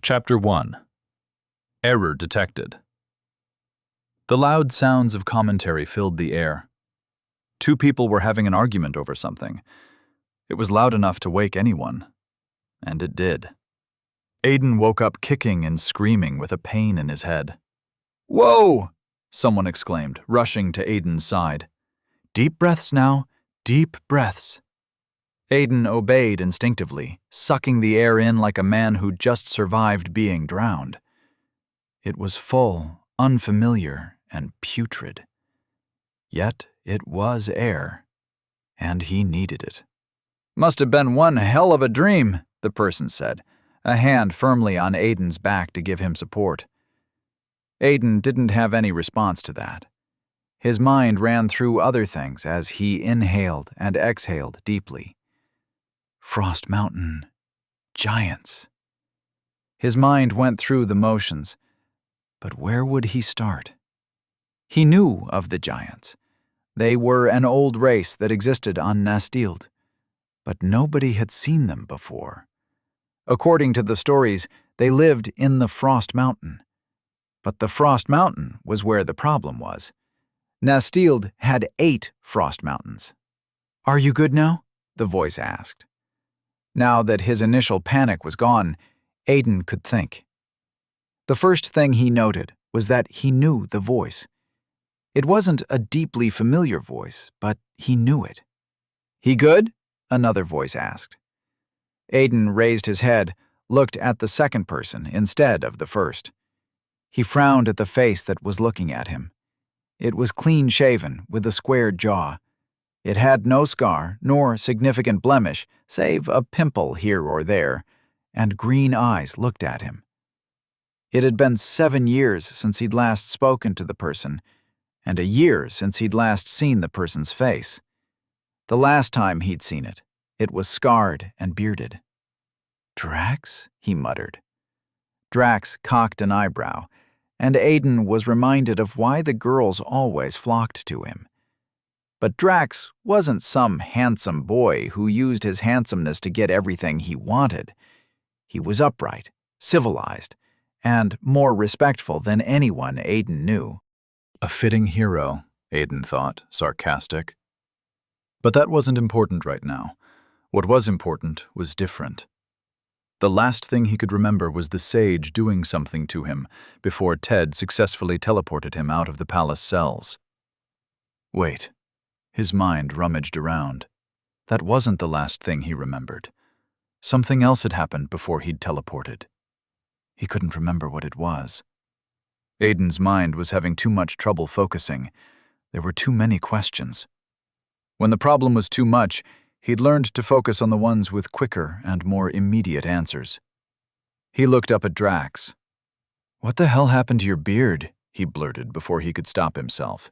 Chapter 1. Error Detected. The loud sounds of commentary filled the air. Two people were having an argument over something. It was loud enough to wake anyone. And it did. Aiden woke up kicking and screaming with a pain in his head. "Whoa!" someone exclaimed, rushing to Aiden's side. "Deep breaths now, deep breaths." Aiden obeyed instinctively, sucking the air in like a man who'd just survived being drowned. It was full, unfamiliar, and putrid. Yet it was air, and he needed it. "Must have been one hell of a dream," the person said, a hand firmly on Aiden's back to give him support. Aiden didn't have any response to that. His mind ran through other things as he inhaled and exhaled deeply. Frost Mountain. Giants. His mind went through the motions, but where would he start? He knew of the giants. They were an old race that existed on Nastild, but nobody had seen them before. According to the stories, they lived in the Frost Mountain. But the Frost Mountain was where the problem was. Nastild had 8 Frost Mountains. "Are you good now?" the voice asked. Now that his initial panic was gone, Aiden could think. The first thing he noted was that he knew the voice. It wasn't a deeply familiar voice, but he knew it. "He good?" another voice asked. Aiden raised his head, looked at the second person instead of the first. He frowned at the face that was looking at him. It was clean-shaven, with a squared jaw. It had no scar nor significant blemish, save a pimple here or there, and green eyes looked at him. It had been 7 years since he'd last spoken to the person, and a year since he'd last seen the person's face. The last time he'd seen it, it was scarred and bearded. "Drax?" he muttered. Drax cocked an eyebrow, and Aiden was reminded of why the girls always flocked to him. But Drax wasn't some handsome boy who used his handsomeness to get everything he wanted. He was upright, civilized, and more respectful than anyone Aiden knew. A fitting hero, Aiden thought, sarcastic. But that wasn't important right now. What was important was different. The last thing he could remember was the sage doing something to him before Ted successfully teleported him out of the palace cells. Wait. His mind rummaged around. That wasn't the last thing he remembered. Something else had happened before he'd teleported. He couldn't remember what it was. Aiden's mind was having too much trouble focusing. There were too many questions. When the problem was too much, he'd learned to focus on the ones with quicker and more immediate answers. He looked up at Drax. "What the hell happened to your beard?" he blurted before he could stop himself.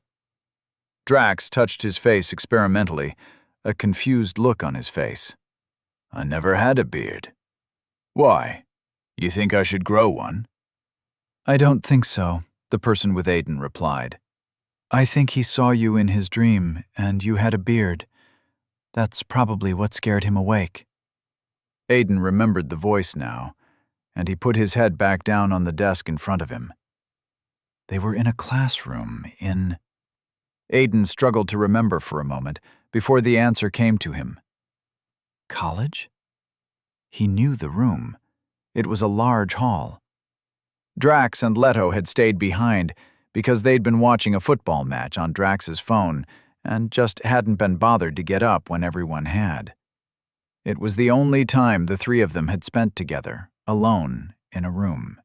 Drax touched his face experimentally, a confused look on his face. "I never had a beard." "Why? You think I should grow one?" "I don't think so," the person with Aiden replied. "I think he saw you in his dream, and you had a beard. That's probably what scared him awake." Aiden remembered the voice now, and he put his head back down on the desk in front of him. They were in a classroom in... Aiden struggled to remember for a moment before the answer came to him. College? He knew the room. It was a large hall. Drax and Leto had stayed behind because they'd been watching a football match on Drax's phone and just hadn't been bothered to get up when everyone had. It was the only time the three of them had spent together, alone, in a room.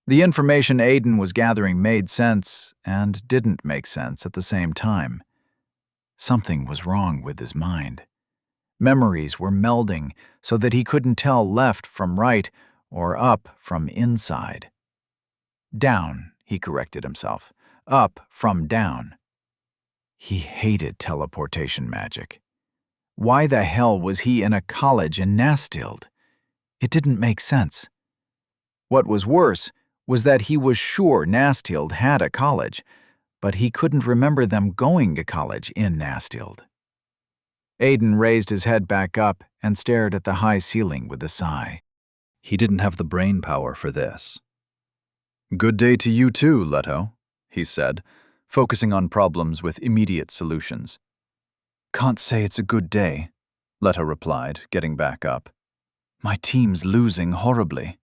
The information Aiden was gathering made sense and didn't make sense at the same time. Something was wrong with his mind. Memories were melding so that he couldn't tell left from right or up from inside. Down, he corrected himself. Up from down. He hated teleportation magic. Why the hell was he in a college in Nastild? It didn't make sense. What was worse was that he was sure Nastild had a college, but he couldn't remember them going to college in Nastild. Aiden raised his head back up and stared at the high ceiling with a sigh. He didn't have the brain power for this. "Good day to you too, Leto," he said, focusing on problems with immediate solutions. "Can't say it's a good day," Leto replied, getting back up. "My team's losing horribly."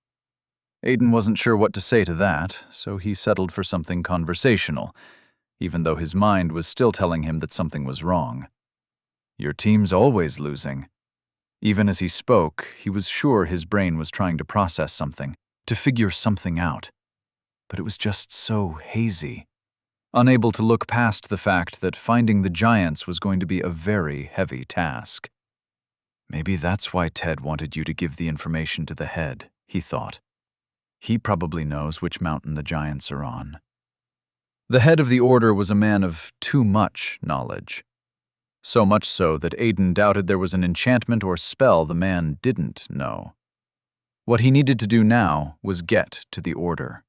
Aiden wasn't sure what to say to that, so he settled for something conversational, even though his mind was still telling him that something was wrong. "Your team's always losing." Even as he spoke, he was sure his brain was trying to process something, to figure something out. But it was just so hazy, unable to look past the fact that finding the giants was going to be a very heavy task. Maybe that's why Ted wanted you to give the information to the head, he thought. He probably knows which mountain the giants are on. The head of the order was a man of too much knowledge. So much so that Aiden doubted there was an enchantment or spell the man didn't know. What he needed to do now was get to the order.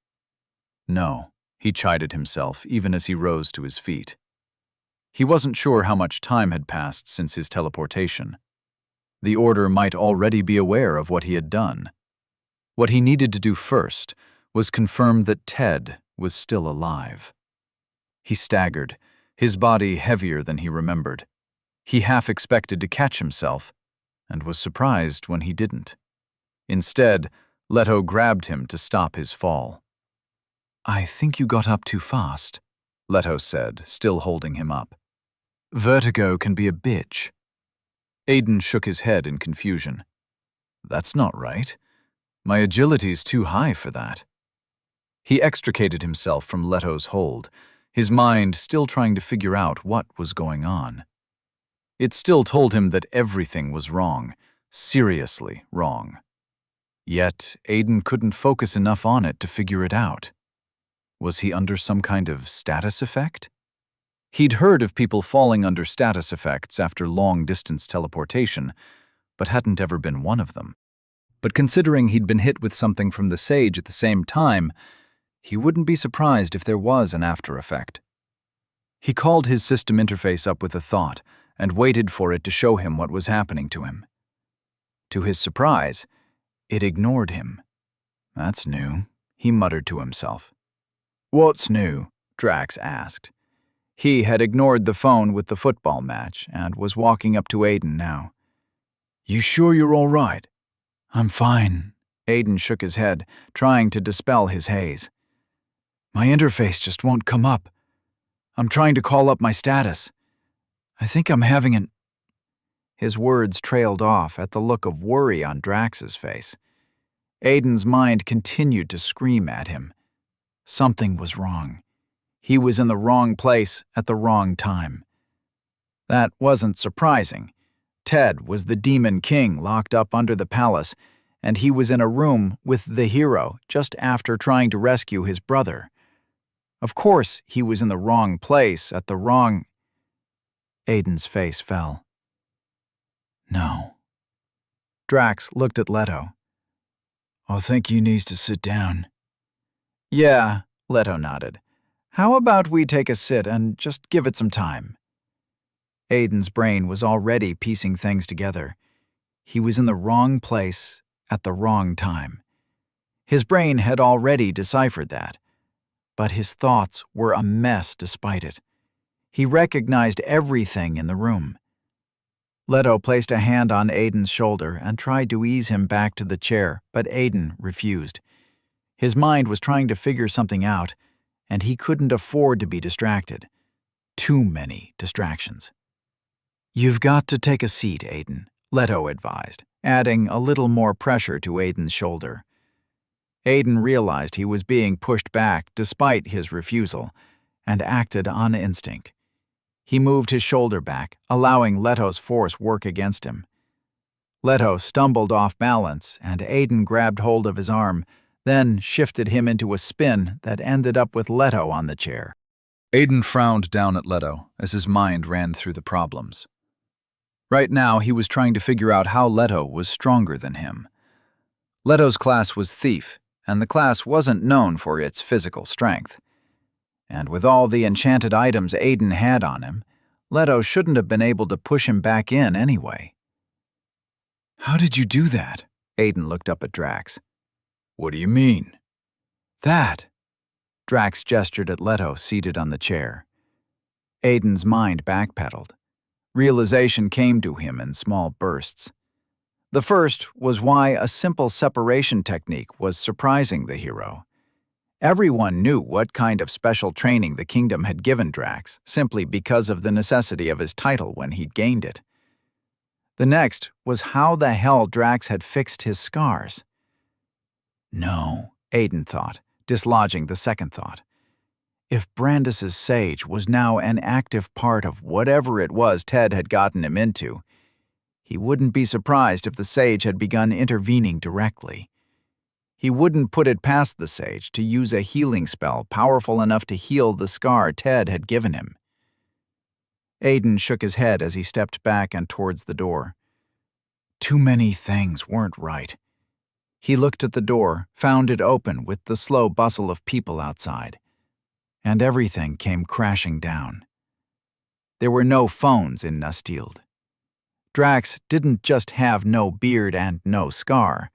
No, he chided himself even as he rose to his feet. He wasn't sure how much time had passed since his teleportation. The order might already be aware of what he had done. What he needed to do first was confirm that Ted was still alive. He staggered, his body heavier than he remembered. He half expected to catch himself, and was surprised when he didn't. Instead, Leto grabbed him to stop his fall. "I think you got up too fast," Leto said, still holding him up. "Vertigo can be a bitch." Aiden shook his head in confusion. "That's not right. My agility's too high for that." He extricated himself from Leto's hold, his mind still trying to figure out what was going on. It still told him that everything was wrong, seriously wrong. Yet Aiden couldn't focus enough on it to figure it out. Was he under some kind of status effect? He'd heard of people falling under status effects after long-distance teleportation, but hadn't ever been one of them. But considering he'd been hit with something from the sage at the same time, he wouldn't be surprised if there was an after effect. He called his system interface up with a thought and waited for it to show him what was happening to him. To his surprise, it ignored him. "That's new," he muttered to himself. "What's new?" Drax asked. He had ignored the phone with the football match and was walking up to Aiden now. "You sure you're all right?" "I'm fine." Aiden shook his head, trying to dispel his haze. "My interface just won't come up. I'm trying to call up my status. I think I'm having an..." His words trailed off at the look of worry on Drax's face. Aiden's mind continued to scream at him. Something was wrong. He was in the wrong place at the wrong time. That wasn't surprising. Ted was the Demon King locked up under the palace, and he was in a room with the hero just after trying to rescue his brother. Of course, he was in the wrong place at the wrong... Aiden's face fell. "No." Drax looked at Leto. "I think he needs to sit down." "Yeah," Leto nodded. "How about we take a sit and just give it some time?" Aiden's brain was already piecing things together. He was in the wrong place at the wrong time. His brain had already deciphered that, but his thoughts were a mess despite it. He recognized everything in the room. Leto placed a hand on Aiden's shoulder and tried to ease him back to the chair, but Aiden refused. His mind was trying to figure something out, and he couldn't afford to be distracted. Too many distractions. "You've got to take a seat, Aiden," Leto advised, adding a little more pressure to Aiden's shoulder. Aiden realized he was being pushed back despite his refusal, and acted on instinct. He moved his shoulder back, allowing Leto's force work against him. Leto stumbled off balance, and Aiden grabbed hold of his arm, then shifted him into a spin that ended up with Leto on the chair. Aiden frowned down at Leto as his mind ran through the problems. Right now, he was trying to figure out how Leto was stronger than him. Leto's class was Thief, and the class wasn't known for its physical strength. And with all the enchanted items Aiden had on him, Leto shouldn't have been able to push him back in anyway. "How did you do that?" Aiden looked up at Drax. What do you mean? That. Drax gestured at Leto seated on the chair. Aiden's mind backpedaled. Realization came to him in small bursts. The first was why a simple separation technique was surprising the hero. Everyone knew what kind of special training the kingdom had given Drax, simply because of the necessity of his title when he'd gained it. The next was how the hell Drax had fixed his scars. No, Aiden thought, dislodging the second thought. If Brandis's sage was now an active part of whatever it was Ted had gotten him into, he wouldn't be surprised if the sage had begun intervening directly. He wouldn't put it past the sage to use a healing spell powerful enough to heal the scar Ted had given him. Aiden shook his head as he stepped back and towards the door. Too many things weren't right. He looked at the door, found it open with the slow bustle of people outside, and everything came crashing down. There were no phones in Nustfield. Drax didn't just have no beard and no scar.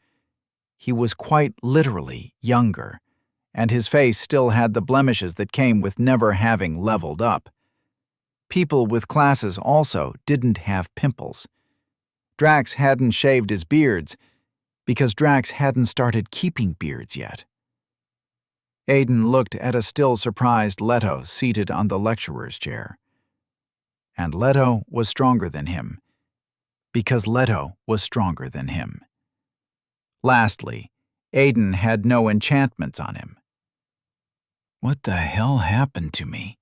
He was quite literally younger, and his face still had the blemishes that came with never having leveled up. People with classes also didn't have pimples. Drax hadn't shaved his beards because Drax hadn't started keeping beards yet. Aiden looked at a still surprised Leto seated on the lecturer's chair. And Leto was stronger than him, because Leto was stronger than him. Lastly, Aiden had no enchantments on him. What the hell happened to me?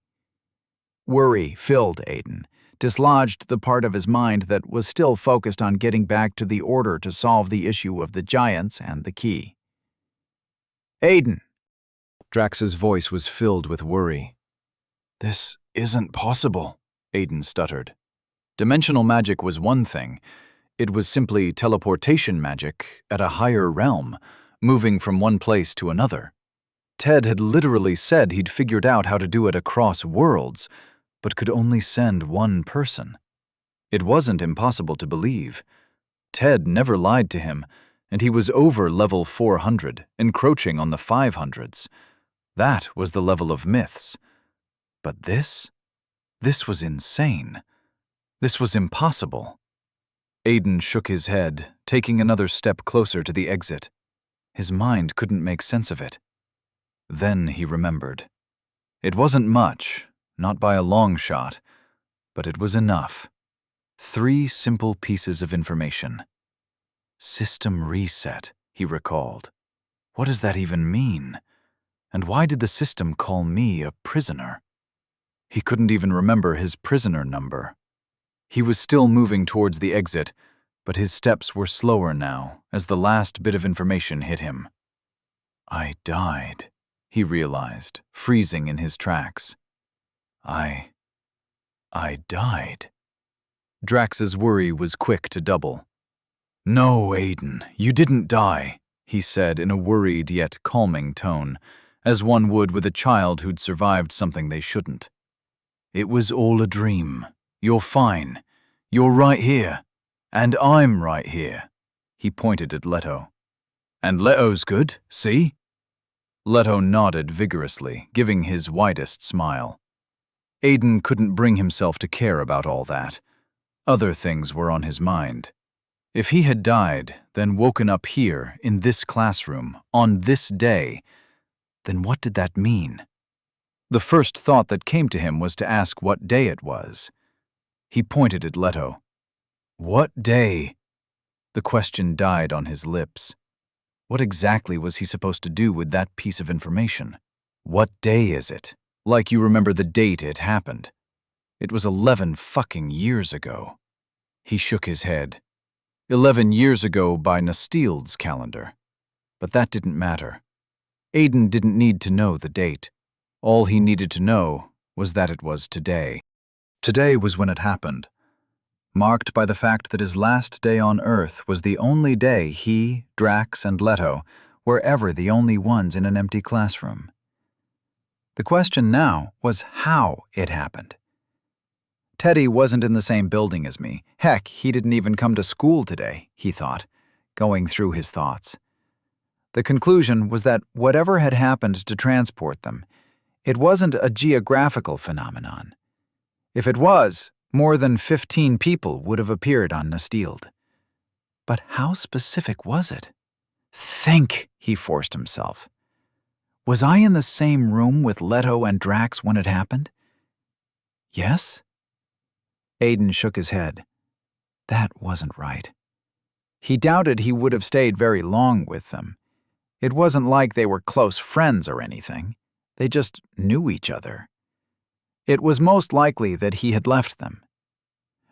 Worry filled Aiden, dislodged the part of his mind that was still focused on getting back to the order to solve the issue of the giants and the key. Aiden! Drax's voice was filled with worry. This isn't possible, Aiden stuttered. Dimensional magic was one thing. It was simply teleportation magic at a higher realm, moving from one place to another. Ted had literally said he'd figured out how to do it across worlds, but could only send one person. It wasn't impossible to believe. Ted never lied to him, and he was over level 400, encroaching on the 500s. That was the level of myths. But this was insane. This was impossible. Aiden shook his head, taking another step closer to the exit. His mind couldn't make sense of it. Then he remembered. It wasn't much, not by a long shot, but it was enough. 3 simple pieces of information. System reset, he recalled. What does that even mean? And why did the system call me a prisoner? He couldn't even remember his prisoner number. He was still moving towards the exit, but his steps were slower now as the last bit of information hit him. I died, he realized, freezing in his tracks. I died. Drax's worry was quick to double. No, Aiden, you didn't die, he said in a worried yet calming tone, as one would with a child who'd survived something they shouldn't. It was all a dream. You're fine. You're right here. And I'm right here. He pointed at Leto. And Leto's good, see? Leto nodded vigorously, giving his widest smile. Aiden couldn't bring himself to care about all that. Other things were on his mind. If he had died, then woken up here, in this classroom, on this day, then what did that mean? The first thought that came to him was to ask what day it was. He pointed at Leto. What day? The question died on his lips. What exactly was he supposed to do with that piece of information? What day is it? Like you remember the date it happened. It was 11 fucking years ago. He shook his head. 11 years ago by Nustfield's calendar. But that didn't matter. Aiden didn't need to know the date. All he needed to know was that it was today. Today was when it happened, marked by the fact that his last day on Earth was the only day he, Drax, and Leto were ever the only ones in an empty classroom. The question now was how it happened. Teddy wasn't in the same building as me. Heck, he didn't even come to school today, he thought, going through his thoughts. The conclusion was that whatever had happened to transport them, it wasn't a geographical phenomenon. If it was, more than 15 people would have appeared on Nestild. But how specific was it? Think, he forced himself. Was I in the same room with Leto and Drax when it happened? Yes? Aiden shook his head. That wasn't right. He doubted he would have stayed very long with them. It wasn't like they were close friends or anything. They just knew each other. It was most likely that he had left them.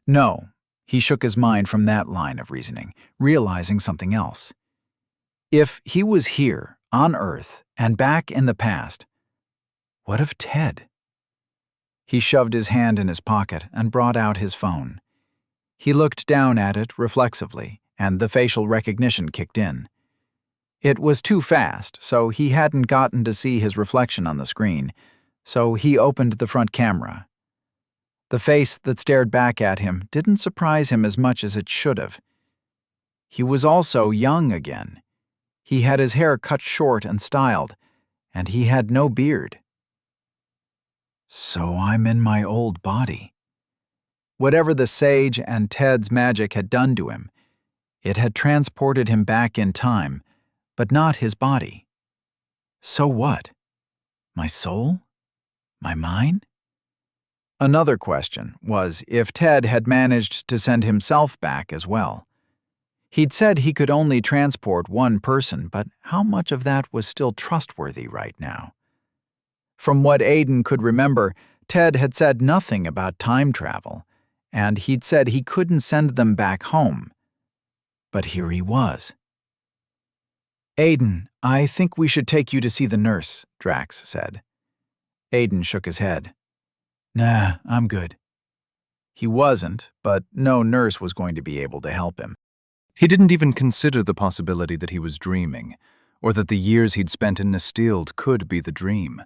No, he shook his mind from that line of reasoning, realizing something else. If he was here, on Earth, and back in the past, what of Ted? He shoved his hand in his pocket and brought out his phone. He looked down at it reflexively, and the facial recognition kicked in. It was too fast, so he hadn't gotten to see his reflection on the screen, so he opened the front camera. The face that stared back at him didn't surprise him as much as it should have. He was also young again. He had his hair cut short and styled, and he had no beard. So I'm in my old body. Whatever the sage and Ted's magic had done to him, it had transported him back in time, but not his body. So what? My soul? My mind? Another question was if Ted had managed to send himself back as well. He'd said he could only transport one person, but how much of that was still trustworthy right now? From what Aiden could remember, Ted had said nothing about time travel, and he'd said he couldn't send them back home. But here he was. Aiden, I think we should take you to see the nurse, Drax said. Aiden shook his head. Nah, I'm good. He wasn't, but no nurse was going to be able to help him. He didn't even consider the possibility that he was dreaming, or that the years he'd spent in Nestild could be the dream.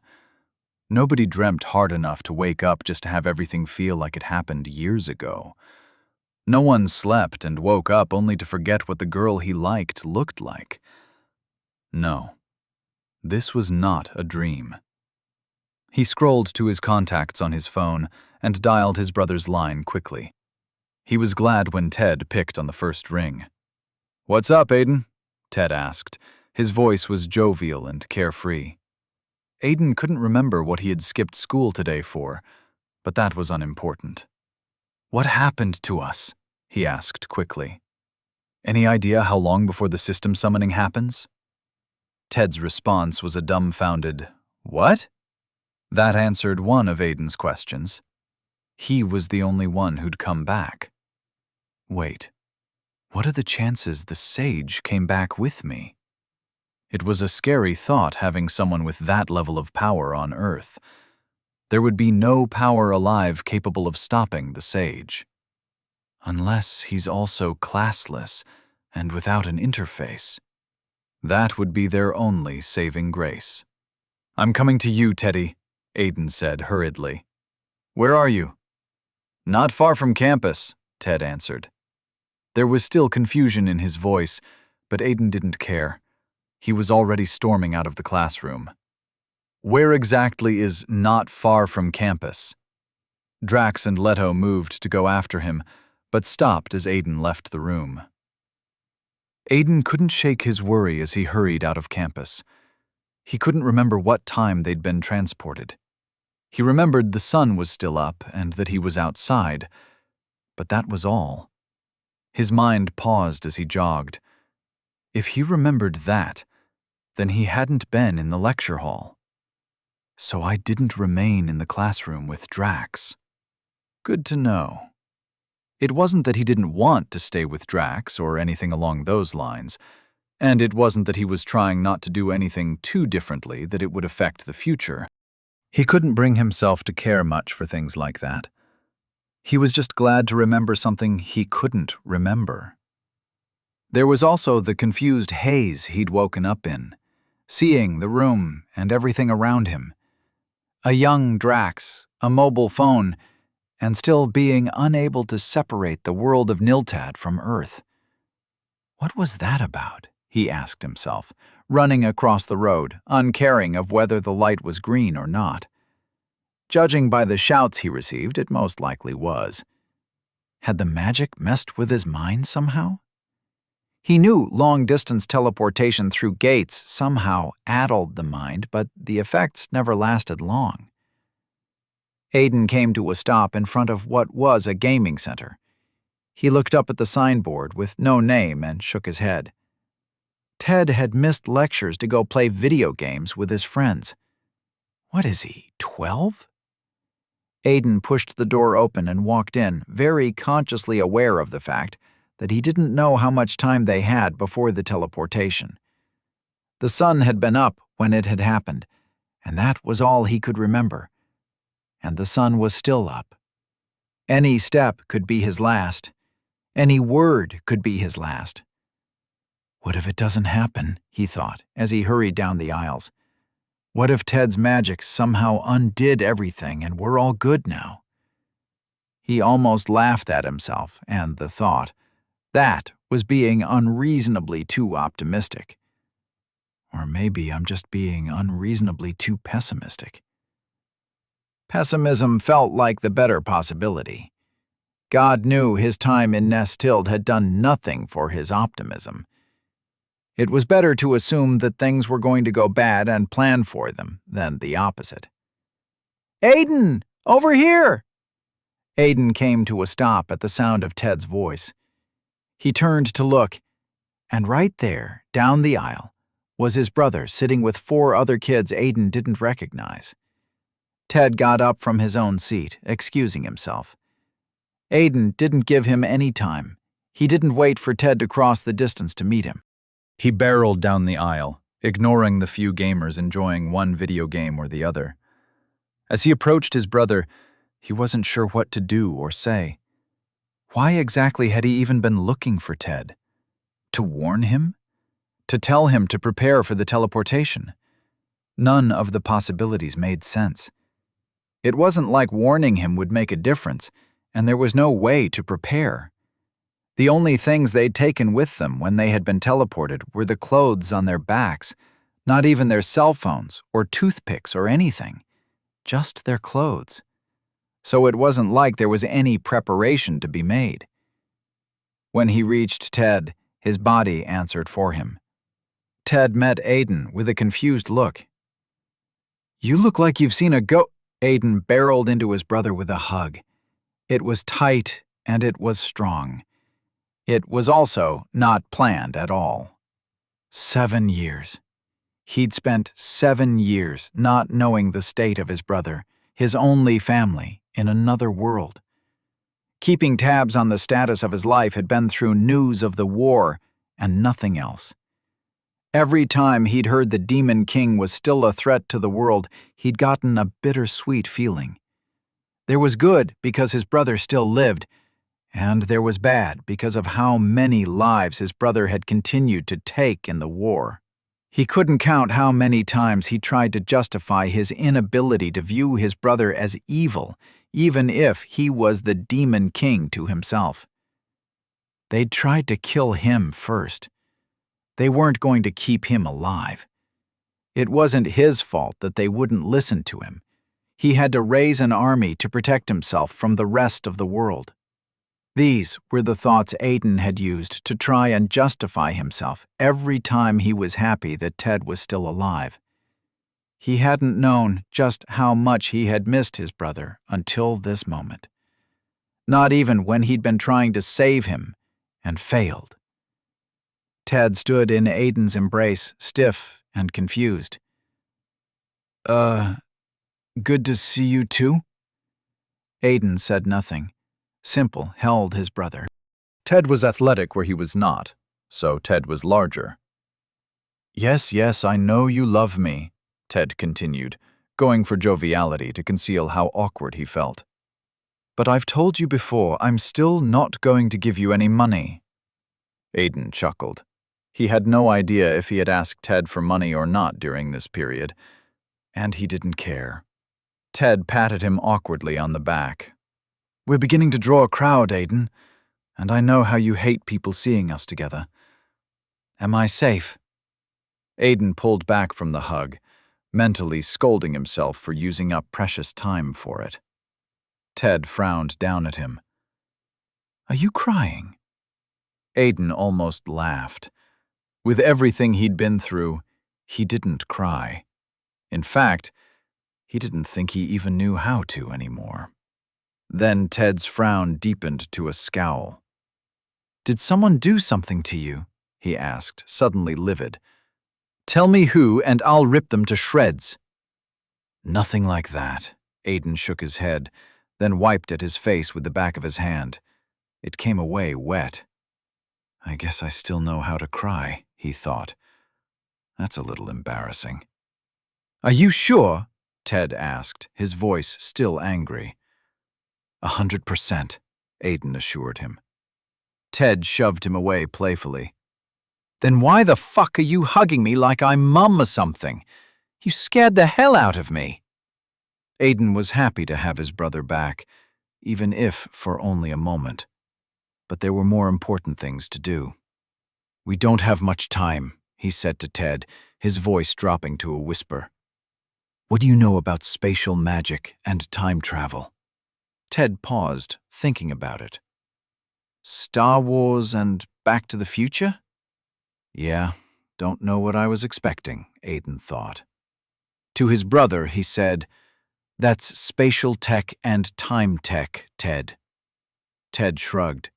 Nobody dreamt hard enough to wake up just to have everything feel like it happened years ago. No one slept and woke up only to forget what the girl he liked looked like. No, this was not a dream. He scrolled to his contacts on his phone and dialed his brother's line quickly. He was glad when Ted picked on the first ring. "What's up, Aiden?" Ted asked. His voice was jovial and carefree. Aiden couldn't remember what he had skipped school today for, but that was unimportant. "What happened to us?" he asked quickly. "Any idea how long before the system summoning happens?" Ted's response was a dumbfounded, "What?" That answered one of Aiden's questions. He was the only one who'd come back. Wait, what are the chances the sage came back with me? It was a scary thought having someone with that level of power on Earth. There would be no power alive capable of stopping the sage. Unless he's also classless and without an interface. That would be their only saving grace. "I'm coming to you, Teddy," Aiden said hurriedly. "Where are you?" "Not far from campus," Ted answered. There was still confusion in his voice, but Aiden didn't care. He was already storming out of the classroom. "Where exactly is not far from campus?" Drax and Leto moved to go after him, but stopped as Aiden left the room. Aiden couldn't shake his worry as he hurried out of campus. He couldn't remember what time they'd been transported. He remembered the sun was still up and that he was outside, but that was all. His mind paused as he jogged. If he remembered that, then he hadn't been in the lecture hall. So I didn't remain in the classroom with Drax. Good to know. It wasn't that he didn't want to stay with Drax or anything along those lines, and it wasn't that he was trying not to do anything too differently that it would affect the future. He couldn't bring himself to care much for things like that. He was just glad to remember something he couldn't remember. There was also the confused haze he'd woken up in, seeing the room and everything around him. A young Drax, a mobile phone, and still being unable to separate the world of Niltad from Earth. What was that about? He asked himself, running across the road, uncaring of whether the light was green or not. Judging by the shouts he received, it most likely was. Had the magic messed with his mind somehow? He knew long-distance teleportation through gates somehow addled the mind, but the effects never lasted long. Aiden came to a stop in front of what was a gaming center. He looked up at the signboard with no name and shook his head. Ted had missed lectures to go play video games with his friends. What is he, 12? Aiden pushed the door open and walked in, very consciously aware of the fact that he didn't know how much time they had before the teleportation. The sun had been up when it had happened, and that was all he could remember. And the sun was still up. Any step could be his last. Any word could be his last. What if it doesn't happen, he thought, as he hurried down the aisles. What if Ted's magic somehow undid everything and we're all good now? He almost laughed at himself and the thought. That was being unreasonably too optimistic. Or maybe I'm just being unreasonably too pessimistic. Pessimism felt like the better possibility. God knew his time in Nestild had done nothing for his optimism. It was better to assume that things were going to go bad and plan for them than the opposite. "Aiden! Over here!" Aiden came to a stop at the sound of Ted's voice. He turned to look, and right there, down the aisle, was his brother sitting with 4 other kids Aiden didn't recognize. Ted got up from his own seat, excusing himself. Aiden didn't give him any time. He didn't wait for Ted to cross the distance to meet him. He barreled down the aisle, ignoring the few gamers enjoying one video game or the other. As he approached his brother, he wasn't sure what to do or say. Why exactly had he even been looking for Ted? To warn him? To tell him to prepare for the teleportation? None of the possibilities made sense. It wasn't like warning him would make a difference, and there was no way to prepare. The only things they'd taken with them when they had been teleported were the clothes on their backs, not even their cell phones or toothpicks or anything, just their clothes. So it wasn't like there was any preparation to be made. When he reached Ted, his body answered for him. Ted met Aiden with a confused look. "You look like you've seen a ghost." Aiden barreled into his brother with a hug. It was tight and it was strong. It was also not planned at all. 7 years. He'd spent 7 years not knowing the state of his brother, his only family, in another world. Keeping tabs on the status of his life had been through news of the war and nothing else. Every time he'd heard the Demon King was still a threat to the world, he'd gotten a bittersweet feeling. There was good because his brother still lived, and there was bad because of how many lives his brother had continued to take in the war. He couldn't count how many times he tried to justify his inability to view his brother as evil, even if he was the Demon King to himself. They'd tried to kill him first. They weren't going to keep him alive. It wasn't his fault that they wouldn't listen to him. He had to raise an army to protect himself from the rest of the world. These were the thoughts Aiden had used to try and justify himself every time he was happy that Ted was still alive. He hadn't known just how much he had missed his brother until this moment. Not even when he'd been trying to save him and failed. Ted stood in Aiden's embrace, stiff and confused. Good to see you too?" Aiden said nothing. Simple held his brother. Ted was athletic where he was not, so Ted was larger. Yes, I know you love me," Ted continued, going for joviality to conceal how awkward he felt. "But I've told you before, I'm still not going to give you any money." Aiden chuckled. He had no idea if he had asked Ted for money or not during this period, and he didn't care. Ted patted him awkwardly on the back. "We're beginning to draw a crowd, Aiden, and I know how you hate people seeing us together. Am I safe?" Aiden pulled back from the hug, mentally scolding himself for using up precious time for it. Ted frowned down at him. "Are you crying?" Aiden almost laughed. With everything he'd been through, he didn't cry. In fact, he didn't think he even knew how to anymore. Then Ted's frown deepened to a scowl. "Did someone do something to you?" he asked, suddenly livid. "Tell me who, and I'll rip them to shreds." "Nothing like that." Aiden shook his head, then wiped at his face with the back of his hand. It came away wet. "I guess I still know how to cry," he thought. "That's a little embarrassing." "Are you sure?" Ted asked, his voice still angry. 100%, Aiden assured him. Ted shoved him away playfully. "Then why the fuck are you hugging me like I'm Mum or something? You scared the hell out of me." Aiden was happy to have his brother back, even if for only a moment. But there were more important things to do. "We don't have much time," he said to Ted, his voice dropping to a whisper. "What do you know about spatial magic and time travel?" Ted paused, thinking about it. "Star Wars and Back to the Future?" "Yeah, don't know what I was expecting," Aiden thought. To his brother, he said, "That's spatial tech and time tech, Ted." Ted shrugged.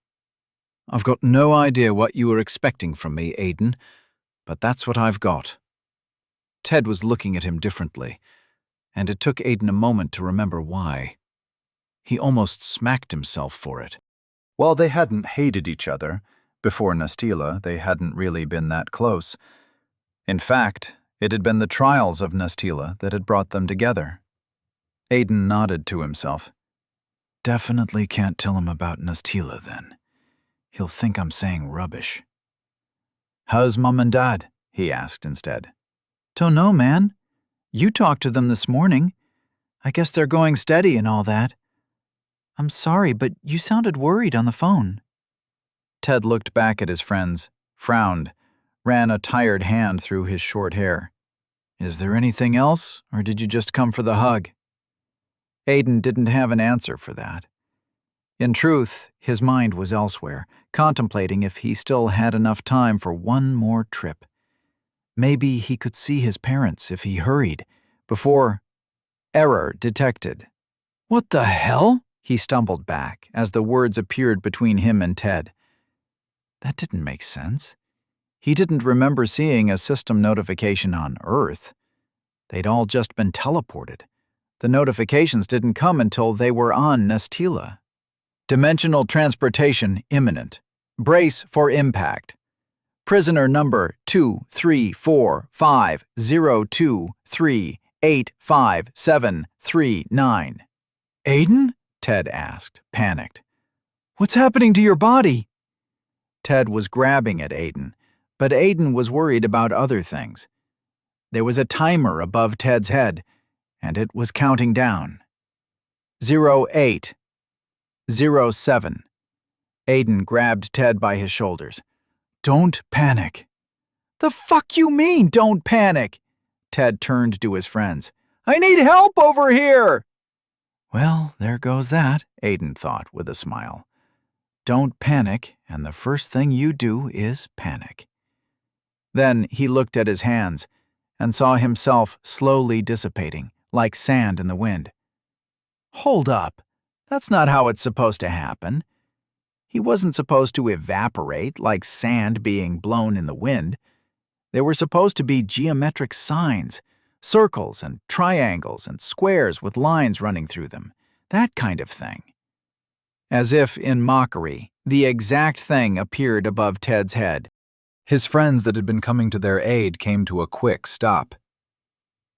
"I've got no idea what you were expecting from me, Aiden, but that's what I've got." Ted was looking at him differently, and it took Aiden a moment to remember why. He almost smacked himself for it. While they hadn't hated each other, before Nastila they hadn't really been that close. In fact, it had been the trials of Nastila that had brought them together. Aiden nodded to himself. "Definitely can't tell him about Nastila then. He'll think I'm saying rubbish." "How's Mom and Dad?" he asked instead. "Don't know, man. You talked to them this morning. I guess they're going steady and all that. I'm sorry, but you sounded worried on the phone." Ted looked back at his friends, frowned, ran a tired hand through his short hair. "Is there anything else, or did you just come for the hug?" Aiden didn't have an answer for that. In truth, his mind was elsewhere, contemplating if he still had enough time for one more trip. Maybe he could see his parents if he hurried, before... Error detected. "What the hell?" he stumbled back as the words appeared between him and Ted. That didn't make sense. He didn't remember seeing a system notification on Earth. They'd all just been teleported. The notifications didn't come until they were on Nastila. "Dimensional transportation imminent. Brace for impact. Prisoner number 2345023857739. "Aiden?" Ted asked, panicked. "What's happening to your body?" Ted was grabbing at Aiden, but Aiden was worried about other things. There was a timer above Ted's head, and it was counting down. 08. 07. Aiden grabbed Ted by his shoulders. "Don't panic." "The fuck you mean, don't panic?" Ted turned to his friends. "I need help over here!" "Well, there goes that," Aiden thought with a smile. "Don't panic, and the first thing you do is panic." Then he looked at his hands and saw himself slowly dissipating, like sand in the wind. Hold up. That's not how it's supposed to happen. He wasn't supposed to evaporate like sand being blown in the wind. There were supposed to be geometric signs, circles and triangles and squares with lines running through them, that kind of thing. As if in mockery, the exact thing appeared above Ted's head. His friends that had been coming to their aid came to a quick stop.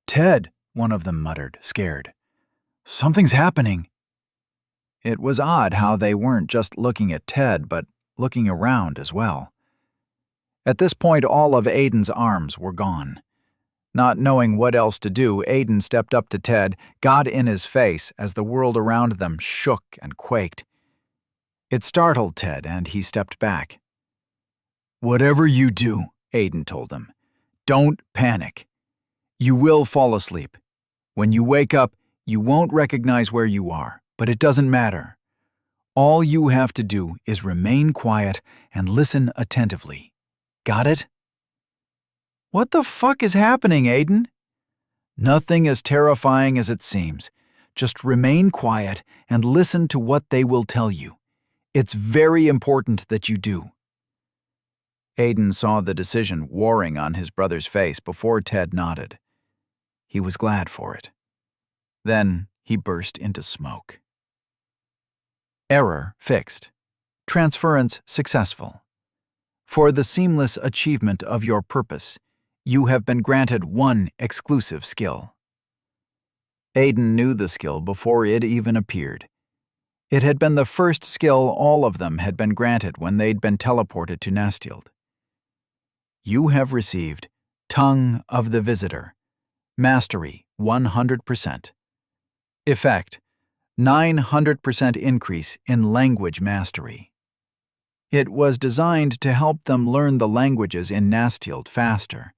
"Ted," one of them muttered, scared. "Something's happening." It was odd how they weren't just looking at Ted, but looking around as well. At this point, all of Aiden's arms were gone. Not knowing what else to do, Aiden stepped up to Ted, got in his face as the world around them shook and quaked. It startled Ted, and he stepped back. "Whatever you do," Aiden told him, Don't panic. You will fall asleep. When you wake up, you won't recognize where you are, but it doesn't matter. All you have to do is remain quiet and listen attentively. Got it? What the fuck is happening, Aiden? Nothing as terrifying as it seems. Just remain quiet and listen to what they will tell you. It's very important that you do. Aiden saw the decision warring on his brother's face before Ted nodded. He was glad for it. Then he burst into smoke. Error fixed. Transference successful. For the seamless achievement of your purpose, you have been granted one exclusive skill. Aiden knew the skill before it even appeared. It had been the first skill all of them had been granted when they'd been teleported to Nastild. You have received Tongue of the Visitor. Mastery 100%. Effect 900% increase in language mastery. It was designed to help them learn the languages in Nastild faster.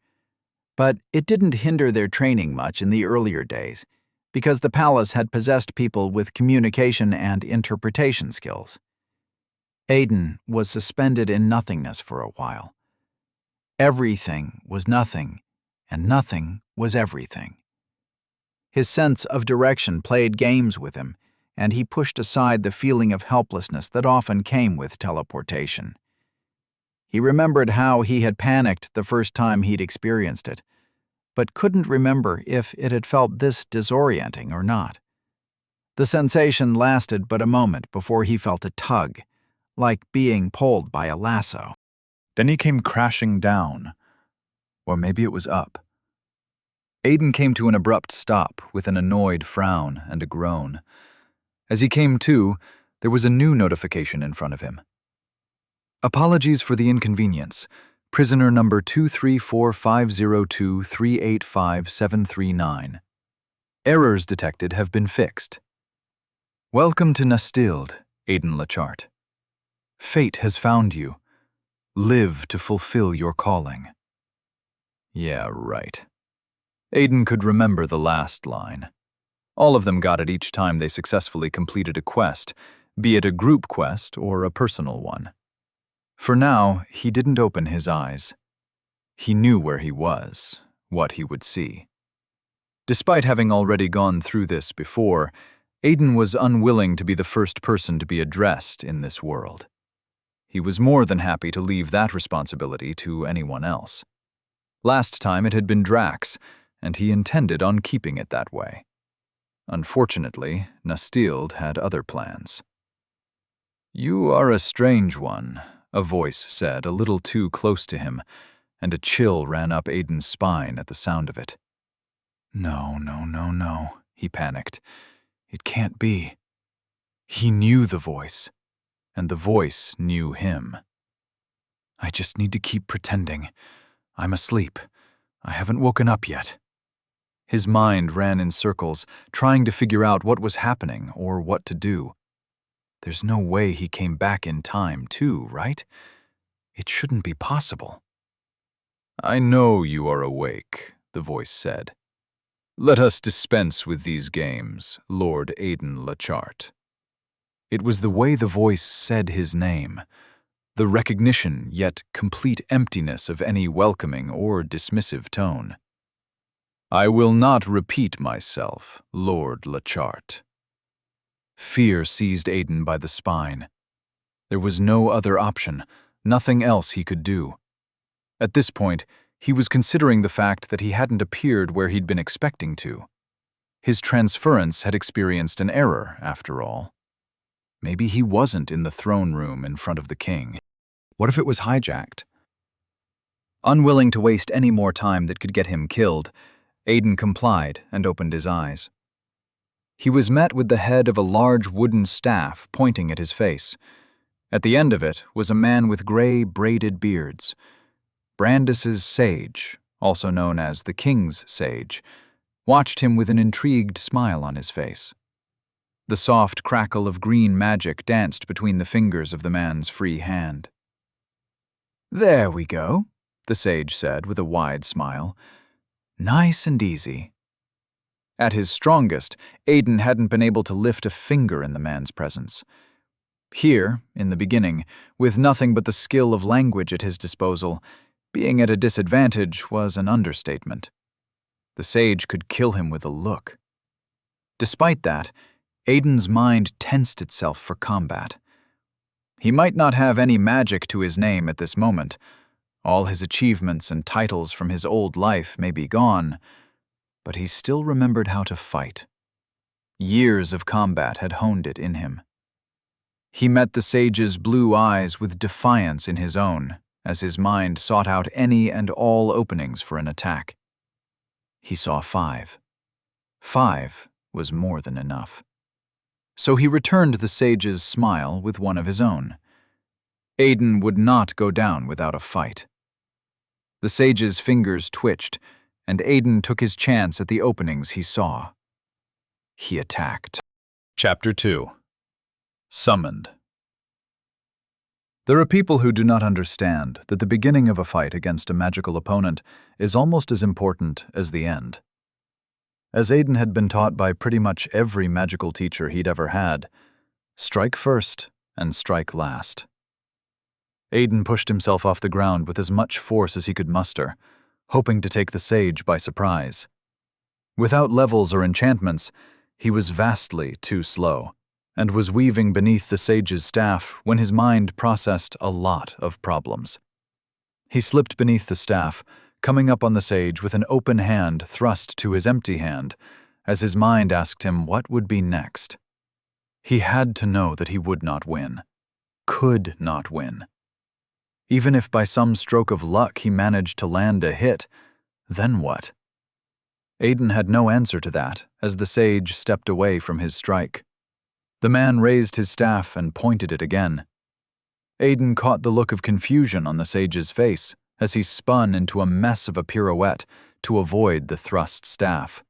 But it didn't hinder their training much in the earlier days, because the palace had possessed people with communication and interpretation skills. Aiden was suspended in nothingness for a while. Everything was nothing, and nothing was everything. His sense of direction played games with him, and he pushed aside the feeling of helplessness that often came with teleportation. He remembered how he had panicked the first time he'd experienced it, but couldn't remember if it had felt this disorienting or not. The sensation lasted but a moment before he felt a tug, like being pulled by a lasso. Then he came crashing down. Or maybe it was up. Aiden came to an abrupt stop with an annoyed frown and a groan. As he came to, there was a new notification in front of him. Apologies for the inconvenience. Prisoner number 2345023857739. Errors detected have been fixed. Welcome to Nastild, Aiden Lachart. Fate has found you. Live to fulfill your calling. Yeah, right. Aiden could remember the last line. All of them got it each time they successfully completed a quest, be it a group quest or a personal one. For now, he didn't open his eyes. He knew where he was, what he would see. Despite having already gone through this before, Aiden was unwilling to be the first person to be addressed in this world. He was more than happy to leave that responsibility to anyone else. Last time it had been Drax, and he intended on keeping it that way. Unfortunately, Nastild had other plans. You are a strange one, a voice said a little too close to him, and a chill ran up Aiden's spine at the sound of it. No, he panicked. It can't be. He knew the voice, and the voice knew him. I just need to keep pretending. I'm asleep. I haven't woken up yet. His mind ran in circles, trying to figure out what was happening or what to do. There's no way he came back in time, too, right? It shouldn't be possible. I know you are awake, the voice said. Let us dispense with these games, Lord Aiden Lachart. It was the way the voice said his name, the recognition yet complete emptiness of any welcoming or dismissive tone. I will not repeat myself, Lord Lachart. Fear seized Aiden by the spine. There was no other option, nothing else he could do. At this point, he was considering the fact that he hadn't appeared where he'd been expecting to. His transference had experienced an error, after all. Maybe he wasn't in the throne room in front of the king. What if it was hijacked? Unwilling to waste any more time that could get him killed, Aiden complied and opened his eyes. He was met with the head of a large wooden staff pointing at his face. At the end of it was a man with gray, braided beards. Brandis's sage, also known as the king's sage, watched him with an intrigued smile on his face. The soft crackle of green magic danced between the fingers of the man's free hand. There we go, the sage said with a wide smile. Nice and easy. At his strongest, Aiden hadn't been able to lift a finger in the man's presence. Here, in the beginning, with nothing but the skill of language at his disposal, being at a disadvantage was an understatement. The sage could kill him with a look. Despite that, Aiden's mind tensed itself for combat. He might not have any magic to his name at this moment. All his achievements and titles from his old life may be gone, but he still remembered how to fight. Years of combat had honed it in him. He met the sage's blue eyes with defiance in his own, as his mind sought out any and all openings for an attack. He saw 5. 5 was more than enough. So he returned the sage's smile with one of his own. Aiden would not go down without a fight. The sage's fingers twitched, and Aiden took his chance at the openings he saw. He attacked. Chapter 2. Summoned. There are people who do not understand that the beginning of a fight against a magical opponent is almost as important as the end. As Aiden had been taught by pretty much every magical teacher he'd ever had, strike first and strike last. Aiden pushed himself off the ground with as much force as he could muster, hoping to take the sage by surprise. Without levels or enchantments, he was vastly too slow, and was weaving beneath the sage's staff when his mind processed a lot of problems. He slipped beneath the staff, coming up on the sage with an open hand thrust to his empty hand, as his mind asked him what would be next. He had to know that he would not win, could not win. Even if by some stroke of luck he managed to land a hit, then what? Aiden had no answer to that as the sage stepped away from his strike. The man raised his staff and pointed it again. Aiden caught the look of confusion on the sage's face as he spun into a mess of a pirouette to avoid the thrust staff.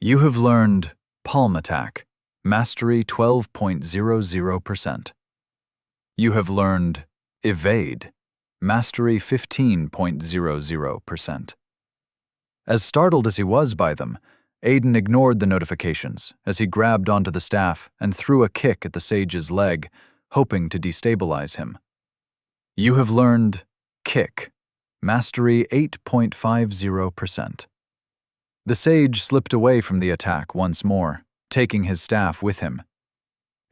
You have learned Palm Attack, Mastery 12.00%. You have learned Evade, Mastery 15.00%. As startled as he was by them, Aiden ignored the notifications as he grabbed onto the staff and threw a kick at the sage's leg, hoping to destabilize him. You have learned Kick, Mastery 8.50%. The sage slipped away from the attack once more, taking his staff with him.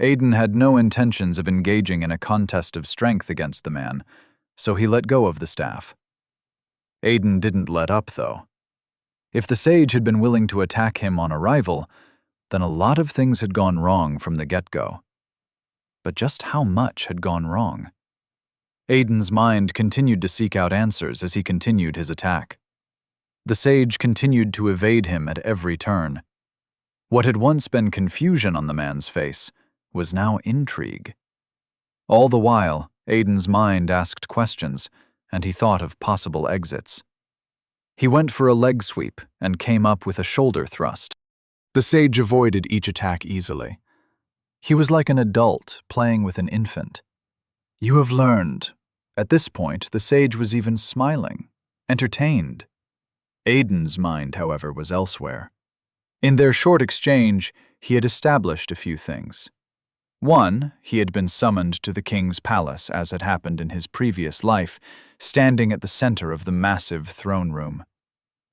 Aiden had no intentions of engaging in a contest of strength against the man, so he let go of the staff. Aiden didn't let up, though. If the sage had been willing to attack him on arrival, then a lot of things had gone wrong from the get-go. But just how much had gone wrong? Aiden's mind continued to seek out answers as he continued his attack. The sage continued to evade him at every turn. What had once been confusion on the man's face was now intrigue. All the while, Aiden's mind asked questions, and he thought of possible exits. He went for a leg sweep and came up with a shoulder thrust. The sage avoided each attack easily. He was like an adult playing with an infant. You have learned. At this point, the sage was even smiling, entertained. Aiden's mind, however, was elsewhere. In their short exchange, he had established a few things. 1, he had been summoned to the king's palace as had happened in his previous life, standing at the center of the massive throne room.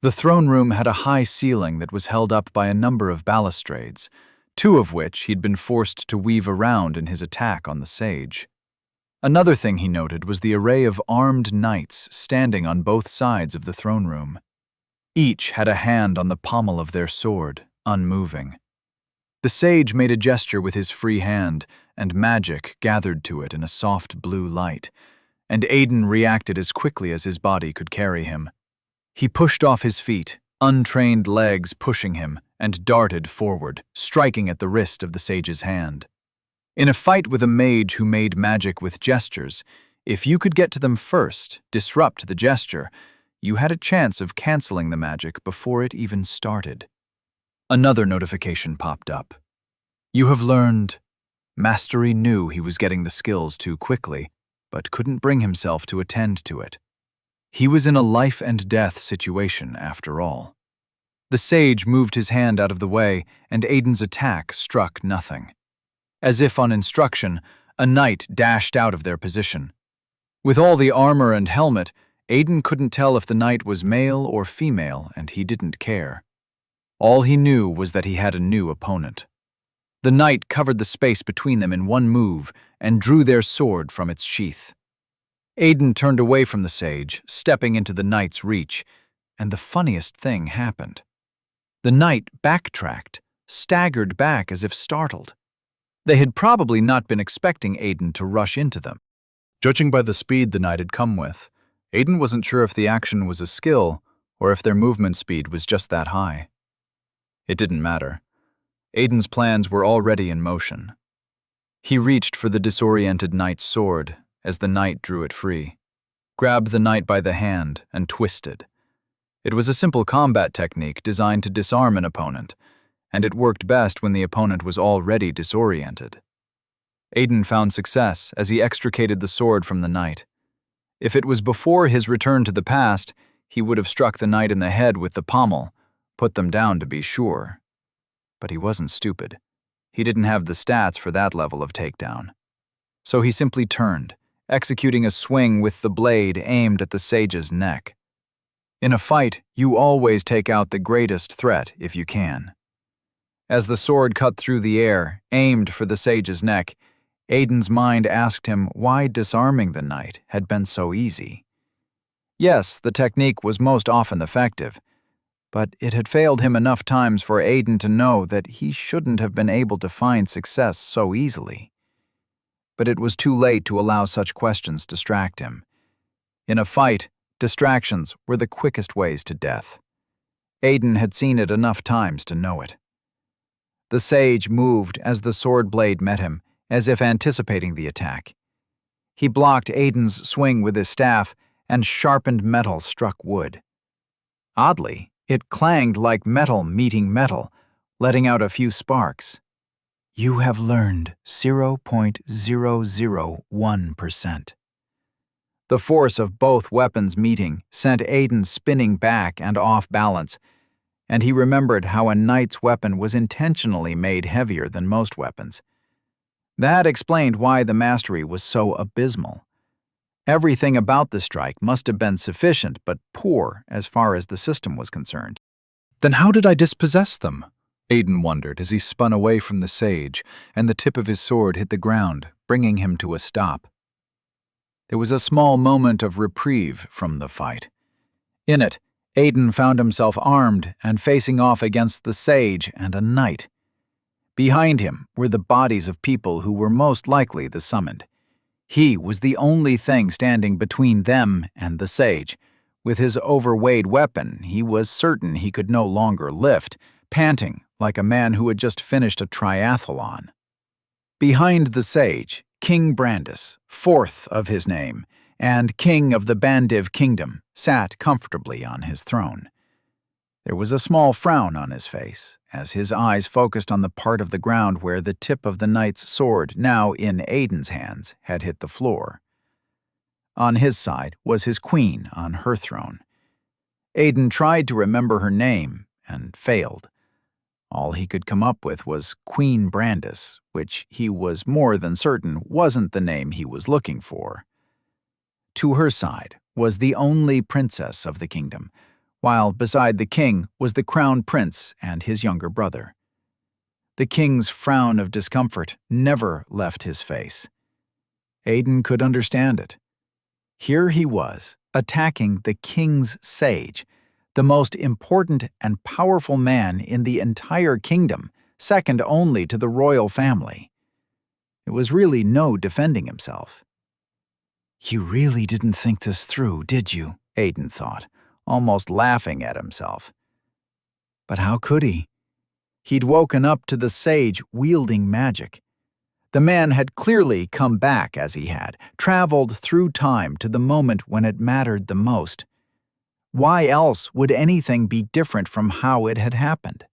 The throne room had a high ceiling that was held up by a number of balustrades, 2 of which he'd been forced to weave around in his attack on the sage. Another thing he noted was the array of armed knights standing on both sides of the throne room. Each had a hand on the pommel of their sword, unmoving. The sage made a gesture with his free hand, and magic gathered to it in a soft blue light, and Aiden reacted as quickly as his body could carry him. He pushed off his feet, untrained legs pushing him, and darted forward, striking at the wrist of the sage's hand. In a fight with a mage who made magic with gestures, if you could get to them first, disrupt the gesture, you had a chance of canceling the magic before it even started. Another notification popped up. You have learned. Mastery knew he was getting the skills too quickly, but couldn't bring himself to attend to it. He was in a life-and-death situation, after all. The sage moved his hand out of the way, and Aiden's attack struck nothing. As if on instruction, a knight dashed out of their position. With all the armor and helmet, Aiden couldn't tell if the knight was male or female, and he didn't care. All he knew was that he had a new opponent. The knight covered the space between them in one move and drew their sword from its sheath. Aiden turned away from the sage, stepping into the knight's reach, and the funniest thing happened. The knight backtracked, staggered back as if startled. They had probably not been expecting Aiden to rush into them. Judging by the speed the knight had come with, Aiden wasn't sure if the action was a skill or if their movement speed was just that high. It didn't matter. Aiden's plans were already in motion. He reached for the disoriented knight's sword as the knight drew it free, grabbed the knight by the hand, and twisted. It was a simple combat technique designed to disarm an opponent, and it worked best when the opponent was already disoriented. Aiden found success as he extricated the sword from the knight. If it was before his return to the past, he would have struck the knight in the head with the pommel, put them down to be sure. But he wasn't stupid. He didn't have the stats for that level of takedown. So he simply turned, executing a swing with the blade aimed at the sage's neck. In a fight, you always take out the greatest threat if you can. As the sword cut through the air, aimed for the sage's neck, Aiden's mind asked him why disarming the knight had been so easy. Yes, the technique was most often effective, but it had failed him enough times for Aiden to know that he shouldn't have been able to find success so easily. But it was too late to allow such questions distract him. In a fight, distractions were the quickest ways to death. Aiden had seen it enough times to know it. The sage moved as the sword blade met him, as if anticipating the attack. He blocked Aiden's swing with his staff, and sharpened metal struck wood. Oddly, it clanged like metal meeting metal, letting out a few sparks. You have learned 0.001%. The force of both weapons meeting sent Aiden spinning back and off balance, and he remembered how a knight's weapon was intentionally made heavier than most weapons. That explained why the mastery was so abysmal. Everything about the strike must have been sufficient but poor as far as the system was concerned. Then how did I dispossess them? Aiden wondered as he spun away from the sage, and the tip of his sword hit the ground, bringing him to a stop. There was a small moment of reprieve from the fight. In it, Aiden found himself armed and facing off against the sage and a knight. Behind him were the bodies of people who were most likely the summoned. He was the only thing standing between them and the sage. With his overweight weapon, he was certain he could no longer lift, panting like a man who had just finished a triathlon. Behind the sage, King Brandis, fourth of his name, and king of the Bandiv kingdom, sat comfortably on his throne. There was a small frown on his face, as his eyes focused on the part of the ground where the tip of the knight's sword, now in Aiden's hands, had hit the floor. On his side was his queen on her throne. Aiden tried to remember her name and failed. All he could come up with was Queen Brandis, which he was more than certain wasn't the name he was looking for. To her side was the only princess of the kingdom, while beside the king was the crown prince and his younger brother. The king's frown of discomfort never left his face. Aiden could understand it. Here he was, attacking the king's sage, the most important and powerful man in the entire kingdom, second only to the royal family. It was really no defending himself. You really didn't think this through, did you? Aiden thought, almost laughing at himself. But how could he? He'd woken up to the sage wielding magic. The man had clearly come back as he had, traveled through time to the moment when it mattered the most. Why else would anything be different from how it had happened?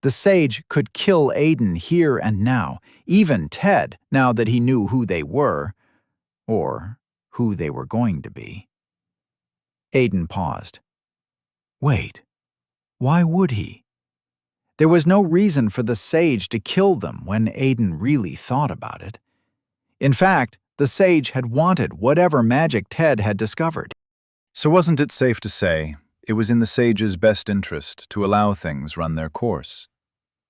The sage could kill Aiden here and now, even Ted, now that he knew who they were, or who they were going to be. Aiden paused. Wait, why would he? There was no reason for the sage to kill them when Aiden really thought about it. In fact, the sage had wanted whatever magic Ted had discovered. So wasn't it safe to say it was in the sage's best interest to allow things run their course?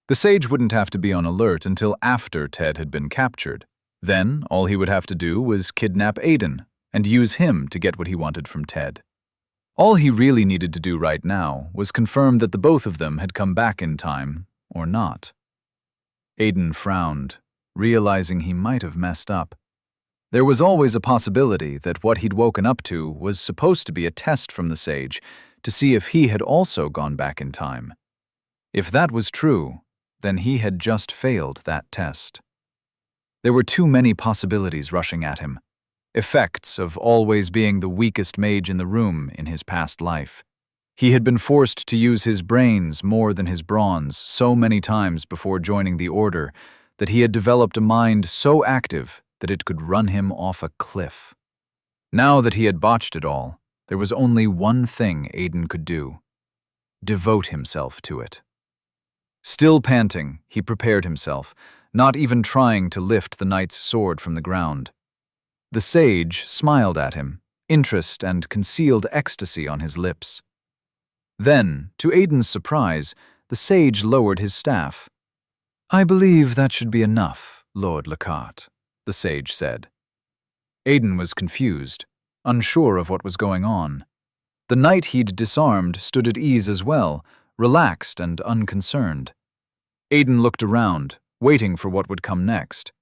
The sage wouldn't have to be on alert until after Ted had been captured. Then, all he would have to do was kidnap Aiden and use him to get what he wanted from Ted. All he really needed to do right now was confirm that the both of them had come back in time, or not. Aiden frowned, realizing he might have messed up. There was always a possibility that what he'd woken up to was supposed to be a test from the sage to see if he had also gone back in time. If that was true, then he had just failed that test. There were too many possibilities rushing at him. Effects of always being the weakest mage in the room in his past life. He had been forced to use his brains more than his bronze so many times before joining the Order that he had developed a mind so active that it could run him off a cliff. Now that he had botched it all, there was only one thing Aiden could do: devote himself to it. Still panting, he prepared himself, not even trying to lift the knight's sword from the ground. The sage smiled at him, interest and concealed ecstasy on his lips. Then, to Aiden's surprise, the sage lowered his staff. "I believe that should be enough, Lord Lockhart," the sage said. Aiden was confused, unsure of what was going on. The knight he'd disarmed stood at ease as well, relaxed and unconcerned. Aiden looked around, waiting for what would come next.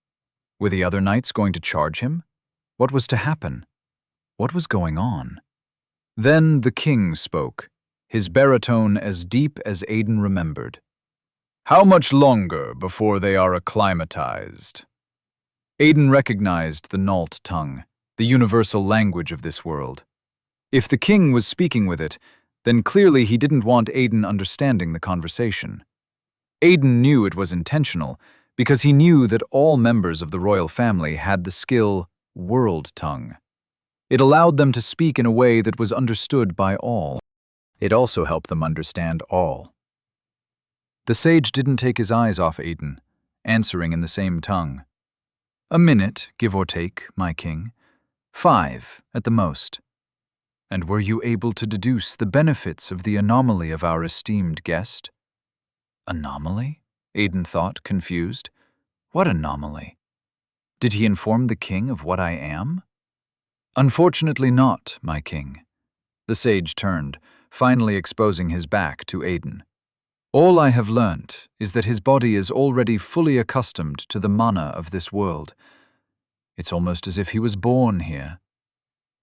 Were the other knights going to charge him? What was to happen? What was going on? Then the king spoke, his baritone as deep as Aiden remembered. "How much longer before they are acclimatized?" Aiden recognized the Nault tongue, the universal language of this world. If the king was speaking with it, then clearly he didn't want Aiden understanding the conversation. Aiden knew it was intentional because he knew that all members of the royal family had the skill World Tongue. It allowed them to speak in a way that was understood by all. It also helped them understand all. The sage didn't take his eyes off Aiden, answering in the same tongue. "A minute, give or take, my king. 5, at the most. And were you able to deduce the benefits of the anomaly of our esteemed guest?" "Anomaly?" Aiden thought, confused. "What anomaly? Did he inform the king of what I am?" "Unfortunately not, my king." The sage turned, finally exposing his back to Aiden. "All I have learnt is that his body is already fully accustomed to the mana of this world. It's almost as if he was born here."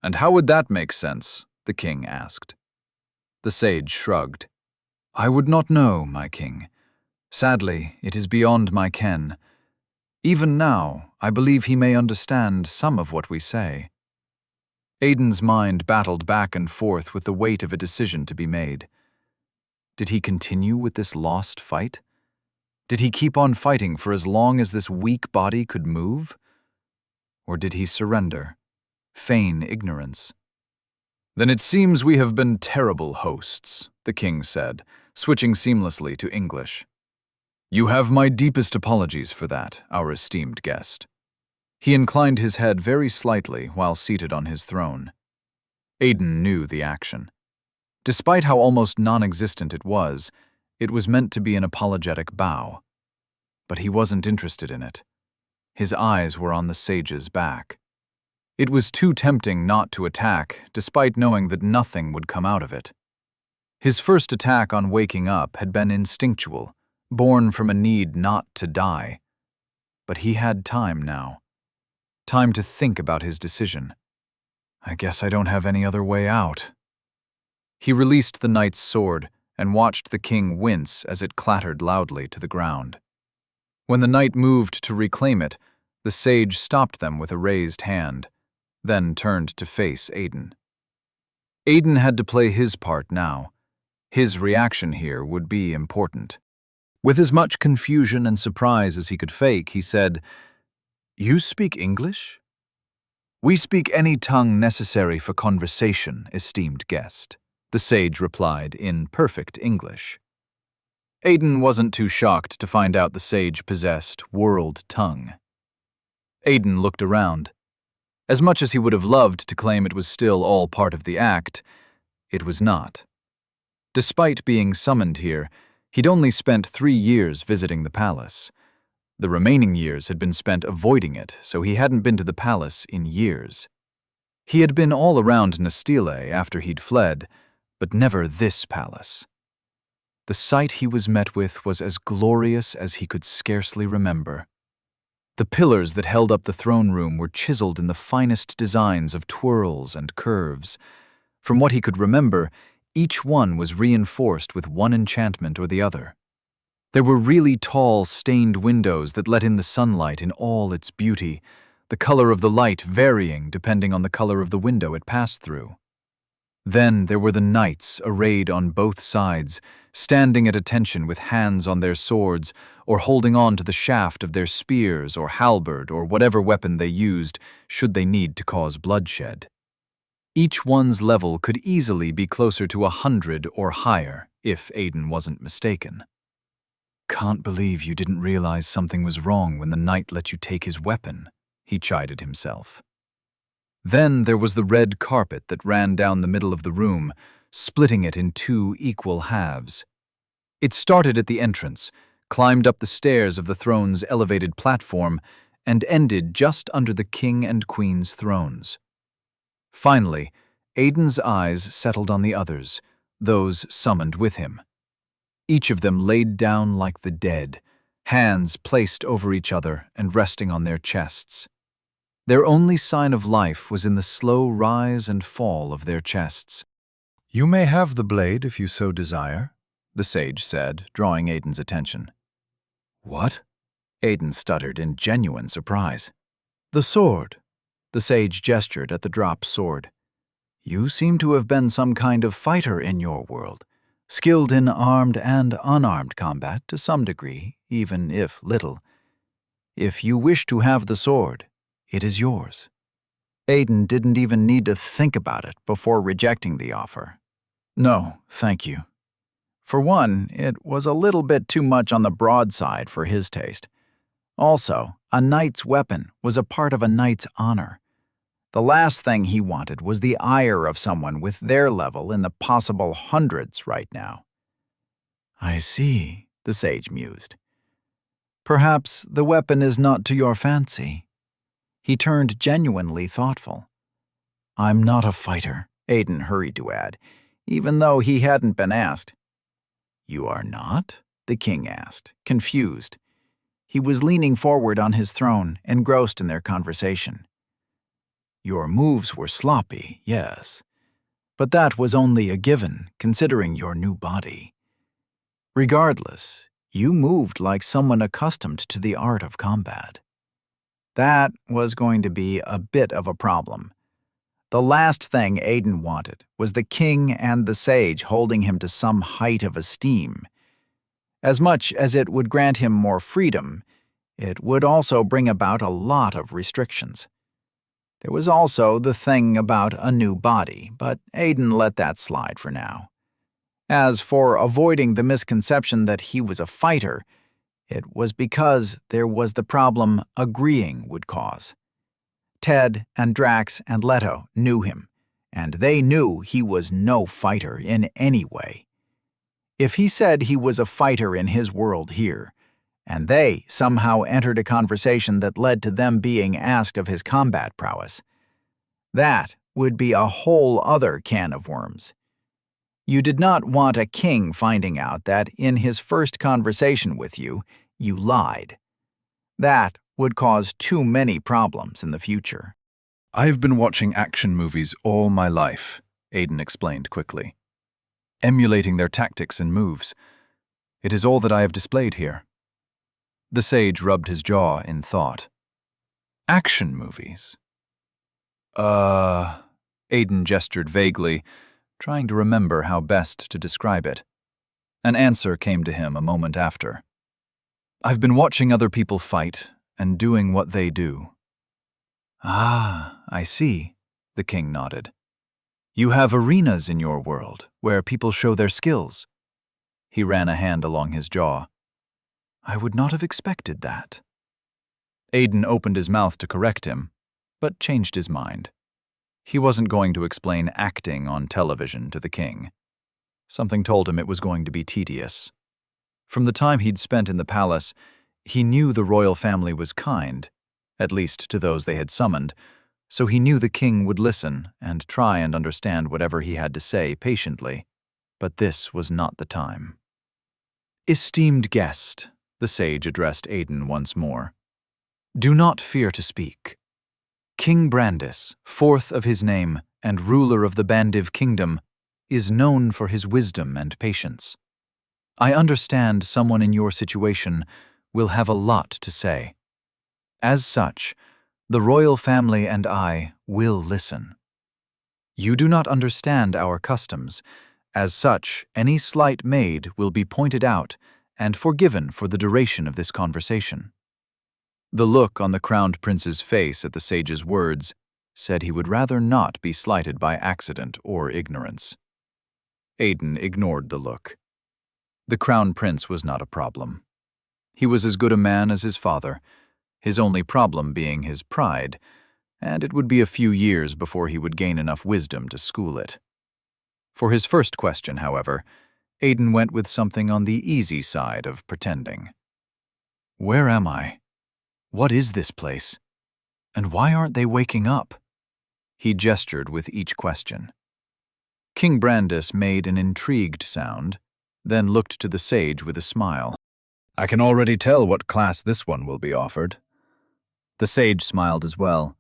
"And how would that make sense?" the king asked. The sage shrugged. "I would not know, my king. Sadly, it is beyond my ken. Even now, I believe he may understand some of what we say." Aiden's mind battled back and forth with the weight of a decision to be made. Did he continue with this lost fight? Did he keep on fighting for as long as this weak body could move? Or did he surrender, feign ignorance? "Then it seems we have been terrible hosts," the king said, switching seamlessly to English. "You have my deepest apologies for that, our esteemed guest." He inclined his head very slightly while seated on his throne. Aiden knew the action. Despite how almost non-existent it was meant to be an apologetic bow. But he wasn't interested in it. His eyes were on the sage's back. It was too tempting not to attack, despite knowing that nothing would come out of it. His first attack on waking up had been instinctual, born from a need not to die. But he had time now. Time to think about his decision. "I guess I don't have any other way out." He released the knight's sword and watched the king wince as it clattered loudly to the ground. When the knight moved to reclaim it, the sage stopped them with a raised hand, then turned to face Aiden. Aiden had to play his part now. His reaction here would be important. With as much confusion and surprise as he could fake, he said, "You speak English?" We speak any tongue necessary for conversation, esteemed guest, the sage replied in perfect English. Aiden wasn't too shocked to find out the sage possessed world tongue. Aiden looked around. As much as he would have loved to claim it was still all part of the act, it was not. Despite being summoned here, he'd only spent 3 years visiting the palace. The remaining years had been spent avoiding it, so he hadn't been to the palace in years. He had been all around Nastile after he'd fled, but never this palace. The sight he was met with was as glorious as he could scarcely remember. The pillars that held up the throne room were chiseled in the finest designs of twirls and curves. From what he could remember, each one was reinforced with one enchantment or the other. There were really tall, stained windows that let in the sunlight in all its beauty, the color of the light varying depending on the color of the window it passed through. Then there were the knights arrayed on both sides, standing at attention with hands on their swords or holding on to the shaft of their spears or halberd or whatever weapon they used should they need to cause bloodshed. Each one's level could easily be closer to 100 or higher, if Aiden wasn't mistaken. Can't believe you didn't realize something was wrong when the knight let you take his weapon, he chided himself. Then there was the red carpet that ran down the middle of the room, splitting it in 2 equal halves. It started at the entrance, climbed up the stairs of the throne's elevated platform, and ended just under the king and queen's thrones. Finally, Aiden's eyes settled on the others, those summoned with him. Each of them laid down like the dead, hands placed over each other and resting on their chests. Their only sign of life was in the slow rise and fall of their chests. "You may have the blade if you so desire," the sage said, drawing Aiden's attention. "What?" Aiden stuttered in genuine surprise. "The sword." The sage gestured at the dropped sword. "You seem to have been some kind of fighter in your world, skilled in armed and unarmed combat to some degree, even if little. If you wish to have the sword, it is yours." Aiden didn't even need to think about it before rejecting the offer. "No, thank you." For one, it was a little bit too much on the broad side for his taste. Also, a knight's weapon was a part of a knight's honor. The last thing he wanted was the ire of someone with their level in the possible hundreds right now. "I see," the sage mused. "Perhaps the weapon is not to your fancy." He turned genuinely thoughtful. "I'm not a fighter," Aiden hurried to add, even though he hadn't been asked. "You are not?" the king asked, confused. He was leaning forward on his throne, engrossed in their conversation. "Your moves were sloppy, yes, but that was only a given, considering your new body. Regardless, you moved like someone accustomed to the art of combat." That was going to be a bit of a problem. The last thing Aiden wanted was the king and the sage holding him to some height of esteem. As much as it would grant him more freedom, it would also bring about a lot of restrictions. There was also the thing about a new body, but Aiden let that slide for now. As for avoiding the misconception that he was a fighter, it was because there was the problem agreeing would cause. Ted and Drax and Leto knew him, and they knew he was no fighter in any way. If he said he was a fighter in his world here, and they somehow entered a conversation that led to them being asked of his combat prowess, that would be a whole other can of worms. You did not want a king finding out that in his first conversation with you, you lied. That would cause too many problems in the future. "I've been watching action movies all my life," Aiden explained quickly, emulating their tactics and moves. "It is all that I have displayed here." The sage rubbed his jaw in thought. "Action movies?" Aiden gestured vaguely, trying to remember how best to describe it. An answer came to him a moment after. "I've been watching other people fight and doing what they do." Ah, I see, the king nodded. You have arenas in your world where people show their skills. He ran a hand along his jaw. I would not have expected that. Aiden opened his mouth to correct him, but changed his mind. He wasn't going to explain acting on television to the king. Something told him it was going to be tedious. From the time he'd spent in the palace, he knew the royal family was kind, at least to those they had summoned, so he knew the king would listen and try and understand whatever he had to say patiently. But this was not the time. Esteemed guest, the sage addressed Aiden once more. Do not fear to speak. King Brandis, fourth of his name and ruler of the Bandiv kingdom, is known for his wisdom and patience. I understand someone in your situation will have a lot to say. As such, the royal family and I will listen. You do not understand our customs. As such, any slight made will be pointed out and forgiven for the duration of this conversation. The look on the crowned prince's face at the sage's words said he would rather not be slighted by accident or ignorance. Aiden ignored the look. The crown prince was not a problem. He was as good a man as his father, his only problem being his pride, and it would be a few years before he would gain enough wisdom to school it. For his first question, however, Aiden went with something on the easy side of pretending. Where am I? What is this place? And why aren't they waking up? He gestured with each question. King Brandis made an intrigued sound, then looked to the sage with a smile. I can already tell what class this one will be offered. The sage smiled as well.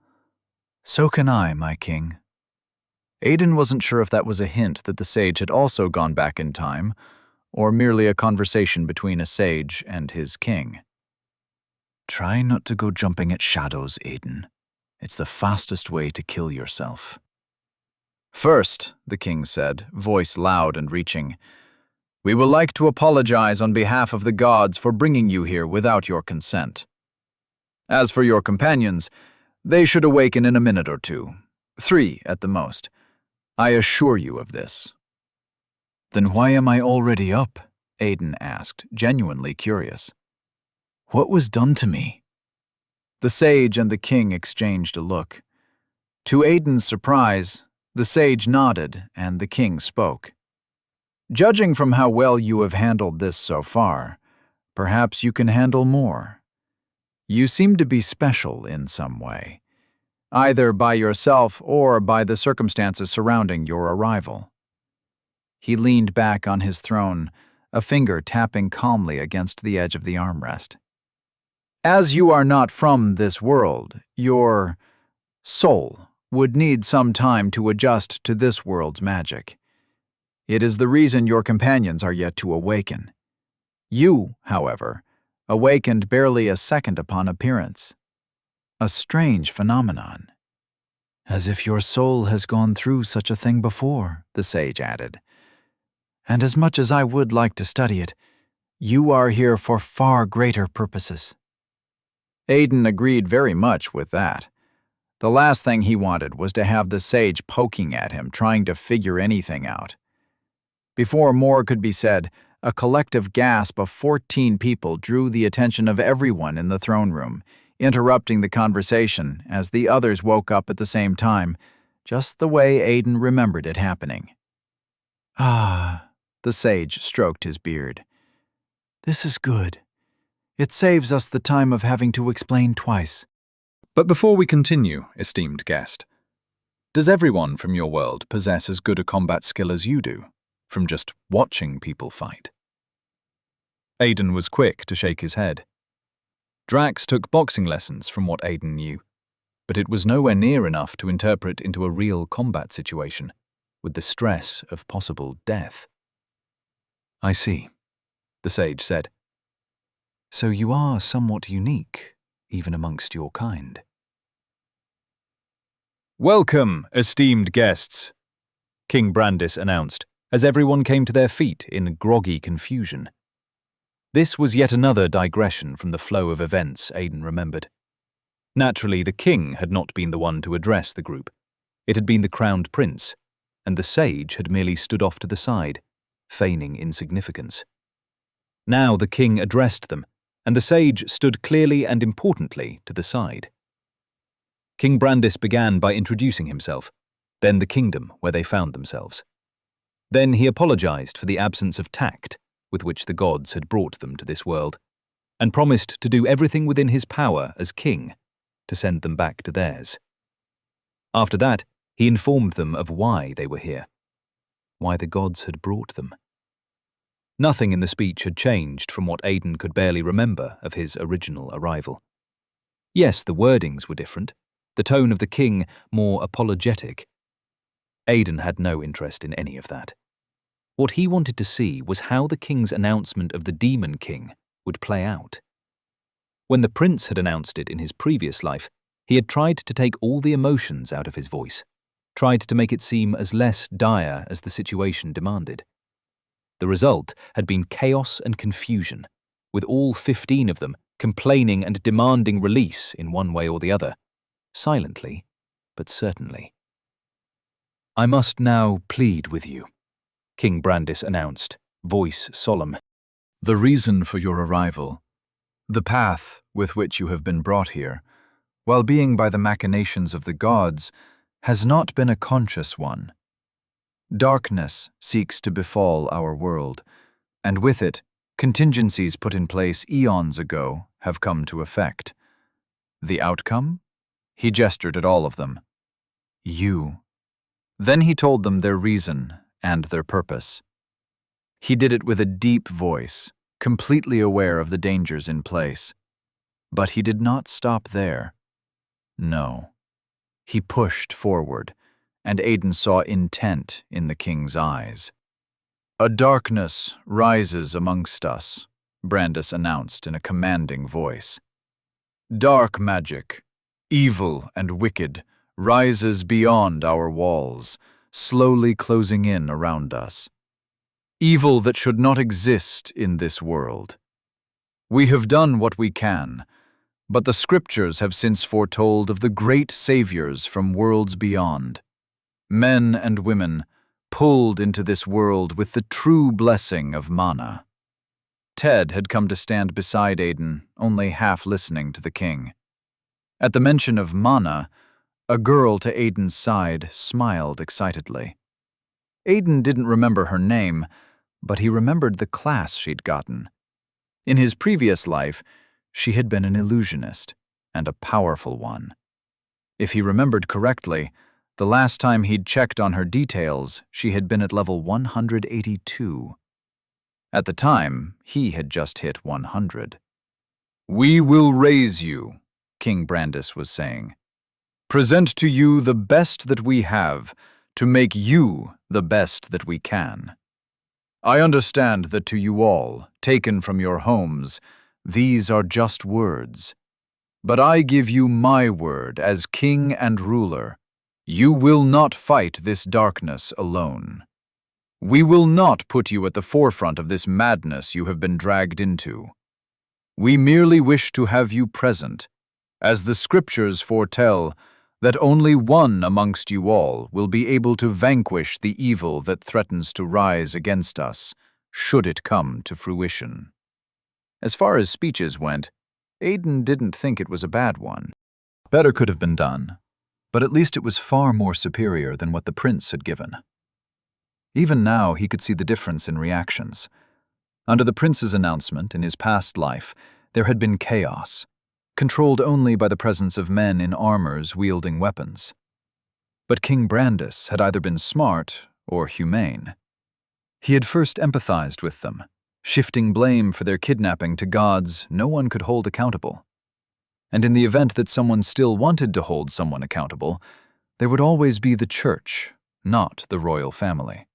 So can I, my king. Aiden wasn't sure if that was a hint that the sage had also gone back in time, or merely a conversation between a sage and his king. Try not to go jumping at shadows, Aiden. It's the fastest way to kill yourself. First, the king said, voice loud and reaching, we would like to apologize on behalf of the gods for bringing you here without your consent. As for your companions, they should awaken in a minute or two, 3 at the most. I assure you of this. Then why am I already up? Aiden asked, genuinely curious. What was done to me? The sage and the king exchanged a look. To Aiden's surprise, the sage nodded and the king spoke. Judging from how well you have handled this so far, perhaps you can handle more. You seem to be special in some way, either by yourself or by the circumstances surrounding your arrival. He leaned back on his throne, a finger tapping calmly against the edge of the armrest. As you are not from this world, your soul would need some time to adjust to this world's magic. It is the reason your companions are yet to awaken. You, however, awakened barely a second upon appearance. A strange phenomenon. As if your soul has gone through such a thing before, the sage added. And as much as I would like to study it, you are here for far greater purposes. Aiden agreed very much with that. The last thing he wanted was to have the sage poking at him, trying to figure anything out. Before more could be said, a collective gasp of 14 people drew the attention of everyone in the throne room, interrupting the conversation as the others woke up at the same time, just the way Aiden remembered it happening. Ah, the sage stroked his beard. This is good. It saves us the time of having to explain twice. But before we continue, esteemed guest, does everyone from your world possess as good a combat skill as you do, from just watching people fight? Aiden was quick to shake his head. Drax took boxing lessons from what Aiden knew, but it was nowhere near enough to interpret into a real combat situation, with the stress of possible death. I see, the sage said. So you are somewhat unique, even amongst your kind. Welcome, esteemed guests, King Brandis announced, as everyone came to their feet in groggy confusion. This was yet another digression from the flow of events Aiden remembered. Naturally, the king had not been the one to address the group. It had been the crowned prince, and the sage had merely stood off to the side, feigning insignificance. Now the king addressed them, and the sage stood clearly and importantly to the side. King Brandis began by introducing himself, then the kingdom where they found themselves. Then he apologized for the absence of tact with which the gods had brought them to this world, and promised to do everything within his power as king to send them back to theirs. After that, he informed them of why they were here, why the gods had brought them. Nothing in the speech had changed from what Aiden could barely remember of his original arrival. Yes, the wordings were different, the tone of the king more apologetic. Aiden had no interest in any of that. What he wanted to see was how the king's announcement of the Demon King would play out. When the prince had announced it in his previous life, he had tried to take all the emotions out of his voice, tried to make it seem as less dire as the situation demanded. The result had been chaos and confusion, with all 15 of them complaining and demanding release in one way or the other, silently, but certainly. "I must now plead with you," King Brandis announced, voice solemn. "The reason for your arrival, the path with which you have been brought here, while being by the machinations of the gods, has not been a conscious one. Darkness seeks to befall our world, and with it, contingencies put in place eons ago have come to effect. The outcome?" He gestured at all of them. "You." Then he told them their reason and their purpose. He did it with a deep voice, completely aware of the dangers in place. But he did not stop there. No. He pushed forward, and Aiden saw intent in the king's eyes. "A darkness rises amongst us," Brandis announced in a commanding voice. "Dark magic, evil and wicked, rises beyond our walls, slowly closing in around us. Evil that should not exist in this world. We have done what we can, but the scriptures have since foretold of the great saviors from worlds beyond. Men and women pulled into this world with the true blessing of mana." Ted had come to stand beside Aiden, only half listening to the king. At the mention of mana, a girl to Aiden's side smiled excitedly. Aiden didn't remember her name, but he remembered the class she'd gotten. In his previous life, she had been an illusionist, and a powerful one. If he remembered correctly, the last time he'd checked on her details, she had been at level 182. At the time, he had just hit 100. "We will raise you," King Brandis was saying. "Present to you the best that we have, to make you the best that we can. I understand that to you all, taken from your homes, these are just words. But I give you my word as king and ruler. You will not fight this darkness alone. We will not put you at the forefront of this madness you have been dragged into. We merely wish to have you present, as the scriptures foretell that only one amongst you all will be able to vanquish the evil that threatens to rise against us, should it come to fruition." As far as speeches went, Aiden didn't think it was a bad one. Better could have been done, but at least it was far more superior than what the prince had given. Even now, he could see the difference in reactions. Under the prince's announcement in his past life, there had been chaos, controlled only by the presence of men in armors wielding weapons. But King Brandis had either been smart or humane. He had first empathized with them, shifting blame for their kidnapping to gods no one could hold accountable. And in the event that someone still wanted to hold someone accountable, there would always be the church, not the royal family.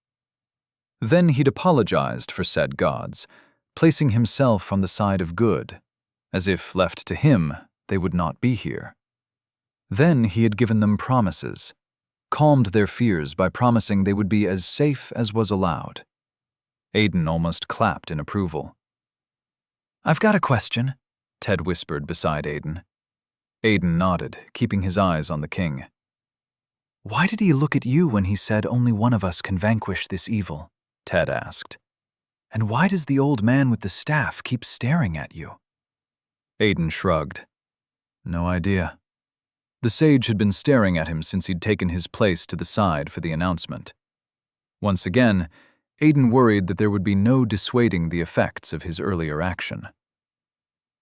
Then he'd apologized for said gods, placing himself on the side of good, as if left to him, they would not be here. Then he had given them promises, calmed their fears by promising they would be as safe as was allowed. Aiden almost clapped in approval. "I've got a question," Ted whispered beside Aiden. Aiden nodded, keeping his eyes on the king. Why did he look at you when he said only one of us can vanquish this evil? Ted asked. And why does the old man with the staff keep staring at you? Aiden shrugged. No idea. The sage had been staring at him since he'd taken his place to the side for the announcement. Once again, Aiden worried that there would be no dissuading the effects of his earlier action.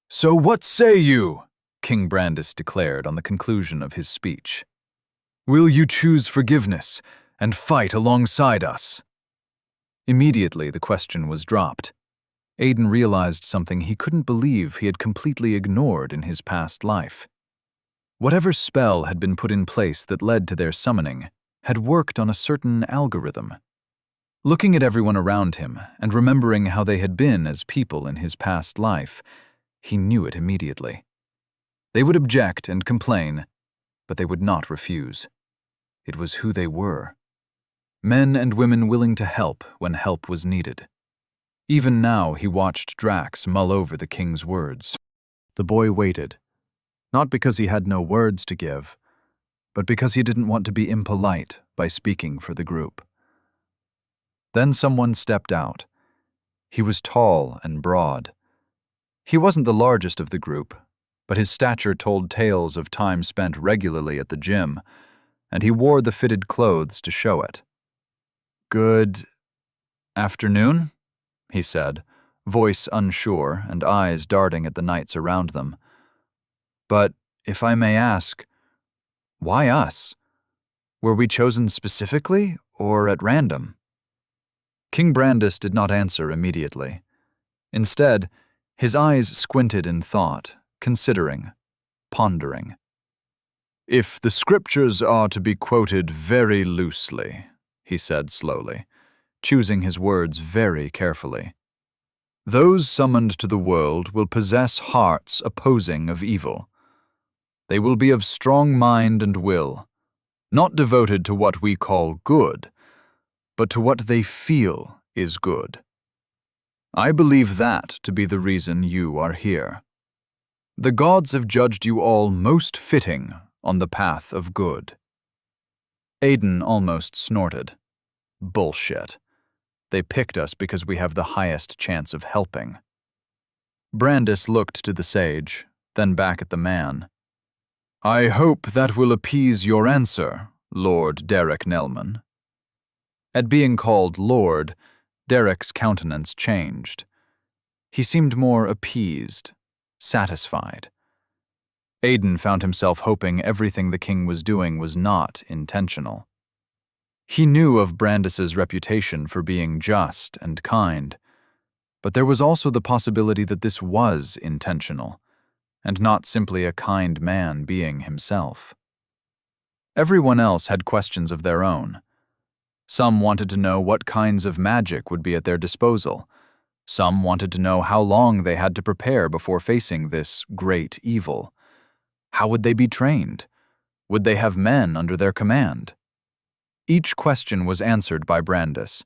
"So what say you?" King Brandis declared on the conclusion of his speech. "Will you choose forgiveness and fight alongside us?" Immediately, the question was dropped. Aiden realized something he couldn't believe he had completely ignored in his past life. Whatever spell had been put in place that led to their summoning had worked on a certain algorithm. Looking at everyone around him and remembering how they had been as people in his past life, he knew it immediately. They would object and complain, but they would not refuse. It was who they were. Men and women willing to help when help was needed. Even now, he watched Drax mull over the king's words. The boy waited, not because he had no words to give, but because he didn't want to be impolite by speaking for the group. Then someone stepped out. He was tall and broad. He wasn't the largest of the group, but his stature told tales of time spent regularly at the gym, and he wore the fitted clothes to show it. "Good afternoon," he said, voice unsure and eyes darting at the knights around them. "But if I may ask, why us? Were we chosen specifically or at random?" King Brandis did not answer immediately. Instead, his eyes squinted in thought, considering, pondering. "If the scriptures are to be quoted very loosely," he said slowly, choosing his words very carefully, "those summoned to the world will possess hearts opposing of evil. They will be of strong mind and will, not devoted to what we call good, but to what they feel is good. I believe that to be the reason you are here. The gods have judged you all most fitting on the path of good." Aiden almost snorted. Bullshit. They picked us because we have the highest chance of helping. Brandis looked to the sage, then back at the man. "I hope that will appease your answer, Lord Derek Nelman." At being called Lord, Derek's countenance changed. He seemed more appeased, satisfied. Aiden found himself hoping everything the king was doing was not intentional. He knew of Brandis's reputation for being just and kind, but there was also the possibility that this was intentional, and not simply a kind man being himself. Everyone else had questions of their own. Some wanted to know what kinds of magic would be at their disposal. Some wanted to know how long they had to prepare before facing this great evil. How would they be trained? Would they have men under their command? Each question was answered by Brandis,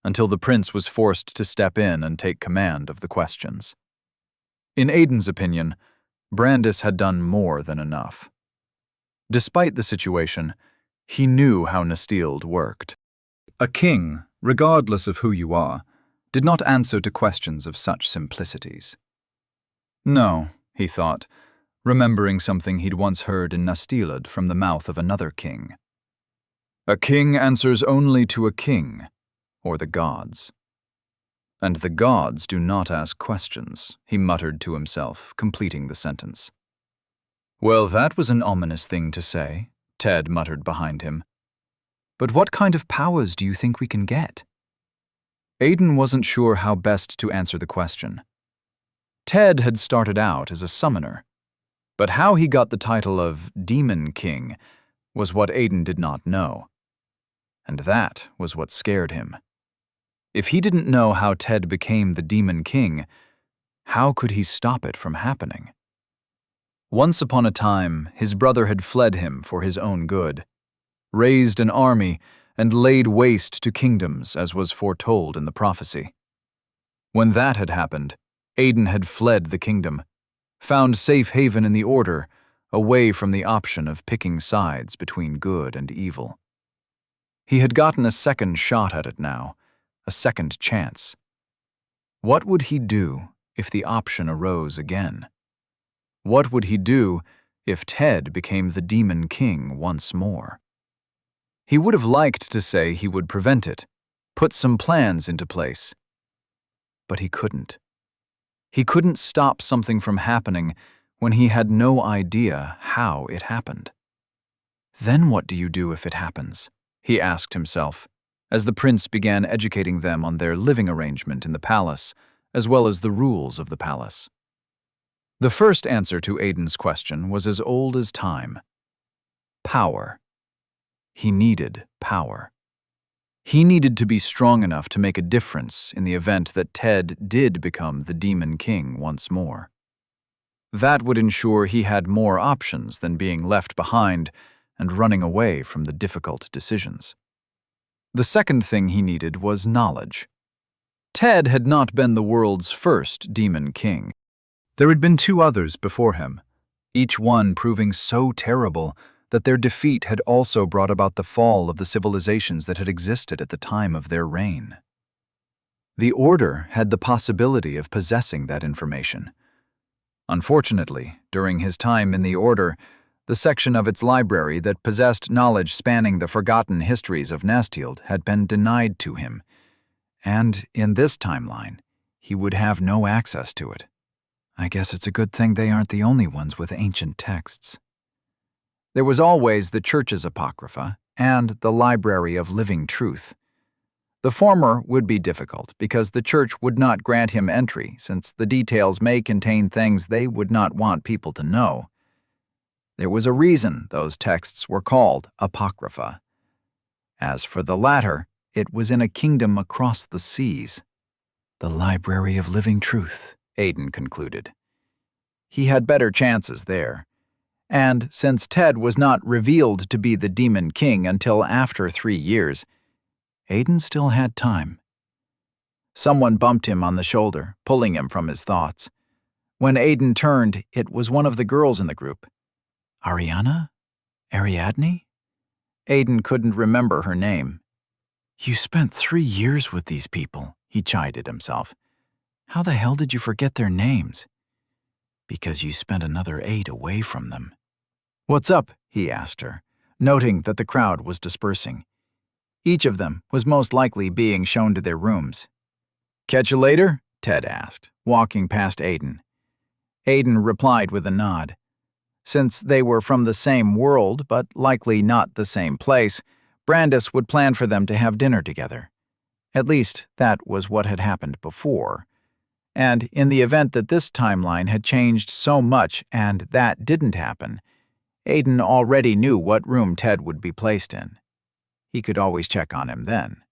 until the prince was forced to step in and take command of the questions. In Aiden's opinion, Brandis had done more than enough. Despite the situation, he knew how Nestild worked. A king, regardless of who you are, did not answer to questions of such simplicities. No, he thought, remembering something he'd once heard in Nastilad from the mouth of another king. A king answers only to a king, or the gods. And the gods do not ask questions, he muttered to himself, completing the sentence. Well, that was an ominous thing to say, Ted muttered behind him. But what kind of powers do you think we can get? Aiden wasn't sure how best to answer the question. Ted had started out as a summoner, but how he got the title of Demon King was what Aiden did not know. And that was what scared him. If he didn't know how Ted became the Demon King, how could he stop it from happening? Once upon a time, his brother had fled him for his own good, raised an army, and laid waste to kingdoms as was foretold in the prophecy. When that had happened, Aiden had fled the kingdom, found safe haven in the Order, away from the option of picking sides between good and evil. He had gotten a second shot at it now, a second chance. What would he do if the option arose again? What would he do if Ted became the Demon King once more? He would have liked to say he would prevent it, put some plans into place. But he couldn't. He couldn't stop something from happening when he had no idea how it happened. Then what do you do if it happens? He asked himself, as the prince began educating them on their living arrangement in the palace, as well as the rules of the palace. The first answer to Aiden's question was as old as time. Power. He needed power. He needed to be strong enough to make a difference in the event that Ted did become the Demon King once more. That would ensure he had more options than being left behind and running away from the difficult decisions. The second thing he needed was knowledge. Ted had not been the world's first Demon King. There had been two others before him, each one proving so terrible that their defeat had also brought about the fall of the civilizations that had existed at the time of their reign. The Order had the possibility of possessing that information. Unfortunately, during his time in the Order, the section of its library that possessed knowledge spanning the forgotten histories of Nasthild had been denied to him, and in this timeline, he would have no access to it. I guess it's a good thing they aren't the only ones with ancient texts. There was always the Church's Apocrypha and the Library of Living Truth. The former would be difficult because the Church would not grant him entry, since the details may contain things they would not want people to know. There was a reason those texts were called Apocrypha. As for the latter, it was in a kingdom across the seas. The Library of Living Truth, Aiden concluded. He had better chances there. And since Ted was not revealed to be the Demon King until after 3 years, Aiden still had time. Someone bumped him on the shoulder, pulling him from his thoughts. When Aiden turned, it was one of the girls in the group. Ariana? Ariadne? Aiden couldn't remember her name. You spent 3 years with these people, he chided himself. How the hell did you forget their names? Because you spent another 8 away from them. What's up? He asked her, noting that the crowd was dispersing. Each of them was most likely being shown to their rooms. Catch you later? Ted asked, walking past Aiden. Aiden replied with a nod. Since they were from the same world, but likely not the same place, Brandis would plan for them to have dinner together. At least, that was what had happened before. And in the event that this timeline had changed so much and that didn't happen, Aiden already knew what room Ted would be placed in. He could always check on him then.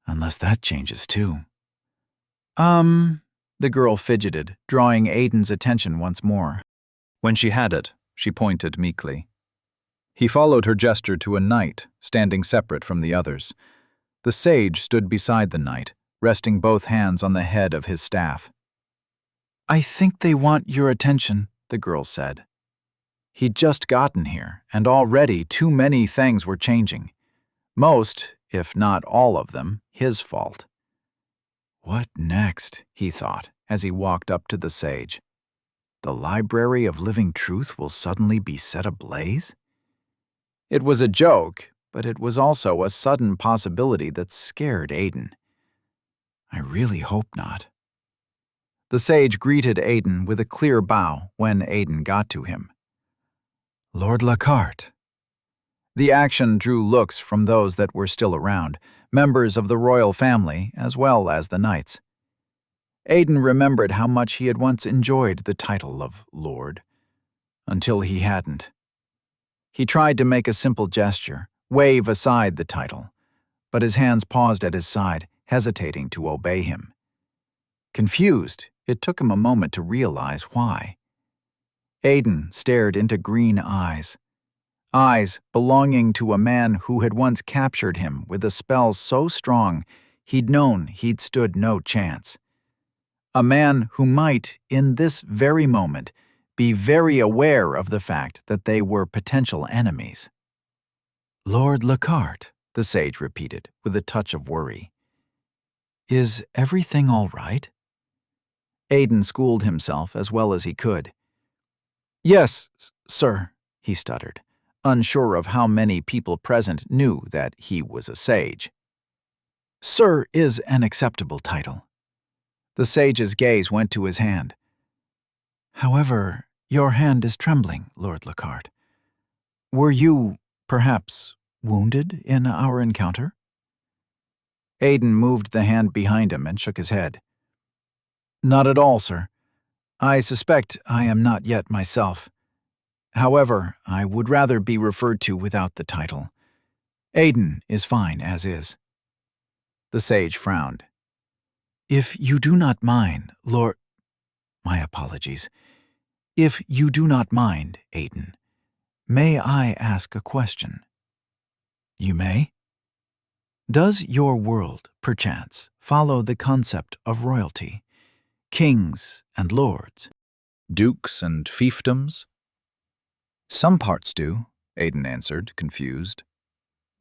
Unless that changes too. The girl fidgeted, drawing Aiden's attention once more. When she had it, she pointed meekly. He followed her gesture to a knight, standing separate from the others. The sage stood beside the knight, resting both hands on the head of his staff. I think they want your attention, the girl said. He'd just gotten here, and already too many things were changing. Most, if not all of them, his fault. What next, he thought, as he walked up to the sage. The Library of Living Truth will suddenly be set ablaze? It was a joke, but it was also a sudden possibility that scared Aiden. I really hope not. The sage greeted Aiden with a clear bow when Aiden got to him. Lord Lockhart. The action drew looks from those that were still around, members of the royal family as well as the knights. Aiden remembered how much he had once enjoyed the title of Lord, until he hadn't. He tried to make a simple gesture, wave aside the title, but his hands paused at his side, hesitating to obey him. Confused, it took him a moment to realize why. Aiden stared into green eyes belonging to a man who had once captured him with a spell so strong he'd known he'd stood no chance. A man who might, in this very moment, be very aware of the fact that they were potential enemies. "Lord Lockhart," the sage repeated, with a touch of worry. "Is everything all right?" Aiden schooled himself as well as he could. "Yes, sir," he stuttered, unsure of how many people present knew that he was a sage. "Sir is an acceptable title." The sage's gaze went to his hand. "However, your hand is trembling, Lord Lockhart. Were you, perhaps, wounded in our encounter?" Aiden moved the hand behind him and shook his head. "Not at all, sir. I suspect I am not yet myself. However, I would rather be referred to without the title. Aiden is fine as is." The sage frowned. "If you do not mind, Lord—" "My apologies. If you do not mind, Aiden, may I ask a question?" "You may." "Does your world, perchance, follow the concept of royalty, kings and lords?" Dukes and fiefdoms? Some parts do, Aiden answered, confused.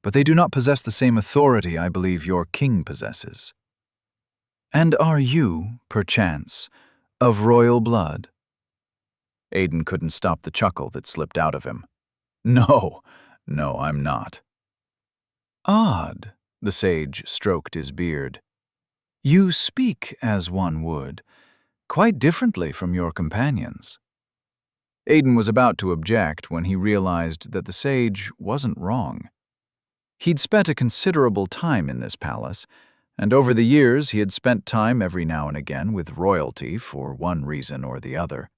But they do not possess the same authority I believe your king possesses. And are you, perchance, of royal blood? Aiden couldn't stop the chuckle that slipped out of him. No, I'm not. Odd, the sage stroked his beard. You speak as one would, quite differently from your companions. Aiden was about to object when he realized that the sage wasn't wrong. He'd spent a considerable time in this palace, and over the years he had spent time every now and again with royalty for one reason or the other.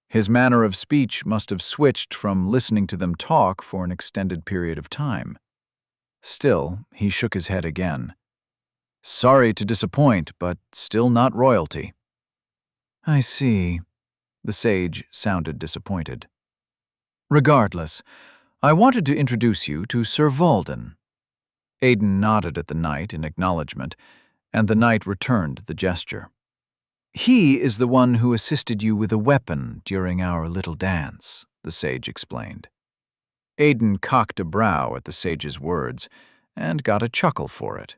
His manner of speech must have switched from listening to them talk for an extended period of time. Still, he shook his head again. Sorry to disappoint, but still not royalty. I see. The sage sounded disappointed. Regardless, I wanted to introduce you to Sir Valden. Aiden nodded at the knight in acknowledgement, and the knight returned the gesture. He is the one who assisted you with a weapon during our little dance, the sage explained. Aiden cocked a brow at the sage's words and got a chuckle for it.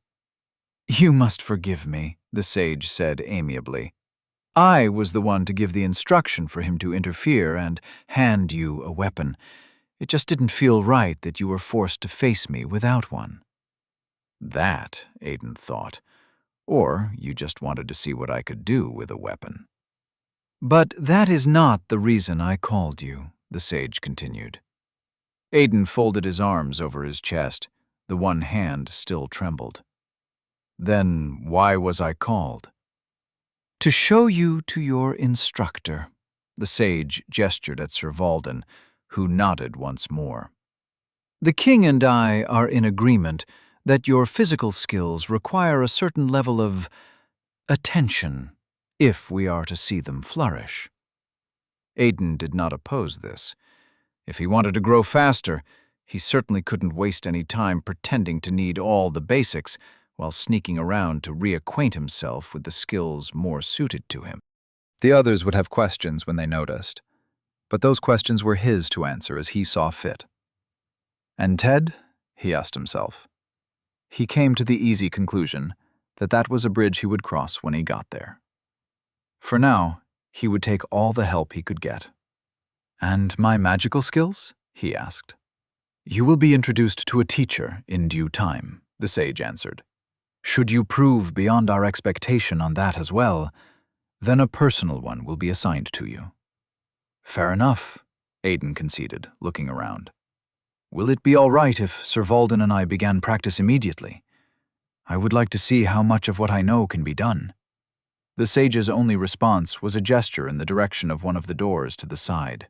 You must forgive me, the sage said amiably. I was the one to give the instruction for him to interfere and hand you a weapon. It just didn't feel right that you were forced to face me without one. That, Aiden thought. Or you just wanted to see what I could do with a weapon. But that is not the reason I called you, the sage continued. Aiden folded his arms over his chest. The one hand still trembled. Then why was I called? To show you to your instructor, the sage gestured at Sir Valden, who nodded once more. The king and I are in agreement that your physical skills require a certain level of attention if we are to see them flourish. Aiden did not oppose this. If he wanted to grow faster, he certainly couldn't waste any time pretending to need all the basics while sneaking around to reacquaint himself with the skills more suited to him. The others would have questions when they noticed, but those questions were his to answer as he saw fit. And Ted? He asked himself. He came to the easy conclusion that that was a bridge he would cross when he got there. For now, he would take all the help he could get. And my magical skills? He asked. You will be introduced to a teacher in due time, the sage answered. Should you prove beyond our expectation on that as well, then a personal one will be assigned to you. Fair enough, Aiden conceded, looking around. Will it be all right if Sir Valden and I began practice immediately? I would like to see how much of what I know can be done. The sage's only response was a gesture in the direction of one of the doors to the side.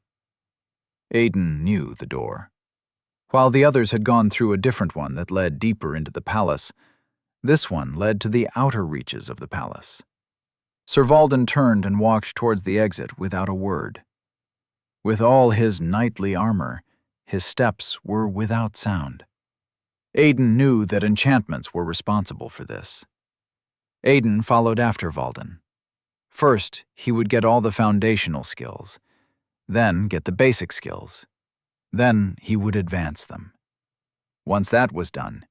Aiden knew the door. While the others had gone through a different one that led deeper into the palace, this one led to the outer reaches of the palace. Sir Valden turned and walked towards the exit without a word. With all his knightly armor, his steps were without sound. Aiden knew that enchantments were responsible for this. Aiden followed after Valden. First, he would get all the foundational skills. then get the basic skills. Then he would advance them. Once that was done,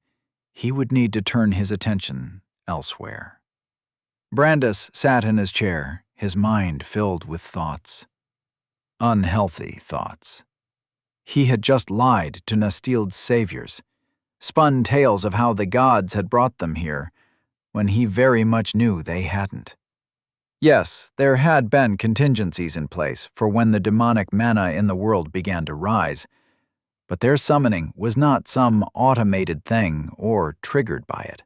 he would need to turn his attention elsewhere. Brandis sat in his chair, his mind filled with thoughts. Unhealthy thoughts. He had just lied to Nastild's saviors, spun tales of how the gods had brought them here, when he very much knew they hadn't. Yes, there had been contingencies in place for when the demonic mana in the world began to rise, but their summoning was not some automated thing or triggered by it.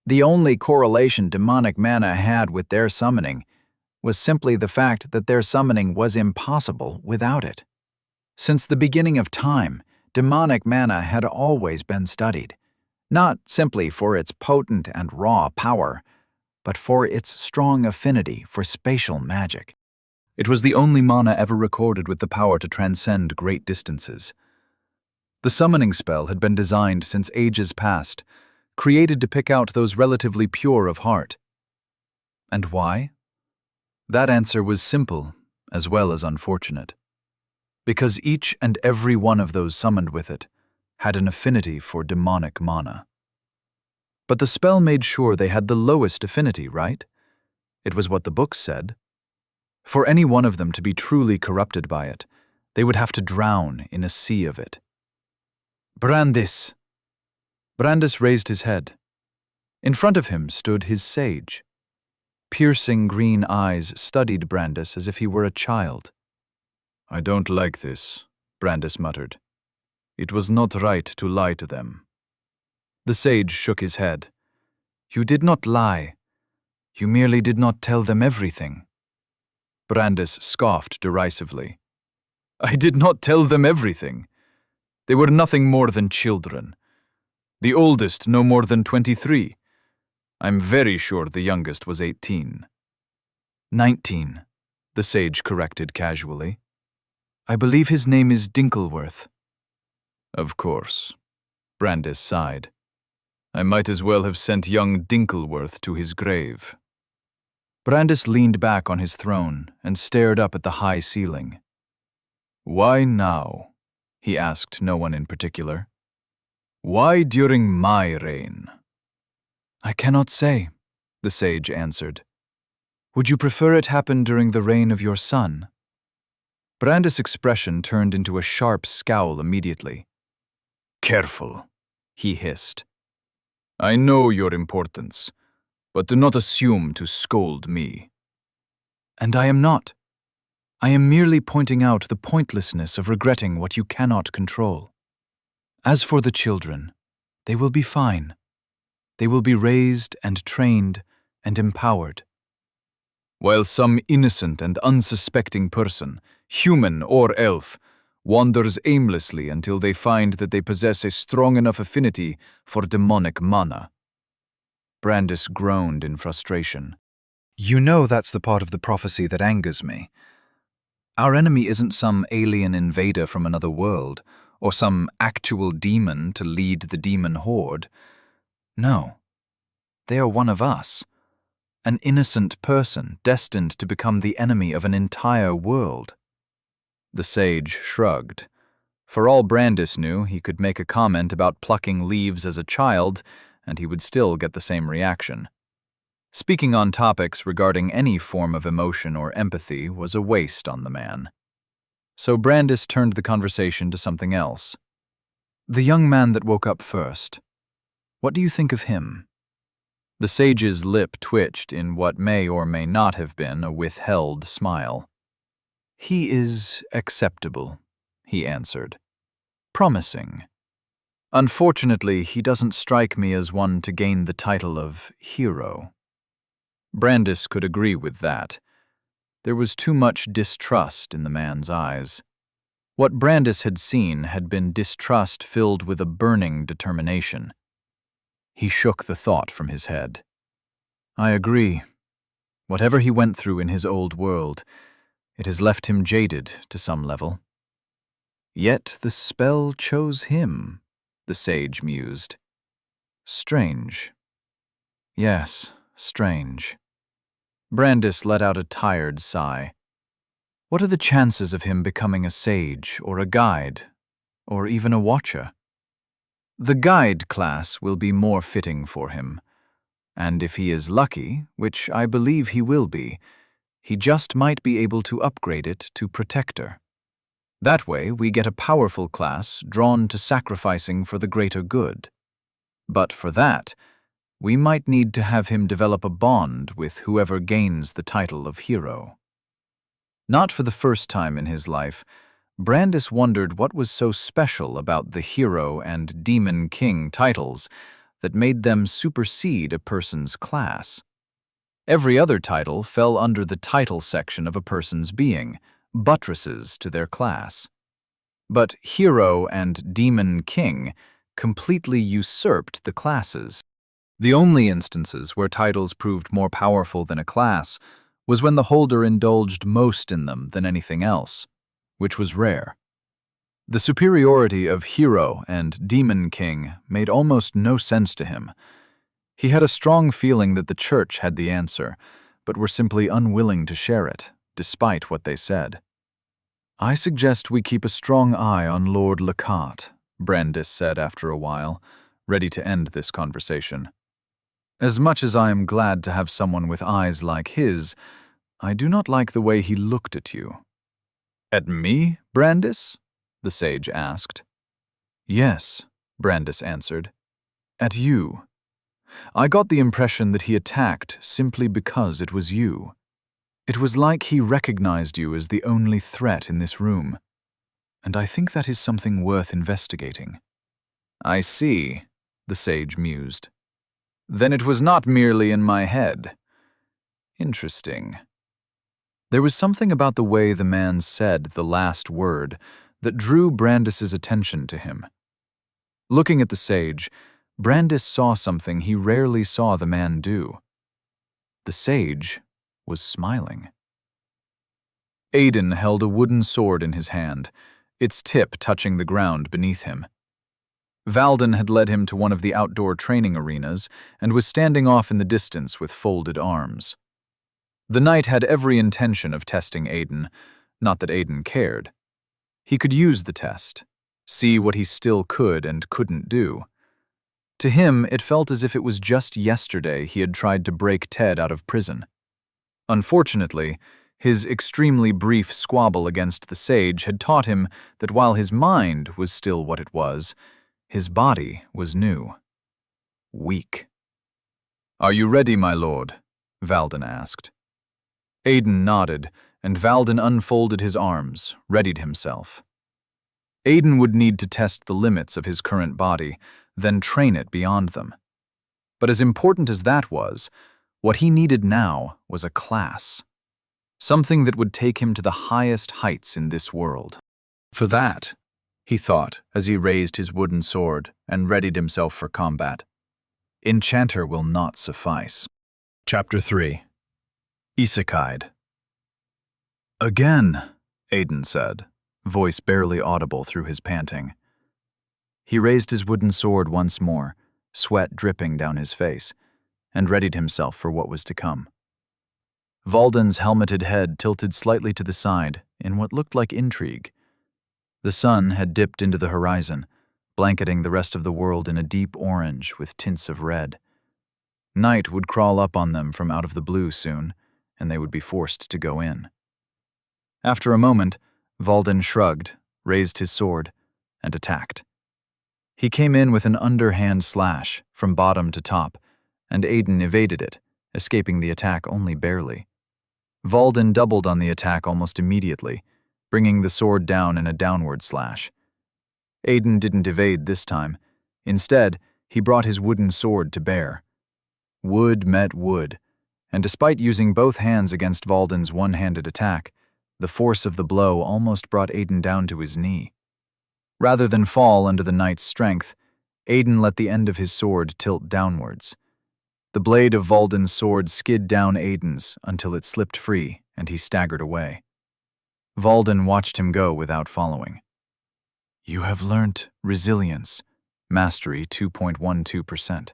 The only correlation demonic mana had with their summoning was simply the fact that their summoning was impossible without it. Since the beginning of time, demonic mana had always been studied, not simply for its potent and raw power, but for its strong affinity for spatial magic. It was the only mana ever recorded with the power to transcend great distances. The summoning spell had been designed since ages past, created to pick out those relatively pure of heart. And why? That answer was simple as well as unfortunate. Because each and every one of those summoned with it had an affinity for demonic mana. But the spell made sure they had the lowest affinity, right? It was what the books said. For any one of them to be truly corrupted by it, they would have to drown in a sea of it. Brandis! Brandis raised his head. In front of him stood his sage. Piercing green eyes studied Brandis as if he were a child. "I don't like this," Brandis muttered. "It was not right to lie to them." The sage shook his head. "You did not lie. You merely did not tell them everything." Brandis scoffed derisively. "I did not tell them everything. They were nothing more than children. The oldest no more than 23. I'm very sure the youngest was 18. 19, the sage corrected casually. "I believe his name is Dinkleworth." "Of course," Brandis sighed. "I might as well have sent young Dinkleworth to his grave." Brandis leaned back on his throne and stared up at the high ceiling. "Why now?" he asked no one in particular. "Why during my reign?" "I cannot say," the sage answered. "Would you prefer it happen during the reign of your son?" Brandis' expression turned into a sharp scowl immediately. "Careful," he hissed. "I know your importance, but do not assume to scold me." "And I am not. I am merely pointing out the pointlessness of regretting what you cannot control. As for the children, they will be fine. They will be raised and trained and empowered. While some innocent and unsuspecting person, human or elf, wanders aimlessly until they find that they possess a strong enough affinity for demonic mana." Brandis groaned in frustration. "You know that's the part of the prophecy that angers me. Our enemy isn't some alien invader from another world, or some actual demon to lead the demon horde. No, they are one of us, an innocent person destined to become the enemy of an entire world." The sage shrugged. For all Brandis knew, he could make a comment about plucking leaves as a child, and he would still get the same reaction. Speaking on topics regarding any form of emotion or empathy was a waste on the man. So Brandis turned the conversation to something else. "The young man that woke up first. What do you think of him?" The sage's lip twitched in what may or may not have been a withheld smile. "He is acceptable," he answered. "Promising. Unfortunately, he doesn't strike me as one to gain the title of hero." Brandis could agree with that. There was too much distrust in the man's eyes. What Brandis had seen had been distrust filled with a burning determination. He shook the thought from his head. "I agree. Whatever he went through in his old world, it has left him jaded to some level." "Yet the spell chose him," the sage mused. "Strange. Yes, strange." Brandis let out a tired sigh. What are the chances of him becoming a sage or a guide, or even a watcher? The guide class will be more fitting for him, and if he is lucky, which I believe he will be, he just might be able to upgrade it to protector. That way, we get a powerful class drawn to sacrificing for the greater good. But for that, we might need to have him develop a bond with whoever gains the title of hero. Not for the first time in his life, Brandis wondered what was so special about the hero and demon king titles that made them supersede a person's class. Every other title fell under the title section of a person's being, buttresses to their class. But hero and demon king completely usurped the classes. The only instances where titles proved more powerful than a class was when the holder indulged most in them than anything else, which was rare. The superiority of hero and demon king made almost no sense to him. He had a strong feeling that the church had the answer, but were simply unwilling to share it, despite what they said. "I suggest we keep a strong eye on Lord Lacat," Brandis said after a while, ready to end this conversation. "As much as I am glad to have someone with eyes like his, I do not like the way he looked at you." "At me, Brandis?" the sage asked. "Yes," Brandis answered. "At you. I got the impression that he attacked simply because it was you. It was like he recognized you as the only threat in this room. And I think that is something worth investigating." "I see," the sage mused. "Then it was not merely in my head. Interesting." There was something about the way the man said the last word that drew Brandis's attention to him. Looking at the sage, Brandis saw something he rarely saw the man do. The sage was smiling. Aiden held a wooden sword in his hand, its tip touching the ground beneath him. Valden had led him to one of the outdoor training arenas and was standing off in the distance with folded arms. The knight had every intention of testing Aiden, not that Aiden cared. He could use the test, see what he still could and couldn't do. To him, it felt as if it was just yesterday he had tried to break Ted out of prison. Unfortunately, his extremely brief squabble against the sage had taught him that while his mind was still what it was, his body was new. Weak. "Are you ready, my lord?" Valden asked. Aiden nodded, and Valden unfolded his arms, readied himself. Aiden would need to test the limits of his current body, then train it beyond them. But as important as that was, what he needed now was a class. Something that would take him to the highest heights in this world. For that, he thought as he raised his wooden sword and readied himself for combat, enchanter will not suffice. Chapter 3. Isekai. "Again," Aiden said, voice barely audible through his panting. He raised his wooden sword once more, sweat dripping down his face, and readied himself for what was to come. Valden's helmeted head tilted slightly to the side in what looked like intrigue. The sun had dipped into the horizon, blanketing the rest of the world in a deep orange with tints of red. Night would crawl up on them from out of the blue soon, and they would be forced to go in. After a moment, Valden shrugged, raised his sword, and attacked. He came in with an underhand slash from bottom to top, and Aiden evaded it, escaping the attack only barely. Valden doubled on the attack almost immediately, bringing the sword down in a downward slash. Aiden didn't evade this time. Instead, he brought his wooden sword to bear. Wood met wood, and despite using both hands against Valden's one-handed attack, the force of the blow almost brought Aiden down to his knee. Rather than fall under the knight's strength, Aiden let the end of his sword tilt downwards. The blade of Valden's sword skid down Aiden's until it slipped free and he staggered away. Valden watched him go without following. "You have learnt resilience, mastery 2.12%.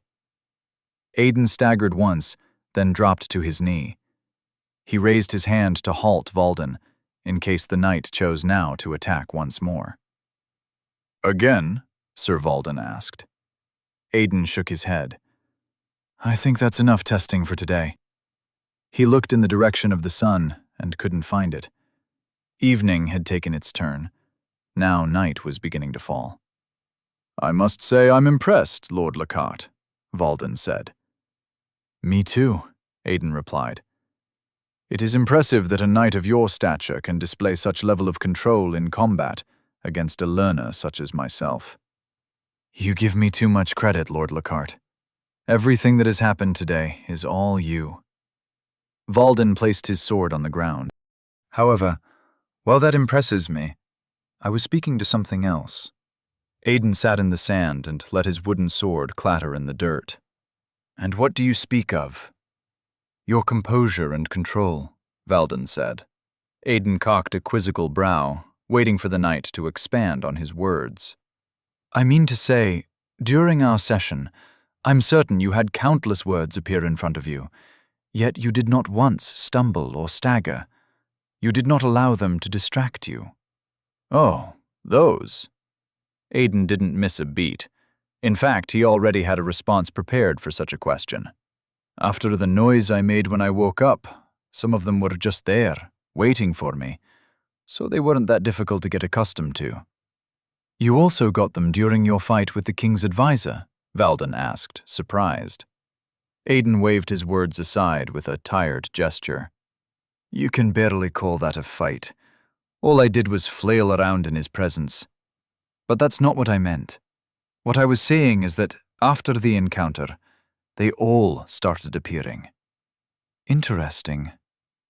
Aiden staggered once, then dropped to his knee. He raised his hand to halt Valden, in case the knight chose now to attack once more. "Again?" Sir Valden asked. Aiden shook his head. "I think that's enough testing for today." He looked in the direction of the sun and couldn't find it. Evening had taken its turn. Now night was beginning to fall. "I must say I'm impressed, Lord Lockhart," Valden said. "Me too," Aiden replied. "It is impressive that a knight of your stature can display such level of control in combat against a learner such as myself." "You give me too much credit, Lord Lockhart. Everything that has happened today is all you." Valden placed his sword on the ground. "However, while that impresses me, I was speaking to something else." Aiden sat in the sand and let his wooden sword clatter in the dirt. "And what do you speak of?" "Your composure and control," Valden said. Aiden cocked a quizzical brow, waiting for the knight to expand on his words. "I mean to say, during our session, I'm certain you had countless words appear in front of you, yet you did not once stumble or stagger. You did not allow them to distract you." "Oh, those?" Aiden didn't miss a beat. In fact, he already had a response prepared for such a question. "After the noise I made when I woke up, some of them were just there, waiting for me, so they weren't that difficult to get accustomed to." "You also got them during your fight with the king's advisor?" Valden asked, surprised. Aiden waved his words aside with a tired gesture. "You can barely call that a fight. All I did was flail around in his presence. But that's not what I meant. What I was saying is that after the encounter, they all started appearing." "Interesting."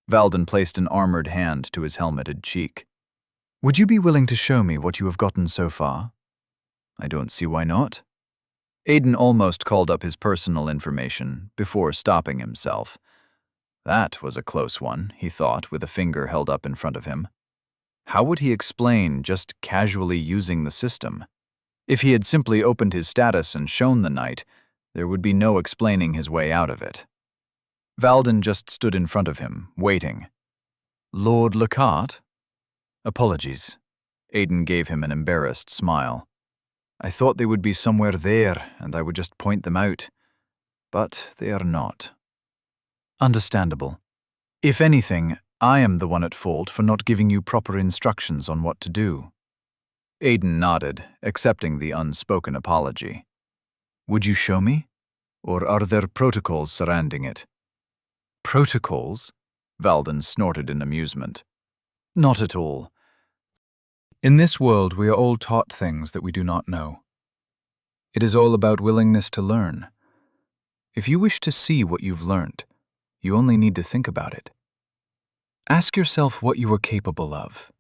Valden placed an armored hand to his helmeted cheek. "Would you be willing to show me what you have gotten so far?" "I don't see why not." Aiden almost called up his personal information before stopping himself. That was a close one, he thought, with a finger held up in front of him. How would he explain just casually using the system? If he had simply opened his status and shown the knight, there would be no explaining his way out of it. Valden just stood in front of him, waiting. "Lord Lockhart?" "Apologies." Aiden gave him an embarrassed smile. "I thought they would be somewhere there, and I would just point them out. But they are not." "Understandable. If anything, I am the one at fault for not giving you proper instructions on what to do." Aiden nodded, accepting the unspoken apology. "Would you show me? Or are there protocols surrounding it?" "Protocols?" Valden snorted in amusement. "Not at all. In this world, we are all taught things that we do not know. It is all about willingness to learn. If you wish to see what you've learned, you only need to think about it. Ask yourself what you are capable of,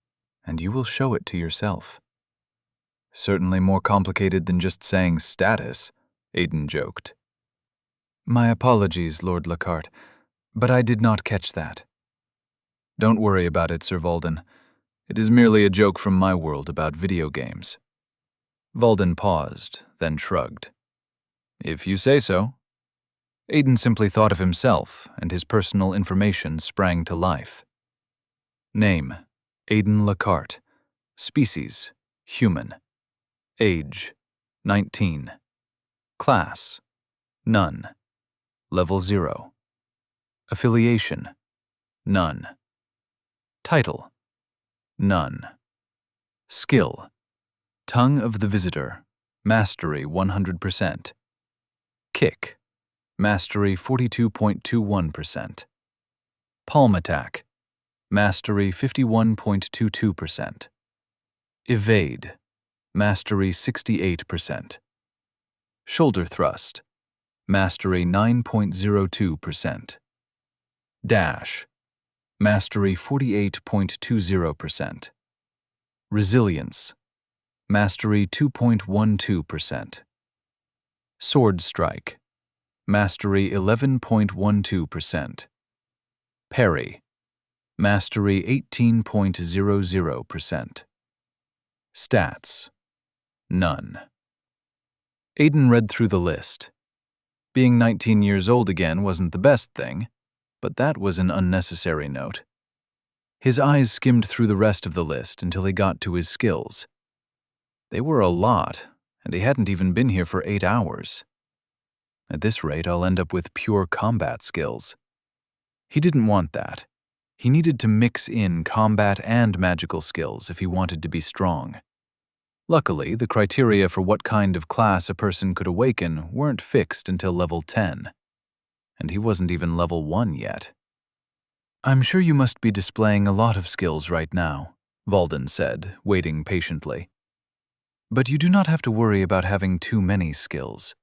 and you will show it to yourself." "Certainly more complicated than just saying status," Aiden joked. "My apologies, Lord Lockhart, but I did not catch that." "Don't worry about it, Sir Valden. It is merely a joke from my world about video games." Valden paused, then shrugged. "If you say so." Aiden simply thought of himself, and his personal information sprang to life. Name: Aiden Lockhart. Species: human. Age: 19. Class: none. Level 0. Affiliation: none. Title: none. Skill: Tongue of the Visitor, Mastery 100%. Kick: Mastery 42.21%. Palm Attack: Mastery 51.22%. Evade: Mastery 68%. Shoulder Thrust: Mastery 9.02%. Dash: Mastery 48.20%. Resilience: Mastery 2.12%. Sword Strike: Mastery 11.12%. Parry: Mastery 18.00%. Stats: none. Aiden read through the list. Being 19 years old again wasn't the best thing, but that was an unnecessary note. His eyes skimmed through the rest of the list until he got to his skills. They were a lot, and he hadn't even been here for 8 hours. At this rate, I'll end up with pure combat skills. He didn't want that. He needed to mix in combat and magical skills if he wanted to be strong. Luckily, the criteria for what kind of class a person could awaken weren't fixed until level 10. And he wasn't even level 1 yet. "I'm sure you must be displaying a lot of skills right now," Valden said, waiting patiently. "But you do not have to worry about having too many skills.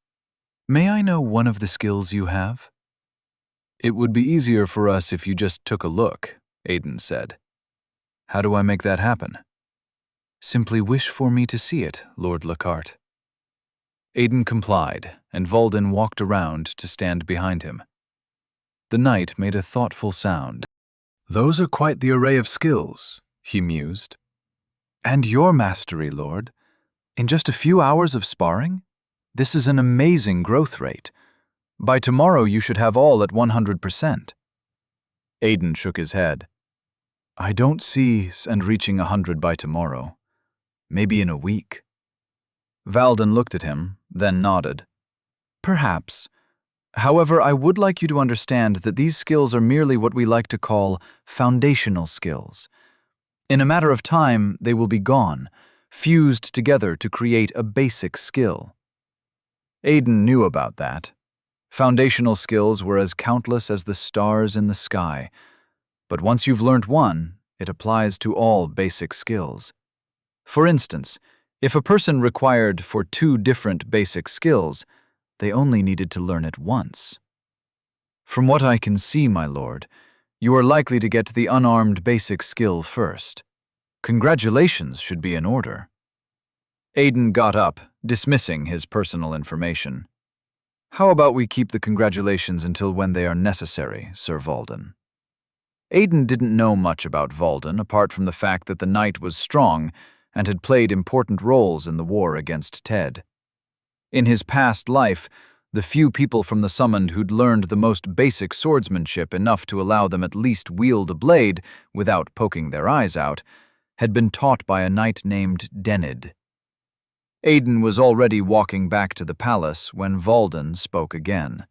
May I know one of the skills you have?" "It would be easier for us if you just took a look," Aiden said. "How do I make that happen?" "Simply wish for me to see it, Lord Lockhart." Aiden complied, and Valden walked around to stand behind him. The knight made a thoughtful sound. "Those are quite the array of skills," he mused. "And your mastery, Lord? In just a few hours of sparring? This is an amazing growth rate. By tomorrow you should have all at 100%. Aiden shook his head. "I don't see and reaching 100 by tomorrow. Maybe in a week." Valden looked at him, then nodded. "Perhaps. However, I would like you to understand that these skills are merely what we like to call foundational skills. In a matter of time, they will be gone, fused together to create a basic skill." Aiden knew about that. Foundational skills were as countless as the stars in the sky, but once you've learned one, it applies to all basic skills. For instance, if a person required for 2 different basic skills, they only needed to learn it once. "From what I can see, my lord, you are likely to get the unarmed basic skill first. Congratulations should be in order." Aiden got up, dismissing his personal information. "How about we keep the congratulations until when they are necessary, Sir Valden?" Aiden didn't know much about Valden apart from the fact that the knight was strong and had played important roles in the war against Ted. In his past life, the few people from the Summoned who'd learned the most basic swordsmanship enough to allow them at least wield a blade without poking their eyes out had been taught by a knight named Denid. Aiden was already walking back to the palace when Valden spoke again.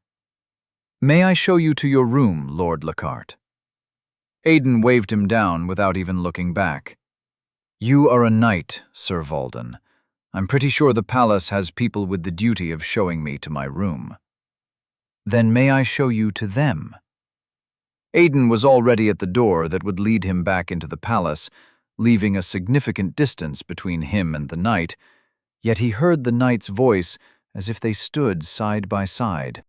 "May I show you to your room, Lord Lockhart?" Aiden waved him down without even looking back. "You are a knight, Sir Valden. I'm pretty sure the palace has people with the duty of showing me to my room." "Then may I show you to them?" Aiden was already at the door that would lead him back into the palace, leaving a significant distance between him and the knight, yet he heard the knight's voice as if they stood side by side.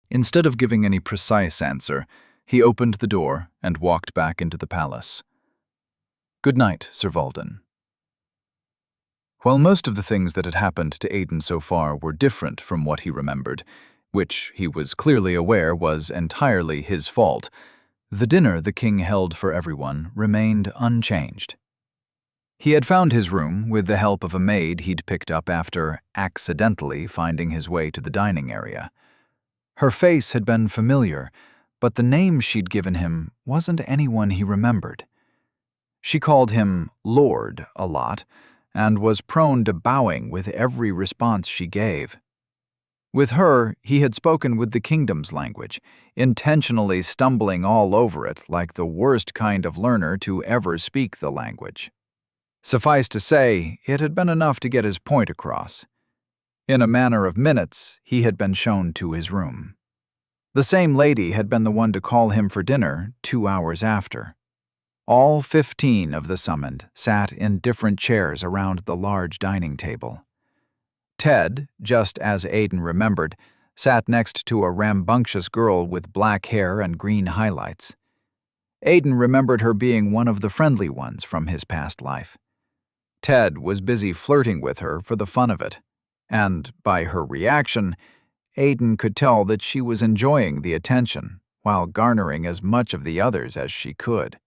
Instead of giving any precise answer, he opened the door and walked back into the palace. "Good night, Sir Valden." While most of the things that had happened to Aiden so far were different from what he remembered, which he was clearly aware was entirely his fault, the dinner the king held for everyone remained unchanged. He had found his room with the help of a maid he'd picked up after accidentally finding his way to the dining area. Her face had been familiar, but the name she'd given him wasn't anyone he remembered. She called him Lord a lot, and was prone to bowing with every response she gave. With her, he had spoken with the kingdom's language, intentionally stumbling all over it like the worst kind of learner to ever speak the language. Suffice to say, it had been enough to get his point across. In a matter of minutes, he had been shown to his room. The same lady had been the one to call him for dinner 2 hours after. All 15 of the summoned sat in different chairs around the large dining table. Ted, just as Aiden remembered, sat next to a rambunctious girl with black hair and green highlights. Aiden remembered her being one of the friendly ones from his past life. Ted was busy flirting with her for the fun of it, and by her reaction, Aiden could tell that she was enjoying the attention while garnering as much of the others as she could.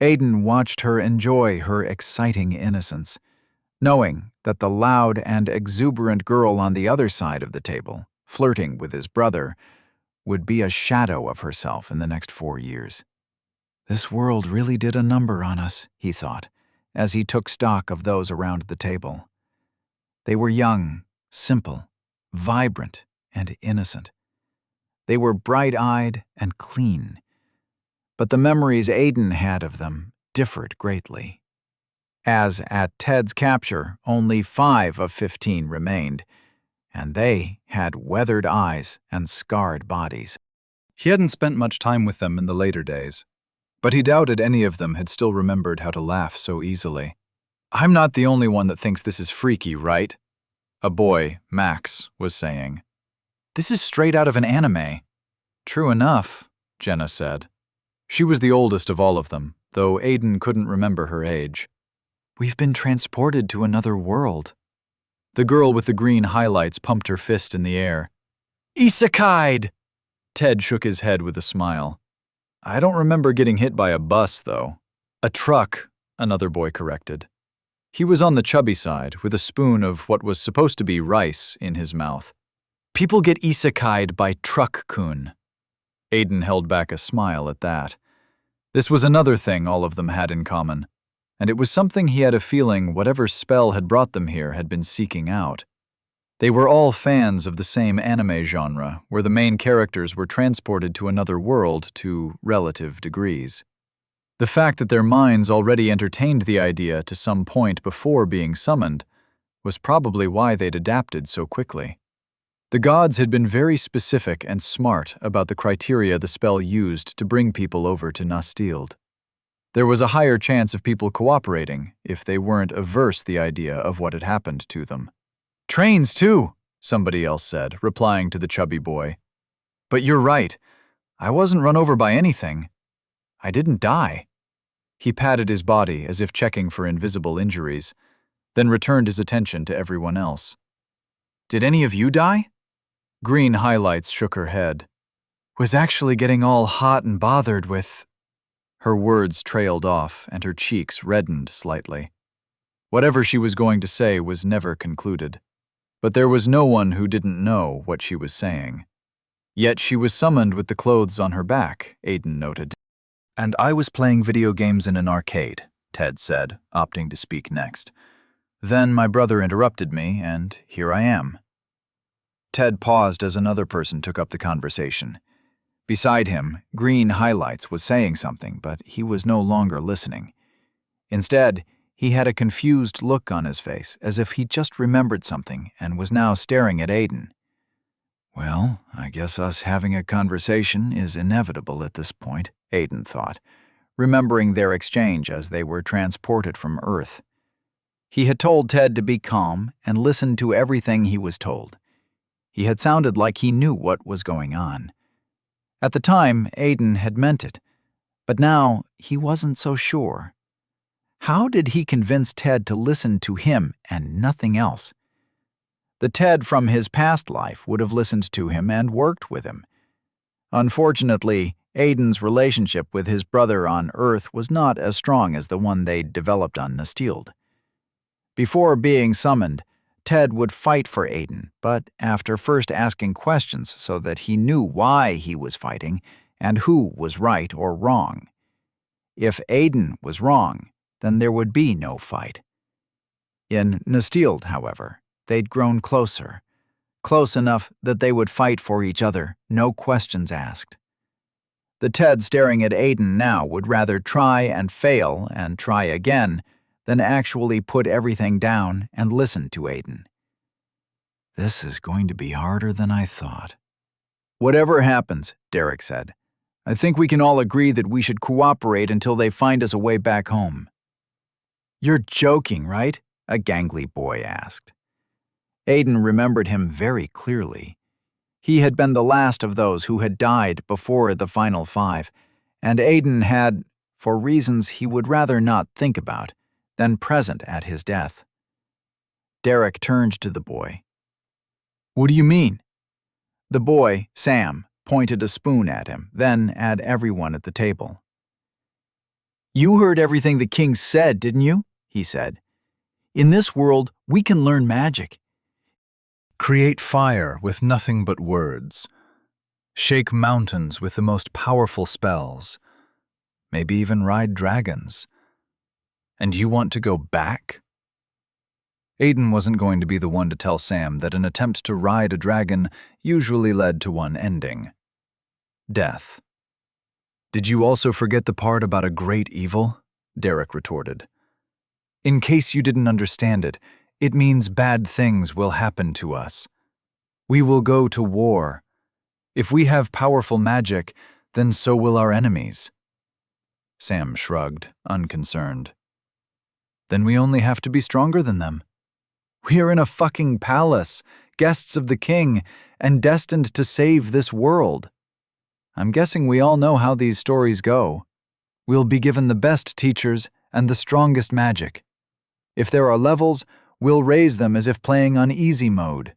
Aiden watched her enjoy her exciting innocence, knowing that the loud and exuberant girl on the other side of the table, flirting with his brother, would be a shadow of herself in the next 4 years. This world really did a number on us, he thought, as he took stock of those around the table. They were young, simple, vibrant, and innocent. They were bright-eyed and clean. But the memories Aiden had of them differed greatly. As at Ted's capture, only 5 of 15 remained, and they had weathered eyes and scarred bodies. He hadn't spent much time with them in the later days, but he doubted any of them had still remembered how to laugh so easily. "I'm not the only one that thinks this is freaky, right?" a boy, Max, was saying. "This is straight out of an anime." "True enough," Jenna said. She was the oldest of all of them, though Aiden couldn't remember her age. "We've been transported to another world." The girl with the green highlights pumped her fist in the air. "Isekai'd!" Ted shook his head with a smile. "I don't remember getting hit by a bus, though." "A truck," another boy corrected. He was on the chubby side, with a spoon of what was supposed to be rice in his mouth. "People get isekai'd by truck-kun." Aiden held back a smile at that. This was another thing all of them had in common, and it was something he had a feeling whatever spell had brought them here had been seeking out. They were all fans of the same anime genre, where the main characters were transported to another world to relative degrees. The fact that their minds already entertained the idea to some point before being summoned was probably why they'd adapted so quickly. The gods had been very specific and smart about the criteria the spell used to bring people over to Nastild. There was a higher chance of people cooperating if they weren't averse the idea of what had happened to them. "Trains, too," somebody else said, replying to the chubby boy. "But you're right. I wasn't run over by anything. I didn't die." He patted his body as if checking for invisible injuries, then returned his attention to everyone else. "Did any of you die?" Green highlights shook her head. "Was actually getting all hot and bothered with—" Her words trailed off, and her cheeks reddened slightly. Whatever she was going to say was never concluded, but there was no one who didn't know what she was saying. Yet she was summoned with the clothes on her back, Aiden noted. "And I was playing video games in an arcade," Ted said, opting to speak next. "Then my brother interrupted me, and here I am." Ted paused as another person took up the conversation. Beside him, Green Highlights was saying something, but he was no longer listening. Instead, he had a confused look on his face, as if he just remembered something and was now staring at Aiden. "Well, I guess us having a conversation is inevitable at this point," Aiden thought, remembering their exchange as they were transported from Earth. He had told Ted to be calm and listen to everything he was told. He had sounded like he knew what was going on. At the time, Aiden had meant it, but now he wasn't so sure. How did he convince Ted to listen to him and nothing else? The Ted from his past life would have listened to him and worked with him. Unfortunately, Aiden's relationship with his brother on Earth was not as strong as the one they'd developed on Nastild. Before being summoned, Ted would fight for Aiden, but after first asking questions so that he knew why he was fighting and who was right or wrong. If Aiden was wrong, then there would be no fight. In Nastild, however, they'd grown closer, close enough that they would fight for each other, no questions asked. The Ted staring at Aiden now would rather try and fail and try again than actually put everything down and listen to Aiden. "This is going to be harder than I thought." "Whatever happens," Derek said, "I think we can all agree that we should cooperate until they find us a way back home." "You're joking, right?" a gangly boy asked. Aiden remembered him very clearly. He had been the last of those who had died before the final 5, and Aiden had, for reasons he would rather not think about, been present at his death. Derek turned to the boy. "What do you mean?" The boy, Sam, pointed a spoon at him, then at everyone at the table. "You heard everything the king said, didn't you?" he said. "In this world, we can learn magic. Create fire with nothing but words. Shake mountains with the most powerful spells. maybe even ride dragons. And you want to go back? Aiden wasn't going to be the one to tell Sam that an attempt to ride a dragon usually led to one ending: death. Did you also forget the part about a great evil? Derek retorted. In case you didn't understand it, it means bad things will happen to us. We will go to war. If we have powerful magic, then so will our enemies. Sam shrugged, unconcerned. Then we only have to be stronger than them. We are in a fucking palace, guests of the king, and destined to save this world. I'm guessing we all know how these stories go. We'll be given the best teachers and the strongest magic. If there are levels, we'll raise them as if playing on easy mode.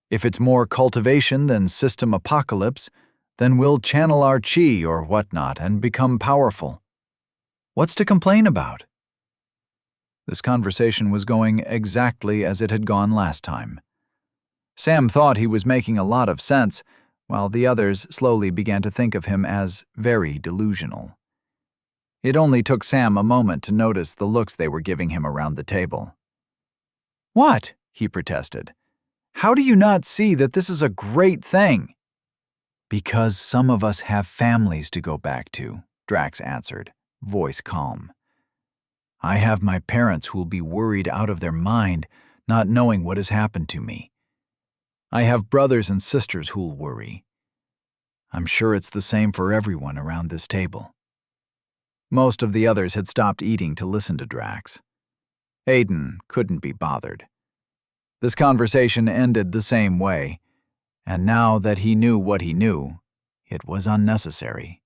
If it's more cultivation than system apocalypse, then we'll channel our chi or whatnot and become powerful. What's to complain about? This conversation was going exactly as it had gone last time. Sam thought he was making a lot of sense, while the others slowly began to think of him as very delusional. It only took Sam a moment to notice the looks they were giving him around the table. What? He protested. How do you not see that this is a great thing? Because some of us have families to go back to, Drax answered, voice calm. I have my parents who'll be worried out of their mind, not knowing what has happened to me. I have brothers and sisters who'll worry. I'm sure it's the same for everyone around this table. Most of the others had stopped eating to listen to Drax. Aiden couldn't be bothered. This conversation ended the same way, and now that he knew what he knew, it was unnecessary.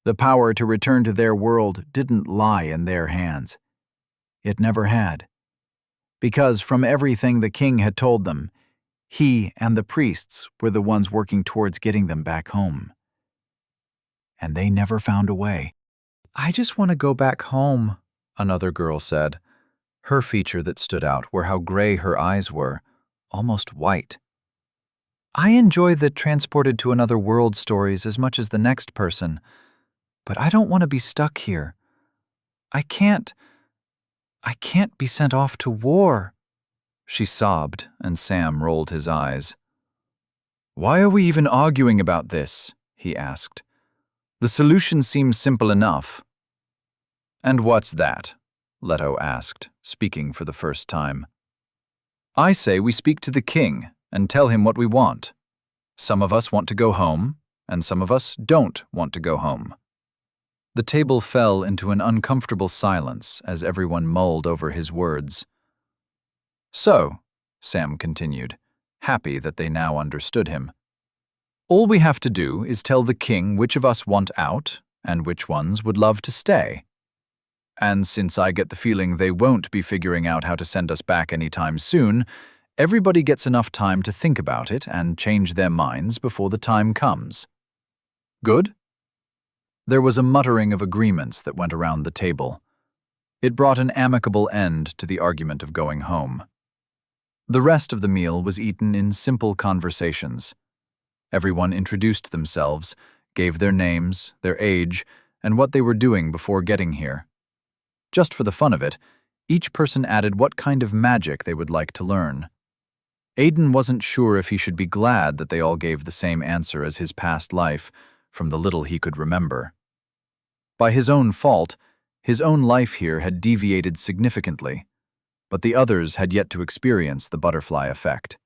The power to return to their world didn't lie in their hands. It never had. Because from everything the king had told them, he and the priests were the ones working towards getting them back home. And they never found a way. I just want to go back home, another girl said. Her feature that stood out were how gray her eyes were, almost white. I enjoy the transported to another world stories as much as the next person, but I don't want to be stuck here. I can't be sent off to war. She sobbed, and Sam rolled his eyes. Why are we even arguing about this? He asked. The solution seems simple enough. And what's that? Leto asked, speaking for the first time. I say we speak to the king and tell him what we want. Some of us want to go home, and some of us don't want to go home. The table fell into an uncomfortable silence as everyone mulled over his words. So, Sam continued, happy that they now understood him. All we have to do is tell the king which of us want out and which ones would love to stay. And since I get the feeling they won't be figuring out how to send us back anytime soon, everybody gets enough time to think about it and change their minds before the time comes. Good? There was a muttering of agreements that went around the table. It brought an amicable end to the argument of going home. The rest of the meal was eaten in simple conversations. Everyone introduced themselves, gave their names, their age, and what they were doing before getting here. Just for the fun of it, each person added what kind of magic they would like to learn. Aiden wasn't sure if he should be glad that they all gave the same answer as his past life, from the little he could remember. By his own fault, his own life here had deviated significantly, but the others had yet to experience the butterfly effect.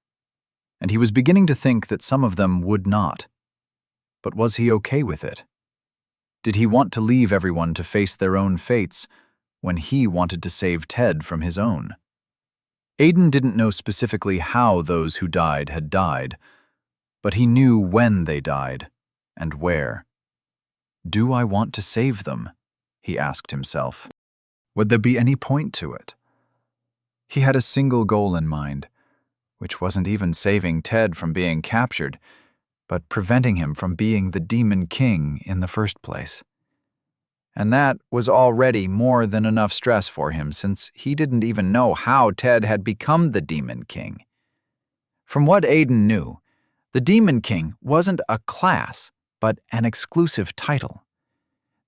And he was beginning to think that some of them would not. But was he okay with it? Did he want to leave everyone to face their own fates when he wanted to save Ted from his own? Aiden didn't know specifically how those who died had died, but he knew when they died and where. Do I want to save them? He asked himself. Would there be any point to it? He had a single goal in mind, which wasn't even saving Ted from being captured, but preventing him from being the Demon King in the first place. And that was already more than enough stress for him, since he didn't even know how Ted had become the Demon King. From what Aiden knew, the Demon King wasn't a class, but an exclusive title.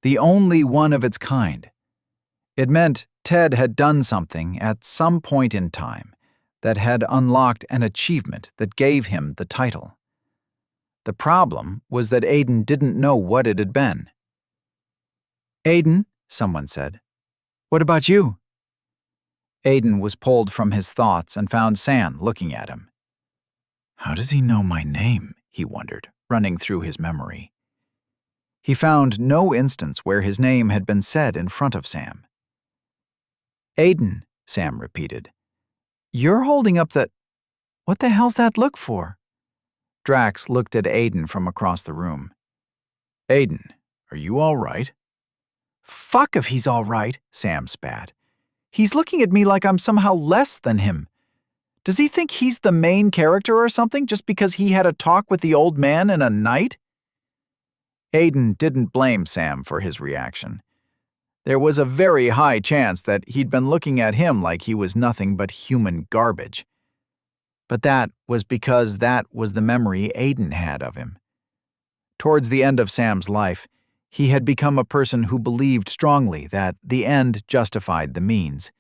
the only one of its kind. It meant Ted had done something at some point in time that had unlocked an achievement that gave him the title. The problem was that Aiden didn't know what it had been. "Aiden," someone said, "what about you?" Aiden was pulled from his thoughts and found Sam looking at him. How does he know my name? He wondered, running through his memory. He found no instance where his name had been said in front of Sam. "Aiden," Sam repeated. "You're holding up that... What the hell's that look for?" Drax looked at Aiden from across the room. "Aiden, are you all right?" "Fuck if he's all right," Sam spat. "He's looking at me like I'm somehow less than him. Does he think he's the main character or something just because he had a talk with the old man in a night?" Aiden didn't blame Sam for his reaction. There was a very high chance that he'd been looking at him like he was nothing but human garbage. But that was because that was the memory Aiden had of him. Towards the end of Sam's life, he had become a person who believed strongly that the end justified the means.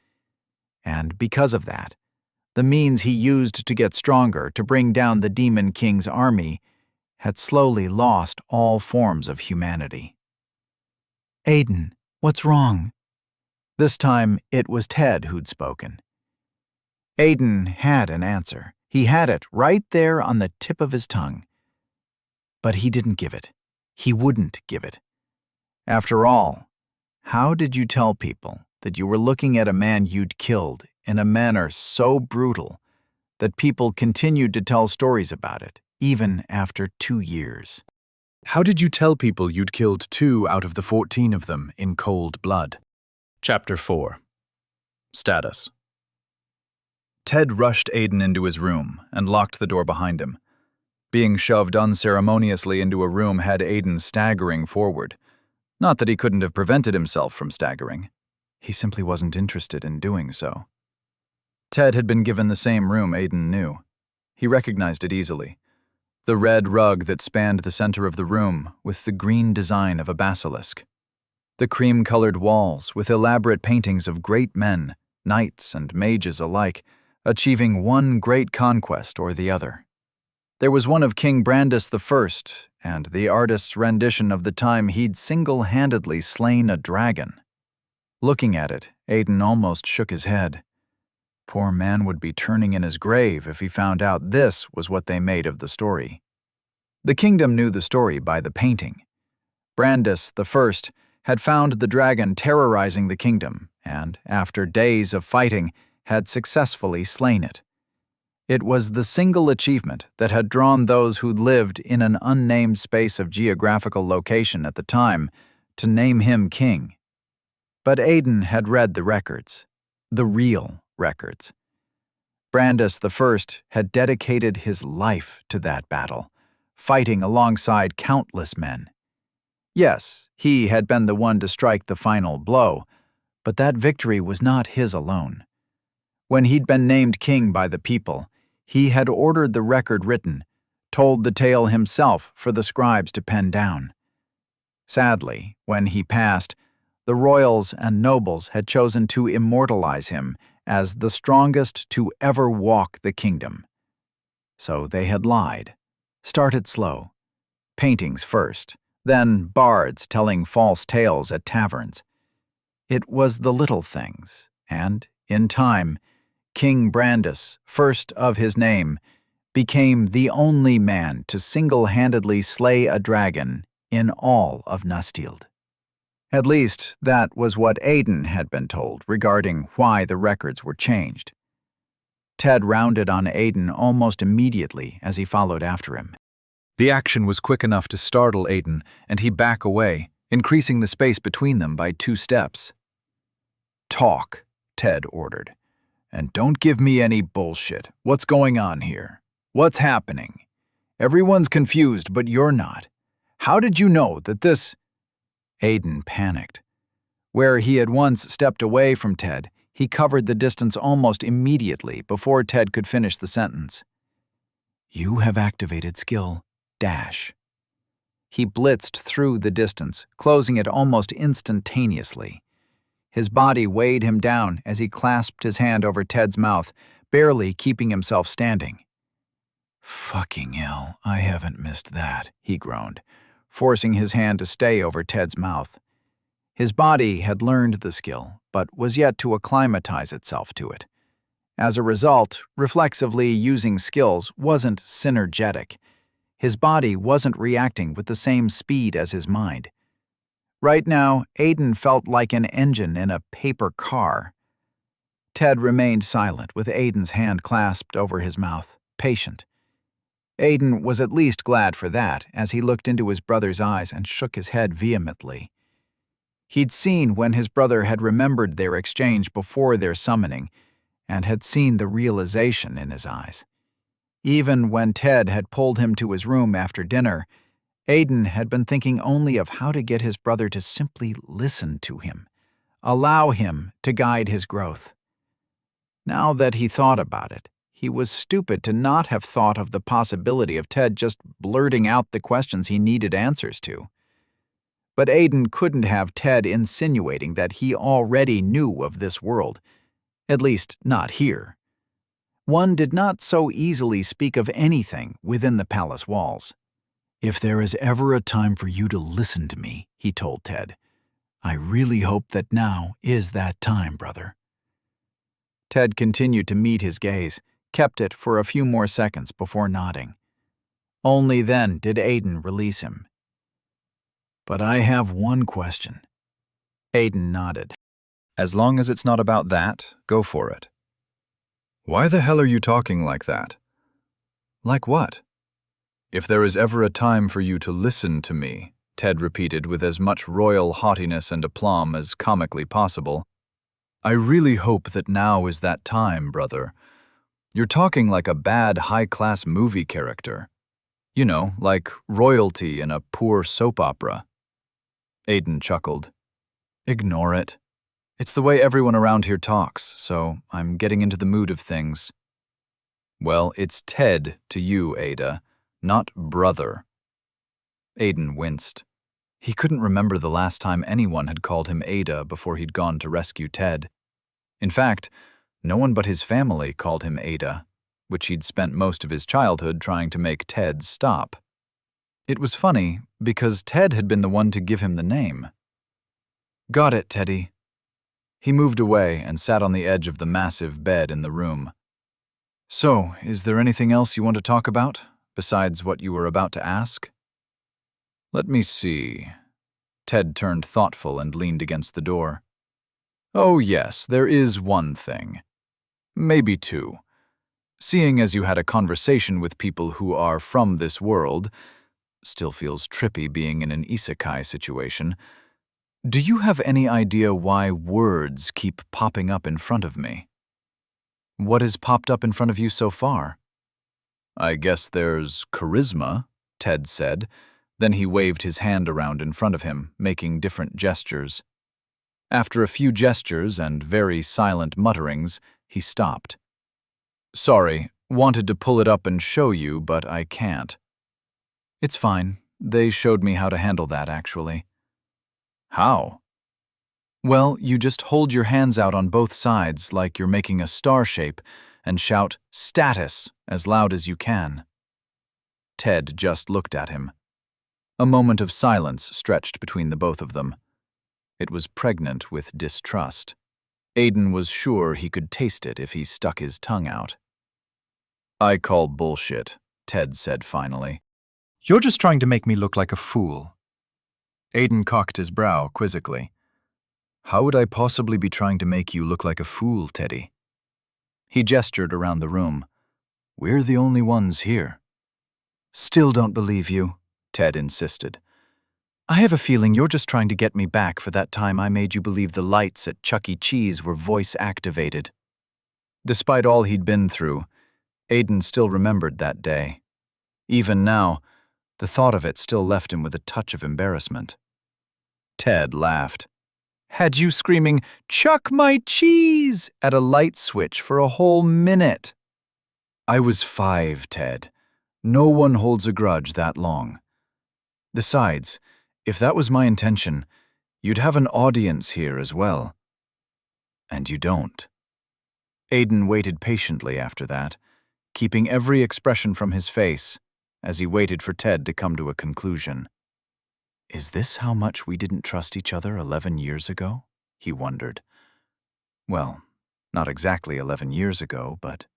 And because of that, the means he used to get stronger to bring down the Demon King's army had slowly lost all forms of humanity. "Aiden, what's wrong?" This time, it was Ted who'd spoken. Aiden had an answer. He had it right there on the tip of his tongue. But he didn't give it. He wouldn't give it. After all, how did you tell people that you were looking at a man you'd killed in a manner so brutal that people continued to tell stories about it, even after 2 years? How did you tell people you'd killed 2 out of the 14 of them in cold blood? Chapter 4. Status. Ted rushed Aiden into his room and locked the door behind him. Being shoved unceremoniously into a room had Aiden staggering forward. Not that he couldn't have prevented himself from staggering. He simply wasn't interested in doing so. Ted had been given the same room Aiden knew. He recognized it easily. The red rug that spanned the center of the room with the green design of a basilisk. The cream-colored walls with elaborate paintings of great men, knights and mages alike, achieving one great conquest or the other. There was one of King Brandis I, and the artist's rendition of the time he'd single-handedly slain a dragon. Looking at it, Aiden almost shook his head. Poor man would be turning in his grave if he found out this was what they made of the story. The kingdom knew the story by the painting. Brandis I had found the dragon terrorizing the kingdom, and, after days of fighting, had successfully slain it. It was the single achievement that had drawn those who lived in an unnamed space of geographical location at the time to name him king. But Aiden had read the records, the real records. Brandis I had dedicated his life to that battle, fighting alongside countless men. Yes, he had been the one to strike the final blow, but that victory was not his alone. When he'd been named king by the people, he had ordered the record written, told the tale himself for the scribes to pen down. Sadly, when he passed, the royals and nobles had chosen to immortalize him as the strongest to ever walk the kingdom. So they had lied. Started slow. Paintings first, then bards telling false tales at taverns. It was the little things, and, in time, King Brandis, first of his name, became the only man to single-handedly slay a dragon in all of Nustield. At least, that was what Aiden had been told regarding why the records were changed. Ted rounded on Aiden almost immediately as he followed after him. The action was quick enough to startle Aiden, and he backed away, increasing the space between them by 2 steps. "Talk," Ted ordered. "And don't give me any bullshit. What's going on here? What's happening? Everyone's confused, but you're not. How did you know that this—" Aiden panicked. Where he had once stepped away from Ted, he covered the distance almost immediately before Ted could finish the sentence. "You have activated skill, dash." He blitzed through the distance, closing it almost instantaneously. His body weighed him down as he clasped his hand over Ted's mouth, barely keeping himself standing. "Fucking hell, I haven't missed that," he groaned, forcing his hand to stay over Ted's mouth. His body had learned the skill, but was yet to acclimatize itself to it. As a result, reflexively using skills wasn't synergetic. His body wasn't reacting with the same speed as his mind. Right now, Aiden felt like an engine in a paper car. Ted remained silent with Aiden's hand clasped over his mouth, patient. Aiden was at least glad for that as he looked into his brother's eyes and shook his head vehemently. He'd seen when his brother had remembered their exchange before their summoning and had seen the realization in his eyes. Even when Ted had pulled him to his room after dinner, Aiden had been thinking only of how to get his brother to simply listen to him, allow him to guide his growth. Now that he thought about it, he was stupid to not have thought of the possibility of Ted just blurting out the questions he needed answers to. But Aiden couldn't have Ted insinuating that he already knew of this world, at least not here. One did not so easily speak of anything within the palace walls. "If there is ever a time for you to listen to me," he told Ted, "I really hope that now is that time, brother." Ted continued to meet his gaze, kept it for a few more seconds before nodding. Only then did Aiden release him. "But I have one question." Aiden nodded. As long as it's not about that, go for it. Why the hell are you talking like that? Like what? If there is ever a time for you to listen to me, Ted repeated with as much royal haughtiness and aplomb as comically possible. I really hope that now is that time, brother. You're talking like a bad high-class movie character. You know, like royalty in a poor soap opera. Aiden chuckled. Ignore it. It's the way everyone around here talks, so I'm getting into the mood of things. Well, it's Ted to you, Ada, not brother. Aiden winced. He couldn't remember the last time anyone had called him Ada before he'd gone to rescue Ted. In fact, no one but his family called him Ada, which he'd spent most of his childhood trying to make Ted stop. It was funny, because Ted had been the one to give him the name. Got it, Teddy. He moved away and sat on the edge of the massive bed in the room. So, is there anything else you want to talk about, besides what you were about to ask? Let me see. Ted turned thoughtful and leaned against the door. Oh yes, there is one thing. Maybe two. Seeing as you had a conversation with people who are from this world, still feels trippy being in an isekai situation, do you have any idea why words keep popping up in front of me? What has popped up in front of you so far? I guess there's charisma, Ted said. Then he waved his hand around in front of him, making different gestures. After a few gestures and very silent mutterings, he stopped. Sorry, wanted to pull it up and show you, but I can't. It's fine. They showed me how to handle that, actually. How? Well, you just hold your hands out on both sides like you're making a star shape and shout, "Status," as loud as you can. Ted just looked at him. A moment of silence stretched between the both of them. It was pregnant with distrust. Aiden was sure he could taste it if he stuck his tongue out. I call bullshit, Ted said finally. You're just trying to make me look like a fool. Aiden cocked his brow quizzically. How would I possibly be trying to make you look like a fool, Teddy? He gestured around the room. We're the only ones here. Still don't believe you, Ted insisted. I have a feeling you're just trying to get me back for that time I made you believe the lights at Chuck E. Cheese were voice-activated. Despite all he'd been through, Aiden still remembered that day. Even now, the thought of it still left him with a touch of embarrassment. Ted laughed. Had you screaming, "Chuck my cheese!" at a light switch for a whole minute. I was 5, Ted. No one holds a grudge that long. Besides, if that was my intention, you'd have an audience here as well. And you don't. Aiden waited patiently after that, keeping every expression from his face as he waited for Ted to come to a conclusion. Is this how much we didn't trust each other 11 years ago? He wondered. Well, not exactly 11 years ago, but...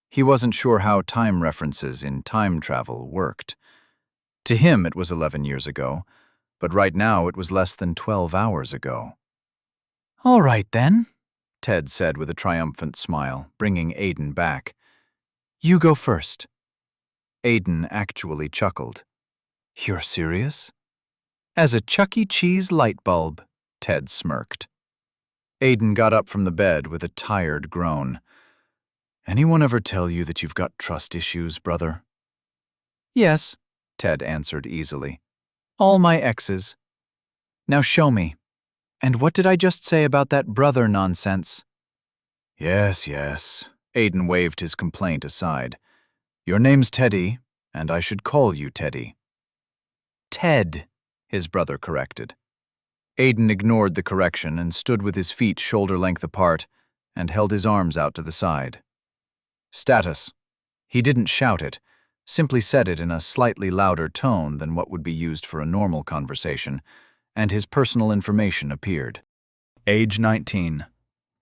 He wasn't sure how time references in time travel worked. To him, it was 11 years ago, but right now it was less than 12 hours ago. All right, then, Ted said with a triumphant smile, bringing Aiden back. You go first. Aiden actually chuckled. You're serious? As a Chuck E. Cheese light bulb, Ted smirked. Aiden got up from the bed with a tired groan. Anyone ever tell you that you've got trust issues, brother? Yes, Ted answered easily. All my exes. Now show me. And what did I just say about that brother nonsense? Yes, Aiden waved his complaint aside. Your name's Teddy, and I should call you Teddy. Ted, his brother corrected. Aiden ignored the correction and stood with his feet shoulder-length apart and held his arms out to the side. Status. He didn't shout it, simply said it in a slightly louder tone than what would be used for a normal conversation, and his personal information appeared. Age 19.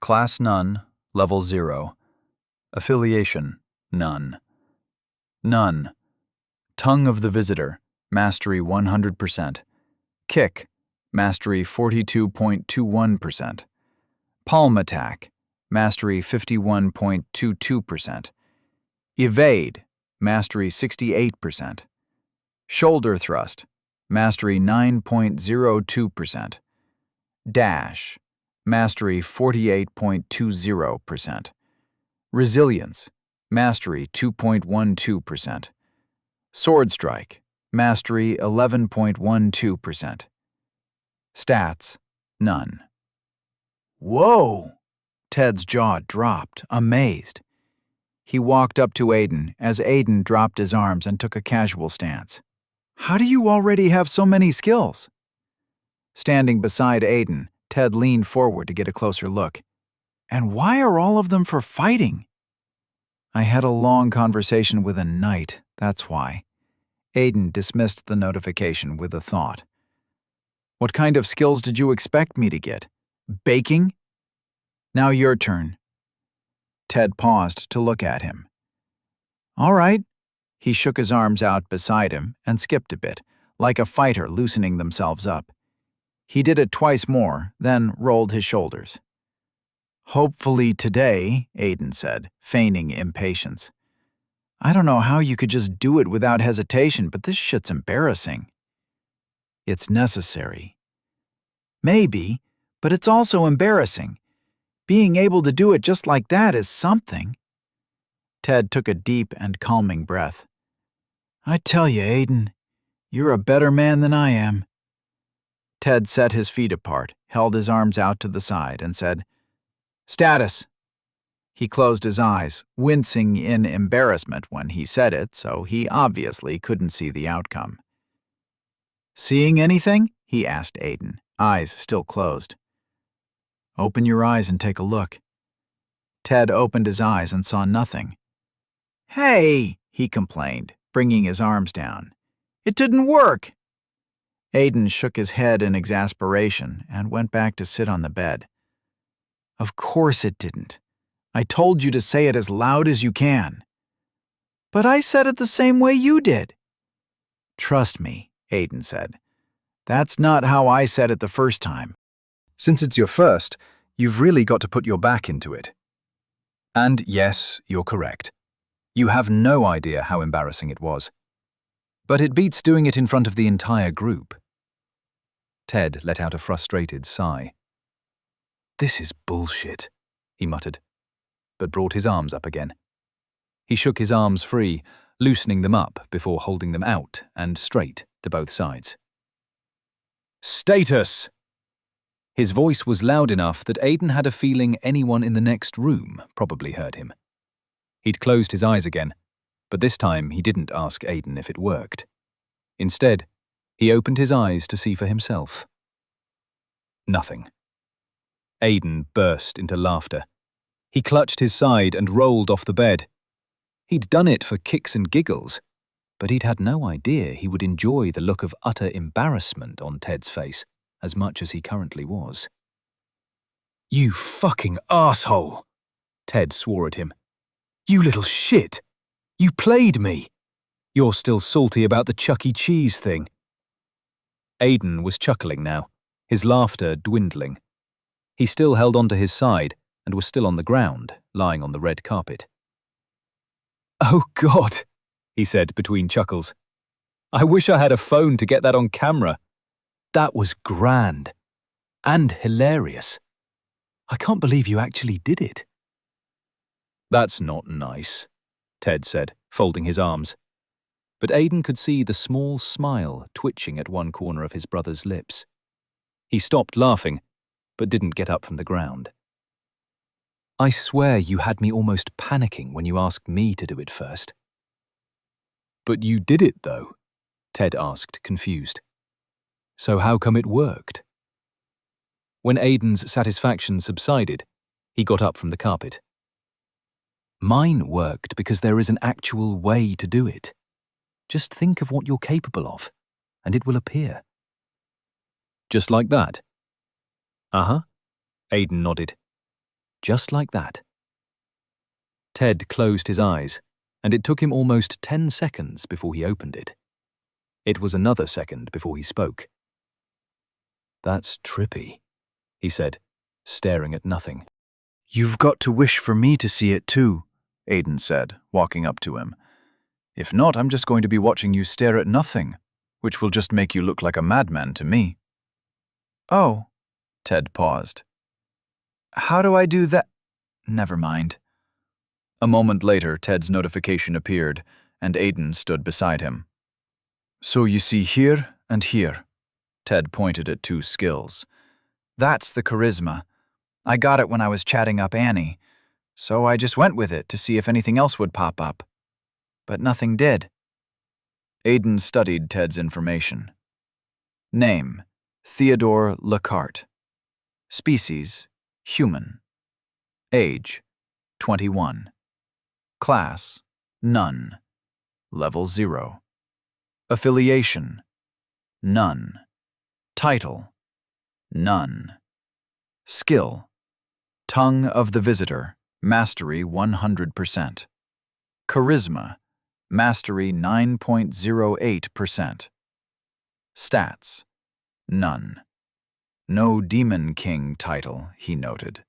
Class none, level 0. Affiliation, none. None. Tongue of the visitor, mastery 100%. Kick, mastery 42.21%. Palm attack, mastery 51.22%. Evade, mastery 68%. Shoulder thrust, mastery 9.02%. Dash, mastery 48.20%. Resilience, mastery 2.12%. Sword strike, mastery 11.12%. Stats, none. Whoa! Ted's jaw dropped, amazed. He walked up to Aiden as Aiden dropped his arms and took a casual stance. How do you already have so many skills? Standing beside Aiden, Ted leaned forward to get a closer look. And why are all of them for fighting? I had a long conversation with a knight, that's why. Aiden dismissed the notification with a thought. What kind of skills did you expect me to get? Baking? Now your turn. Ted paused to look at him. All right. He shook his arms out beside him and skipped a bit, like a fighter loosening themselves up. He did it twice more, then rolled his shoulders. Hopefully today, Aiden said, feigning impatience. I don't know how you could just do it without hesitation, but this shit's embarrassing. It's necessary. Maybe, but it's also embarrassing. Being able to do it just like that is something. Ted took a deep and calming breath. I tell you, Aiden, you're a better man than I am. Ted set his feet apart, held his arms out to the side, and said, Status. He closed his eyes, wincing in embarrassment when he said it, so he obviously couldn't see the outcome. Seeing anything? He asked Aiden, eyes still closed. Open your eyes and take a look. Ted opened his eyes and saw nothing. Hey, he complained, bringing his arms down. It didn't work. Aiden shook his head in exasperation and went back to sit on the bed. Of course it didn't. I told you to say it as loud as you can. But I said it the same way you did. Trust me, Aiden said. That's not how I said it the first time. Since it's your first, you've really got to put your back into it. And yes, you're correct. You have no idea how embarrassing it was. But it beats doing it in front of the entire group. Ted let out a frustrated sigh. This is bullshit, he muttered, but brought his arms up again. He shook his arms free, loosening them up before holding them out and straight to both sides. Status! His voice was loud enough that Aiden had a feeling anyone in the next room probably heard him. He'd closed his eyes again, but this time he didn't ask Aiden if it worked. Instead, He opened his eyes to see for himself. Nothing. Aiden burst into laughter. He clutched his side and rolled off the bed. He'd done it for kicks and giggles, but he'd had no idea he would enjoy the look of utter embarrassment on Ted's face as much as he currently was. "You fucking asshole!" Ted swore at him. "You little shit! You played me! You're still salty about the Chuck E. Cheese thing." Aiden was chuckling now, his laughter dwindling. He still held onto his side and was still on the ground, lying on the red carpet. "Oh God," he said between chuckles. "I wish I had a phone to get that on camera. That was grand. And hilarious. I can't believe you actually did it." "That's not nice," Ted said, folding his arms. But Aiden could see the small smile twitching at one corner of his brother's lips. He stopped laughing, but didn't get up from the ground. "I swear you had me almost panicking when you asked me to do it first." "But you did it, though?" Ted asked, confused. "So how come it worked?" When Aiden's satisfaction subsided, he got up from the carpet. "Mine worked because there is an actual way to do it. Just think of what you're capable of, and it will appear." "Just like that?" "Uh-huh," Aiden nodded. "Just like that." Ted closed his eyes, and it took him almost 10 seconds before he opened it. It was another second before he spoke. "That's trippy," he said, staring at nothing. "You've got to wish for me to see it too," Aiden said, walking up to him. "If not, I'm just going to be watching you stare at nothing, which will just make you look like a madman to me." "Oh," Ted paused. "How do I do that? Never mind." A moment later, Ted's notification appeared, and Aiden stood beside him. "So you see here and here." Ted pointed at 2 skills. "That's the charisma. I got it when I was chatting up Annie, so I just went with it to see if anything else would pop up. But nothing did." Aiden studied Ted's information. Name: Theodore Lacarte. Species: human. Age: 21. Class: none. Level 0. Affiliation: none. Title: none. Skill: Tongue of the Visitor, Mastery 100%. Charisma, Mastery 9.08%. Stats: none. No Demon King title, he noted.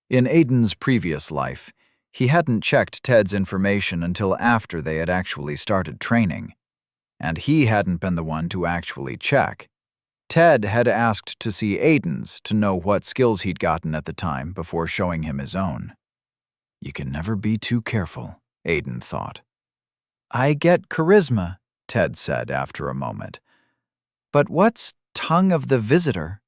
In Aiden's previous life, he hadn't checked Ted's information until after they had actually started training. And he hadn't been the one to actually check. Ted had asked to see Aiden's to know what skills he'd gotten at the time before showing him his own. You can never be too careful, Aiden thought. "I get charisma," Ted said after a moment. "But what's Tongue of the Visitor?"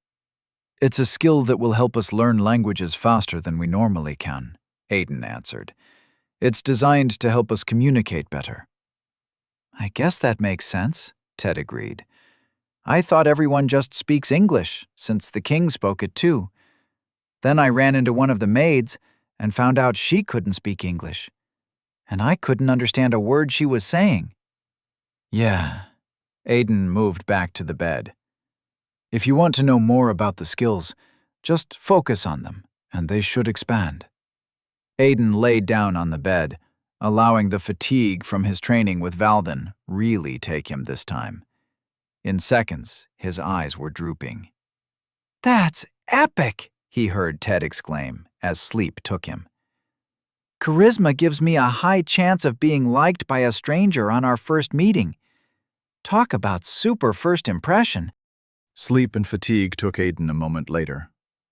"It's a skill that will help us learn languages faster than we normally can," Aiden answered. "It's designed to help us communicate better." "I guess that makes sense," Ted agreed. "I thought everyone just speaks English, since the king spoke it too. Then I ran into one of the maids and found out she couldn't speak English. And I couldn't understand a word she was saying." "Yeah." Aiden moved back to the bed. "If you want to know more about the skills, just focus on them, and they should expand." Aiden laid down on the bed, allowing the fatigue from his training with Valden really take him this time. In seconds, his eyes were drooping. "That's epic," he heard Ted exclaim as sleep took him. "Charisma gives me a high chance of being liked by a stranger on our first meeting. Talk about super first impression." Sleep and fatigue took Aiden a moment later,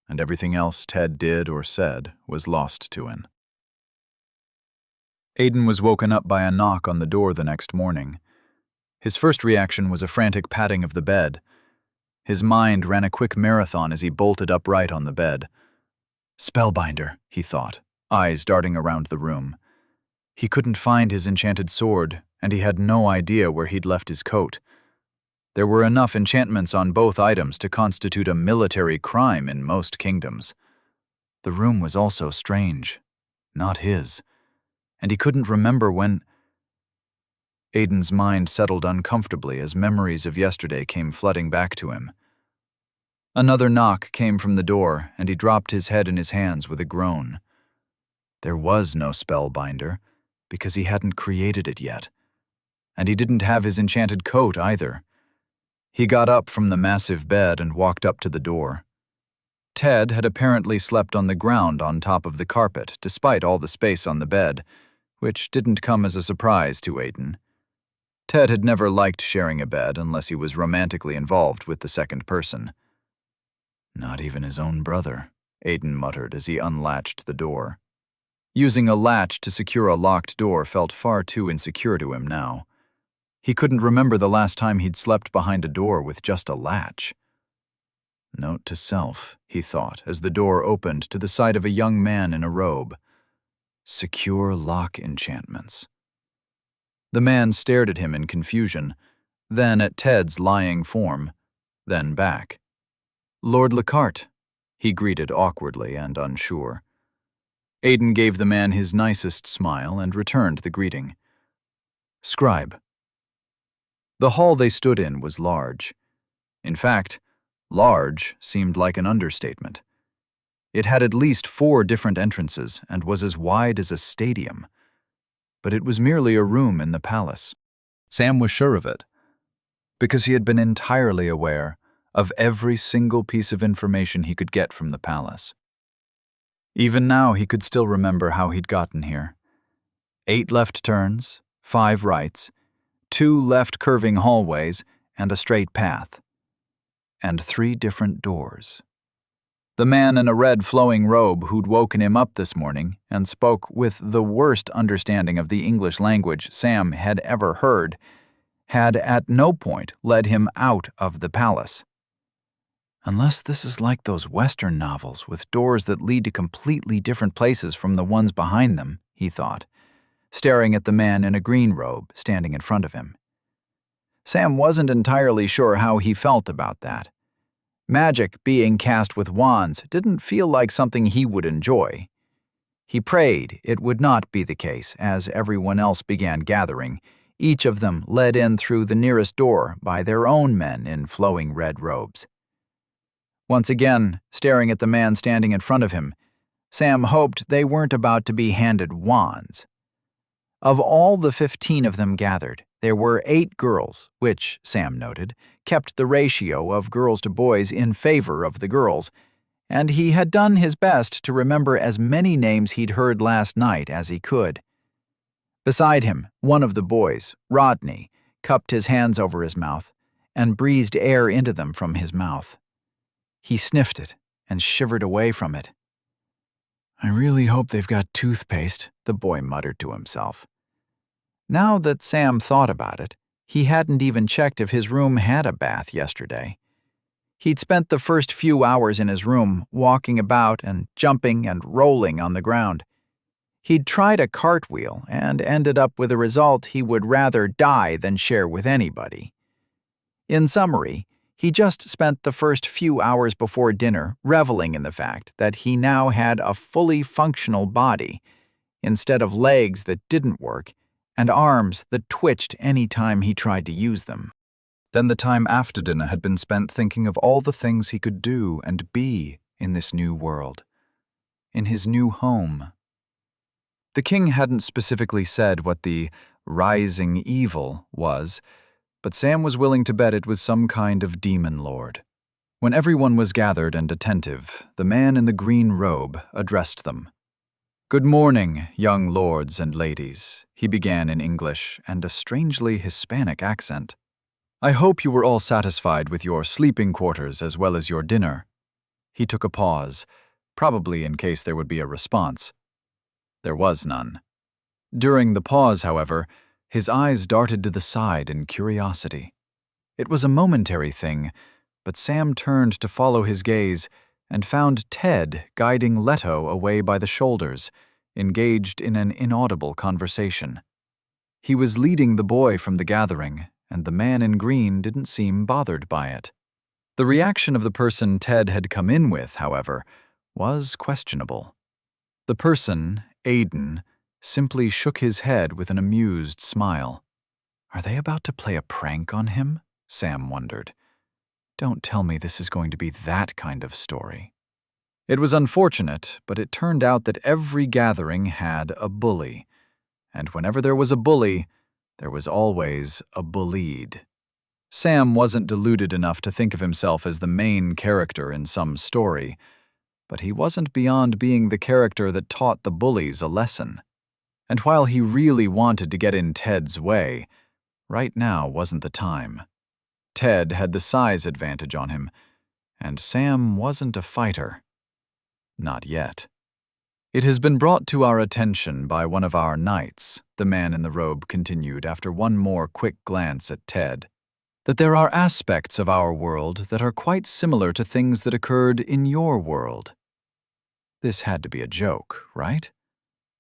and everything else Ted did or said was lost to him. Aiden was woken up by a knock on the door the next morning. His first reaction was a frantic patting of the bed. His mind ran a quick marathon as he bolted upright on the bed. Spellbinder, he thought, eyes darting around the room. He couldn't find his enchanted sword, and he had no idea where he'd left his coat. There were enough enchantments on both items to constitute a military crime in most kingdoms. The room was also strange, not his, and he couldn't remember when. Aiden's mind settled uncomfortably as memories of yesterday came flooding back to him. Another knock came from the door, and he dropped his head in his hands with a groan. There was no spellbinder, because he hadn't created it yet, and he didn't have his enchanted coat either. He got up from the massive bed and walked up to the door. Ted had apparently slept on the ground on top of the carpet, despite all the space on the bed, which didn't come as a surprise to Aiden. Ted had never liked sharing a bed unless he was romantically involved with the second person. Not even his own brother, Aiden muttered as he unlatched the door. Using a latch to secure a locked door felt far too insecure to him now. He couldn't remember the last time he'd slept behind a door with just a latch. Note to self, he thought, as the door opened to the sight of a young man in a robe. Secure lock enchantments. The man stared at him in confusion, then at Ted's lying form, then back. "Lord Lockhart," he greeted awkwardly and unsure. Aiden gave the man his nicest smile and returned the greeting. "Scribe." The hall they stood in was large. In fact, large seemed like an understatement. It had at least 4 different entrances and was as wide as a stadium. But it was merely a room in the palace. Sam was sure of it, because he had been entirely aware of every single piece of information he could get from the palace. Even now he could still remember how he'd gotten here. 8 left turns, 5 rights, 2 left curving hallways, and a straight path. And 3 different doors. The man in a red flowing robe who'd woken him up this morning and spoke with the worst understanding of the English language Sam had ever heard had at no point led him out of the palace. Unless this is like those Western novels with doors that lead to completely different places from the ones behind them, he thought, staring at the man in a green robe standing in front of him. Sam wasn't entirely sure how he felt about that. Magic being cast with wands didn't feel like something he would enjoy. He prayed it would not be the case as everyone else began gathering, each of them led in through the nearest door by their own men in flowing red robes. Once again, staring at the man standing in front of him, Sam hoped they weren't about to be handed wands. Of all the 15 of them gathered, there were 8 girls, which, Sam noted, kept the ratio of girls to boys in favor of the girls, and he had done his best to remember as many names he'd heard last night as he could. Beside him, one of the boys, Rodney, cupped his hands over his mouth and breathed air into them from his mouth. He sniffed it and shivered away from it. "I really hope they've got toothpaste," the boy muttered to himself. Now that Sam thought about it, he hadn't even checked if his room had a bath yesterday. He'd spent the first few hours in his room walking about and jumping and rolling on the ground. He'd tried a cartwheel and ended up with a result he would rather die than share with anybody. In summary, he just spent the first few hours before dinner reveling in the fact that he now had a fully functional body, instead of legs that didn't work and arms that twitched any time he tried to use them. Then the time after dinner had been spent thinking of all the things he could do and be in this new world, in his new home. The king hadn't specifically said what the rising evil was, but Sam was willing to bet it was some kind of demon lord. When everyone was gathered and attentive, the man in the green robe addressed them. "Good morning, young lords and ladies," he began in English and a strangely Hispanic accent. "I hope you were all satisfied with your sleeping quarters as well as your dinner." He took a pause, probably in case there would be a response. There was none. During the pause, however, his eyes darted to the side in curiosity. It was a momentary thing, but Sam turned to follow his gaze and found Ted guiding Leto away by the shoulders, engaged in an inaudible conversation. He was leading the boy from the gathering, and the man in green didn't seem bothered by it. The reaction of the person Ted had come in with, however, was questionable. The person, Aiden, simply shook his head with an amused smile. Are they about to play a prank on him? Sam wondered. Don't tell me this is going to be that kind of story. It was unfortunate, but it turned out that every gathering had a bully. And whenever there was a bully, there was always a bullied. Sam wasn't deluded enough to think of himself as the main character in some story, but he wasn't beyond being the character that taught the bullies a lesson. And while he really wanted to get in Ted's way, right now wasn't the time. Ted had the size advantage on him, and Sam wasn't a fighter. Not yet. It has been brought to our attention by one of our knights, the man in the robe continued after one more quick glance at Ted, that there are aspects of our world that are quite similar to things that occurred in your world. This had to be a joke, right?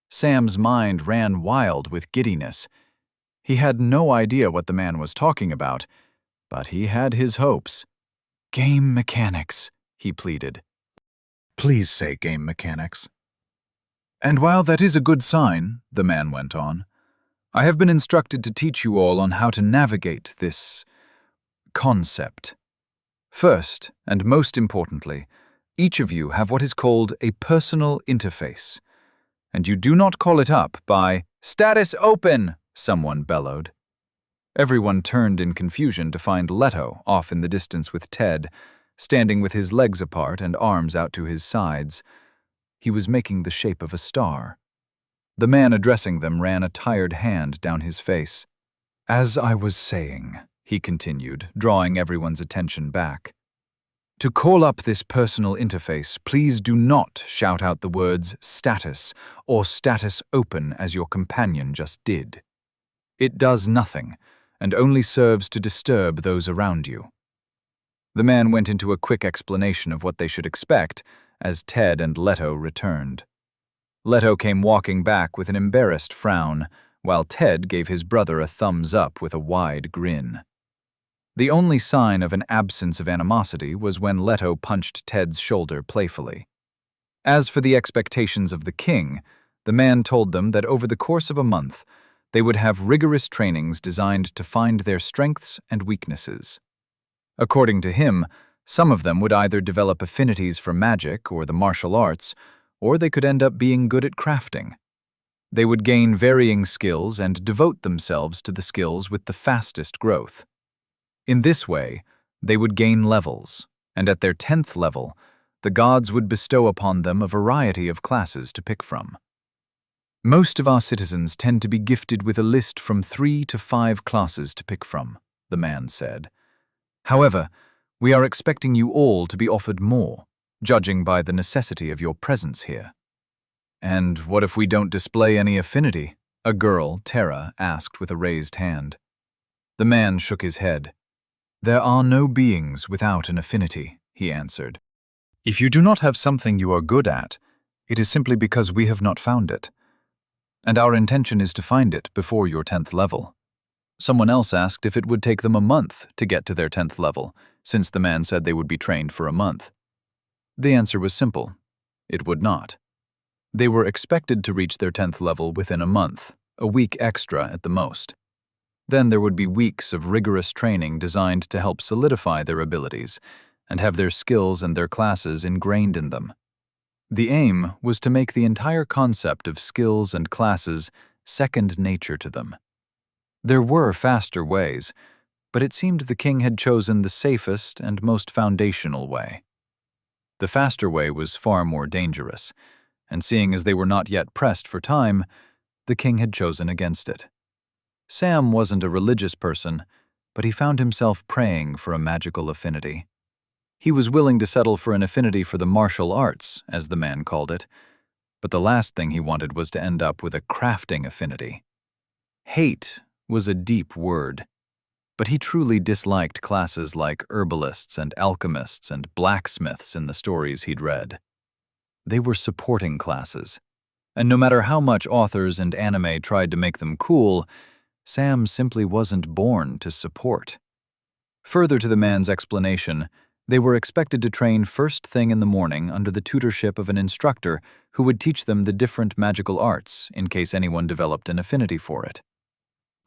Sam's mind ran wild with giddiness. He had no idea what the man was talking about, but he had his hopes. Game mechanics, he pleaded. Please say game mechanics. And while that is a good sign, the man went on, I have been instructed to teach you all on how to navigate this concept. First, and most importantly, each of you have what is called a personal interface. And you do not call it up by status open, someone bellowed. Everyone turned in confusion to find Leto off in the distance with Ted, standing with his legs apart and arms out to his sides. He was making the shape of a star. The man addressing them ran a tired hand down his face. As I was saying, he continued, drawing everyone's attention back. To call up this personal interface, please do not shout out the words status or status open as your companion just did. It does nothing, and only serves to disturb those around you. The man went into a quick explanation of what they should expect as Ted and Leto returned. Leto came walking back with an embarrassed frown, while Ted gave his brother a thumbs up with a wide grin. The only sign of an absence of animosity was when Leto punched Ted's shoulder playfully. As for the expectations of the king, the man told them that over the course of a month, they would have rigorous trainings designed to find their strengths and weaknesses. According to him, some of them would either develop affinities for magic or the martial arts, or they could end up being good at crafting. They would gain varying skills and devote themselves to the skills with the fastest growth. In this way, they would gain levels, and at their 10th level, the gods would bestow upon them a variety of classes to pick from. Most of our citizens tend to be gifted with a list from 3 to 5 classes to pick from, the man said. However, we are expecting you all to be offered more, judging by the necessity of your presence here. And what if we don't display any affinity? A girl, Tara, asked with a raised hand. The man shook his head. There are no beings without an affinity, he answered. If you do not have something you are good at, it is simply because we have not found it. And our intention is to find it before your 10th level. Someone else asked if it would take them a month to get to their 10th level, since the man said they would be trained for a month. The answer was simple. It would not. They were expected to reach their 10th level within a month, a week extra at the most. Then there would be weeks of rigorous training designed to help solidify their abilities and have their skills and their classes ingrained in them. The aim was to make the entire concept of skills and classes second nature to them. There were faster ways, but it seemed the king had chosen the safest and most foundational way. The faster way was far more dangerous, and seeing as they were not yet pressed for time, the king had chosen against it. Sam wasn't a religious person, but he found himself praying for a magical affinity. He was willing to settle for an affinity for the martial arts, as the man called it, but the last thing he wanted was to end up with a crafting affinity. Hate was a deep word, but he truly disliked classes like herbalists and alchemists and blacksmiths in the stories he'd read. They were supporting classes, and no matter how much authors and anime tried to make them cool, Sam simply wasn't born to support. Further to the man's explanation, they were expected to train first thing in the morning under the tutorship of an instructor who would teach them the different magical arts in case anyone developed an affinity for it.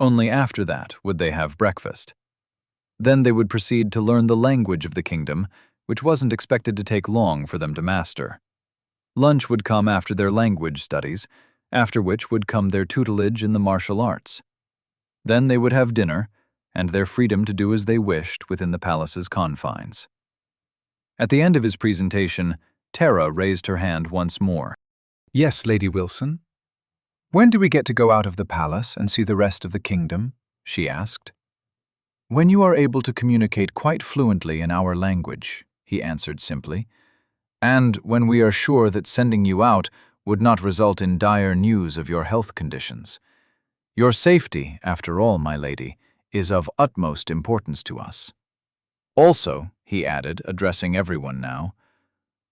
Only after that would they have breakfast. Then they would proceed to learn the language of the kingdom, which wasn't expected to take long for them to master. Lunch would come after their language studies, after which would come their tutelage in the martial arts. Then they would have dinner, and their freedom to do as they wished within the palace's confines. At the end of his presentation, Tara raised her hand once more. Yes, Lady Wilson. When do we get to go out of the palace and see the rest of the kingdom? She asked. When you are able to communicate quite fluently in our language, he answered simply, and when we are sure that sending you out would not result in dire news of your health conditions. Your safety, after all, my lady, is of utmost importance to us. Also, he added, addressing everyone now,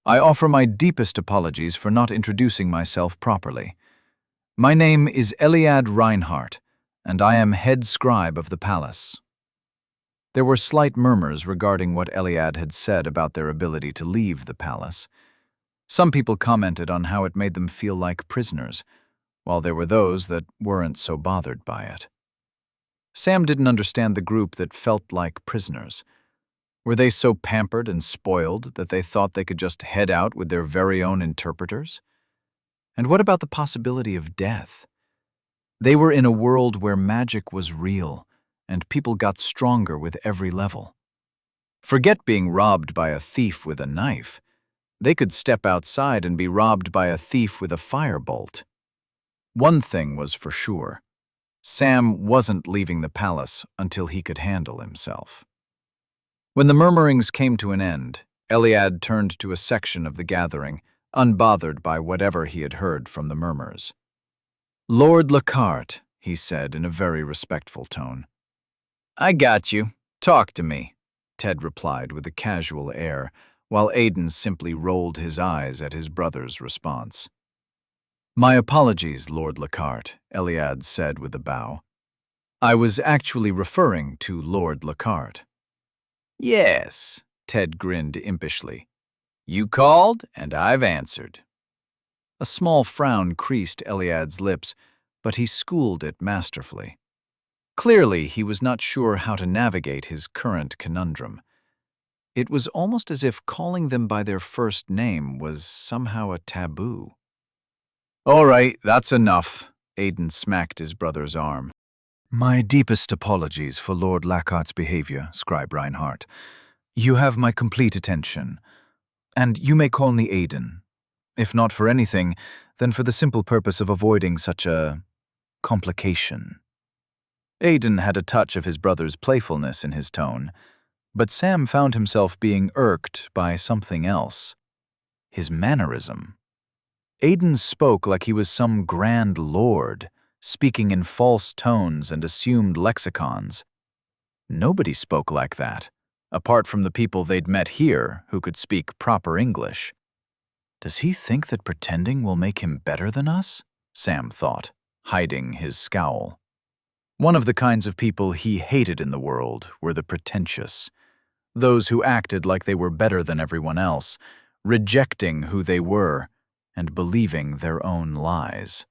I offer my deepest apologies for not introducing myself properly. My name is Eliad Reinhardt, and I am head scribe of the palace. There were slight murmurs regarding what Eliad had said about their ability to leave the palace. Some people commented on how it made them feel like prisoners, while there were those that weren't so bothered by it. Sam didn't understand the group that felt like prisoners. Were they so pampered and spoiled that they thought they could just head out with their very own interpreters? And what about the possibility of death? They were in a world where magic was real, and people got stronger with every level. Forget being robbed by a thief with a knife. They could step outside and be robbed by a thief with a firebolt. One thing was for sure. Sam wasn't leaving the palace until he could handle himself. When the murmurings came to an end, Eliad turned to a section of the gathering, unbothered by whatever he had heard from the murmurs. Lord Lockhart, he said in a very respectful tone. I got you. Talk to me, Ted replied with a casual air, while Aidan simply rolled his eyes at his brother's response. My apologies, Lord Lockhart, Eliad said with a bow. I was actually referring to Lord Lockhart. Yes, Ted grinned impishly. You called, and I've answered. A small frown creased Eliad's lips, but he schooled it masterfully. Clearly, he was not sure how to navigate his current conundrum. It was almost as if calling them by their first name was somehow a taboo. All right, that's enough, Aidan smacked his brother's arm. My deepest apologies for Lord Lockhart's behavior, Scribe Reinhardt. You have my complete attention. And you may call me Aidan. If not for anything, then for the simple purpose of avoiding such a complication. Aidan had a touch of his brother's playfulness in his tone, but Sam found himself being irked by something else. His mannerism. Aidan spoke like he was some grand lord, speaking in false tones and assumed lexicons. Nobody spoke like that, apart from the people they'd met here who could speak proper English. Does he think that pretending will make him better than us? Sam thought, hiding his scowl. One of the kinds of people he hated in the world were the pretentious, those who acted like they were better than everyone else, rejecting who they were and believing their own lies.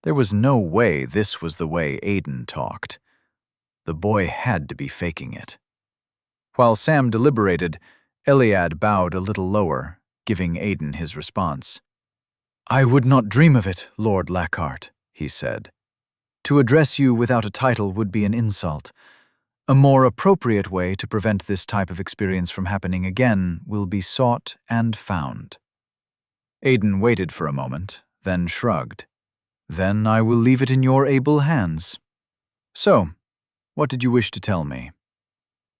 There was no way this was the way Aidan talked. The boy had to be faking it. While Sam deliberated, Eliad bowed a little lower, giving Aidan his response. I would not dream of it, Lord Lockhart, he said. To address you without a title would be an insult. A more appropriate way to prevent this type of experience from happening again will be sought and found. Aidan waited for a moment, then shrugged. Then I will leave it in your able hands. So, what did you wish to tell me?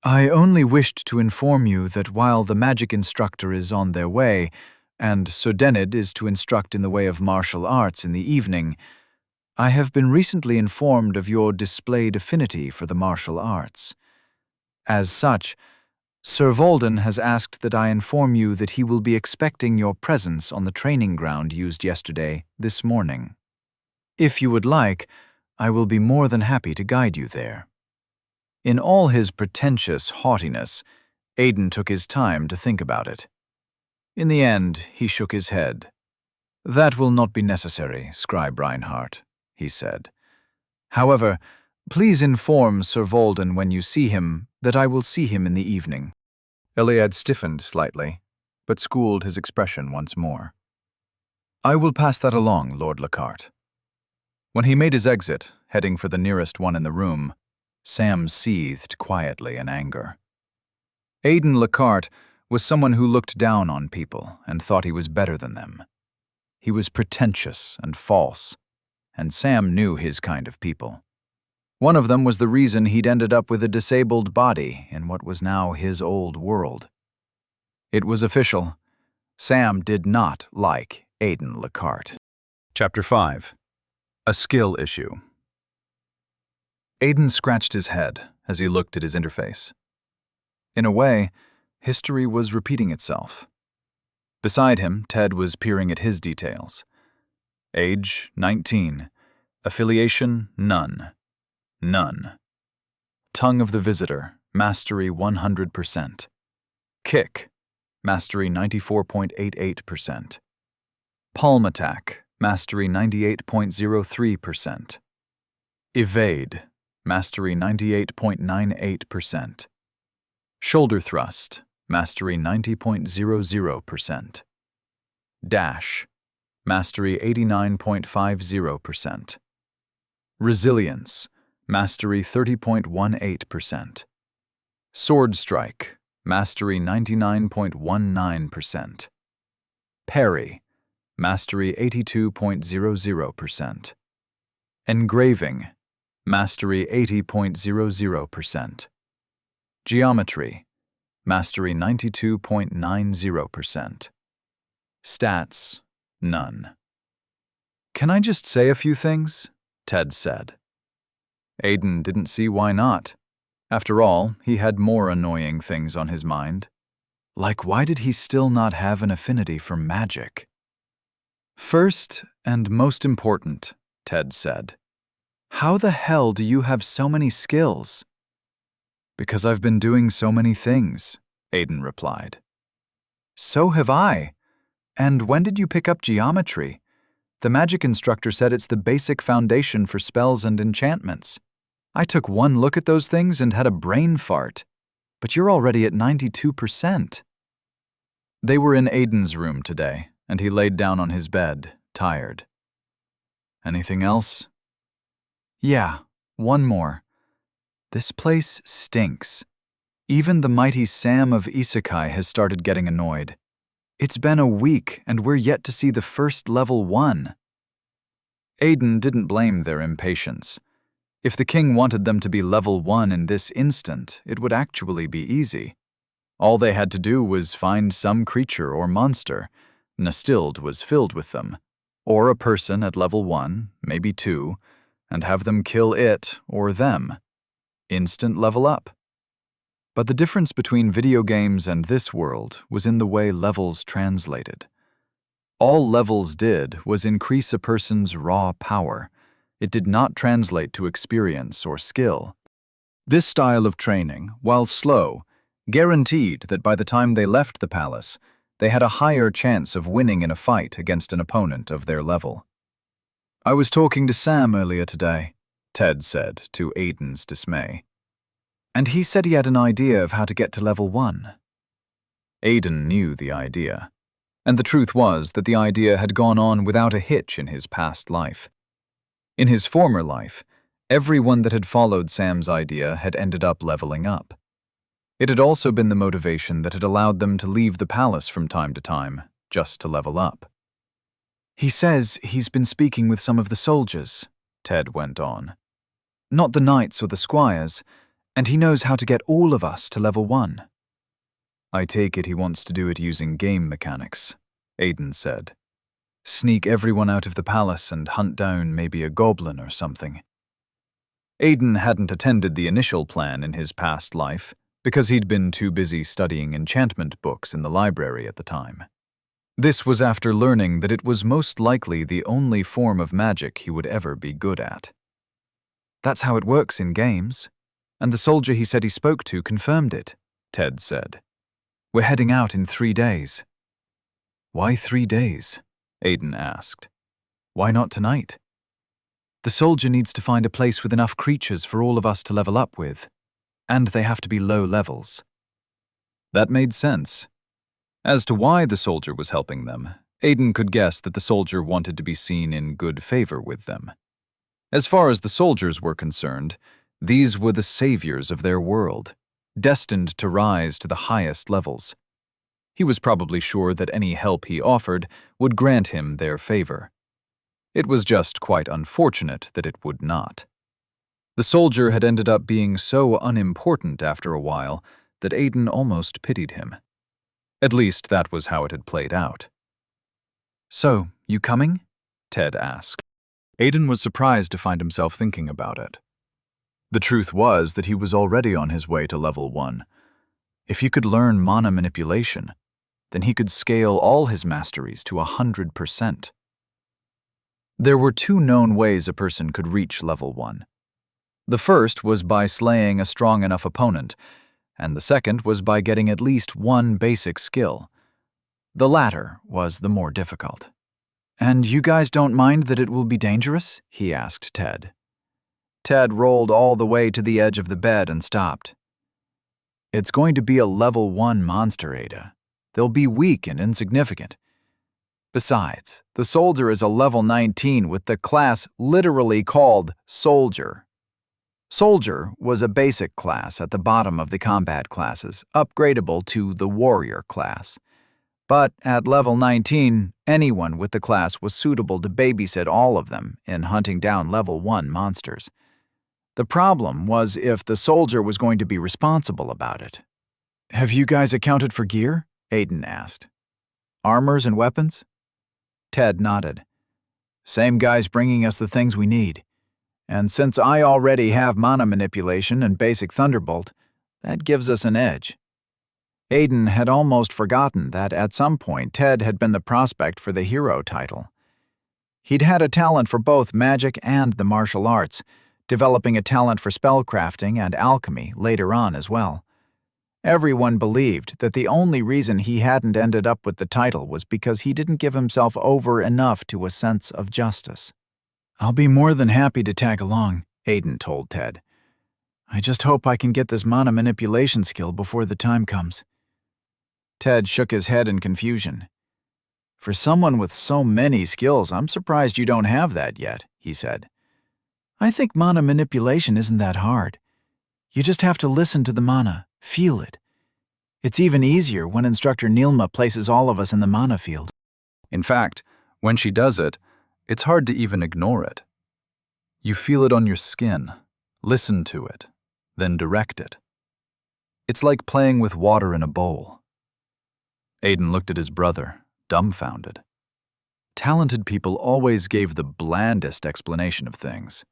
I only wished to inform you that while the magic instructor is on their way, and Sodenid is to instruct in the way of martial arts in the evening, I have been recently informed of your displayed affinity for the martial arts. As such, Sir Volden has asked that I inform you that he will be expecting your presence on the training ground used yesterday, this morning. If you would like, I will be more than happy to guide you there." In all his pretentious haughtiness, Aiden took his time to think about it. In the end, he shook his head. "That will not be necessary, Scribe Reinhardt," he said. "However, please inform Sir Volden when you see him that I will see him in the evening." Iliad stiffened slightly, but schooled his expression once more. "I will pass that along, Lord Lockhart." When he made his exit, heading for the nearest one in the room, Sam seethed quietly in anger. Aiden Lockhart was someone who looked down on people and thought he was better than them. He was pretentious and false, and Sam knew his kind of people. One of them was the reason he'd ended up with a disabled body in what was now his old world. It was official. Sam did not like Aiden Lockhart. Chapter 5. A Skill Issue. Aiden scratched his head as he looked at his interface. In a way, history was repeating itself. Beside him, Ted was peering at his details. Age, 19. Affiliation, none. None. Tongue of the Visitor, Mastery 100%. Kick, Mastery 94.88%. Palm Attack, Mastery 98.03%. Evade, Mastery 98.98%. Shoulder Thrust, Mastery 90.00%. Dash, Mastery 89.50%. Resilience, Mastery 30.18%. Sword Strike, Mastery 99.19%. Parry, Mastery 82.00%. Engraving, Mastery 80.00%. Geometry, Mastery 92.90%. Stats, none. "Can I just say a few things?" Ted said. Aiden didn't see why not. After all, he had more annoying things on his mind. Like, why did he still not have an affinity for magic? "First and most important," Ted said, "how the hell do you have so many skills?" "Because I've been doing so many things," Aiden replied. "So have I. And when did you pick up geometry? The magic instructor said it's the basic foundation for spells and enchantments. I took one look at those things and had a brain fart. But you're already at 92%. They were in Aiden's room today, and he laid down on his bed, tired. "Anything else?" "Yeah, one more. This place stinks. Even the mighty Sam of Isekai has started getting annoyed. It's been a week, and we're yet to see the first level 1. Aiden didn't blame their impatience. If the king wanted them to be level 1 in this instant, it would actually be easy. All they had to do was find some creature or monster. Nastild was filled with them. Or a person at level 1, maybe 2, and have them kill it or them. Instant level up. But the difference between video games and this world was in the way levels translated. All levels did was increase a person's raw power. It did not translate to experience or skill. This style of training, while slow, guaranteed that by the time they left the palace, they had a higher chance of winning in a fight against an opponent of their level. "I was talking to Sam earlier today," Ted said, to Aiden's dismay. "And he said he had an idea of how to get to level 1. Aiden knew the idea. And the truth was that the idea had gone on without a hitch in his past life. In his former life, everyone that had followed Sam's idea had ended up leveling up. It had also been the motivation that had allowed them to leave the palace from time to time, just to level up. "He says he's been speaking with some of the soldiers," Ted went on. "Not the knights or the squires, and he knows how to get all of us to level 1. "I take it he wants to do it using game mechanics," Aiden said. "Sneak everyone out of the palace and hunt down maybe a goblin or something." Aiden hadn't attended the initial plan in his past life because he'd been too busy studying enchantment books in the library at the time. This was after learning that it was most likely the only form of magic he would ever be good at. That's how it works in games. And the soldier he said he spoke to confirmed it, Ted said. We're heading out in 3 days. Why 3 days? Aiden asked. Why not tonight? The soldier needs to find a place with enough creatures for all of us to level up with. And they have to be low levels. That made sense. As to why the soldier was helping them, Aiden could guess that the soldier wanted to be seen in good favor with them. As far as the soldiers were concerned, these were the saviors of their world, destined to rise to the highest levels. He was probably sure that any help he offered would grant him their favor. It was just quite unfortunate that it would not. The soldier had ended up being so unimportant after a while that Aiden almost pitied him. At least that was how it had played out. So, you coming? Ted asked. Aiden was surprised to find himself thinking about it. The truth was that he was already on his way to level 1. If he could learn mana manipulation, then he could scale all his masteries to 100%. There were 2 known ways a person could reach level 1. The first was by slaying a strong enough opponent, and the second was by getting at least 1 basic skill. The latter was the more difficult. And you guys don't mind that it will be dangerous? He asked Ted. Ted rolled all the way to the edge of the bed and stopped. It's going to be a level 1 monster, Ada. They'll be weak and insignificant. Besides, the soldier is a level 19 with the class literally called Soldier. Soldier was a basic class at the bottom of the combat classes, upgradable to the Warrior class. But at level 19, anyone with the class was suitable to babysit all of them in hunting down level 1 monsters. The problem was if the soldier was going to be responsible about it. Have you guys accounted for gear? Aiden asked. Armors and weapons? Ted nodded. Same guy's bringing us the things we need. And since I already have mana manipulation and basic thunderbolt, that gives us an edge. Aiden had almost forgotten that at some point Ted had been the prospect for the hero title. He'd had a talent for both magic and the martial arts, developing a talent for spellcrafting and alchemy later on as well. Everyone believed that the only reason he hadn't ended up with the title was because he didn't give himself over enough to a sense of justice. I'll be more than happy to tag along, Aiden told Ted. I just hope I can get this mana manipulation skill before the time comes. Ted shook his head in confusion. For someone with so many skills, I'm surprised you don't have that yet, he said. I think mana manipulation isn't that hard. You just have to listen to the mana, feel it. It's even easier when Instructor Nilma places all of us in the mana field. In fact, when she does it, it's hard to even ignore it. You feel it on your skin, listen to it, then direct it. It's like playing with water in a bowl. Aiden looked at his brother, dumbfounded. Talented people always gave the blandest explanation of things.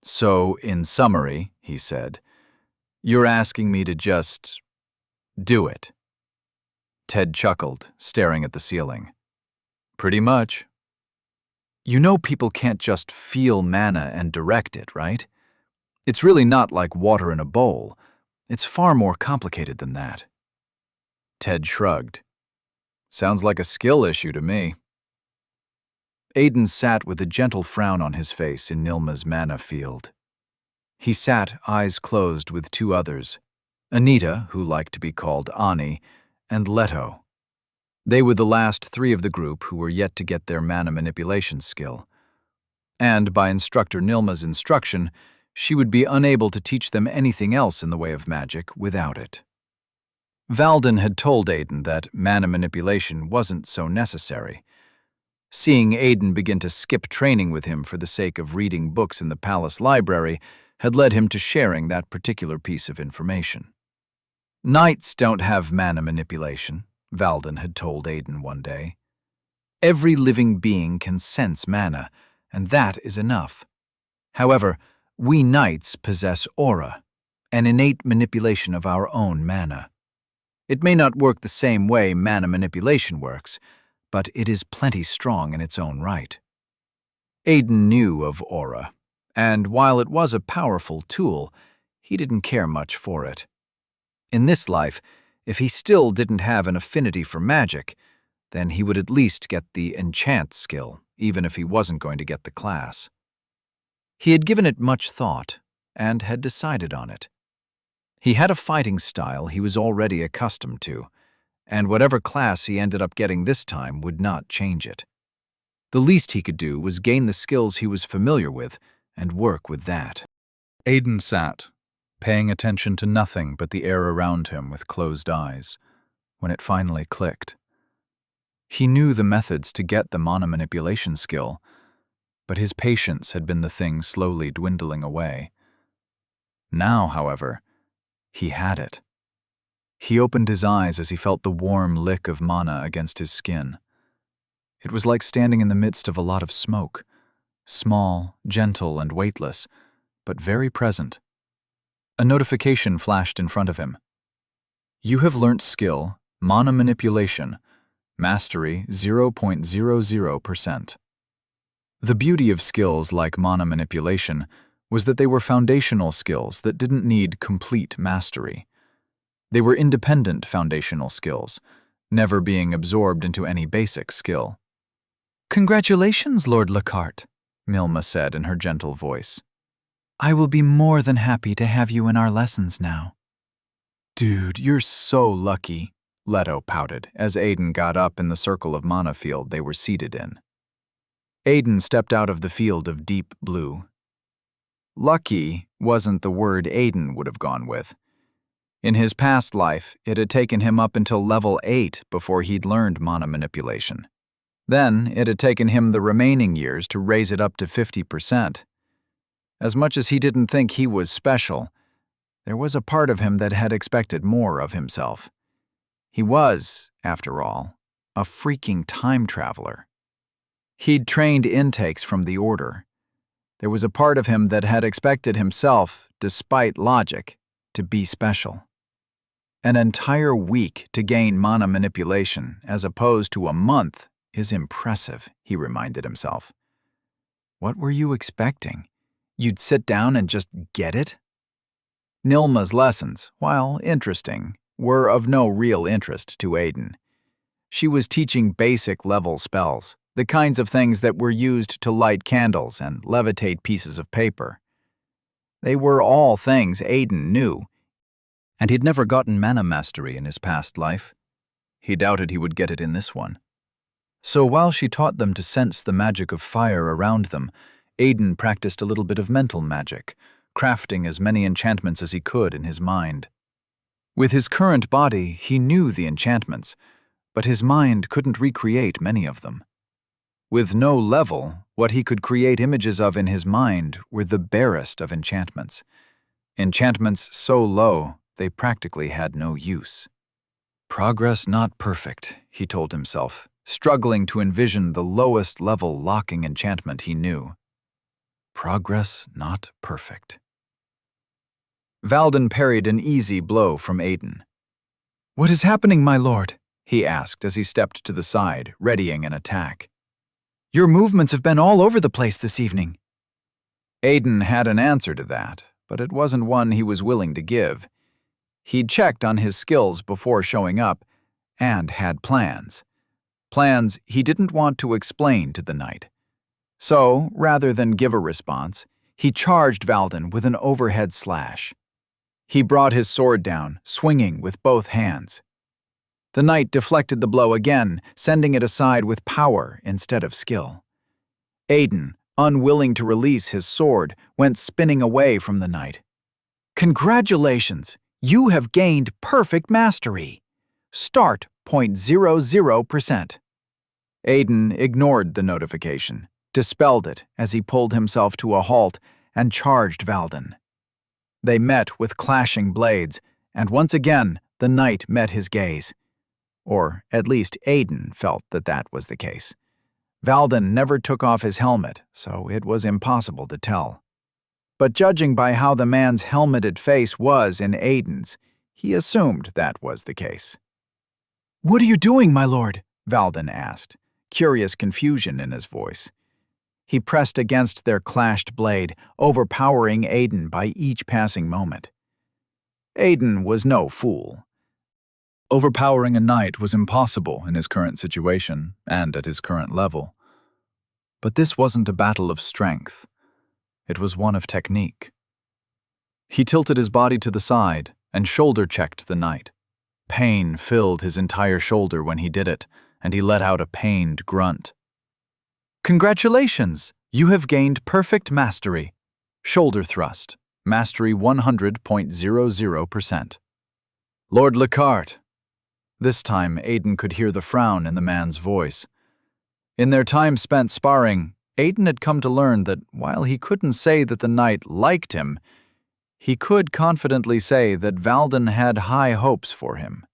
So, in summary, he said, you're asking me to just do it. Ted chuckled, staring at the ceiling. Pretty much. You know people can't just feel mana and direct it, right? It's really not like water in a bowl. It's far more complicated than that. Ted shrugged. Sounds like a skill issue to me. Aiden sat with a gentle frown on his face in Nilma's mana field. He sat, eyes closed, with 2 others, Anita, who liked to be called Ani, and Leto. They were the last 3 of the group who were yet to get their mana manipulation skill. And by Instructor Nilma's instruction, she would be unable to teach them anything else in the way of magic without it. Valden had told Aiden that mana manipulation wasn't so necessary. Seeing Aiden begin to skip training with him for the sake of reading books in the palace library had led him to sharing that particular piece of information. Knights don't have mana manipulation, Valden had told Aiden one day. Every living being can sense mana, and that is enough. However, we knights possess aura, an innate manipulation of our own mana. It may not work the same way mana manipulation works, but it is plenty strong in its own right. Aiden knew of aura, and while it was a powerful tool, he didn't care much for it. In this life, if he still didn't have an affinity for magic, then he would at least get the enchant skill, even if he wasn't going to get the class. He had given it much thought, and had decided on it. He had a fighting style he was already accustomed to, and whatever class he ended up getting this time would not change it. The least he could do was gain the skills he was familiar with and work with that. Aiden sat, paying attention to nothing but the air around him with closed eyes, when it finally clicked. He knew the methods to get the mana manipulation skill, but his patience had been the thing slowly dwindling away. Now, however, he had it. He opened his eyes as he felt the warm lick of mana against his skin. It was like standing in the midst of a lot of smoke, small, gentle, and weightless, but very present. A notification flashed in front of him. You have learnt skill, Mana Manipulation, Mastery 0.00%. The beauty of skills like Mana Manipulation was that they were foundational skills that didn't need complete mastery. They were independent foundational skills, never being absorbed into any basic skill. Congratulations, Lord Lockhart, Milma said in her gentle voice. I will be more than happy to have you in our lessons now. Dude, you're so lucky, Leto pouted as Aiden got up in the circle of mana field they were seated in. Aiden stepped out of the field of deep blue. Lucky wasn't the word Aiden would have gone with. In his past life, it had taken him up until level 8 before he'd learned mana manipulation. Then, it had taken him the remaining years to raise it up to 50%. As much as he didn't think he was special, there was a part of him that had expected more of himself. He was, after all, a freaking time traveler. He'd trained intakes from the Order. There was a part of him that had expected himself, despite logic, to be special. An entire week to gain mana manipulation, as opposed to a month, is impressive, he reminded himself. What were you expecting? You'd sit down and just get it? Nilma's lessons, while interesting, were of no real interest to Aiden. She was teaching basic level spells, the kinds of things that were used to light candles and levitate pieces of paper. They were all things Aiden knew, and he'd never gotten mana mastery in his past life. He doubted he would get it in this one. So while she taught them to sense the magic of fire around them, Aiden practiced a little bit of mental magic, crafting as many enchantments as he could in his mind. With his current body, he knew the enchantments, but his mind couldn't recreate many of them. With no level, what he could create images of in his mind were the barest of enchantments. Enchantments so low, they practically had no use. Progress not perfect, he told himself, struggling to envision the lowest level locking enchantment he knew. Progress not perfect. Valden parried an easy blow from Aiden. What is happening, my lord? He asked as he stepped to the side, readying an attack. Your movements have been all over the place this evening. Aiden had an answer to that, but it wasn't one he was willing to give. He'd checked on his skills before showing up, and had plans. Plans he didn't want to explain to the knight. So, rather than give a response, he charged Valden with an overhead slash. He brought his sword down, swinging with both hands. The knight deflected the blow again, sending it aside with power instead of skill. Aiden, unwilling to release his sword, went spinning away from the knight. Congratulations! You have gained perfect mastery. Start 0.00%. Aiden ignored the notification, dispelled it as he pulled himself to a halt and charged Valden. They met with clashing blades, and once again the knight met his gaze. Or at least Aiden felt that that was the case. Valden never took off his helmet, so it was impossible to tell. But judging by how the man's helmeted face was in Aiden's, he assumed that was the case. What are you doing, my lord? Valden asked, curious confusion in his voice. He pressed against their clashed blade, overpowering Aiden by each passing moment. Aiden was no fool. Overpowering a knight was impossible in his current situation and at his current level. But this wasn't a battle of strength. It was one of technique. He tilted his body to the side and shoulder-checked the knight. Pain filled his entire shoulder when he did it, and he let out a pained grunt. Congratulations! You have gained perfect mastery. Shoulder thrust. Mastery 100.00%. Lord Lockhart. This time, Aiden could hear the frown in the man's voice. In their time spent sparring, Aiden had come to learn that while he couldn't say that the knight liked him, he could confidently say that Valden had high hopes for him.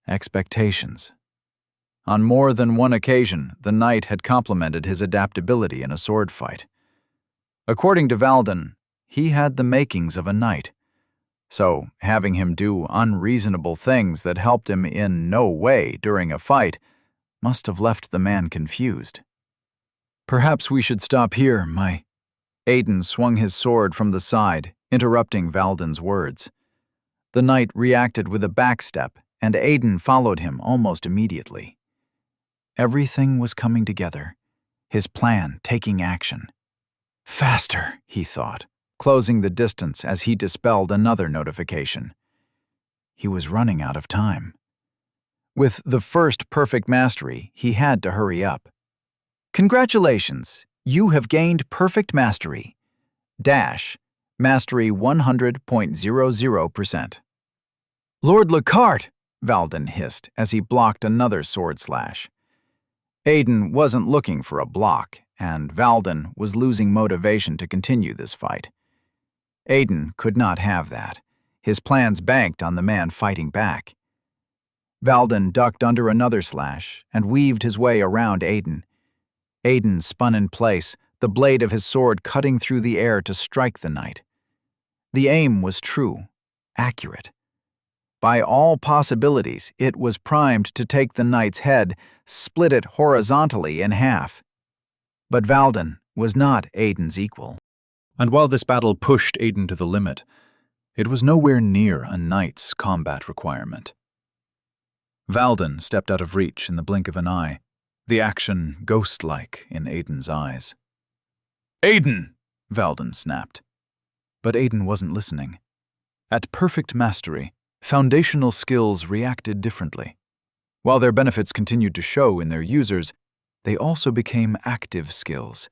Expectations. On more than one occasion, the knight had complimented his adaptability in a sword fight. According to Valden, he had the makings of a knight, so having him do unreasonable things that helped him in no way during a fight must have left the man confused. Perhaps we should stop here, my... Aiden swung his sword from the side, interrupting Valden's words. The knight reacted with a backstep, and Aiden followed him almost immediately. Everything was coming together, his plan taking action. Faster, he thought, closing the distance as he dispelled another notification. He was running out of time. With the first perfect mastery, he had to hurry up. Congratulations, you have gained perfect mastery. Mastery 100.00%. Lord Lockhart, Valden hissed as he blocked another sword slash. Aiden wasn't looking for a block, and Valden was losing motivation to continue this fight. Aiden could not have that. His plans banked on the man fighting back. Valden ducked under another slash and weaved his way around Aiden. Aiden spun in place, the blade of his sword cutting through the air to strike the knight. The aim was true, accurate. By all possibilities, it was primed to take the knight's head, split it horizontally in half. But Valden was not Aiden's equal. And while this battle pushed Aiden to the limit, it was nowhere near a knight's combat requirement. Valden stepped out of reach in the blink of an eye, the action ghost-like in Aiden's eyes. Aiden! Valden snapped. But Aiden wasn't listening. At perfect mastery, foundational skills reacted differently. While their benefits continued to show in their users, they also became active skills,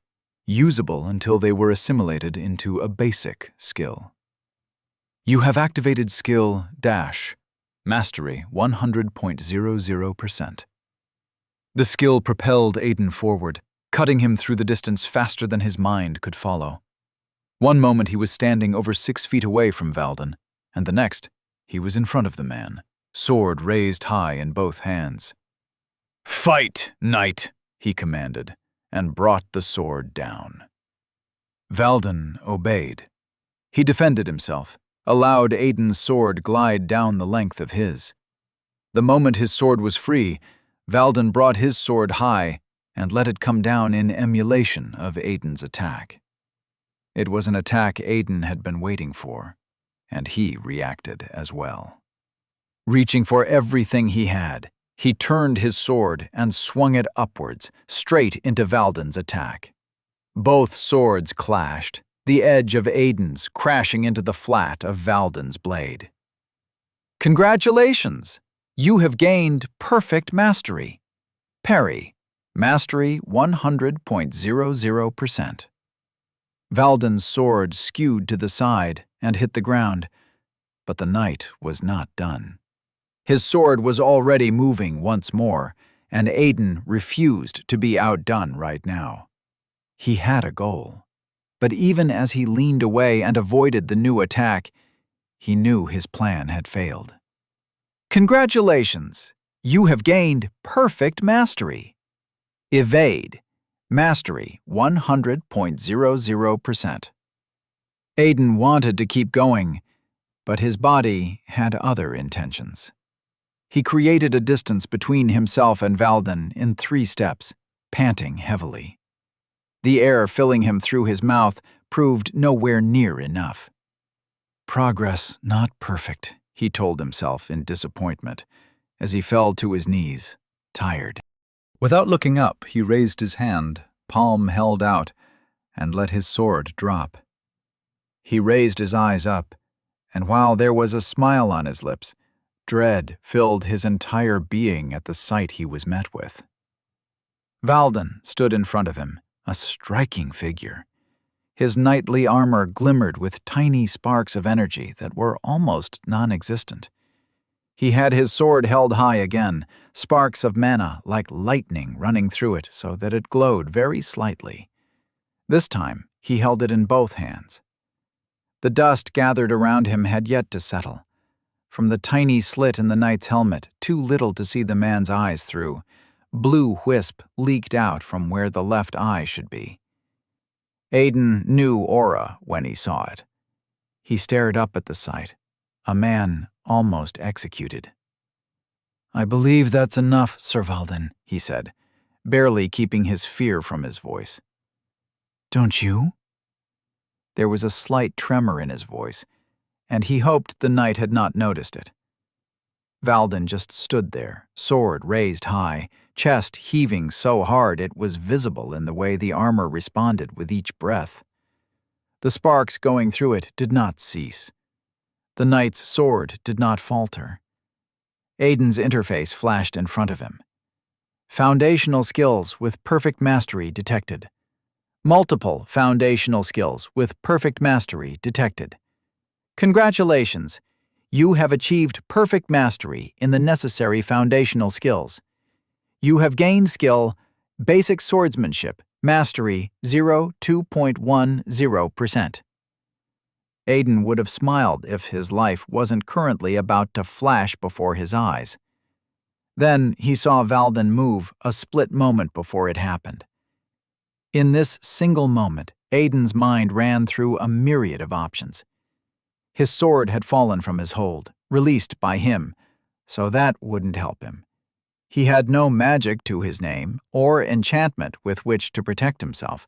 usable until they were assimilated into a basic skill. You have activated skill Mastery 100.00%. The skill propelled Aiden forward, cutting him through the distance faster than his mind could follow. One moment he was standing over 6 feet away from Valden, and the next, he was in front of the man, sword raised high in both hands. Fight, knight, he commanded, and brought the sword down. Valden obeyed. He defended himself, allowed Aiden's sword glide down the length of his. The moment his sword was free, Valden brought his sword high and let it come down in emulation of Aiden's attack. It was an attack Aiden had been waiting for, and he reacted as well. Reaching for everything he had, he turned his sword and swung it upwards, straight into Valden's attack. Both swords clashed, the edge of Aiden's crashing into the flat of Valden's blade. Congratulations! You have gained perfect mastery. Parry, mastery 100.00%. Valden's sword skewed to the side and hit the ground, but the knight was not done. His sword was already moving once more, and Aiden refused to be outdone right now. He had a goal, but even as he leaned away and avoided the new attack, he knew his plan had failed. Congratulations! You have gained perfect mastery. Evade, mastery 100.00%. Aiden wanted to keep going, but his body had other intentions. He created a distance between himself and Valden in 3 steps, panting heavily. The air filling him through his mouth proved nowhere near enough. Progress not perfect, he told himself in disappointment, as he fell to his knees, tired. Without looking up, he raised his hand, palm held out, and let his sword drop. He raised his eyes up, and while there was a smile on his lips, dread filled his entire being at the sight he was met with. Valden stood in front of him, a striking figure. His knightly armor glimmered with tiny sparks of energy that were almost non-existent. He had his sword held high again, sparks of mana like lightning running through it so that it glowed very slightly. This time, he held it in both hands. The dust gathered around him had yet to settle. From the tiny slit in the knight's helmet, too little to see the man's eyes through, blue wisp leaked out from where the left eye should be. Aiden knew aura when he saw it. He stared up at the sight, a man almost executed. "I believe that's enough, Sir Valden," he said, barely keeping his fear from his voice. "Don't you?" There was a slight tremor in his voice, and he hoped the knight had not noticed it. Valden just stood there, sword raised high, chest heaving so hard it was visible in the way the armor responded with each breath. The sparks going through it did not cease. The knight's sword did not falter. Aiden's interface flashed in front of him. Foundational skills with perfect mastery detected. Multiple foundational skills with perfect mastery detected. Congratulations! You have achieved perfect mastery in the necessary foundational skills. You have gained skill Basic Swordsmanship, Mastery 2.10%. Aiden would have smiled if his life wasn't currently about to flash before his eyes. Then he saw Valden move a split moment before it happened. In this single moment, Aiden's mind ran through a myriad of options. His sword had fallen from his hold, released by him, so that wouldn't help him. He had no magic to his name or enchantment with which to protect himself,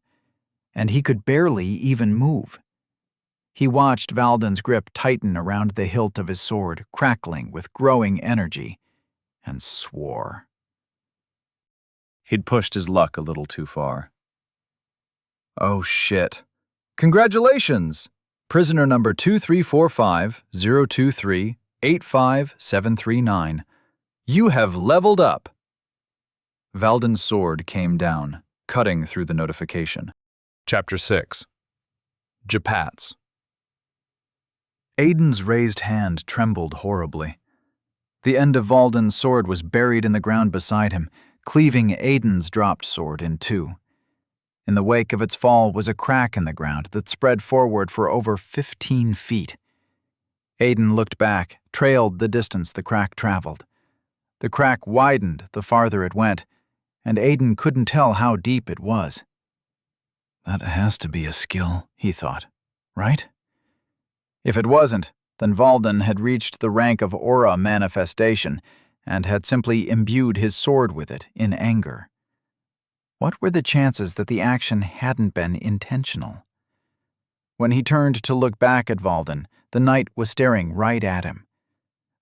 and he could barely even move. He watched Valden's grip tighten around the hilt of his sword, crackling with growing energy, and swore. He'd pushed his luck a little too far. "Oh shit. Congratulations! Prisoner number 2345-023-85739. You have leveled up." Valden's sword came down, cutting through the notification. Chapter 6. Japats. Aiden's raised hand trembled horribly. The end of Valden's sword was buried in the ground beside him, cleaving Aiden's dropped sword in two. In the wake of its fall was a crack in the ground that spread forward for over 15 feet. Aiden looked back, trailed the distance the crack traveled. The crack widened the farther it went, and Aiden couldn't tell how deep it was. That has to be a skill, he thought, right? If it wasn't, then Valden had reached the rank of aura manifestation and had simply imbued his sword with it in anger. What were the chances that the action hadn't been intentional? When he turned to look back at Valden, the knight was staring right at him.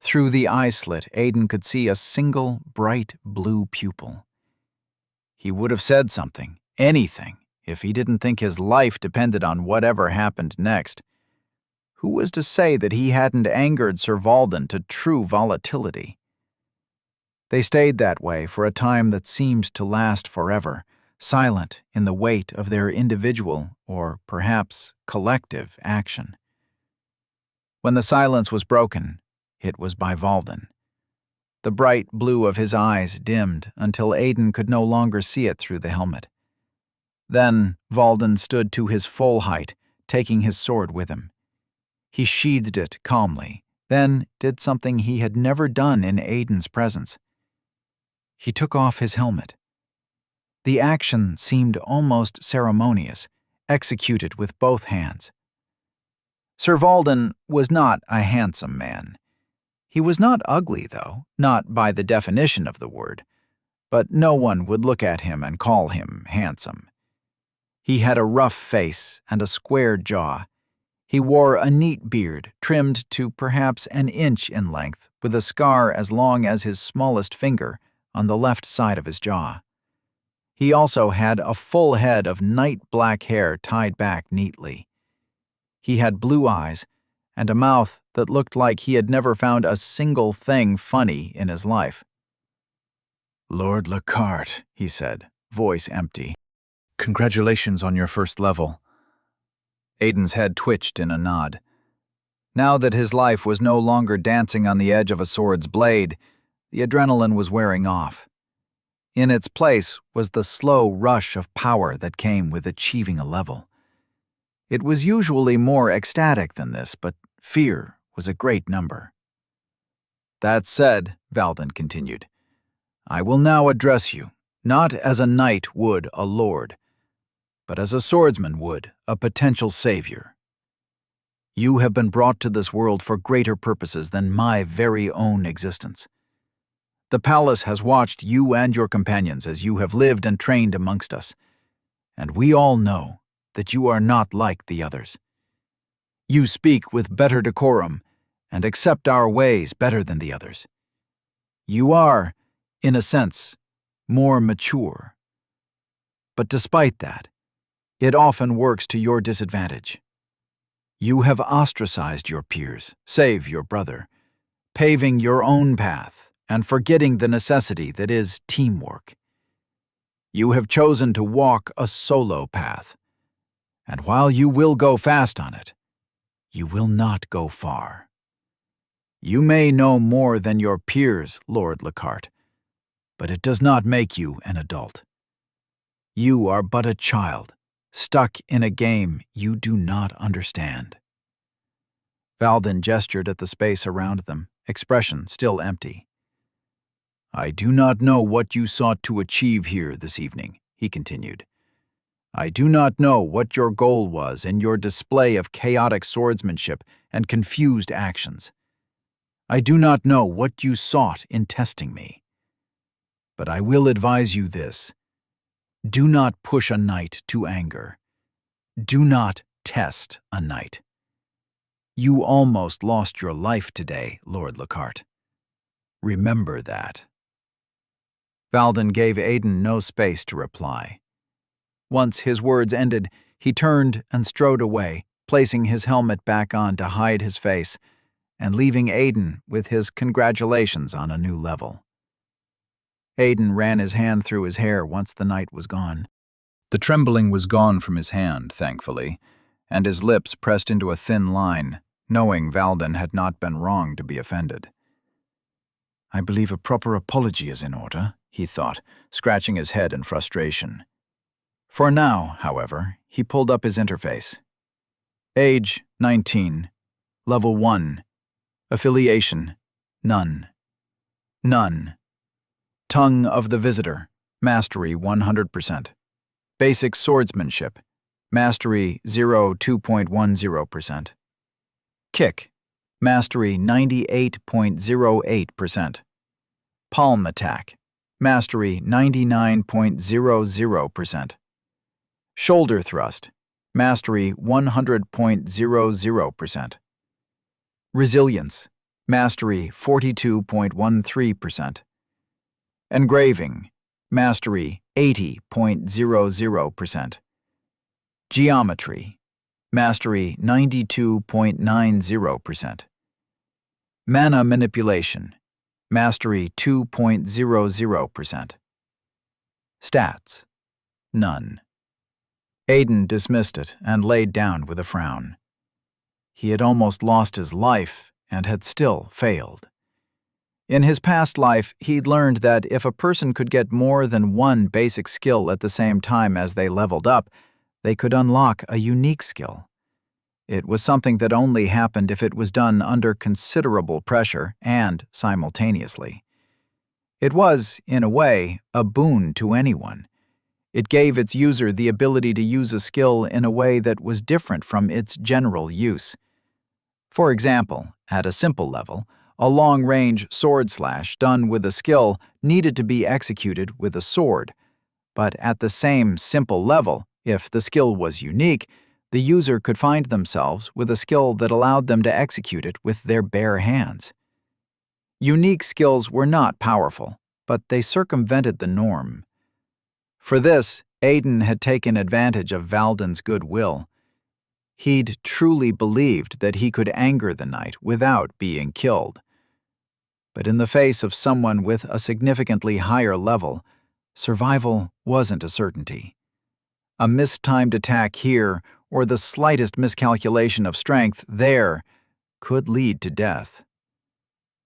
Through the eye slit, Aiden could see a single bright blue pupil. He would have said something, anything, if he didn't think his life depended on whatever happened next. Who was to say that he hadn't angered Sir Valden to true volatility? They stayed that way for a time that seemed to last forever, silent in the weight of their individual, or perhaps collective, action. When the silence was broken, it was by Valden. The bright blue of his eyes dimmed until Aiden could no longer see it through the helmet. Then Valden stood to his full height, taking his sword with him. He sheathed it calmly, then did something he had never done in Aiden's presence. He took off his helmet. The action seemed almost ceremonious, executed with both hands. Sir Valden was not a handsome man. He was not ugly, though, not by the definition of the word, but no one would look at him and call him handsome. He had a rough face and a square jaw. He wore a neat beard, trimmed to perhaps an inch in length, with a scar as long as his smallest finger on the left side of his jaw. He also had a full head of night-black hair tied back neatly. He had blue eyes and a mouth that looked like he had never found a single thing funny in his life. "Lord Lockhart," he said, voice empty. "Congratulations on your first level." Aiden's head twitched in a nod. Now that his life was no longer dancing on the edge of a sword's blade, the adrenaline was wearing off. In its place was the slow rush of power that came with achieving a level. It was usually more ecstatic than this, but fear was a great number. "That said," Valden continued, "I will now address you, not as a knight would a lord, but as a swordsman would a potential savior. You have been brought to this world for greater purposes than my very own existence. The palace has watched you and your companions as you have lived and trained amongst us, and we all know that you are not like the others. You speak with better decorum and accept our ways better than the others. You are, in a sense, more mature. But despite that, it often works to your disadvantage. You have ostracized your peers, save your brother, paving your own path and forgetting the necessity that is teamwork. You have chosen to walk a solo path, and while you will go fast on it, you will not go far. You may know more than your peers, Lord Lockhart, but it does not make you an adult. You are but a child, stuck in a game you do not understand." Valden gestured at the space around them, expression still empty. "I do not know what you sought to achieve here this evening," he continued. "I do not know what your goal was in your display of chaotic swordsmanship and confused actions. I do not know what you sought in testing me. But I will advise you this. Do not push a knight to anger. Do not test a knight. You almost lost your life today, Lord Lockhart. Remember that." Valden gave Aiden no space to reply. Once his words ended, he turned and strode away, placing his helmet back on to hide his face, and leaving Aiden with his congratulations on a new level. Aiden ran his hand through his hair once the knight was gone. The trembling was gone from his hand, thankfully, and his lips pressed into a thin line, knowing Valden had not been wrong to be offended. "I believe a proper apology is in order," he thought, scratching his head in frustration. For now, however, he pulled up his interface. Age, 19. Level 1. Affiliation, none. None. Tongue of the Visitor, Mastery 100%. Basic Swordsmanship, Mastery 2.10%. Kick, Mastery 98.08%. Palm Attack, Mastery 99.00%. Shoulder Thrust, Mastery 100.00%. Resilience, Mastery 42.13%. Engraving, Mastery 80.00%. Geometry, Mastery 92.90%. Mana Manipulation, Mastery 2.00%. Stats, none. Aiden dismissed it and laid down with a frown. He had almost lost his life and had still failed. In his past life, he'd learned that if a person could get more than one basic skill at the same time as they leveled up, they could unlock a unique skill. It was something that only happened if it was done under considerable pressure and simultaneously. It was, in a way, a boon to anyone. It gave its user the ability to use a skill in a way that was different from its general use. For example, at a simple level, a long-range sword slash done with a skill needed to be executed with a sword, but at the same simple level, If the skill was unique, the user could find themselves with a skill that allowed them to execute it with their bare hands. Unique skills were not powerful, but they circumvented the norm. For this, Aiden had taken advantage of Valden's goodwill. He'd truly believed that he could anger the knight without being killed. But in the face of someone with a significantly higher level, survival wasn't a certainty. A mistimed attack here, or the slightest miscalculation of strength there, could lead to death.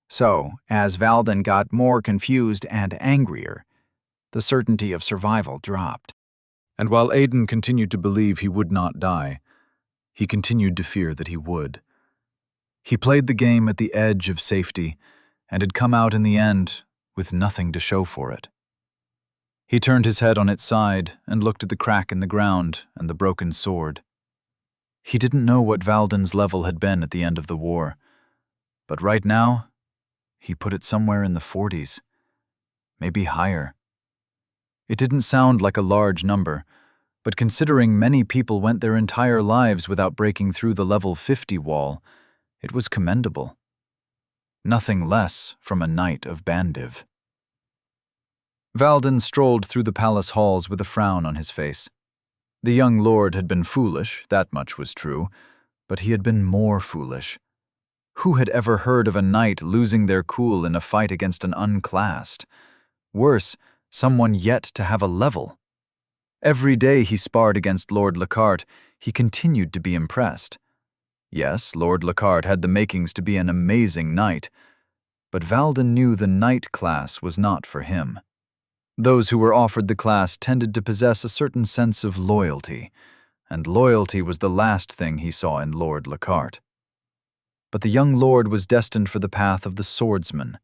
So, as Valden got more confused and angrier, the certainty of survival dropped. And while Aiden continued to believe he would not die, he continued to fear that he would. He played the game at the edge of safety and had come out in the end with nothing to show for it. He turned his head on its side and looked at the crack in the ground and the broken sword. He didn't know what Valden's level had been at the end of the war, but right now, he put it somewhere in the 40s, maybe higher. It didn't sound like a large number, but considering many people went their entire lives without breaking through the level 50 wall, it was commendable. Nothing less from a knight of Bandiv. Valden strolled through the palace halls with a frown on his face. The young lord had been foolish, that much was true, but he had been more foolish. Who had ever heard of a knight losing their cool in a fight against an unclassed? Worse, someone yet to have a level. Every day he sparred against Lord Lockhart, he continued to be impressed. Yes, Lord Lockhart had the makings to be an amazing knight, but Valden knew the knight class was not for him. Those who were offered the class tended to possess a certain sense of loyalty, and loyalty was the last thing he saw in Lord Lockhart. But the young lord was destined for the path of the swordsman.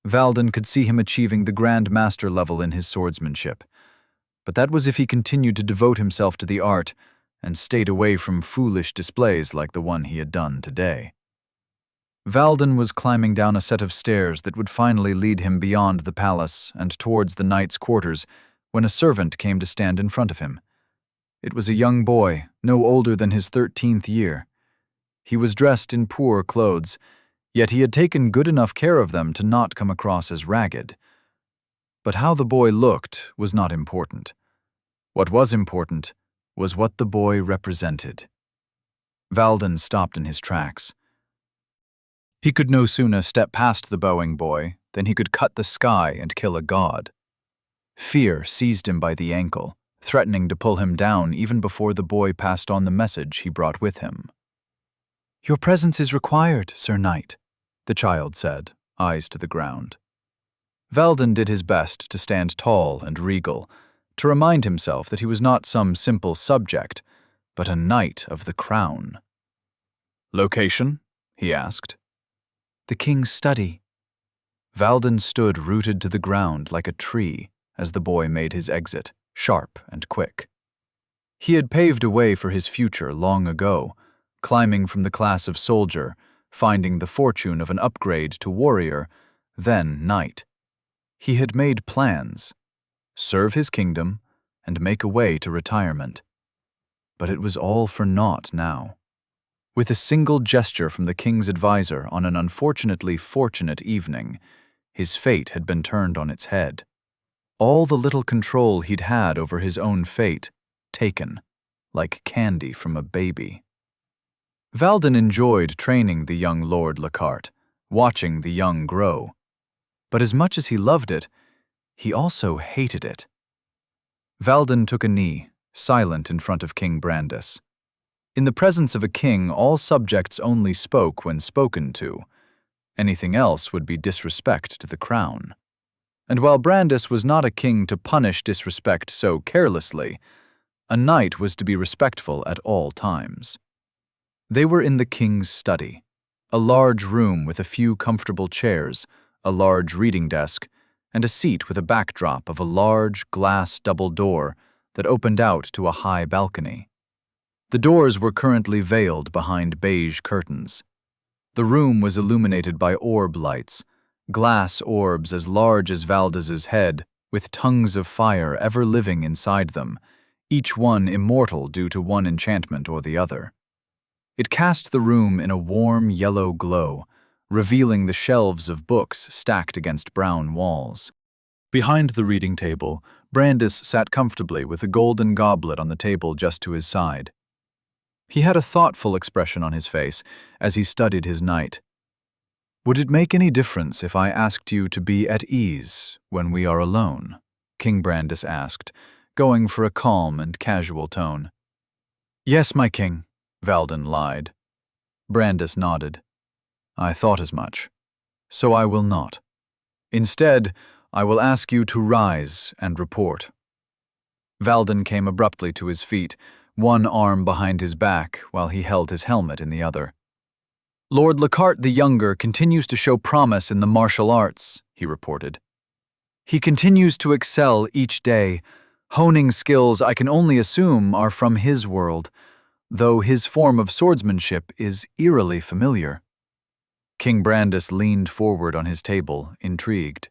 Valden could see him achieving the Grand Master level in his swordsmanship, but that was if he continued to devote himself to the art and stayed away from foolish displays like the one he had done today. Valden was climbing down a set of stairs that would finally lead him beyond the palace and towards the knight's quarters when a servant came to stand in front of him. It was a young boy, no older than his 13th year. He was dressed in poor clothes, yet he had taken good enough care of them to not come across as ragged. But how the boy looked was not important. What was important was what the boy represented. Valden stopped in his tracks. He could no sooner step past the bowing boy than he could cut the sky and kill a god. Fear seized him by the ankle, threatening to pull him down even before the boy passed on the message he brought with him. "Your presence is required, Sir Knight," the child said, eyes to the ground. Valden did his best to stand tall and regal, to remind himself that he was not some simple subject, but a knight of the crown. "Location?" he asked. "The king's study." Valden stood rooted to the ground like a tree as the boy made his exit, sharp and quick. He had paved a way for his future long ago, climbing from the class of soldier, finding the fortune of an upgrade to warrior, then knight. He had made plans, serve his kingdom, and make a way to retirement. But it was all for naught now. With a single gesture from the king's advisor on an unfortunately fortunate evening, his fate had been turned on its head. All the little control he'd had over his own fate, taken, like candy from a baby. Valden enjoyed training the young Lord Lockhart, watching the young grow. But as much as he loved it, he also hated it. Valden took a knee, silent in front of King Brandis. In the presence of a king, all subjects only spoke when spoken to. Anything else would be disrespect to the crown. And while Brandis was not a king to punish disrespect so carelessly, a knight was to be respectful at all times. They were in the king's study, a large room with a few comfortable chairs, a large reading desk, and a seat with a backdrop of a large glass double door that opened out to a high balcony. The doors were currently veiled behind beige curtains. The room was illuminated by orb lights, glass orbs as large as Valdez's head, with tongues of fire ever living inside them, each one immortal due to one enchantment or the other. It cast the room in a warm yellow glow, revealing the shelves of books stacked against brown walls. Behind the reading table, Brandis sat comfortably with a golden goblet on the table just to his side. He had a thoughtful expression on his face as he studied his knight. "Would it make any difference if I asked you to be at ease when we are alone?" King Brandis asked, going for a calm and casual tone. "Yes, my king," Valden lied. Brandis nodded. "I thought as much. So I will not. Instead, I will ask you to rise and report." Valden came abruptly to his feet, one arm behind his back while he held his helmet in the other. "Lord Lockhart the Younger continues to show promise in the martial arts," he reported. "He continues to excel each day, honing skills I can only assume are from his world, though his form of swordsmanship is eerily familiar." King Brandis leaned forward on his table, intrigued.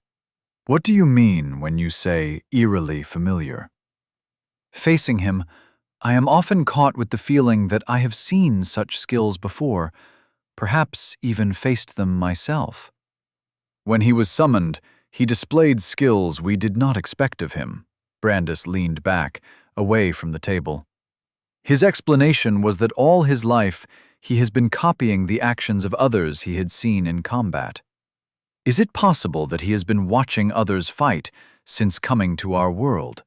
"What do you mean when you say eerily familiar?" Facing him, I am often caught with the feeling that I have seen such skills before, perhaps even faced them myself. When he was summoned, he displayed skills we did not expect of him. Brandis leaned back, away from the table. His explanation was that all his life he has been copying the actions of others he had seen in combat. Is it possible that he has been watching others fight since coming to our world,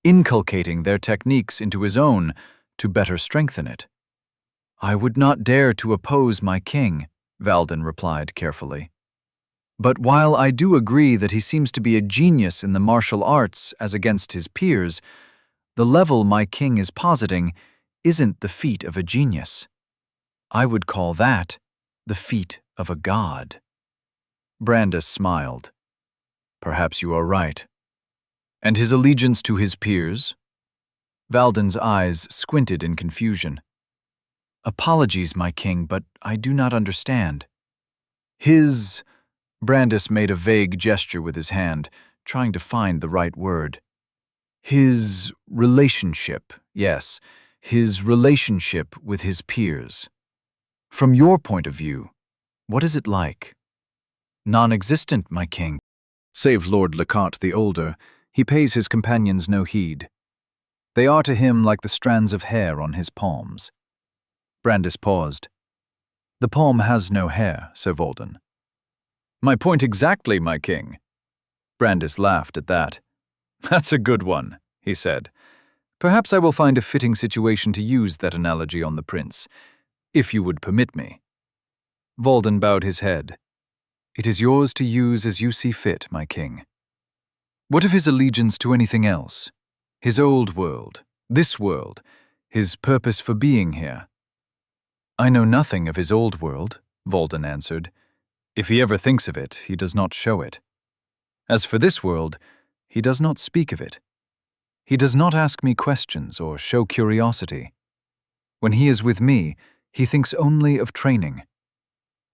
inculcating their techniques into his own to better strengthen it? "I would not dare to oppose my king," Valden replied carefully. "But while I do agree that he seems to be a genius in the martial arts as against his peers, the level my king is positing isn't the feat of a genius. I would call that the feat of a god." Brandis smiled. "Perhaps you are right. And his allegiance to his peers?" Valden's eyes squinted in confusion. "Apologies, my king, but I do not understand." Brandis made a vague gesture with his hand, trying to find the right word. "His relationship, yes, his relationship with his peers. From your point of view, what is it like?" "Non-existent, my king." Save Lord Lockhart the Older, he pays his companions no heed. They are to him like the strands of hair on his palms. Brandis paused. "The palm has no hair, Sir Valden." "My point exactly, my king." Brandis laughed at that. "That's a good one," he said. "Perhaps I will find a fitting situation to use that analogy on the prince, if you would permit me." Valden bowed his head. "It is yours to use as you see fit, my king." "What of his allegiance to anything else? His old world, this world, his purpose for being here?" "I know nothing of his old world," Valden answered. "If he ever thinks of it, he does not show it. As for this world, he does not speak of it. He does not ask me questions or show curiosity. When he is with me, he thinks only of training.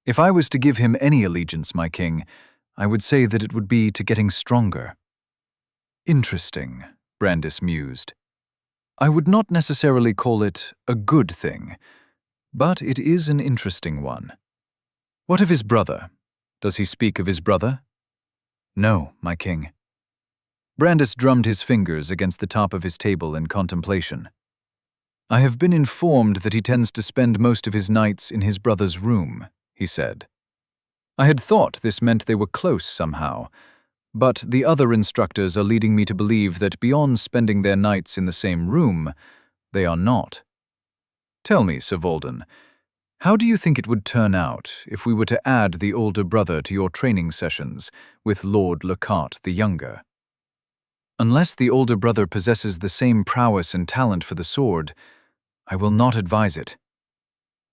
If I was to give him any allegiance, my king, I would say that it would be to getting stronger." "Interesting," Brandis mused. "I would not necessarily call it a good thing, but it is an interesting one. What of his brother? Does he speak of his brother?" "No, my king." Brandis drummed his fingers against the top of his table in contemplation. "I have been informed that he tends to spend most of his nights in his brother's room," he said. "I had thought this meant they were close somehow, but the other instructors are leading me to believe that beyond spending their nights in the same room, they are not. Tell me, Sir Valden, how do you think it would turn out if we were to add the older brother to your training sessions with Lord Lockhart the Younger? Unless the older brother possesses the same prowess and talent for the sword, I will not advise it.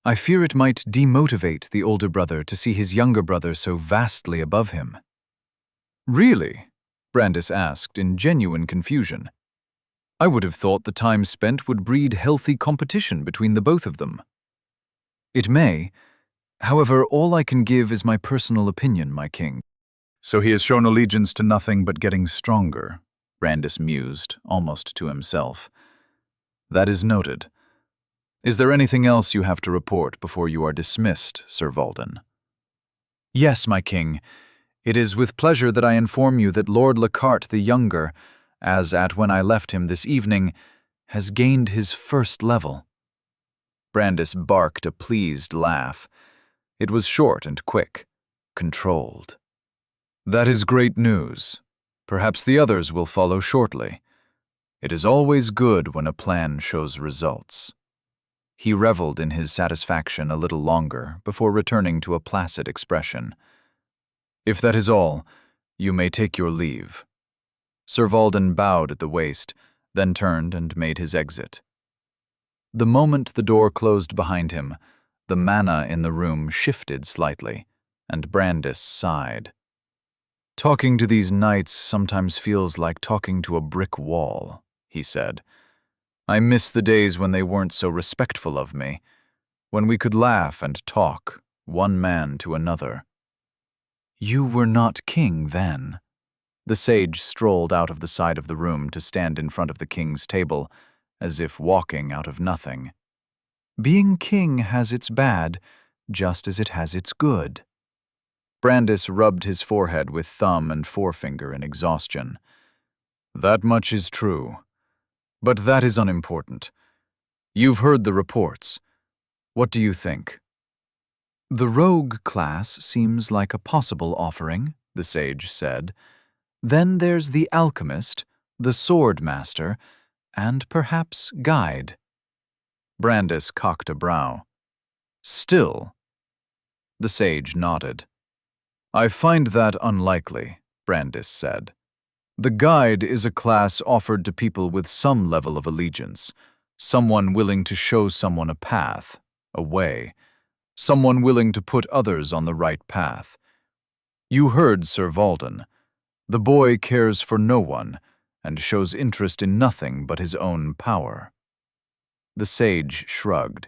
I fear it might demotivate the older brother to see his younger brother so vastly above him." "Really?" Brandis asked in genuine confusion. "I would have thought the time spent would breed healthy competition between the both of them." "It may. However, all I can give is my personal opinion, my king." "So he has shown allegiance to nothing but getting stronger," Brandis mused, almost to himself. That is noted. Is there anything else you have to report before you are dismissed, Sir Valden? Yes, my king. It is with pleasure that I inform you that Lord Lockhart the Younger, as at when I left him this evening, has gained his first level. Brandis barked a pleased laugh. It was short and quick, controlled. That is great news. Perhaps the others will follow shortly. It is always good when a plan shows results. He reveled in his satisfaction a little longer before returning to a placid expression. If that is all, you may take your leave. Sir Valden bowed at the waist, then turned and made his exit. The moment the door closed behind him, the mana in the room shifted slightly, and Brandis sighed. Talking to these knights sometimes feels like talking to a brick wall, he said. I miss the days when they weren't so respectful of me, when we could laugh and talk, one man to another. You were not king then. The sage strolled out of the side of the room to stand in front of the king's table, as if walking out of nothing. Being king has its bad, just as it has its good. Brandis rubbed his forehead with thumb and forefinger in exhaustion. That much is true. But that is unimportant. You've heard the reports. What do you think? The rogue class seems like a possible offering, the sage said. Then there's the alchemist, the sword master, and perhaps guide. Brandis cocked a brow. Still? The sage nodded. I find that unlikely, Brandis said. The guide is a class offered to people with some level of allegiance, someone willing to show someone a path, a way, someone willing to put others on the right path. You heard Sir Valden. The boy cares for no one and shows interest in nothing but his own power. The sage shrugged.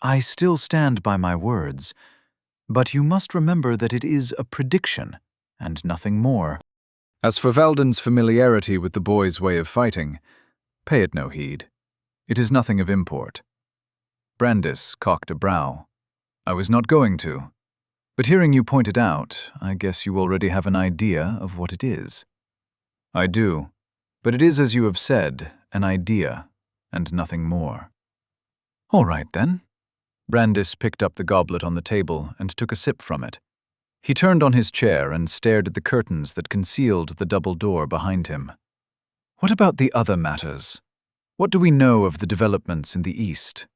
I still stand by my words, but you must remember that it is a prediction and nothing more. As for Valden's familiarity with the boy's way of fighting, pay it no heed. It is nothing of import. Brandis cocked a brow. I was not going to. But hearing you point it out, I guess you already have an idea of what it is. I do, but it is, as you have said, an idea, and nothing more. All right, then. Brandis picked up the goblet on the table and took a sip from it. He turned on his chair and stared at the curtains that concealed the double door behind him. What about the other matters? What do we know of the developments in the East?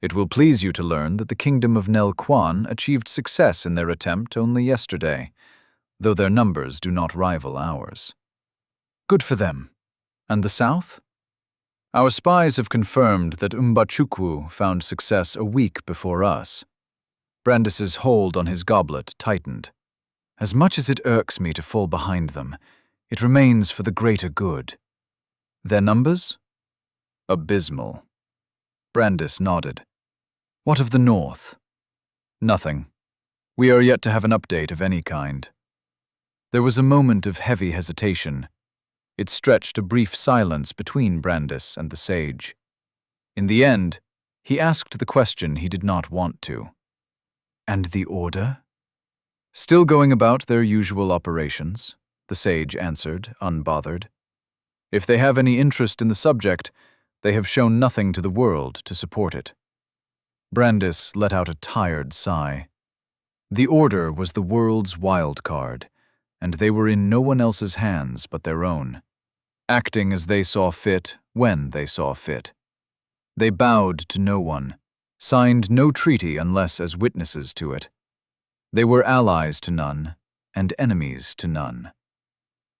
It will please you to learn that the kingdom of Nel Quan achieved success in their attempt only yesterday, though their numbers do not rival ours. Good for them. And the South? Our spies have confirmed that Mbachukwu found success a week before us. Brandis's hold on his goblet tightened. As much as it irks me to fall behind them, it remains for the greater good. Their numbers? Abysmal. Brandis nodded. What of the North? Nothing. We are yet to have an update of any kind. There was a moment of heavy hesitation. It stretched a brief silence between Brandis and the sage. In the end, he asked the question he did not want to. And the Order? Still going about their usual operations, the sage answered, unbothered. If they have any interest in the subject, they have shown nothing to the world to support it. Brandis let out a tired sigh. The Order was the world's wild card, and they were in no one else's hands but their own, acting as they saw fit when they saw fit. They bowed to no one, signed no treaty unless as witnesses to it. They were allies to none and enemies to none,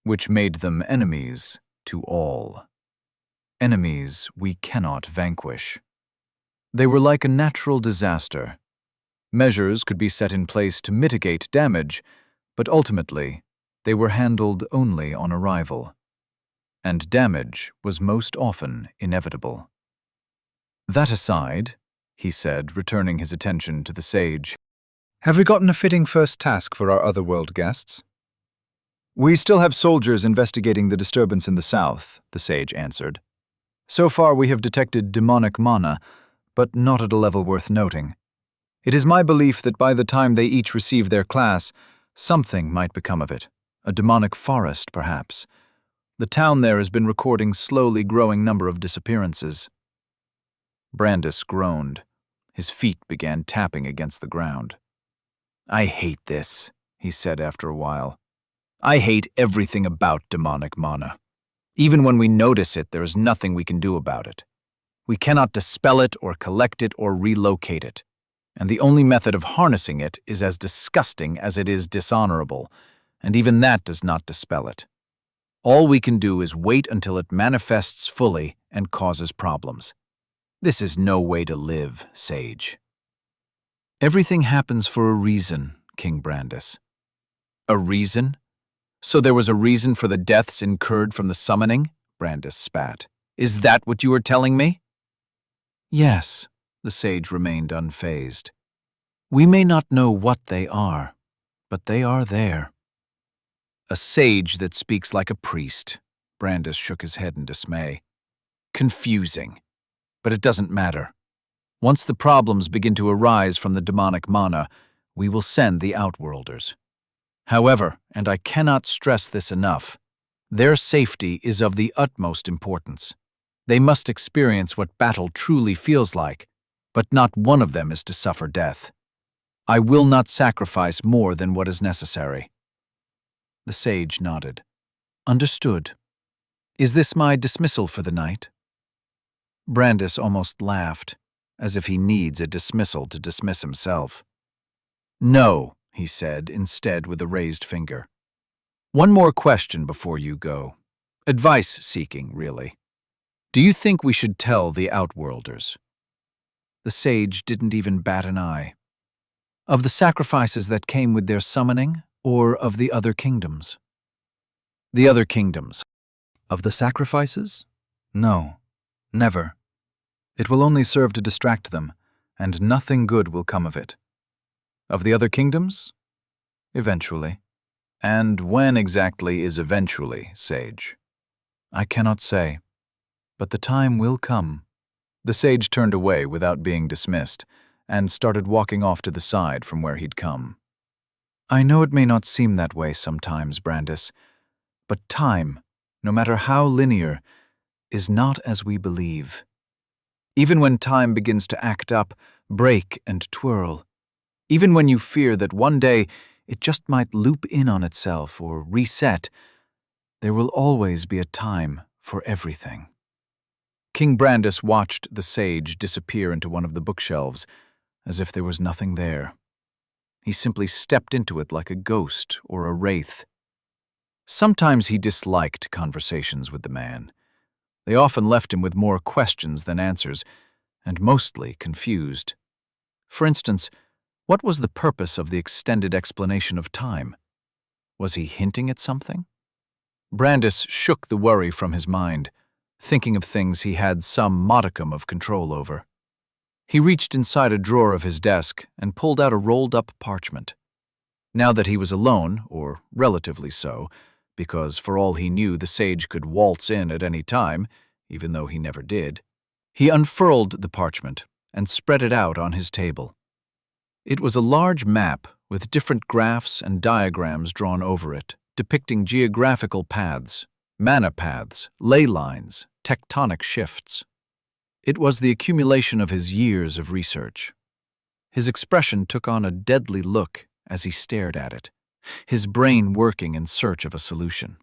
which made them enemies to all. Enemies we cannot vanquish. They were like a natural disaster. Measures could be set in place to mitigate damage, but ultimately, they were handled only on arrival. And damage was most often inevitable. That aside, he said, returning his attention to the sage, have we gotten a fitting first task for our otherworld guests? We still have soldiers investigating the disturbance in the south, the sage answered. So far we have detected demonic mana, but not at a level worth noting. It is my belief that by the time they each receive their class, something might become of it. A demonic forest, perhaps. The town there has been recording slowly growing number of disappearances. Brandis groaned. His feet began tapping against the ground. I hate this, he said after a while. I hate everything about demonic mana. Even when we notice it, there is nothing we can do about it. We cannot dispel it or collect it or relocate it. And the only method of harnessing it is as disgusting as it is dishonorable, and even that does not dispel it. All we can do is wait until it manifests fully and causes problems. This is no way to live, Sage. Everything happens for a reason, King Brandis. A reason? So there was a reason for the deaths incurred from the summoning? Brandis spat. Is that what you are telling me? Yes, the sage remained unfazed. We may not know what they are, but they are there. A sage that speaks like a priest. Brandis shook his head in dismay. Confusing. But it doesn't matter. Once the problems begin to arise from the demonic mana, we will send the Outworlders. However, and I cannot stress this enough, their safety is of the utmost importance. They must experience what battle truly feels like, but not one of them is to suffer death. I will not sacrifice more than what is necessary. The sage nodded. Understood. Is this my dismissal for the night? Brandis almost laughed, as if he needs a dismissal to dismiss himself. No, he said, instead with a raised finger. One more question before you go. Advice-seeking, really. Do you think we should tell the Outworlders? The sage didn't even bat an eye. Of the sacrifices that came with their summoning, or of the other kingdoms? The other kingdoms. Of the sacrifices? No, never. It will only serve to distract them, and nothing good will come of it. Of the other kingdoms? Eventually. And when exactly is eventually, Sage? I cannot say, but the time will come. The sage turned away without being dismissed, and started walking off to the side from where he'd come. I know it may not seem that way sometimes, Brandis, but time, no matter how linear, is not as we believe. Even when time begins to act up, break and twirl, even when you fear that one day it just might loop in on itself or reset, there will always be a time for everything. King Brandis watched the sage disappear into one of the bookshelves, as if there was nothing there. He simply stepped into it like a ghost or a wraith. Sometimes he disliked conversations with the man. They often left him with more questions than answers, and mostly confused. For instance, what was the purpose of the extended explanation of time? Was he hinting at something? Brandis shook the worry from his mind, thinking of things he had some modicum of control over. He reached inside a drawer of his desk and pulled out a rolled-up parchment. Now that he was alone, or relatively so, because for all he knew the sage could waltz in at any time, even though he never did, he unfurled the parchment and spread it out on his table. It was a large map with different graphs and diagrams drawn over it, depicting geographical paths, mana paths, ley lines, tectonic shifts. It was the accumulation of his years of research. His expression took on a deadly look as he stared at it, his brain working in search of a solution.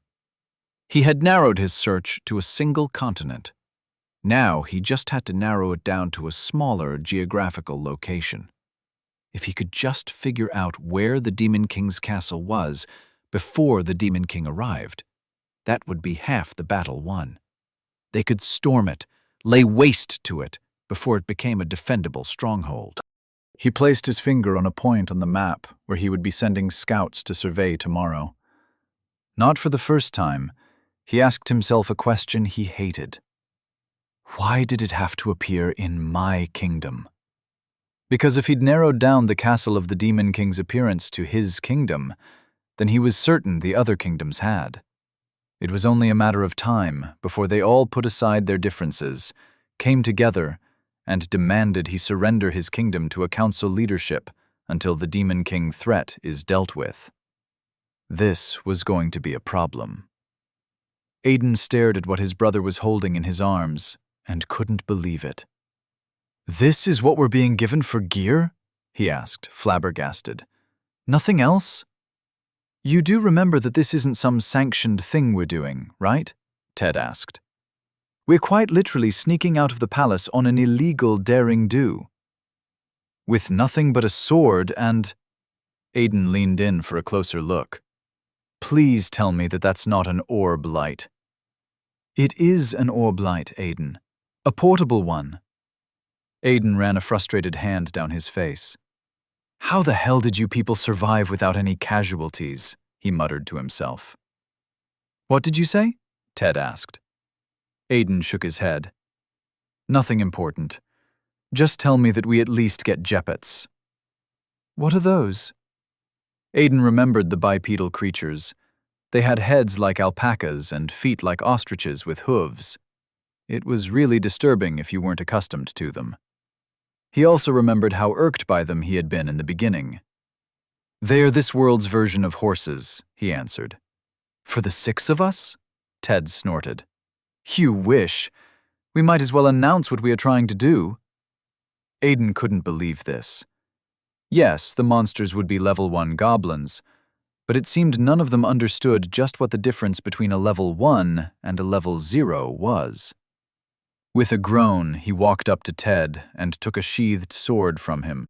He had narrowed his search to a single continent. Now he just had to narrow it down to a smaller geographical location. If he could just figure out where the Demon King's castle was before the Demon King arrived, that would be half the battle won. They could storm it, lay waste to it, before it became a defendable stronghold. He placed his finger on a point on the map where he would be sending scouts to survey tomorrow. Not for the first time, he asked himself a question he hated. Why did it have to appear in my kingdom? Because if he'd narrowed down the castle of the Demon King's appearance to his kingdom, then he was certain the other kingdoms had. It was only a matter of time before they all put aside their differences, came together, and demanded he surrender his kingdom to a council leadership until the Demon King threat is dealt with. This was going to be a problem. Aiden stared at what his brother was holding in his arms and couldn't believe it. "This is what we're being given for gear?" he asked, flabbergasted. "Nothing else?" "You do remember that this isn't some sanctioned thing we're doing, right?" Ted asked. "We're quite literally sneaking out of the palace on an illegal daring-do. With nothing but a sword and—" Aiden leaned in for a closer look. "Please tell me that that's not an orb light." "It is an orb light, Aiden. A portable one." Aiden ran a frustrated hand down his face. "How the hell did you people survive without any casualties?" he muttered to himself. "What did you say?" Ted asked. Aiden shook his head. "Nothing important. Just tell me that we at least get jeppets." "What are those?" Aiden remembered the bipedal creatures. They had heads like alpacas and feet like ostriches with hooves. It was really disturbing if you weren't accustomed to them. He also remembered how irked by them he had been in the beginning. "They're this world's version of horses," he answered. "For the 6 of us?" Ted snorted. "You wish. We might as well announce what we are trying to do." Aiden couldn't believe this. Yes, the monsters would be level 1 goblins, but it seemed none of them understood just what the difference between a level 1 and a level 0 was. With a groan, he walked up to Ted and took a sheathed sword from him.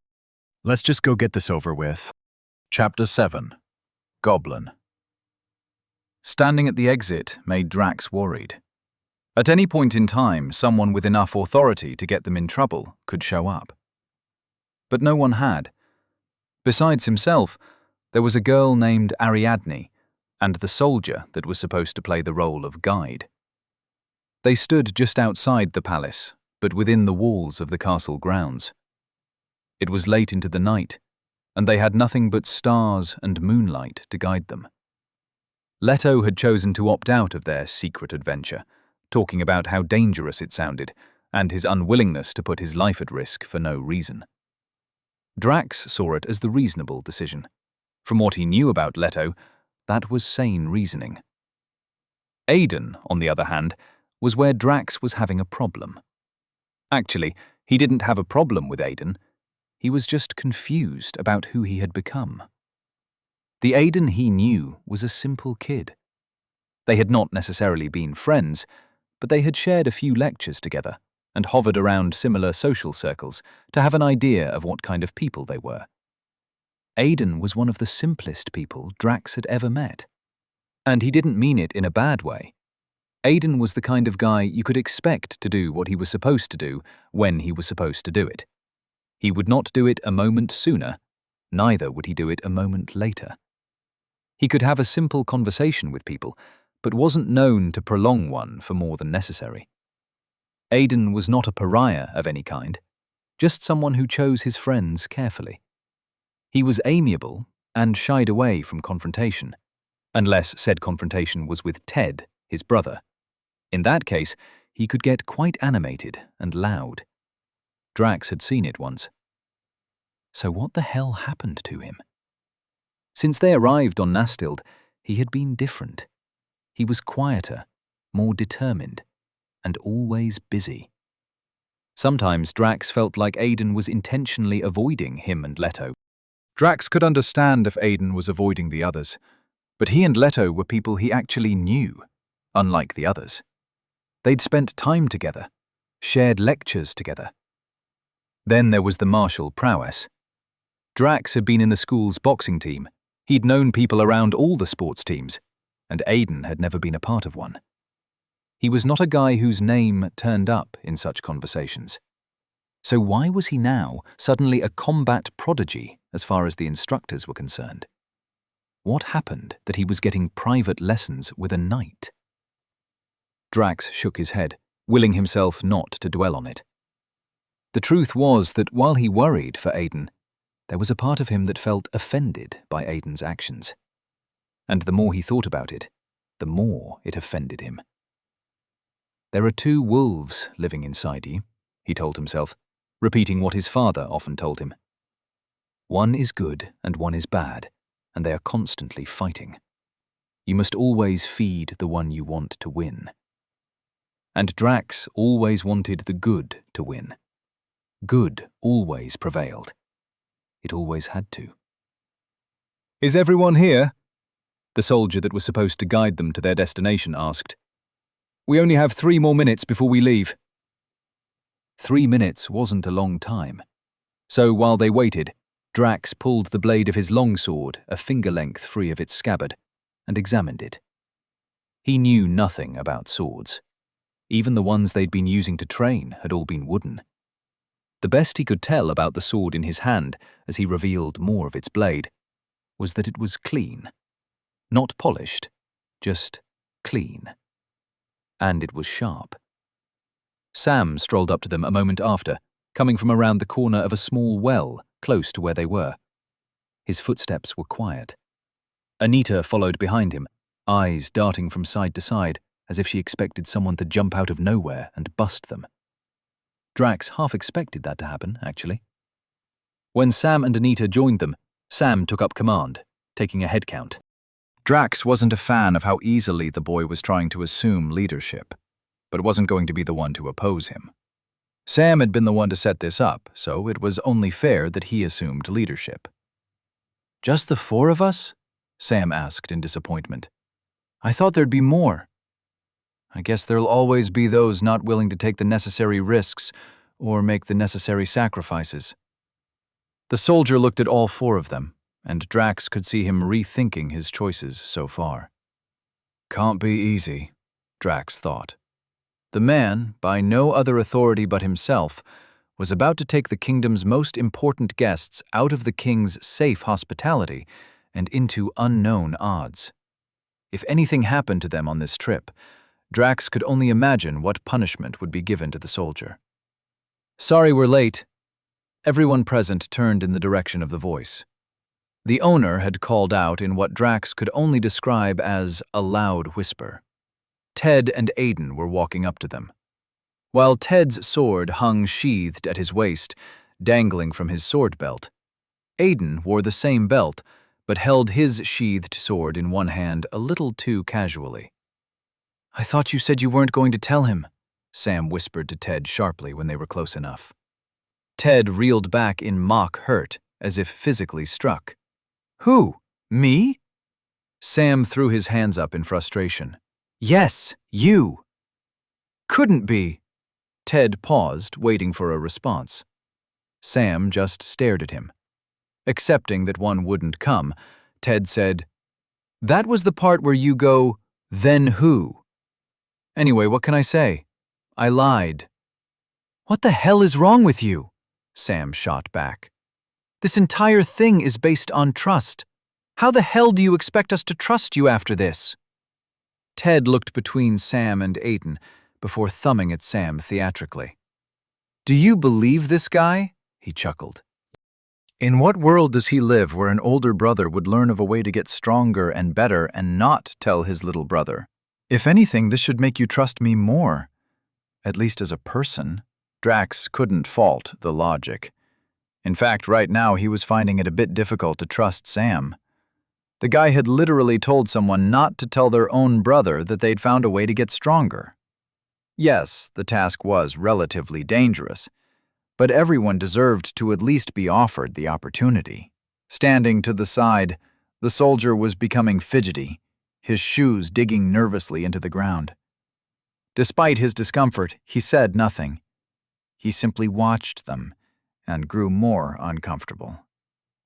"Let's just go get this over with." Chapter 7. Goblin. Standing at the exit made Drax worried. At any point in time, someone with enough authority to get them in trouble could show up. But no one had. Besides himself, there was a girl named Ariadne and the soldier that was supposed to play the role of guide. They stood just outside the palace, but within the walls of the castle grounds. It was late into the night, and they had nothing but stars and moonlight to guide them. Leto had chosen to opt out of their secret adventure, talking about how dangerous it sounded and his unwillingness to put his life at risk for no reason. Drax saw it as the reasonable decision. From what he knew about Leto, that was sane reasoning. Aiden, on the other hand, was where Drax was having a problem. Actually, he didn't have a problem with Aiden. He was just confused about who he had become. The Aiden he knew was a simple kid. They had not necessarily been friends, but they had shared a few lectures together and hovered around similar social circles to have an idea of what kind of people they were. Aiden was one of the simplest people Drax had ever met. And he didn't mean it in a bad way. Aiden was the kind of guy you could expect to do what he was supposed to do when he was supposed to do it. He would not do it a moment sooner, neither would he do it a moment later. He could have a simple conversation with people, but wasn't known to prolong one for more than necessary. Aiden was not a pariah of any kind, just someone who chose his friends carefully. He was amiable and shied away from confrontation, unless said confrontation was with Ted, his brother. In that case, he could get quite animated and loud. Drax had seen it once. So what the hell happened to him? Since they arrived on Nastild, he had been different. He was quieter, more determined, and always busy. Sometimes Drax felt like Aiden was intentionally avoiding him and Leto. Drax could understand if Aiden was avoiding the others, but he and Leto were people he actually knew, unlike the others. They'd spent time together, shared lectures together. Then there was the martial prowess. Drax had been in the school's boxing team. He'd known people around all the sports teams, and Aiden had never been a part of one. He was not a guy whose name turned up in such conversations. So why was he now suddenly a combat prodigy as far as the instructors were concerned? What happened that he was getting private lessons with a knight? Drax shook his head, willing himself not to dwell on it. The truth was that while he worried for Aiden, there was a part of him that felt offended by Aiden's actions. And the more he thought about it, the more it offended him. There are 2 wolves living inside you, he told himself, repeating what his father often told him. One is good and one is bad, and they are constantly fighting. You must always feed the one you want to win. And Drax always wanted the good to win. Good always prevailed. It always had to. "Is everyone here?" the soldier that was supposed to guide them to their destination asked. "We only have 3 more minutes before we leave." 3 minutes wasn't a long time. So while they waited, Drax pulled the blade of his longsword a finger-length free of its scabbard and examined it. He knew nothing about swords. Even the ones they'd been using to train had all been wooden. The best he could tell about the sword in his hand, as he revealed more of its blade, was that it was clean. Not polished, just clean. And it was sharp. Sam strolled up to them a moment after, coming from around the corner of a small well close to where they were. His footsteps were quiet. Anita followed behind him, eyes darting from side to side, as if she expected someone to jump out of nowhere and bust them. Drax half expected that to happen, actually. When Sam and Anita joined them, Sam took up command, taking a head count. Drax wasn't a fan of how easily the boy was trying to assume leadership, but wasn't going to be the one to oppose him. Sam had been the one to set this up, so it was only fair that he assumed leadership. "Just the 4 of us?" Sam asked in disappointment. "I thought there'd be more." "I guess there'll always be those not willing to take the necessary risks or make the necessary sacrifices." The soldier looked at all 4 of them, and Drax could see him rethinking his choices so far. Can't be easy, Drax thought. The man, by no other authority but himself, was about to take the kingdom's most important guests out of the king's safe hospitality and into unknown odds. If anything happened to them on this trip, Drax could only imagine what punishment would be given to the soldier. "Sorry we're late." Everyone present turned in the direction of the voice. The owner had called out in what Drax could only describe as a loud whisper. Ted and Aiden were walking up to them. While Ted's sword hung sheathed at his waist, dangling from his sword belt, Aiden wore the same belt, but held his sheathed sword in one hand a little too casually. "I thought you said you weren't going to tell him," Sam whispered to Ted sharply when they were close enough. Ted reeled back in mock hurt, as if physically struck. "Who? Me?" Sam threw his hands up in frustration. "Yes, you." "Couldn't be." Ted paused, waiting for a response. Sam just stared at him. Accepting that one wouldn't come, Ted said, "That was the part where you go, 'Then who?' Anyway, what can I say? I lied." "What the hell is wrong with you?" Sam shot back. "This entire thing is based on trust. How the hell do you expect us to trust you after this?" Ted looked between Sam and Aiden before thumbing at Sam theatrically. "Do you believe this guy?" he chuckled. In what world does he live where an older brother would learn of a way to get stronger and better and not tell his little brother? If anything, this should make you trust me more. At least as a person. Drax couldn't fault the logic. In fact, right now he was finding it a bit difficult to trust Sam. The guy had literally told someone not to tell their own brother that they'd found a way to get stronger. Yes, the task was relatively dangerous, but everyone deserved to at least be offered the opportunity. Standing to the side, the soldier was becoming fidgety, his shoes digging nervously into the ground. Despite his discomfort, he said nothing. He simply watched them and grew more uncomfortable.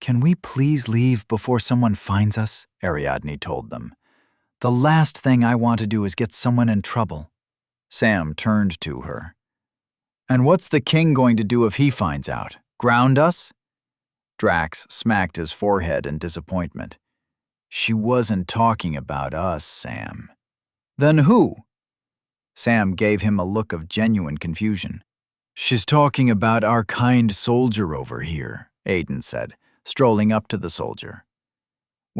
"Can we please leave before someone finds us?" Ariadne told them. "The last thing I want to do is get someone in trouble." Sam turned to her. "And what's the king going to do if he finds out? Ground us?" Drax smacked his forehead in disappointment. "She wasn't talking about us, Sam." "Then who?" Sam gave him a look of genuine confusion. "She's talking about our kind soldier over here," Aiden said, strolling up to the soldier.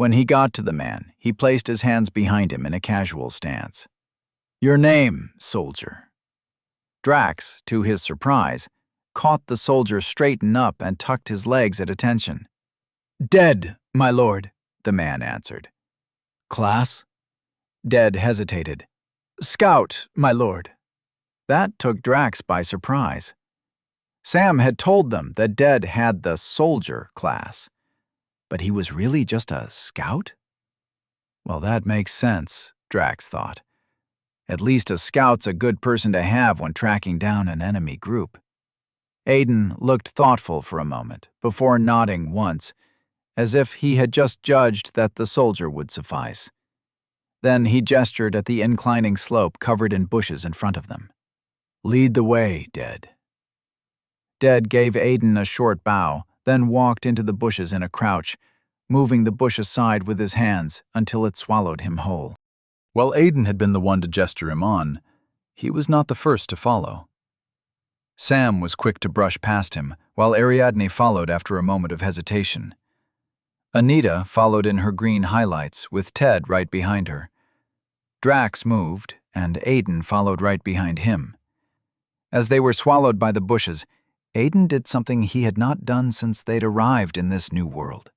When he got to the man, he placed his hands behind him in a casual stance. "Your name, soldier." Drax, to his surprise, caught the soldier straighten up and tucked his legs at attention. "Dead, my lord," the man answered. "Class?" Dead hesitated. "Scout, my lord." That took Drax by surprise. Sam had told them that Dead had the soldier class, but he was really just a scout? Well, that makes sense, Drax thought. At least a scout's a good person to have when tracking down an enemy group. Aiden looked thoughtful for a moment, before nodding once, as if he had just judged that the soldier would suffice. Then he gestured at the inclining slope covered in bushes in front of them. "Lead the way, Dead." Dead gave Aiden a short bow, then walked into the bushes in a crouch, moving the bush aside with his hands until it swallowed him whole. While Aiden had been the one to gesture him on, he was not the first to follow. Sam was quick to brush past him, while Ariadne followed after a moment of hesitation. Anita followed in her green highlights, with Ted right behind her. Drax moved, and Aiden followed right behind him. As they were swallowed by the bushes, Aiden did something he had not done since they'd arrived in this new world.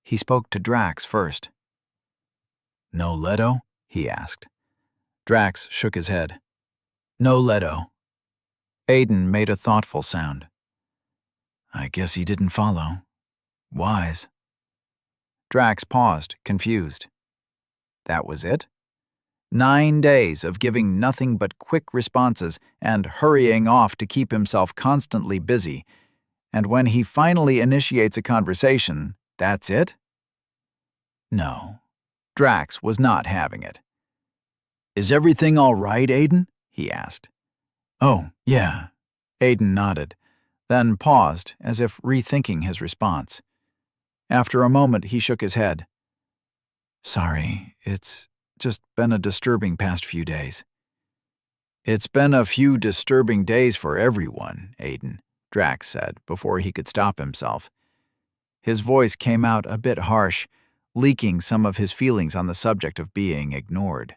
He spoke to Drax first. "No Leto?" he asked. Drax shook his head. "No Leto." Aiden made a thoughtful sound. "I guess he didn't follow. Wise." Drax paused, confused. That was it? 9 days of giving nothing but quick responses and hurrying off to keep himself constantly busy, and when he finally initiates a conversation, that's it? No, Drax was not having it. "Is everything all right, Aiden?" he asked. "Oh, yeah." Aiden nodded, then paused as if rethinking his response. After a moment, he shook his head. "Sorry, it's just been a disturbing past few days." "It's been a few disturbing days for everyone, Aiden," Drax said before he could stop himself. His voice came out a bit harsh, leaking some of his feelings on the subject of being ignored.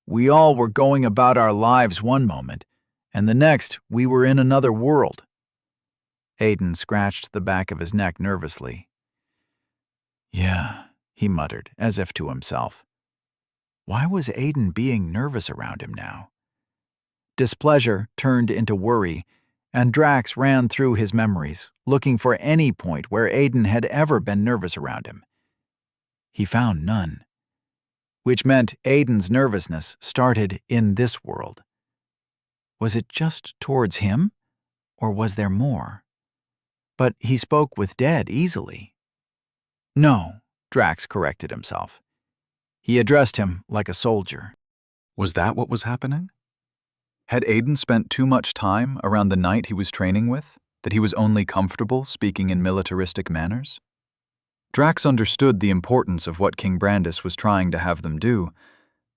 "We all were going about our lives one moment, and the next we were in another world." Aiden scratched the back of his neck nervously. "Yeah," he muttered, as if to himself. Why was Aiden being nervous around him now? Displeasure turned into worry, and Drax ran through his memories, looking for any point where Aiden had ever been nervous around him. He found none, which meant Aiden's nervousness started in this world. Was it just towards him, or was there more? But he spoke with Dead easily. No, Drax corrected himself. He addressed him like a soldier. Was that what was happening? Had Aiden spent too much time around the knight he was training with, that he was only comfortable speaking in militaristic manners? Drax understood the importance of what King Brandis was trying to have them do,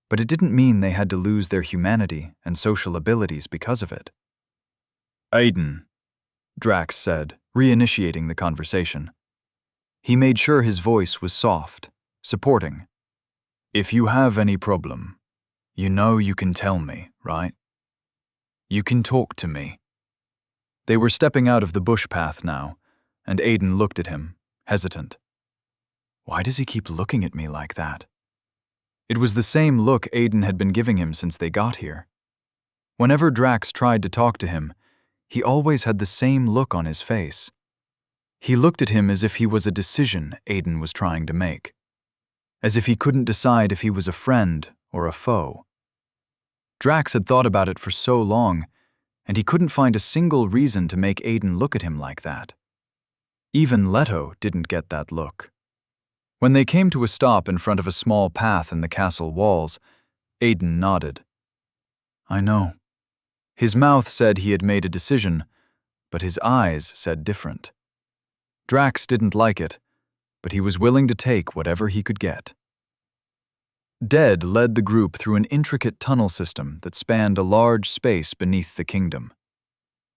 but it didn't mean they had to lose their humanity and social abilities because of it. "Aiden," Drax said, reinitiating the conversation. He made sure his voice was soft, supporting. "If you have any problem, you know you can tell me, right? You can talk to me." They were stepping out of the bush path now, and Aiden looked at him, hesitant. Why does he keep looking at me like that? It was the same look Aiden had been giving him since they got here. Whenever Drax tried to talk to him, he always had the same look on his face. He looked at him as if he was a decision Aiden was trying to make, as if he couldn't decide if he was a friend or a foe. Drax had thought about it for so long, and he couldn't find a single reason to make Aiden look at him like that. Even Leto didn't get that look. When they came to a stop in front of a small path in the castle walls, Aiden nodded. "I know." His mouth said he had made a decision, but his eyes said different. Drax didn't like it, but he was willing to take whatever he could get. Dead led the group through an intricate tunnel system that spanned a large space beneath the kingdom.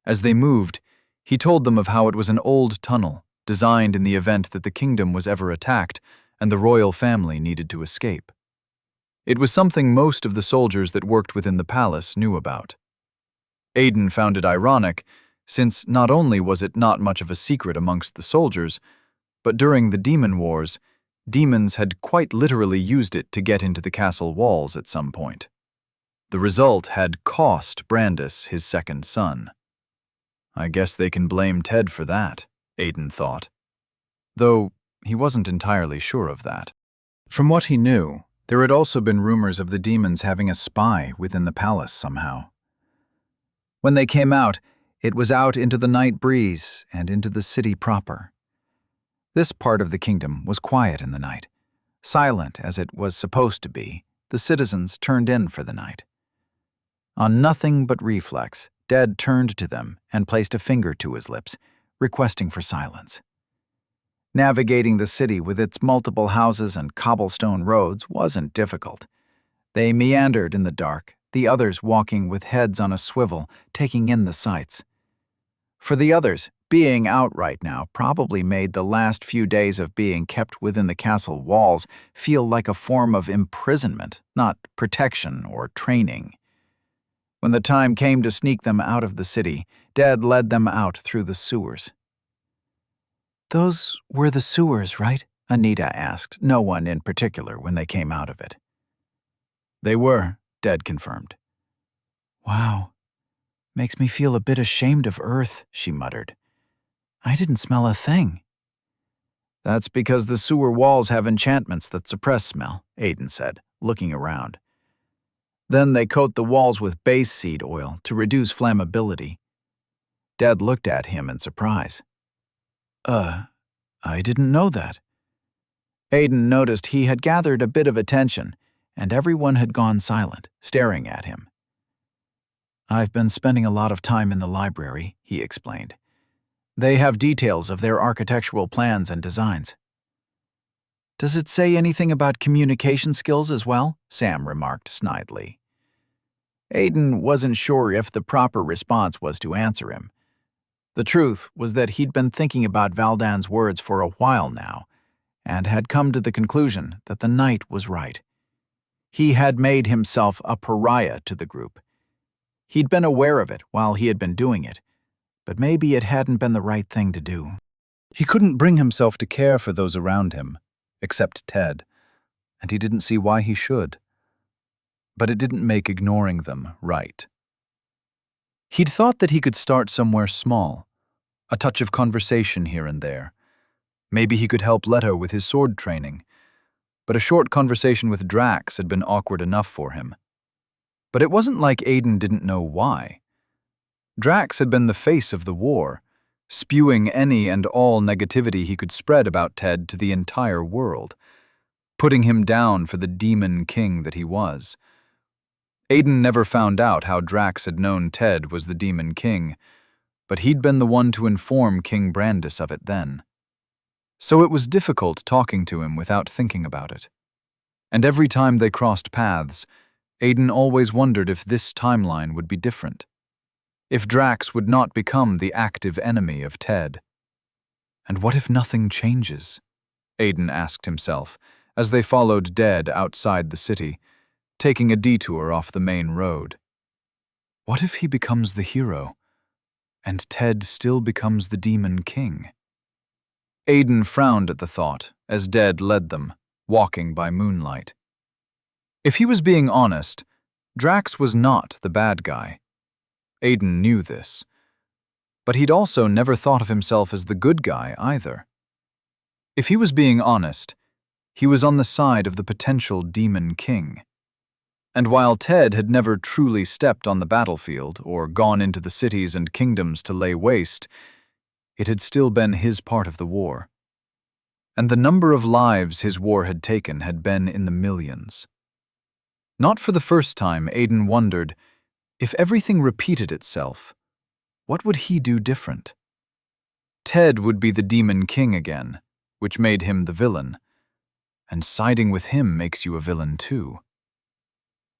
As they moved, he told them of how it was an old tunnel, designed in the event that the kingdom was ever attacked, and the royal family needed to escape. It was something most of the soldiers that worked within the palace knew about. Aiden found it ironic, since not only was it not much of a secret amongst the soldiers, but during the demon wars, demons had quite literally used it to get into the castle walls at some point. The result had cost Brandis his second son. I guess they can blame Ted for that, Aiden thought, though he wasn't entirely sure of that. From what he knew, there had also been rumors of the demons having a spy within the palace somehow. When they came out, it was out into the night breeze and into the city proper. This part of the kingdom was quiet in the night. Silent as it was supposed to be, the citizens turned in for the night. On nothing but reflex, Dad turned to them and placed a finger to his lips, requesting for silence. Navigating the city with its multiple houses and cobblestone roads wasn't difficult. They meandered in the dark, the others walking with heads on a swivel, taking in the sights. For the others, being out right now probably made the last few days of being kept within the castle walls feel like a form of imprisonment, not protection or training. When the time came to sneak them out of the city, Dad led them out through the sewers. "Those were the sewers, right?" Anita asked, no one in particular when they came out of it. "They were," Dad confirmed. "Wow. Makes me feel a bit ashamed of Earth," she muttered. "I didn't smell a thing." "That's because the sewer walls have enchantments that suppress smell," Aiden said, looking around. "Then they coat the walls with base seed oil to reduce flammability." Dad looked at him in surprise. I didn't know that." Aiden noticed he had gathered a bit of attention, and everyone had gone silent, staring at him. "I've been spending a lot of time in the library," he explained. "They have details of their architectural plans and designs." "Does it say anything about communication skills as well?" Sam remarked snidely. Aiden wasn't sure if the proper response was to answer him. The truth was that he'd been thinking about Valdan's words for a while now, and had come to the conclusion that the night was right. He had made himself a pariah to the group. He'd been aware of it while he had been doing it, but maybe it hadn't been the right thing to do. He couldn't bring himself to care for those around him, except Ted, and he didn't see why he should. But it didn't make ignoring them right. He'd thought that he could start somewhere small, a touch of conversation here and there. Maybe he could help Leto with his sword training, but a short conversation with Drax had been awkward enough for him. But it wasn't like Aiden didn't know why. Drax had been the face of the war, spewing any and all negativity he could spread about Ted to the entire world, putting him down for the demon king that he was. Aiden never found out how Drax had known Ted was the demon king, but he'd been the one to inform King Brandis of it then. So it was difficult talking to him without thinking about it. And every time they crossed paths, Aiden always wondered if this timeline would be different. If Drax would not become the active enemy of Ted. And what if nothing changes? Aiden asked himself as they followed Dead outside the city, taking a detour off the main road. What if he becomes the hero, and Ted still becomes the demon king? Aiden frowned at the thought as Dead led them, walking by moonlight. If he was being honest, Drax was not the bad guy. Aiden knew this. But he'd also never thought of himself as the good guy either. If he was being honest, he was on the side of the potential demon king. And while Ted had never truly stepped on the battlefield or gone into the cities and kingdoms to lay waste, it had still been his part of the war. And the number of lives his war had taken had been in the millions. Not for the first time, Aiden wondered, if everything repeated itself, what would he do different? Ted would be the demon king again, which made him the villain. And siding with him makes you a villain too.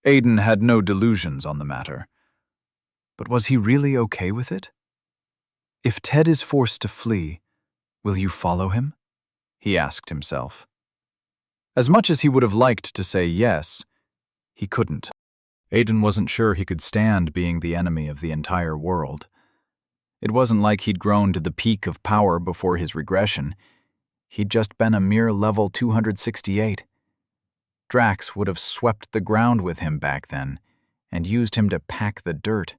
Aiden had no delusions on the matter. But was he really okay with it? If Ted is forced to flee, will you follow him? He asked himself. As much as he would have liked to say yes, he couldn't. Aiden wasn't sure he could stand being the enemy of the entire world. It wasn't like he'd grown to the peak of power before his regression. He'd just been a mere level 268. Drax would have swept the ground with him back then and used him to pack the dirt.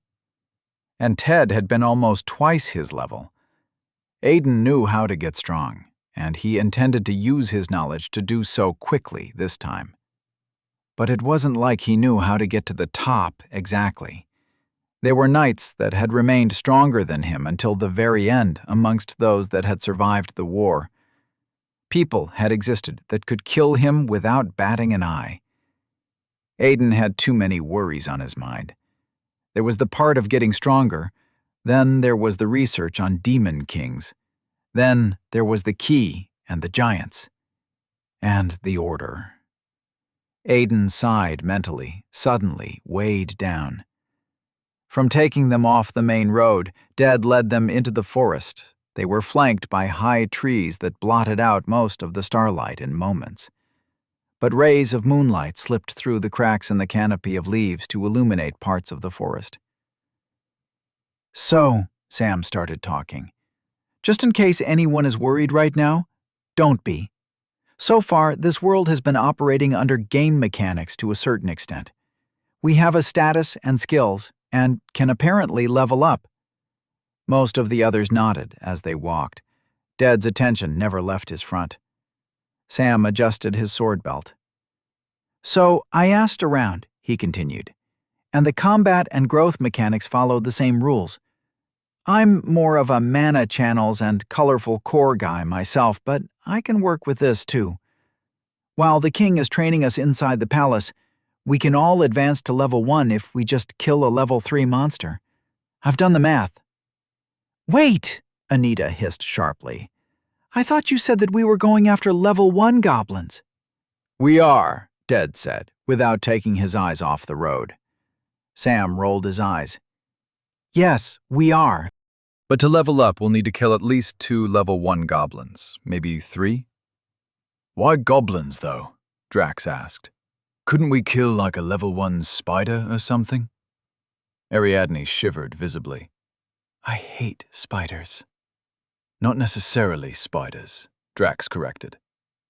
And Ted had been almost twice his level. Aiden knew how to get strong, and he intended to use his knowledge to do so quickly this time. But it wasn't like he knew how to get to the top exactly. There were knights that had remained stronger than him until the very end amongst those that had survived the war. People had existed that could kill him without batting an eye. Aiden had too many worries on his mind. There was the part of getting stronger, then there was the research on demon kings, then there was the key and the giants, and the order. Aiden sighed mentally, suddenly weighed down. From taking them off the main road, Dad led them into the forest. They were flanked by high trees that blotted out most of the starlight in moments. But rays of moonlight slipped through the cracks in the canopy of leaves to illuminate parts of the forest. "So," Sam started talking, "just in case anyone is worried right now, don't be. So far, this world has been operating under game mechanics to a certain extent. We have a status and skills, and can apparently level up." Most of the others nodded as they walked. Dad's attention never left his front. Sam adjusted his sword belt. "So I asked around," he continued, "and the combat and growth mechanics follow the same rules. I'm more of a mana channels and colorful core guy myself, but I can work with this too. While the king is training us inside the palace, we can all advance to level 1 if we just kill a level 3 monster. I've done the math." "Wait!" Anita hissed sharply. "I thought you said that we were going after level 1 goblins." "We are," Ted said, without taking his eyes off the road. Sam rolled his eyes. "Yes, we are. But to level up, we'll need to kill at least 2 level 1 goblins, maybe 3? "Why goblins, though?" Drax asked. "Couldn't we kill like a level 1 spider or something?" Ariadne shivered visibly. "I hate spiders." "Not necessarily spiders," Drax corrected.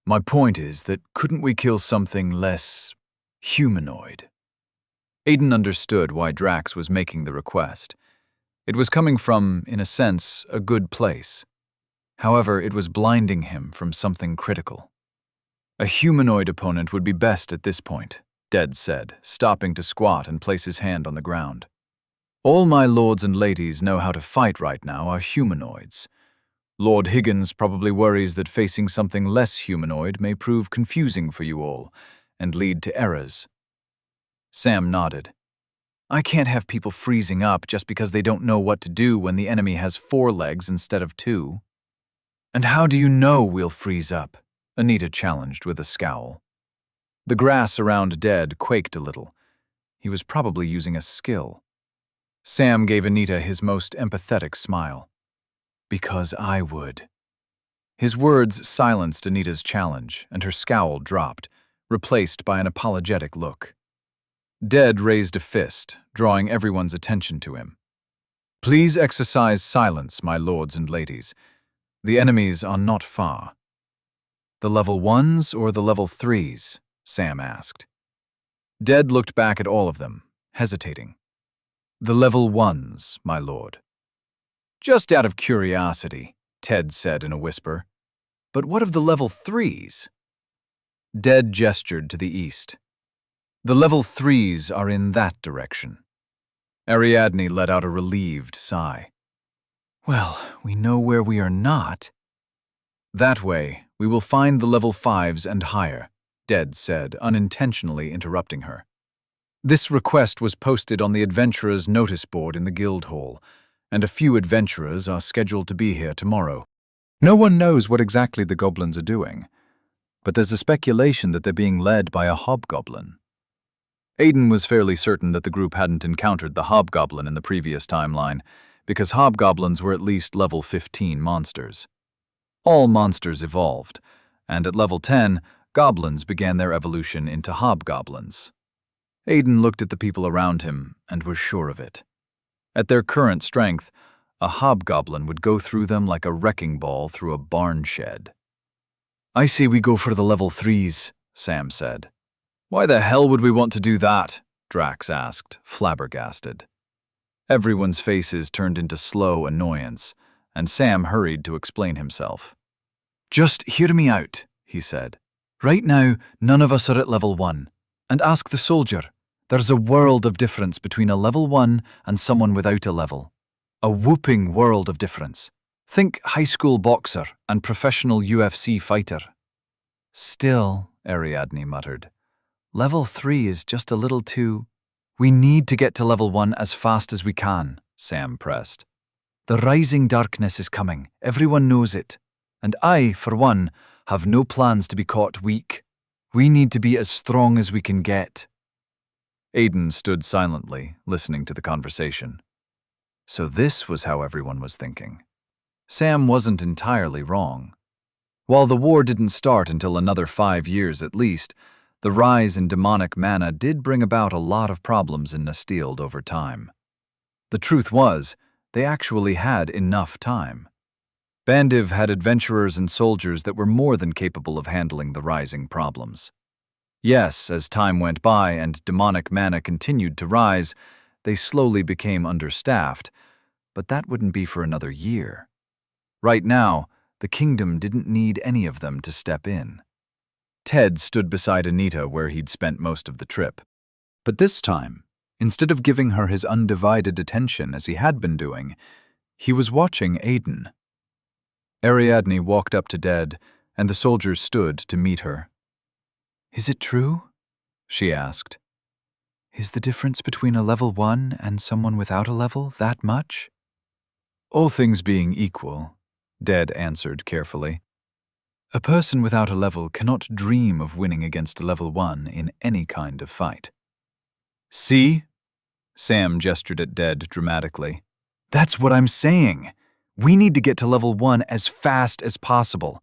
"My point is that couldn't we kill something less humanoid?" Aiden understood why Drax was making the request. It was coming from, in a sense, a good place. However, it was blinding him from something critical. "A humanoid opponent would be best at this point," Ded said, stopping to squat and place his hand on the ground. "All my lords and ladies know how to fight right now are humanoids. Lord Higgins probably worries that facing something less humanoid may prove confusing for you all and lead to errors." Sam nodded. "I can't have people freezing up just because they don't know what to do when the enemy has 4 legs instead of 2. "And how do you know we'll freeze up?" Anita challenged with a scowl. The grass around Ded quaked a little. He was probably using a skill. Sam gave Anita his most empathetic smile. "Because I would." His words silenced Anita's challenge, and her scowl dropped, replaced by an apologetic look. Ded raised a fist, drawing everyone's attention to him. "Please exercise silence, my lords and ladies. The enemies are not far." "The level 1s or the level 3s?" Sam asked. Ded looked back at all of them, hesitating. "The level 1s, my lord." "Just out of curiosity," Ted said in a whisper. "But what of the level 3s?" Ded gestured to the east. "The level 3s are in that direction." Ariadne let out a relieved sigh. "Well, we know where we are not." "That way, we will find the level 5s and higher," Ded said, unintentionally interrupting her. This request was posted on the adventurers' notice board in the guild hall, and a few adventurers are scheduled to be here tomorrow. No one knows what exactly the goblins are doing, but there's a speculation that they're being led by a hobgoblin. Aiden was fairly certain that the group hadn't encountered the hobgoblin in the previous timeline, because hobgoblins were at least level 15 monsters. All monsters evolved, and at level 10, goblins began their evolution into hobgoblins. Aiden looked at the people around him and was sure of it. At their current strength, a hobgoblin would go through them like a wrecking ball through a barn shed. "I say we go for the level 3s, Sam said. "Why the hell would we want to do that?" Drax asked, flabbergasted. Everyone's faces turned into slow annoyance, and Sam hurried to explain himself. "Just hear me out," he said. "Right now, none of us are at level 1. And ask the soldier. There's a world of difference between a level 1 and someone without a level. A whooping world of difference. Think high school boxer and professional UFC fighter." "Still," Ariadne muttered, "level 3 is just a little too—" "We need to get to level 1 as fast as we can," Sam pressed. "The rising darkness is coming, everyone knows it. And I, for one, have no plans to be caught weak. We need to be as strong as we can get." Aiden stood silently, listening to the conversation. So this was how everyone was thinking. Sam wasn't entirely wrong. While the war didn't start until another 5 years at least, the rise in demonic mana did bring about a lot of problems in Nestild over time. The truth was, they actually had enough time. Bandiv had adventurers and soldiers that were more than capable of handling the rising problems. Yes, as time went by and demonic mana continued to rise, they slowly became understaffed, but that wouldn't be for another year. Right now, the kingdom didn't need any of them to step in. Ted stood beside Anita where he'd spent most of the trip. But this time, instead of giving her his undivided attention as he had been doing, he was watching Aiden. Ariadne walked up to Ted, and the soldiers stood to meet her. "Is it true?" she asked. "Is the difference between a level 1 and someone without a level that much?" "All things being equal," Ded answered carefully, "a person without a level cannot dream of winning against a level 1 in any kind of fight." "See?" Sam gestured at Ded dramatically. "That's what I'm saying. We need to get to level 1 as fast as possible.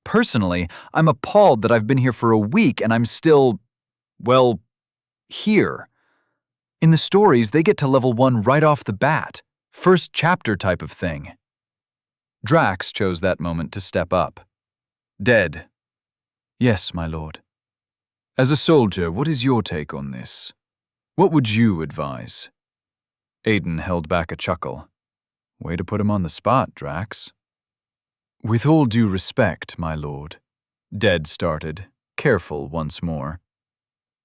Personally, I'm appalled that I've been here for a week and I'm still, well, here. In the stories, they get to level 1 right off the bat. First chapter type of thing." Drax chose that moment to step up. "Ded." "Yes, my lord." "As a soldier, what is your take on this? What would you advise?" Aiden held back a chuckle. "Way to put him on the spot, Drax." "With all due respect, my lord," Ded started, careful once more,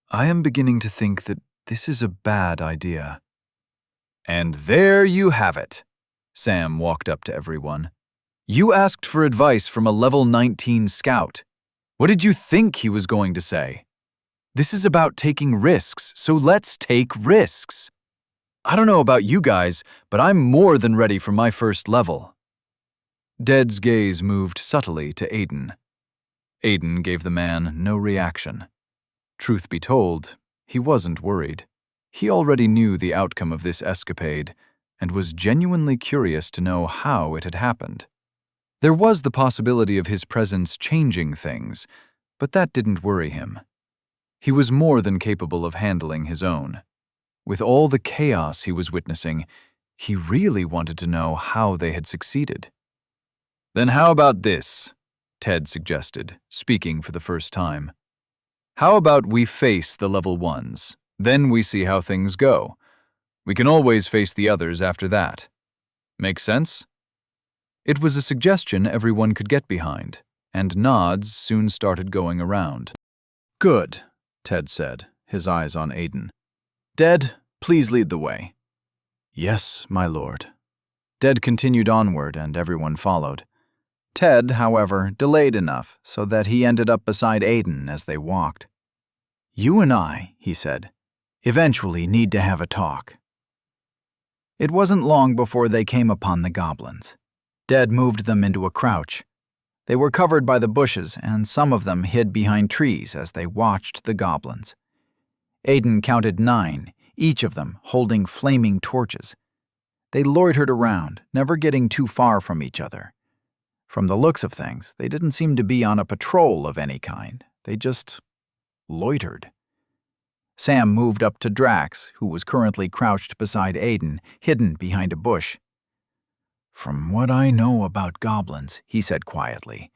"I am beginning to think that this is a bad idea." "And there you have it." Sam walked up to everyone. "You asked for advice from a level 19 scout. What did you think he was going to say? This is about taking risks, so let's take risks. I don't know about you guys, but I'm more than ready for my first level." Ded's gaze moved subtly to Aiden. Aiden gave the man no reaction. Truth be told, he wasn't worried. He already knew the outcome of this escapade and was genuinely curious to know how it had happened. There was the possibility of his presence changing things, but that didn't worry him. He was more than capable of handling his own. With all the chaos he was witnessing, he really wanted to know how they had succeeded. "Then how about this?" Ted suggested, speaking for the first time. "How about we face the level 1s, then we see how things go. We can always face the others after that. Make sense?" It was a suggestion everyone could get behind, and nods soon started going around. "Good," Ted said, his eyes on Aiden. "Ded, please lead the way." "Yes, my lord." Ded continued onward, and everyone followed. Ted, however, delayed enough so that he ended up beside Aiden as they walked. "You and I," he said, "eventually need to have a talk." It wasn't long before they came upon the goblins. Ded moved them into a crouch. They were covered by the bushes, and some of them hid behind trees as they watched the goblins. Aiden counted 9, each of them holding flaming torches. They loitered around, never getting too far from each other. From the looks of things, they didn't seem to be on a patrol of any kind. They just loitered. Sam moved up to Drax, who was currently crouched beside Aiden, hidden behind a bush. "From what I know about goblins," he said quietly,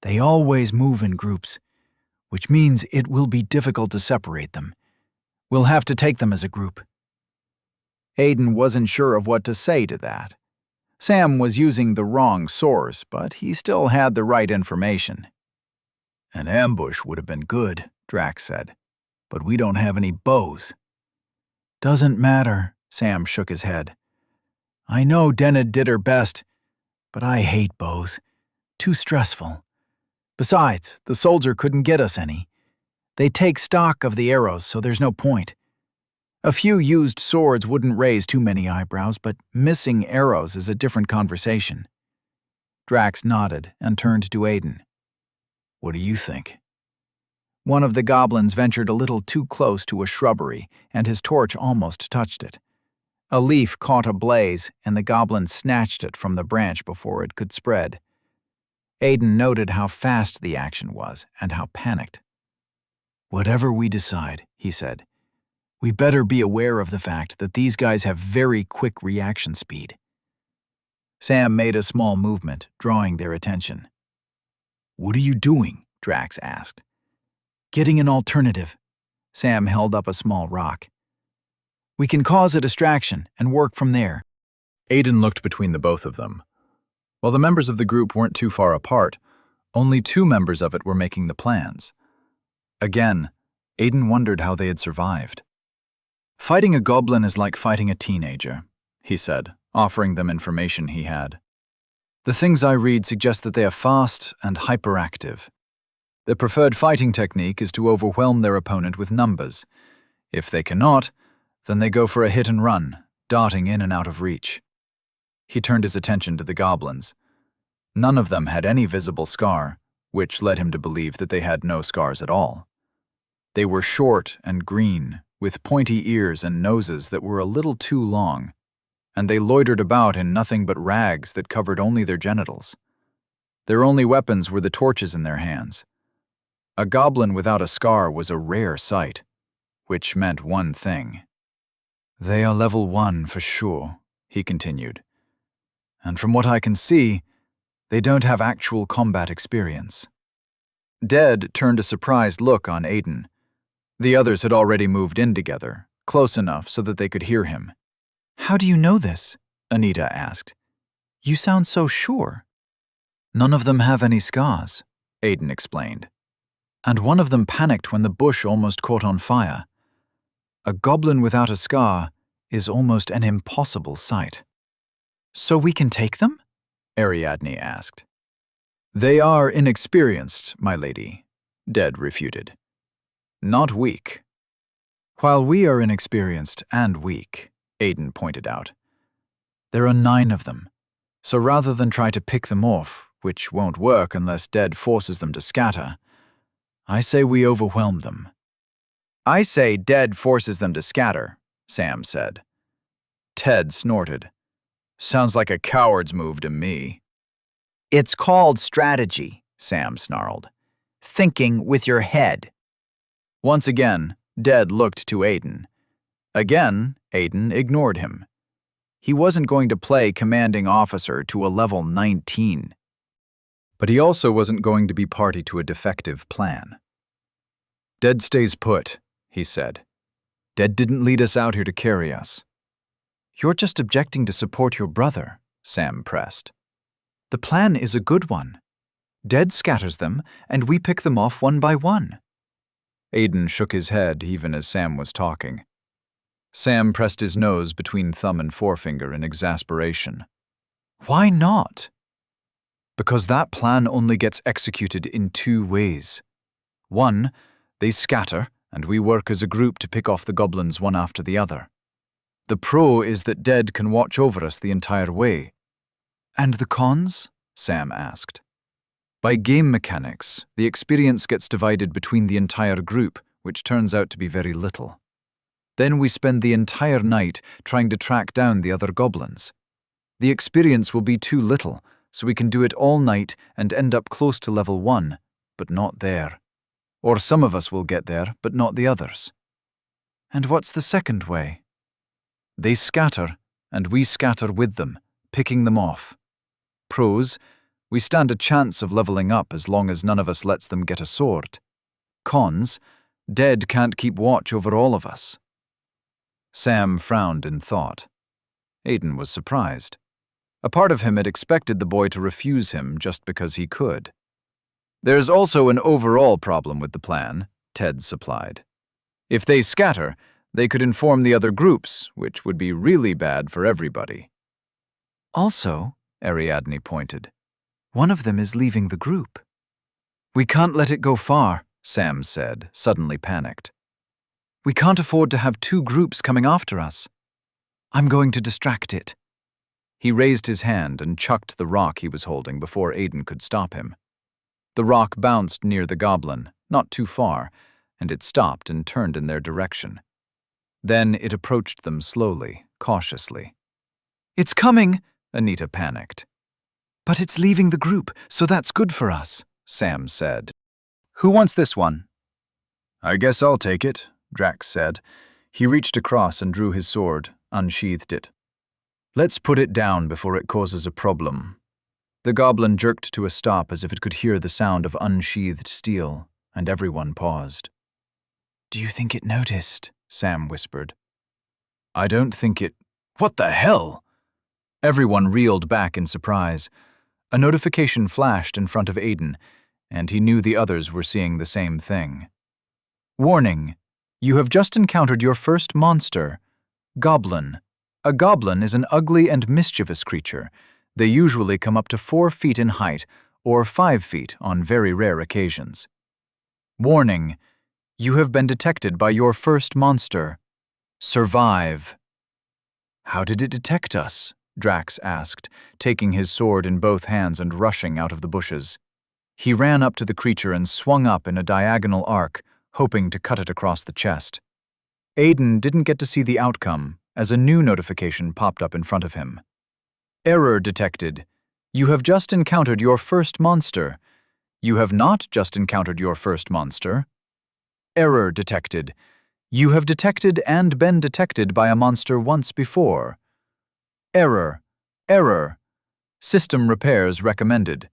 "they always move in groups, which means it will be difficult to separate them. We'll have to take them as a group." Aiden wasn't sure of what to say to that. Sam was using the wrong source, but he still had the right information. "An ambush would have been good," Drax said, "but we don't have any bows." "Doesn't matter," Sam shook his head. "I know Denna did her best, but I hate bows. Too stressful. Besides, the soldier couldn't get us any. They take stock of the arrows, so there's no point. A few used swords wouldn't raise too many eyebrows, but missing arrows is a different conversation." Drax nodded and turned to Aiden. "What do you think?" One of the goblins ventured a little too close to a shrubbery, and his torch almost touched it. A leaf caught ablaze, and the goblin snatched it from the branch before it could spread. Aiden noted how fast the action was and how panicked. "Whatever we decide," he said, "we better be aware of the fact that these guys have very quick reaction speed." Sam made a small movement, drawing their attention. "What are you doing?" Drax asked. "Getting an alternative." Sam held up a small rock. "We can cause a distraction and work from there." Aiden looked between the both of them. While the members of the group weren't too far apart, only 2 members of it were making the plans. Again, Aiden wondered how they had survived. "Fighting a goblin is like fighting a teenager," he said, offering them information he had. "The things I read suggest that they are fast and hyperactive. Their preferred fighting technique is to overwhelm their opponent with numbers. If they cannot, then they go for a hit and run, darting in and out of reach." He turned his attention to the goblins. None of them had any visible scar, which led him to believe that they had no scars at all. They were short and green, with pointy ears and noses that were a little too long, and they loitered about in nothing but rags that covered only their genitals. Their only weapons were the torches in their hands. A goblin without a scar was a rare sight, which meant one thing. "They are level 1 for sure," he continued. "And from what I can see, they don't have actual combat experience." Dead turned a surprised look on Aiden. The others had already moved in together, close enough so that they could hear him. "How do you know this?" Anita asked. "You sound so sure." "None of them have any scars," Aiden explained. "And one of them panicked when the bush almost caught on fire. A goblin without a scar is almost an impossible sight." "So we can take them?" Ariadne asked. "They are inexperienced, my lady," Dead refuted. "Not weak." "While we are inexperienced and weak," Aiden pointed out, "there are 9 of them. So rather than try to pick them off, which won't work unless Dead forces them to scatter, I say we overwhelm them." "I say Dead forces them to scatter," Sam said. Ted snorted. "Sounds like a coward's move to me." "It's called strategy," Sam snarled. "Thinking with your head." Once again, Dead looked to Aiden. Again, Aiden ignored him. He wasn't going to play commanding officer to a level 19. But he also wasn't going to be party to a defective plan. "Dead stays put," he said. "Dead didn't lead us out here to carry us." "You're just objecting to support your brother," Sam pressed. "The plan is a good one. Dead scatters them, and we pick them off one by one." Aiden shook his head even as Sam was talking. Sam pressed his nose between thumb and forefinger in exasperation. "Why not?" "Because that plan only gets executed in 2 ways. 1, they scatter, and we work as a group to pick off the goblins one after the other. The pro is that Dead can watch over us the entire way." "And the cons?" Sam asked. "By game mechanics, the experience gets divided between the entire group, which turns out to be very little. Then we spend the entire night trying to track down the other goblins. The experience will be too little, so we can do it all night and end up close to level 1, but not there. Or some of us will get there, but not the others. And what's the second way? They scatter, and we scatter with them, picking them off. Pros, we stand a chance of leveling up as long as none of us lets them get a sword. Cons, Dead can't keep watch over all of us. Sam frowned in thought. Aiden was surprised. A part of him had expected the boy to refuse him just because he could. There's also an overall problem with the plan, Ted supplied. If they scatter, they could inform the other groups, which would be really bad for everybody. Also, Ariadne pointed, one of them is leaving the group. We can't let it go far, Sam said, suddenly panicked. We can't afford to have two groups coming after us. I'm going to distract it. He raised his hand and chucked the rock he was holding before Aiden could stop him. The rock bounced near the goblin, not too far, and it stopped and turned in their direction. Then it approached them slowly, cautiously. It's coming, Anita panicked. But it's leaving the group, so that's good for us, Sam said. Who wants this one? I guess I'll take it, Drax said. He reached across and drew his sword, unsheathed it. Let's put it down before it causes a problem. The goblin jerked to a stop as if it could hear the sound of unsheathed steel, and everyone paused. Do you think it noticed? Sam whispered. I don't think it... What the hell? Everyone reeled back in surprise. A notification flashed in front of Aiden, and he knew the others were seeing the same thing. Warning: you have just encountered your first monster, Goblin. A goblin is an ugly and mischievous creature. They usually come up to 4 feet in height, or 5 feet on very rare occasions. Warning: you have been detected by your first monster. Survive. How did it detect us? Drax asked, taking his sword in both hands and rushing out of the bushes. He ran up to the creature and swung up in a diagonal arc, hoping to cut it across the chest. Aiden didn't get to see the outcome, as a new notification popped up in front of him. Error detected. You have just encountered your first monster. You have not just encountered your first monster. Error detected. You have detected and been detected by a monster once before. Error. Error. System repairs recommended.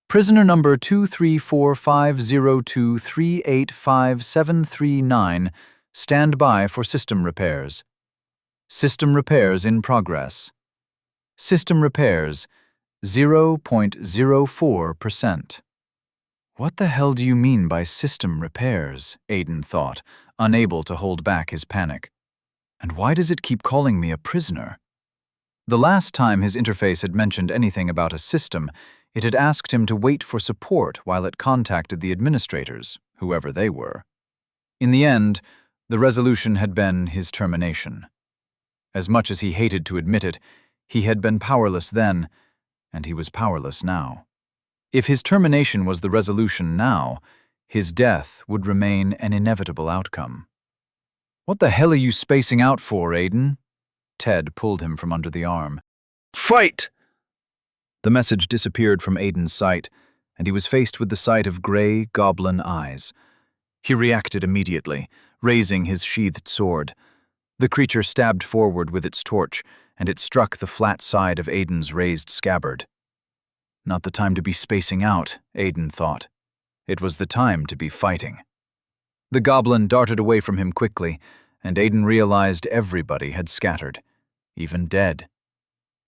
Prisoner number 2345023857739, stand by for system repairs. System repairs in progress. System repairs, 0.04%. What the hell do you mean by system repairs? Aiden thought, unable to hold back his panic. And why does it keep calling me a prisoner? The last time his interface had mentioned anything about a system, it had asked him to wait for support while it contacted the administrators, whoever they were. In the end, the resolution had been his termination. As much as he hated to admit it, he had been powerless then, and he was powerless now. If his termination was the resolution now, his death would remain an inevitable outcome. What the hell are you spacing out for, Aiden? Ted pulled him from under the arm. Fight! The message disappeared from Aiden's sight, and he was faced with the sight of gray, goblin eyes. He reacted immediately, raising his sheathed sword. The creature stabbed forward with its torch, and it struck the flat side of Aiden's raised scabbard. Not the time to be spacing out, Aiden thought. It was the time to be fighting. The goblin darted away from him quickly, and Aiden realized everybody had scattered, even Dead.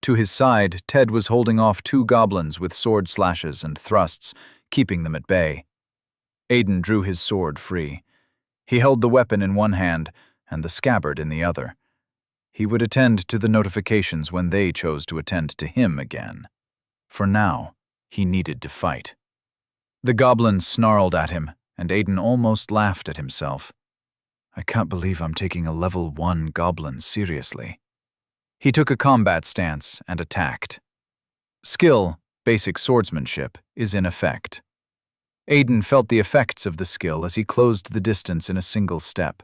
To his side, Ted was holding off 2 goblins with sword slashes and thrusts, keeping them at bay. Aiden drew his sword free. He held the weapon in one hand and the scabbard in the other. He would attend to the notifications when they chose to attend to him again. For now, he needed to fight. The goblin snarled at him, and Aiden almost laughed at himself. I can't believe I'm taking a level 1 goblin seriously. He took a combat stance and attacked. Skill, basic swordsmanship, is in effect. Aiden felt the effects of the skill as he closed the distance in a single step.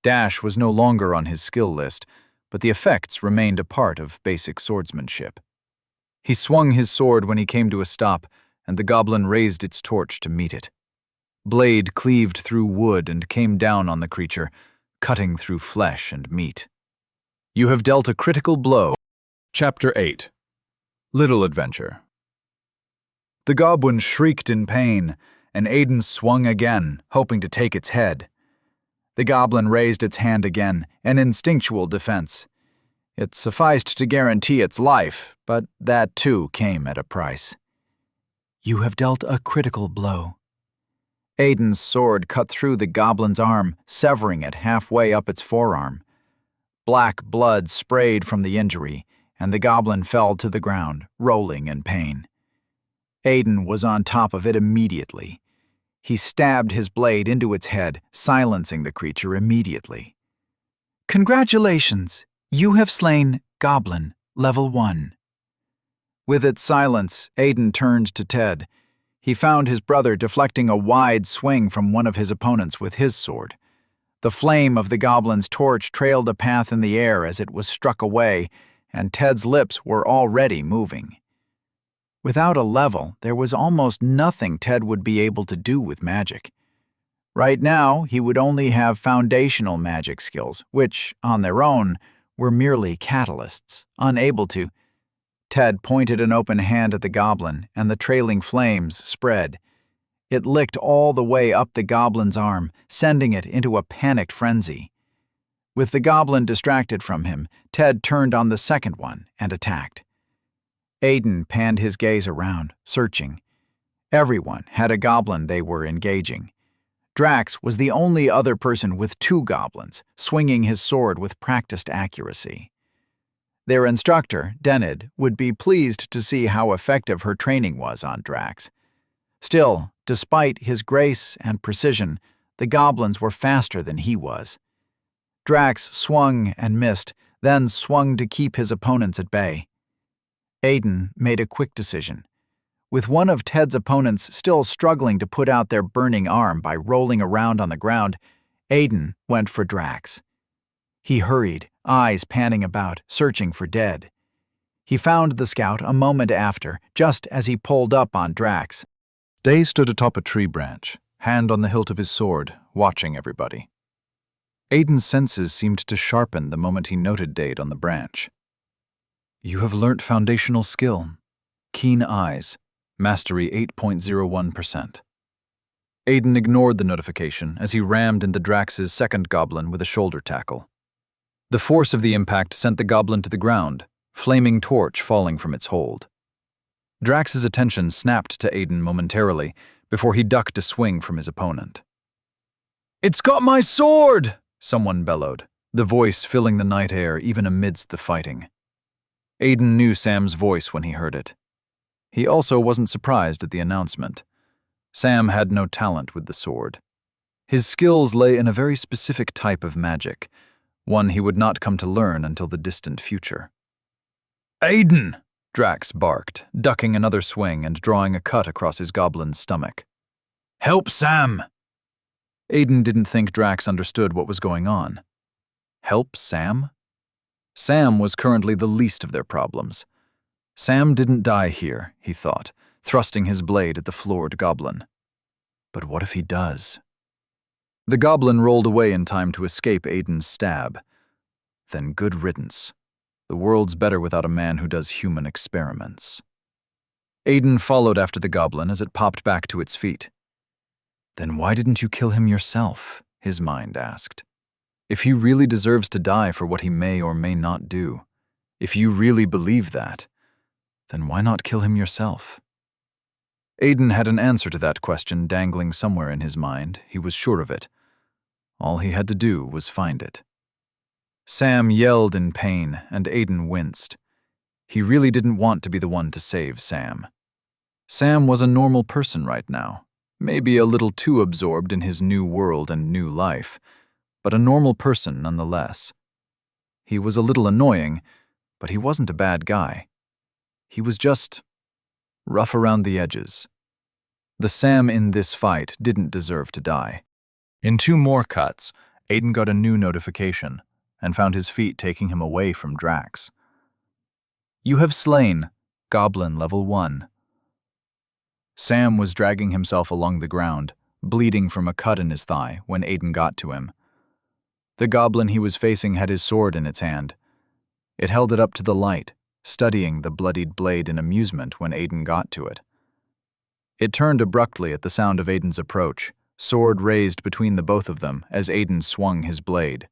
Dash was no longer on his skill list, but the effects remained a part of basic swordsmanship. He swung his sword when he came to a stop, and the goblin raised its torch to meet it. Blade cleaved through wood and came down on the creature, cutting through flesh and meat. You have dealt a critical blow. Chapter 8. Little Adventure. The goblin shrieked in pain, and Aiden swung again, hoping to take its head. The goblin raised its hand again, an instinctual defense. It sufficed to guarantee its life, but that too came at a price. You have dealt a critical blow. Aiden's sword cut through the goblin's arm, severing it halfway up its forearm. Black blood sprayed from the injury, and the goblin fell to the ground, rolling in pain. Aiden was on top of it immediately. He stabbed his blade into its head, silencing the creature immediately. Congratulations! You have slain Goblin, Level 1. With its silence, Aiden turned to Ted. He found his brother deflecting a wide swing from one of his opponents with his sword. The flame of the goblin's torch trailed a path in the air as it was struck away, and Ted's lips were already moving. Without a level, there was almost nothing Ted would be able to do with magic. Right now, he would only have foundational magic skills, which, on their own, were merely catalysts, unable to. Ted pointed an open hand at the goblin, and the trailing flames spread. It licked all the way up the goblin's arm, sending it into a panicked frenzy. With the goblin distracted from him, Ted turned on the second one and attacked. Aiden panned his gaze around, searching. Everyone had a goblin they were engaging. Drax was the only other person with 2 goblins, swinging his sword with practiced accuracy. Their instructor, Denid, would be pleased to see how effective her training was on Drax. Still, despite his grace and precision, the goblins were faster than he was. Drax swung and missed, then swung to keep his opponents at bay. Aiden made a quick decision. With one of Ted's opponents still struggling to put out their burning arm by rolling around on the ground, Aiden went for Drax. He hurried, eyes panning about, searching for Dead. He found the scout a moment after, just as he pulled up on Drax. Day stood atop a tree branch, hand on the hilt of his sword, watching everybody. Aiden's senses seemed to sharpen the moment he noted Dade on the branch. You have learnt foundational skill. Keen eyes. Mastery 8.01%. Aiden ignored the notification as he rammed into Drax's second goblin with a shoulder tackle. The force of the impact sent the goblin to the ground, flaming torch falling from its hold. Drax's attention snapped to Aiden momentarily before he ducked a swing from his opponent. "It's got my sword!" someone bellowed, the voice filling the night air even amidst the fighting. Aiden knew Sam's voice when he heard it. He also wasn't surprised at the announcement. Sam had no talent with the sword. His skills lay in a very specific type of magic, one he would not come to learn until the distant future. "Aiden!" Drax barked, ducking another swing and drawing a cut across his goblin's stomach. "Help Sam!" Aiden didn't think Drax understood what was going on. Help Sam? Sam was currently the least of their problems. Sam didn't die here, he thought, thrusting his blade at the floored goblin. But what if he does? The goblin rolled away in time to escape Aiden's stab. Then good riddance. The world's better without a man who does human experiments. Aiden followed after the goblin as it popped back to its feet. Then why didn't you kill him yourself? His mind asked. If he really deserves to die for what he may or may not do, if you really believe that, then why not kill him yourself? Aiden had an answer to that question dangling somewhere in his mind, he was sure of it. All he had to do was find it. Sam yelled in pain, and Aiden winced. He really didn't want to be the one to save Sam. Sam was a normal person right now, maybe a little too absorbed in his new world and new life, but a normal person nonetheless. He was a little annoying, but he wasn't a bad guy. He was just rough around the edges. The Sam in this fight didn't deserve to die. In 2 more cuts, Aiden got a new notification and found his feet taking him away from Drax. You have slain Goblin Level 1. Sam was dragging himself along the ground, bleeding from a cut in his thigh when Aiden got to him. The goblin he was facing had his sword in its hand. It held it up to the light, studying the bloodied blade in amusement when Aiden got to it. It turned abruptly at the sound of Aiden's approach, sword raised between the both of them as Aiden swung his blade.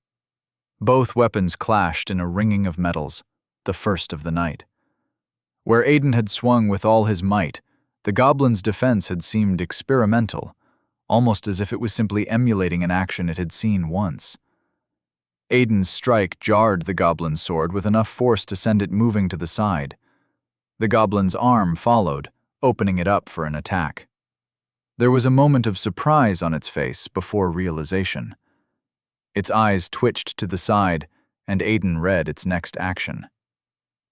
Both weapons clashed in a ringing of metals, the first of the night. Where Aiden had swung with all his might, the goblin's defense had seemed experimental, almost as if it was simply emulating an action it had seen once. Aiden's strike jarred the goblin's sword with enough force to send it moving to the side. The goblin's arm followed, opening it up for an attack. There was a moment of surprise on its face before realization. Its eyes twitched to the side, and Aiden read its next action.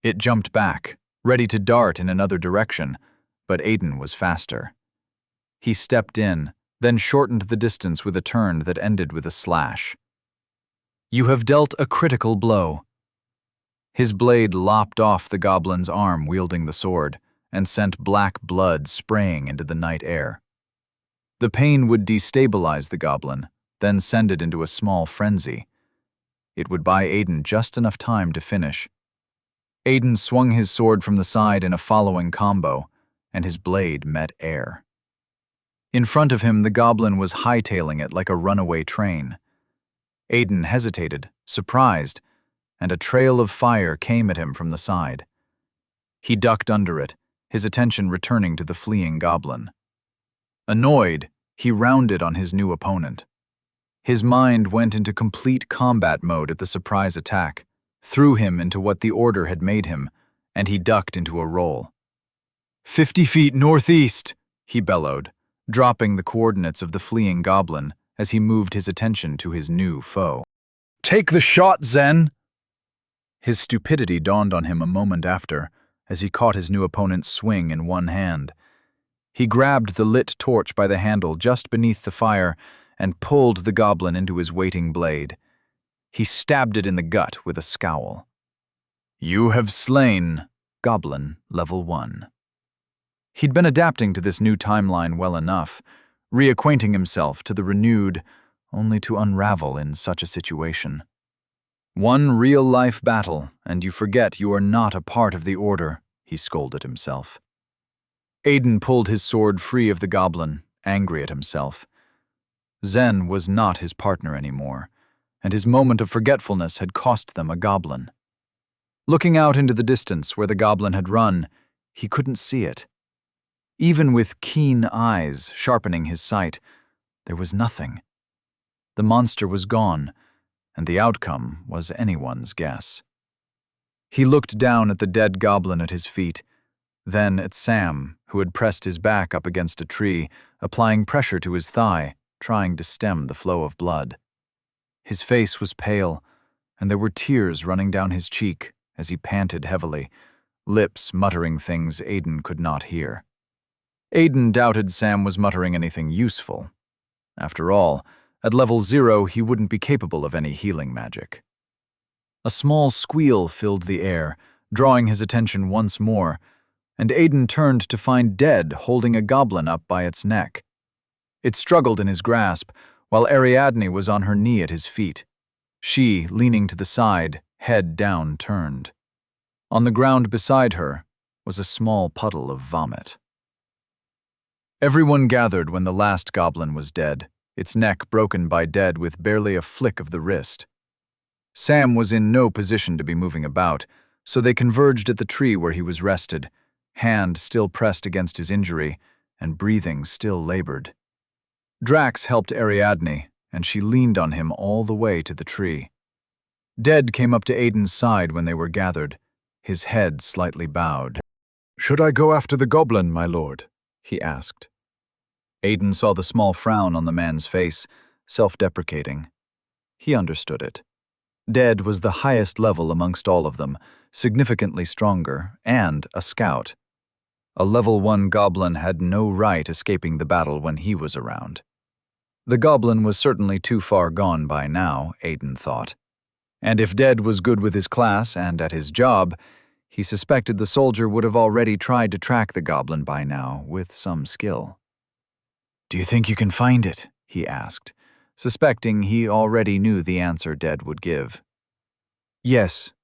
It jumped back, ready to dart in another direction, but Aiden was faster. He stepped in, then shortened the distance with a turn that ended with a slash. "You have dealt a critical blow." His blade lopped off the goblin's arm wielding the sword and sent black blood spraying into the night air. The pain would destabilize the goblin, then send it into a small frenzy. It would buy Aiden just enough time to finish. Aiden swung his sword from the side in a following combo, and his blade met air. In front of him, the goblin was hightailing it like a runaway train. Aiden hesitated, surprised, and a trail of fire came at him from the side. He ducked under it, his attention returning to the fleeing goblin. Annoyed, he rounded on his new opponent. His mind went into complete combat mode at the surprise attack, threw him into what the order had made him, and he ducked into a roll. 50 feet northeast, he bellowed, dropping the coordinates of the fleeing goblin as he moved his attention to his new foe. "Take the shot, Zen!" His stupidity dawned on him a moment after, as he caught his new opponent's swing in one hand. He grabbed the lit torch by the handle just beneath the fire and pulled the goblin into his waiting blade. He stabbed it in the gut with a scowl. "You have slain Goblin Level 1. He'd been adapting to this new timeline well enough, reacquainting himself to the renewed, only to unravel in such a situation. One real-life battle, and you forget you are not a part of the order, he scolded himself. Aiden pulled his sword free of the goblin, angry at himself. Zen was not his partner anymore, and his moment of forgetfulness had cost them a goblin. Looking out into the distance where the goblin had run, he couldn't see it. Even with keen eyes sharpening his sight, there was nothing. The monster was gone, and the outcome was anyone's guess. He looked down at the dead goblin at his feet, then at Sam, who had pressed his back up against a tree, applying pressure to his thigh, trying to stem the flow of blood. His face was pale, and there were tears running down his cheek as he panted heavily, lips muttering things Aiden could not hear. Aiden doubted Sam was muttering anything useful. After all, at level 0 he wouldn't be capable of any healing magic. A small squeal filled the air, drawing his attention once more, and Aiden turned to find Dead holding a goblin up by its neck. It struggled in his grasp, while Ariadne was on her knee at his feet. She, leaning to the side, head down turned. On the ground beside her was a small puddle of vomit. Everyone gathered when the last goblin was dead, its neck broken by Dead with barely a flick of the wrist. Sam was in no position to be moving about, so they converged at the tree where he was rested, hand still pressed against his injury, and breathing still labored. Drax helped Ariadne, and she leaned on him all the way to the tree. Dead came up to Aiden's side when they were gathered, his head slightly bowed. "Should I go after the goblin, my lord?" he asked. Aiden saw the small frown on the man's face, self-deprecating. He understood it. Dead was the highest level amongst all of them, significantly stronger, and a scout. A level 1 goblin had no right escaping the battle when he was around. The goblin was certainly too far gone by now, Aiden thought. And if Dead was good with his class and at his job, he suspected the soldier would have already tried to track the goblin by now with some skill. Do you think you can find it? He asked, suspecting he already knew the answer Dead would give. Yes.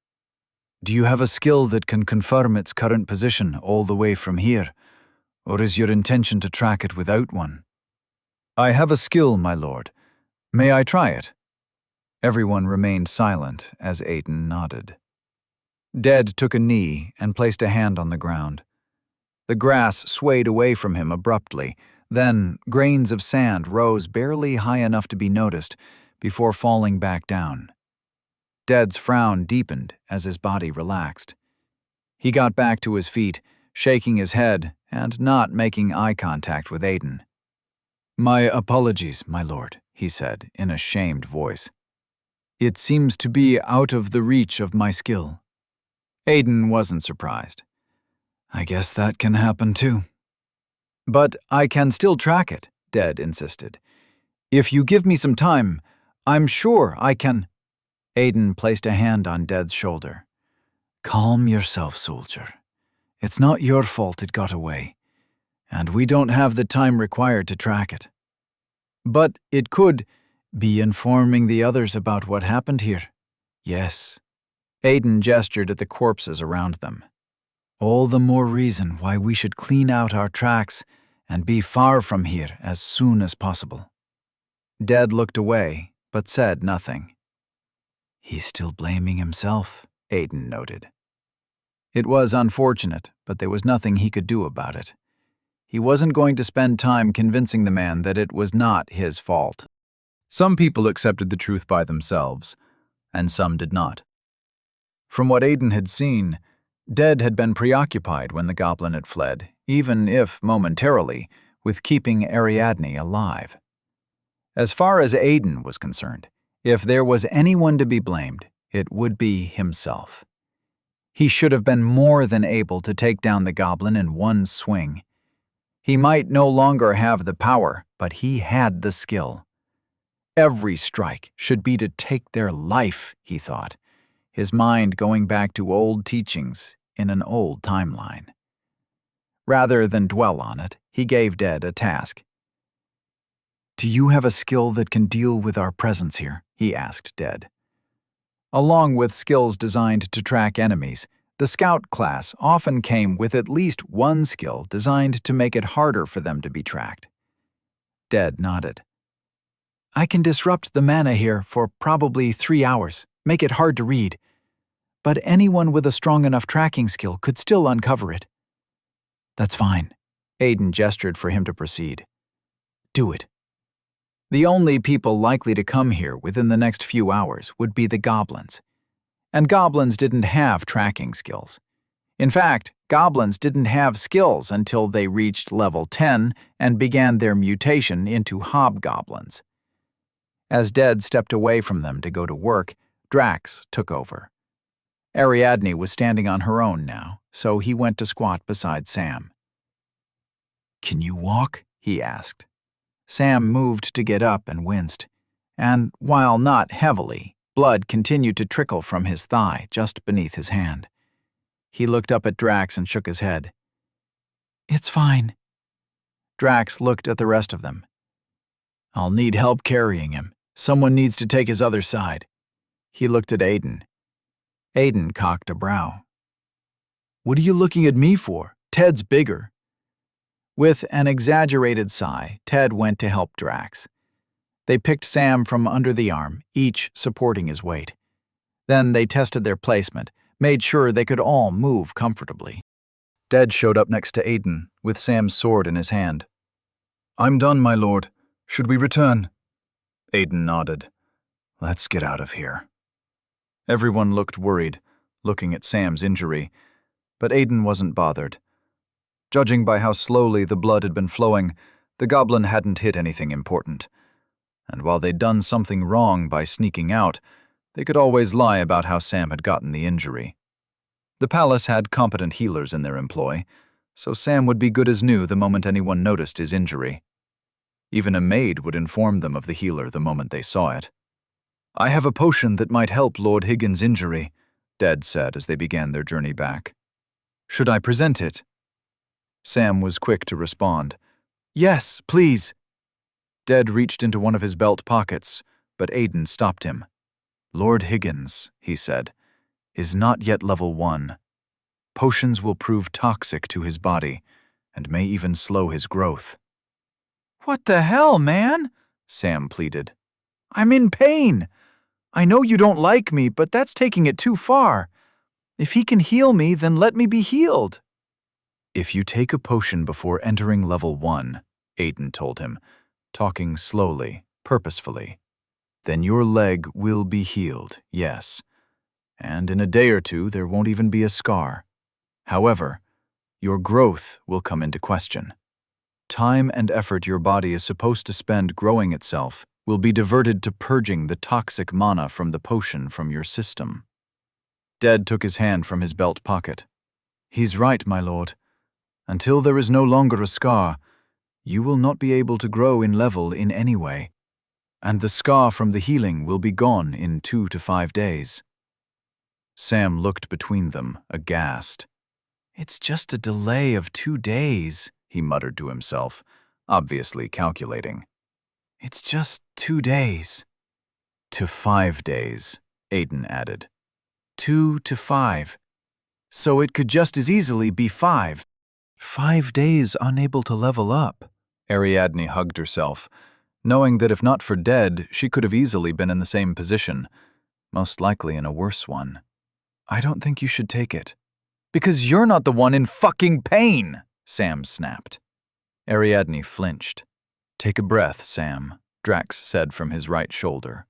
Do you have a skill that can confirm its current position all the way from here, or is your intention to track it without one? I have a skill, my lord. May I try it? Everyone remained silent as Aiden nodded. Dead took a knee and placed a hand on the ground. The grass swayed away from him abruptly, then grains of sand rose barely high enough to be noticed before falling back down. Dead's frown deepened as his body relaxed. He got back to his feet, shaking his head and not making eye contact with Aiden. My apologies, my lord, he said in a shamed voice. It seems to be out of the reach of my skill. Aiden wasn't surprised. I guess that can happen too. But I can still track it, Dead insisted. If you give me some time, I'm sure I can. Aiden placed a hand on Dead's shoulder. Calm yourself, soldier. It's not your fault it got away, and we don't have the time required to track it. But it could be informing the others about what happened here. Yes. Aiden gestured at the corpses around them. All the more reason why we should clean out our tracks and be far from here as soon as possible. Dead looked away, but said nothing. He's still blaming himself, Aiden noted. It was unfortunate, but there was nothing he could do about it. He wasn't going to spend time convincing the man that it was not his fault. Some people accepted the truth by themselves, and some did not. From what Aiden had seen, Dead had been preoccupied when the goblin had fled, even if momentarily, with keeping Ariadne alive. As far as Aiden was concerned, if there was anyone to be blamed, it would be himself. He should have been more than able to take down the goblin in one swing. He might no longer have the power, but he had the skill. Every strike should be to take their life, he thought, his mind going back to old teachings in an old timeline. Rather than dwell on it, he gave Dead a task. Do you have a skill that can deal with our presence here? He asked Dead. Along with skills designed to track enemies, the scout class often came with at least one skill designed to make it harder for them to be tracked. Dead nodded. I can disrupt the mana here for probably 3 hours, make it hard to read. But anyone with a strong enough tracking skill could still uncover it. That's fine. Aiden gestured for him to proceed. Do it. The only people likely to come here within the next few hours would be the goblins. And goblins didn't have tracking skills. In fact, goblins didn't have skills until they reached level 10 and began their mutation into hobgoblins. As Dead stepped away from them to go to work, Drax took over. Ariadne was standing on her own now, so he went to squat beside Sam. Can you walk? He asked. Sam moved to get up and winced, and while not heavily, blood continued to trickle from his thigh just beneath his hand. He looked up at Drax and shook his head. It's fine. Drax looked at the rest of them. I'll need help carrying him. Someone needs to take his other side. He looked at Aiden. Aiden cocked a brow. What are you looking at me for? Ted's bigger. With an exaggerated sigh, Ted went to help Drax. They picked Sam from under the arm, each supporting his weight. Then they tested their placement, made sure they could all move comfortably. Dead showed up next to Aiden, with Sam's sword in his hand. I'm done, my lord. Should we return? Aiden nodded. Let's get out of here. Everyone looked worried, looking at Sam's injury, but Aiden wasn't bothered. Judging by how slowly the blood had been flowing, the goblin hadn't hit anything important. And while they'd done something wrong by sneaking out, they could always lie about how Sam had gotten the injury. The palace had competent healers in their employ, so Sam would be good as new the moment anyone noticed his injury. Even a maid would inform them of the healer the moment they saw it. I have a potion that might help Lord Higgins' injury, Dead said as they began their journey back. Should I present it? Sam was quick to respond. Yes, please. Dead reached into one of his belt pockets, but Aiden stopped him. "Lord Higgins," he said, "is not yet level 1. Potions will prove toxic to his body, and may even slow his growth." "What the hell, man?" Sam pleaded. "I'm in pain. I know you don't like me, but that's taking it too far. If he can heal me, then let me be healed." "If you take a potion before entering level 1, Aiden told him, talking slowly, purposefully, then your leg will be healed, yes. And in a day or two, there won't even be a scar. However, your growth will come into question. Time and effort your body is supposed to spend growing itself will be diverted to purging the toxic mana from the potion from your system." Dead took his hand from his belt pocket. "He's right, my lord. Until there is no longer a scar, you will not be able to grow in level in any way. And the scar from the healing will be gone in 2 to 5 days. Sam looked between them, aghast. "It's just a delay of 2 days, he muttered to himself, obviously calculating. "It's just 2 days. To 5 days, Aiden added. 2 to 5. So it could just as easily be 5. 5 days unable to level up. Ariadne hugged herself, knowing that if not for Dead, she could have easily been in the same position, most likely in a worse one. "I don't think you should take it." "Because you're not the one in fucking pain," Sam snapped. Ariadne flinched. "Take a breath, Sam," Drax said from his right shoulder.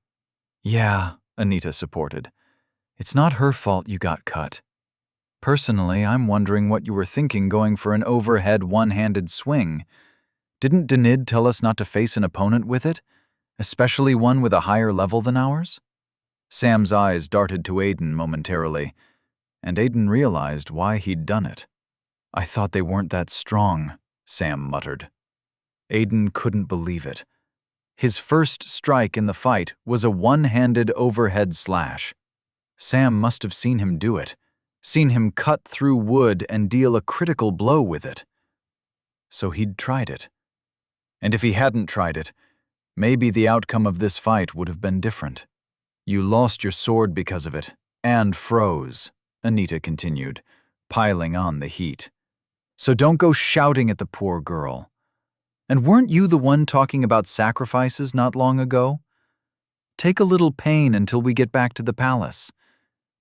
"Yeah," Anita supported. "It's not her fault you got cut. Personally, I'm wondering what you were thinking going for an overhead one-handed swing. Didn't Denid tell us not to face an opponent with it, especially one with a higher level than ours?" Sam's eyes darted to Aiden momentarily, and Aiden realized why he'd done it. "I thought they weren't that strong," Sam muttered. Aiden couldn't believe it. His first strike in the fight was a one-handed overhead slash. Sam must have seen him do it, seen him cut through wood and deal a critical blow with it. So he'd tried it. And if he hadn't tried it, maybe the outcome of this fight would have been different. "You lost your sword because of it, and froze," Anita continued, piling on the heat. "So don't go shouting at the poor girl. And weren't you the one talking about sacrifices not long ago? Take a little pain until we get back to the palace.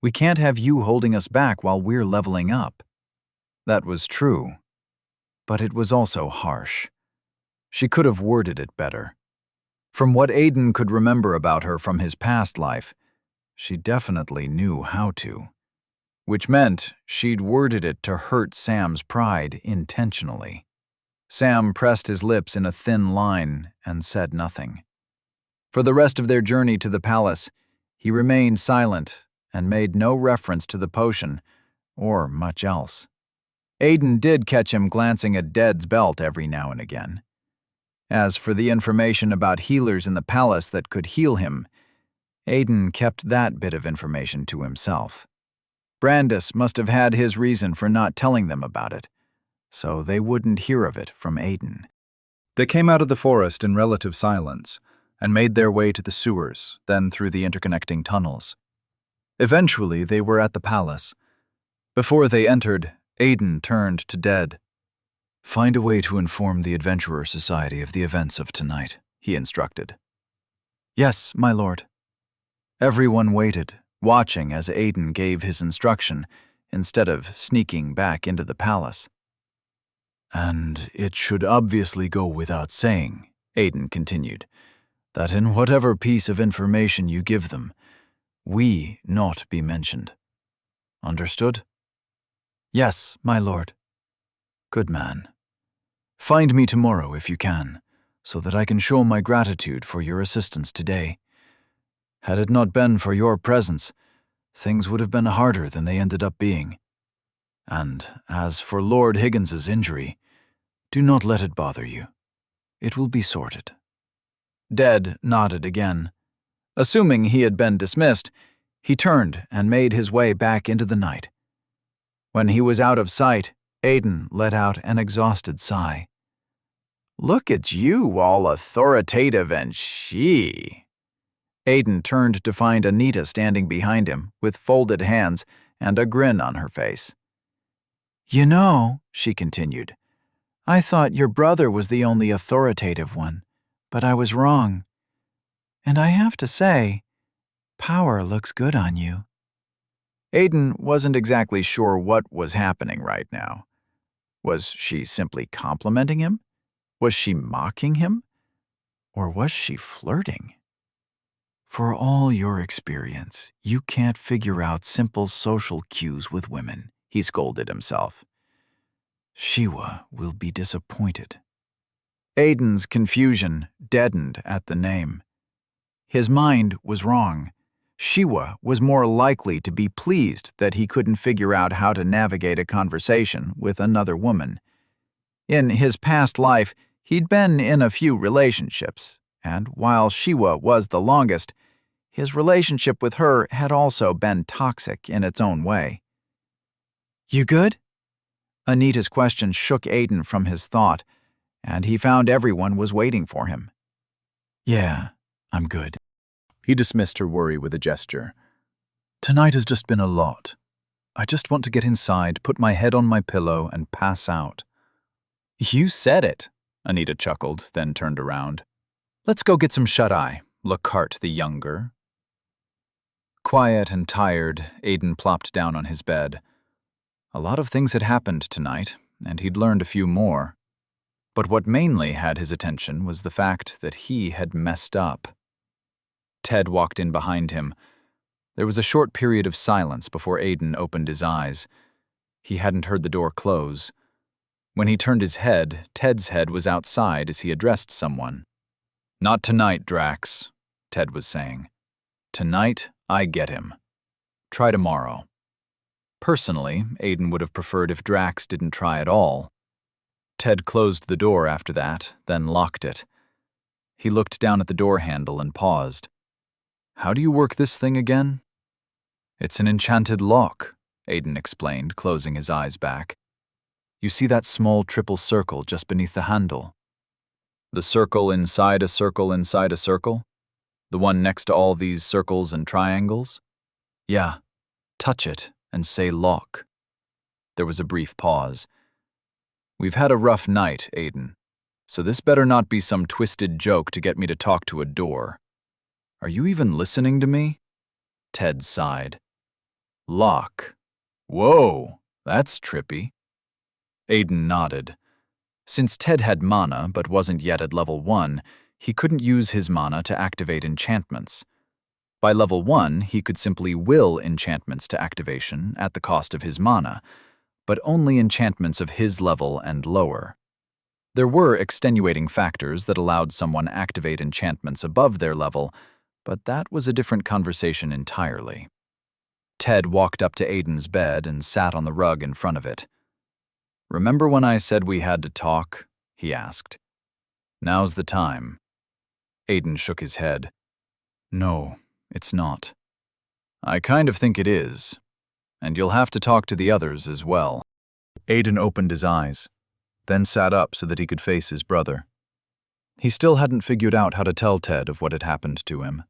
We can't have you holding us back while we're leveling up." That was true, but it was also harsh. She could have worded it better. From what Aiden could remember about her from his past life, she definitely knew how to. Which meant she'd worded it to hurt Sam's pride intentionally. Sam pressed his lips in a thin line and said nothing. For the rest of their journey to the palace, he remained silent and made no reference to the potion, or much else. Aiden did catch him glancing at Dead's belt every now and again. As for the information about healers in the palace that could heal him, Aiden kept that bit of information to himself. Brandis must have had his reason for not telling them about it, so they wouldn't hear of it from Aiden. They came out of the forest in relative silence and made their way to the sewers, then through the interconnecting tunnels. Eventually, they were at the palace. Before they entered, Aiden turned to Dead. "Find a way to inform the Adventurer Society of the events of tonight," he instructed. "Yes, my lord." Everyone waited, watching as Aiden gave his instruction instead of sneaking back into the palace. "And it should obviously go without saying," Aiden continued, "that in whatever piece of information you give them, we not be mentioned. Understood?" "Yes, my lord." "Good man. Find me tomorrow if you can, so that I can show my gratitude for your assistance today. Had it not been for your presence, things would have been harder than they ended up being. And as for Lord Higgins's injury, do not let it bother you. It will be sorted." Dead nodded again. Assuming he had been dismissed, he turned and made his way back into the night. When he was out of sight, Aiden let out an exhausted sigh. Look at you, all authoritative and she. Aiden turned to find Anita standing behind him, with folded hands and a grin on her face. You know, she continued, I thought your brother was the only authoritative one, but I was wrong. And I have to say, power looks good on you. Aiden wasn't exactly sure what was happening right now. Was she simply complimenting him? Was she mocking him? Or was she flirting? For all your experience, you can't figure out simple social cues with women, he scolded himself. Shiwa will be disappointed. Aiden's confusion deadened at the name. His mind was wrong. Shiwa was more likely to be pleased that he couldn't figure out how to navigate a conversation with another woman. In his past life, he'd been in a few relationships, and while Shiwa was the longest, his relationship with her had also been toxic in its own way. You good? Anita's question shook Aiden from his thought, and he found everyone was waiting for him. Yeah, I'm good. He dismissed her worry with a gesture. Tonight has just been a lot. I just want to get inside, put my head on my pillow, and pass out. You said it, Anita chuckled, then turned around. Let's go get some shut-eye, Lockhart the Younger. Quiet and tired, Aiden plopped down on his bed. A lot of things had happened tonight, and he'd learned a few more. But what mainly had his attention was the fact that he had messed up. Ted walked in behind him. There was a short period of silence before Aiden opened his eyes. He hadn't heard the door close. When he turned his head, Ted's head was outside as he addressed someone. Not tonight, Drax, Ted was saying. Tonight, I get him. Try tomorrow. Personally, Aiden would have preferred if Drax didn't try at all. Ted closed the door after that, then locked it. He looked down at the door handle and paused. How do you work this thing again? It's an enchanted lock, Aiden explained, closing his eyes back. You see that small triple circle just beneath the handle? The circle inside a circle inside a circle? The one next to all these circles and triangles? Yeah. Touch it and say lock. There was a brief pause. We've had a rough night, Aiden, so this better not be some twisted joke to get me to talk to a door. Are you even listening to me? Ted sighed. Lock. Whoa, that's trippy. Aiden nodded. Since Ted had mana but wasn't yet at level 1, he couldn't use his mana to activate enchantments. By level 1, he could simply will enchantments to activation at the cost of his mana, but only enchantments of his level and lower. There were extenuating factors that allowed someone activate enchantments above their level, but that was a different conversation entirely. Ted walked up to Aiden's bed and sat on the rug in front of it. Remember when I said we had to talk? He asked. Now's the time. Aiden shook his head. No, it's not. I kind of think it is. And you'll have to talk to the others as well. Aiden opened his eyes, then sat up so that he could face his brother. He still hadn't figured out how to tell Ted of what had happened to him.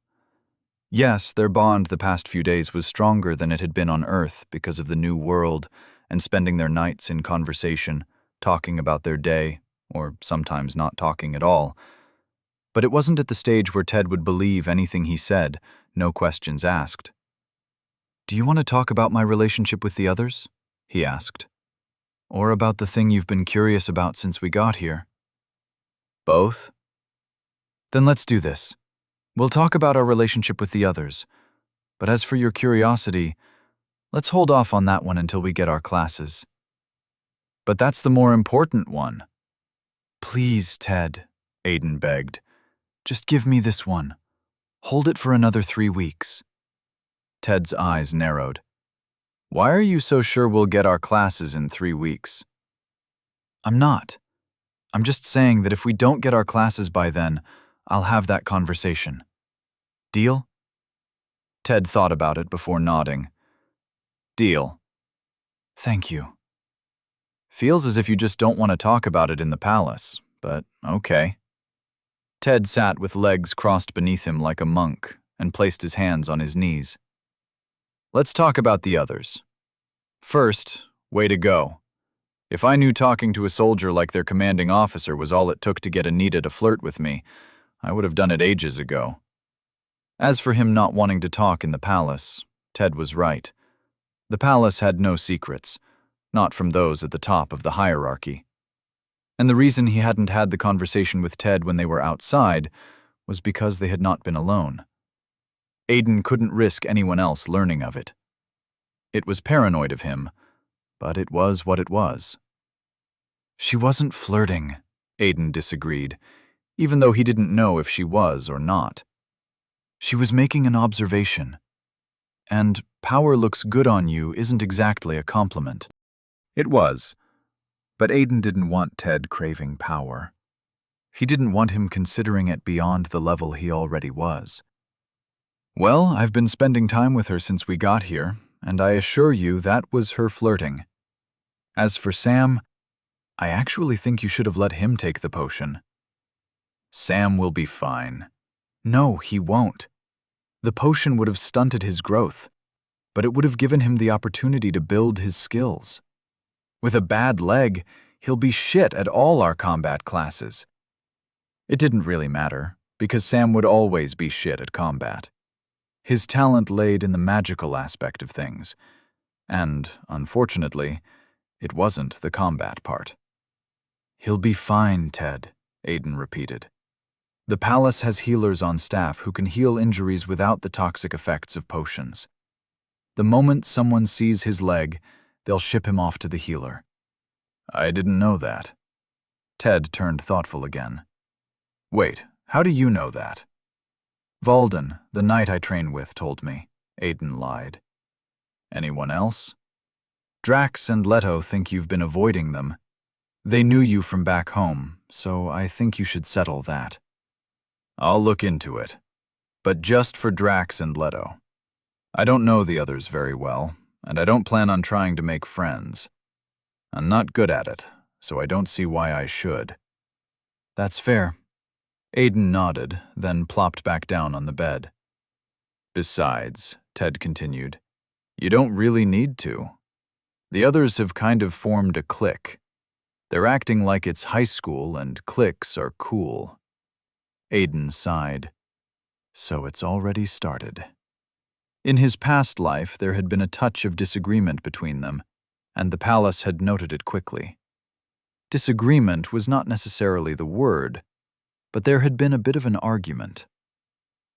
Yes, their bond the past few days was stronger than it had been on Earth because of the new world and spending their nights in conversation, talking about their day, or sometimes not talking at all. But it wasn't at the stage where Ted would believe anything he said, no questions asked. Do you want to talk about my relationship with the others? He asked. Or about the thing you've been curious about since we got here? Both? Then let's do this. We'll talk about our relationship with the others, but as for your curiosity, let's hold off on that one until we get our classes. But that's the more important one. Please, Ted, Aiden begged. Just give me this one. Hold it for another 3 weeks. Ted's eyes narrowed. Why are you so sure we'll get our classes in 3 weeks? I'm not. I'm just saying that if we don't get our classes by then, I'll have that conversation. Deal? Ted thought about it before nodding. Deal. Thank you. Feels as if you just don't want to talk about it in the palace, but okay. Ted sat with legs crossed beneath him like a monk and placed his hands on his knees. Let's talk about the others. First, way to go. If I knew talking to a soldier like their commanding officer was all it took to get Anita to flirt with me, I would have done it ages ago. As for him not wanting to talk in the palace, Ted was right. The palace had no secrets, not from those at the top of the hierarchy. And the reason he hadn't had the conversation with Ted when they were outside was because they had not been alone. Aiden couldn't risk anyone else learning of it. It was paranoid of him, but it was what it was. She wasn't flirting, Aiden disagreed, even though he didn't know if she was or not. She was making an observation. And power looks good on you isn't exactly a compliment. It was, but Aiden didn't want Ted craving power. He didn't want him considering it beyond the level he already was. Well, I've been spending time with her since we got here, and I assure you that was her flirting. As for Sam, I actually think you should have let him take the potion. Sam will be fine. No, he won't. The potion would have stunted his growth, but it would have given him the opportunity to build his skills. With a bad leg, he'll be shit at all our combat classes. It didn't really matter, because Sam would always be shit at combat. His talent laid in the magical aspect of things, and, unfortunately, it wasn't the combat part. He'll be fine, Ted, Aiden repeated. The palace has healers on staff who can heal injuries without the toxic effects of potions. The moment someone sees his leg, they'll ship him off to the healer. I didn't know that. Ted turned thoughtful again. Wait, how do you know that? Valden, the knight I train with, told me, Aiden lied. Anyone else? Drax and Leto think you've been avoiding them. They knew you from back home, so I think you should settle that. I'll look into it, but just for Drax and Leto. I don't know the others very well, and I don't plan on trying to make friends. I'm not good at it, so I don't see why I should. That's fair. Aiden nodded, then plopped back down on the bed. Besides, Ted continued, you don't really need to. The others have kind of formed a clique. They're acting like it's high school and cliques are cool. Aiden sighed. So it's already started. In his past life, there had been a touch of disagreement between them, and the palace had noted it quickly. Disagreement was not necessarily the word, but there had been a bit of an argument.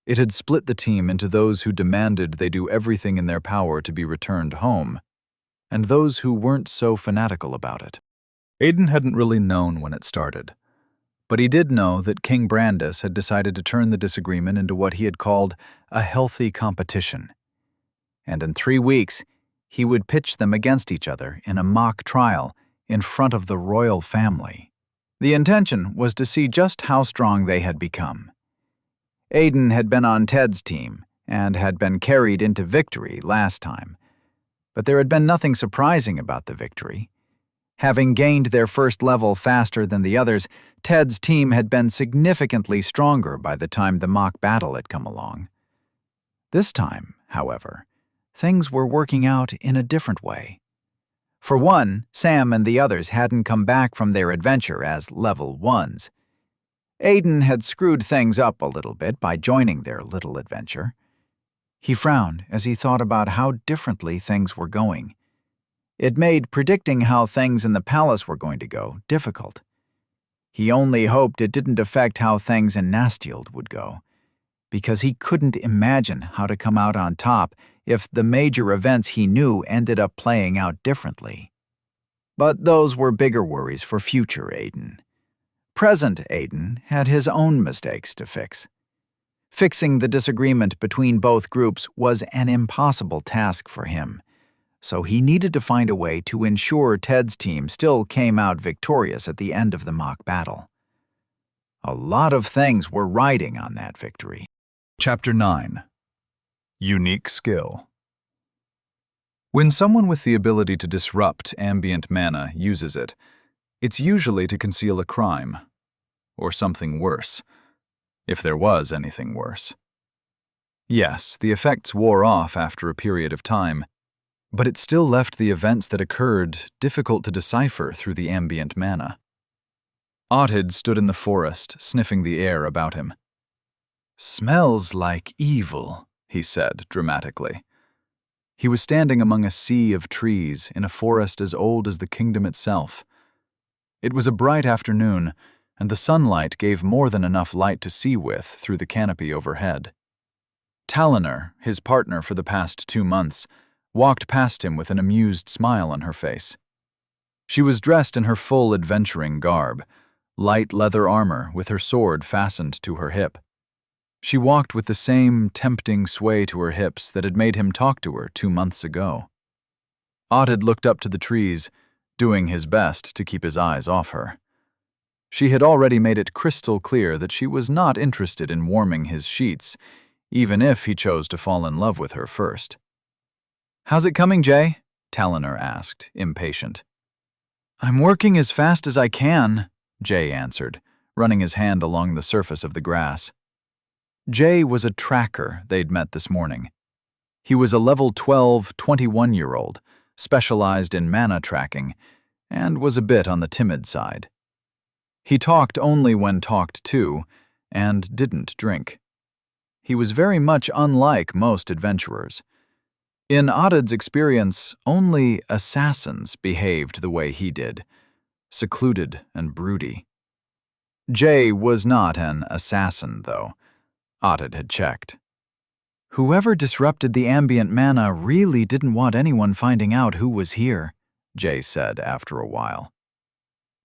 It had split the team into those who demanded they do everything in their power to be returned home, and those who weren't so fanatical about it. Aiden hadn't really known when it started, but he did know that King Brandis had decided to turn the disagreement into what he had called a healthy competition. And in 3 weeks, he would pitch them against each other in a mock trial in front of the royal family. The intention was to see just how strong they had become. Aiden had been on Ted's team and had been carried into victory last time, but there had been nothing surprising about the victory. Having gained their first level faster than the others, Ted's team had been significantly stronger by the time the mock battle had come along. This time, however, things were working out in a different way. For one, Sam and the others hadn't come back from their adventure as level 1s. Aiden had screwed things up a little bit by joining their little adventure. He frowned as he thought about how differently things were going. It made predicting how things in the palace were going to go difficult. He only hoped it didn't affect how things in Nastild would go, because he couldn't imagine how to come out on top if the major events he knew ended up playing out differently. But those were bigger worries for future Aiden. Present Aiden had his own mistakes to fix. Fixing the disagreement between both groups was an impossible task for him, so he needed to find a way to ensure Ted's team still came out victorious at the end of the mock battle. A lot of things were riding on that victory. Chapter 9. Unique Skill. When someone with the ability to disrupt ambient mana uses it, it's usually to conceal a crime, or something worse, if there was anything worse. Yes, the effects wore off after a period of time, but it still left the events that occurred difficult to decipher through the ambient mana. Audid stood in the forest, sniffing the air about him. "Smells like evil," he said dramatically. He was standing among a sea of trees in a forest as old as the kingdom itself. It was a bright afternoon, and the sunlight gave more than enough light to see with through the canopy overhead. Taliner, his partner for the past 2 months, walked past him with an amused smile on her face. She was dressed in her full adventuring garb, light leather armor with her sword fastened to her hip. She walked with the same tempting sway to her hips that had made him talk to her 2 months ago. Audid looked up to the trees, doing his best to keep his eyes off her. She had already made it crystal clear that she was not interested in warming his sheets, even if he chose to fall in love with her first. "How's it coming, Jay?" Taliner asked, impatient. "I'm working as fast as I can," Jay answered, running his hand along the surface of the grass. Jay was a tracker they'd met this morning. He was a level 12, 21-year-old, specialized in mana tracking, and was a bit on the timid side. He talked only when talked to, and didn't drink. He was very much unlike most adventurers. In Audid's experience, only assassins behaved the way he did, secluded and broody. Jay was not an assassin, though. Audid had checked. "Whoever disrupted the ambient mana really didn't want anyone finding out who was here," Jay said after a while.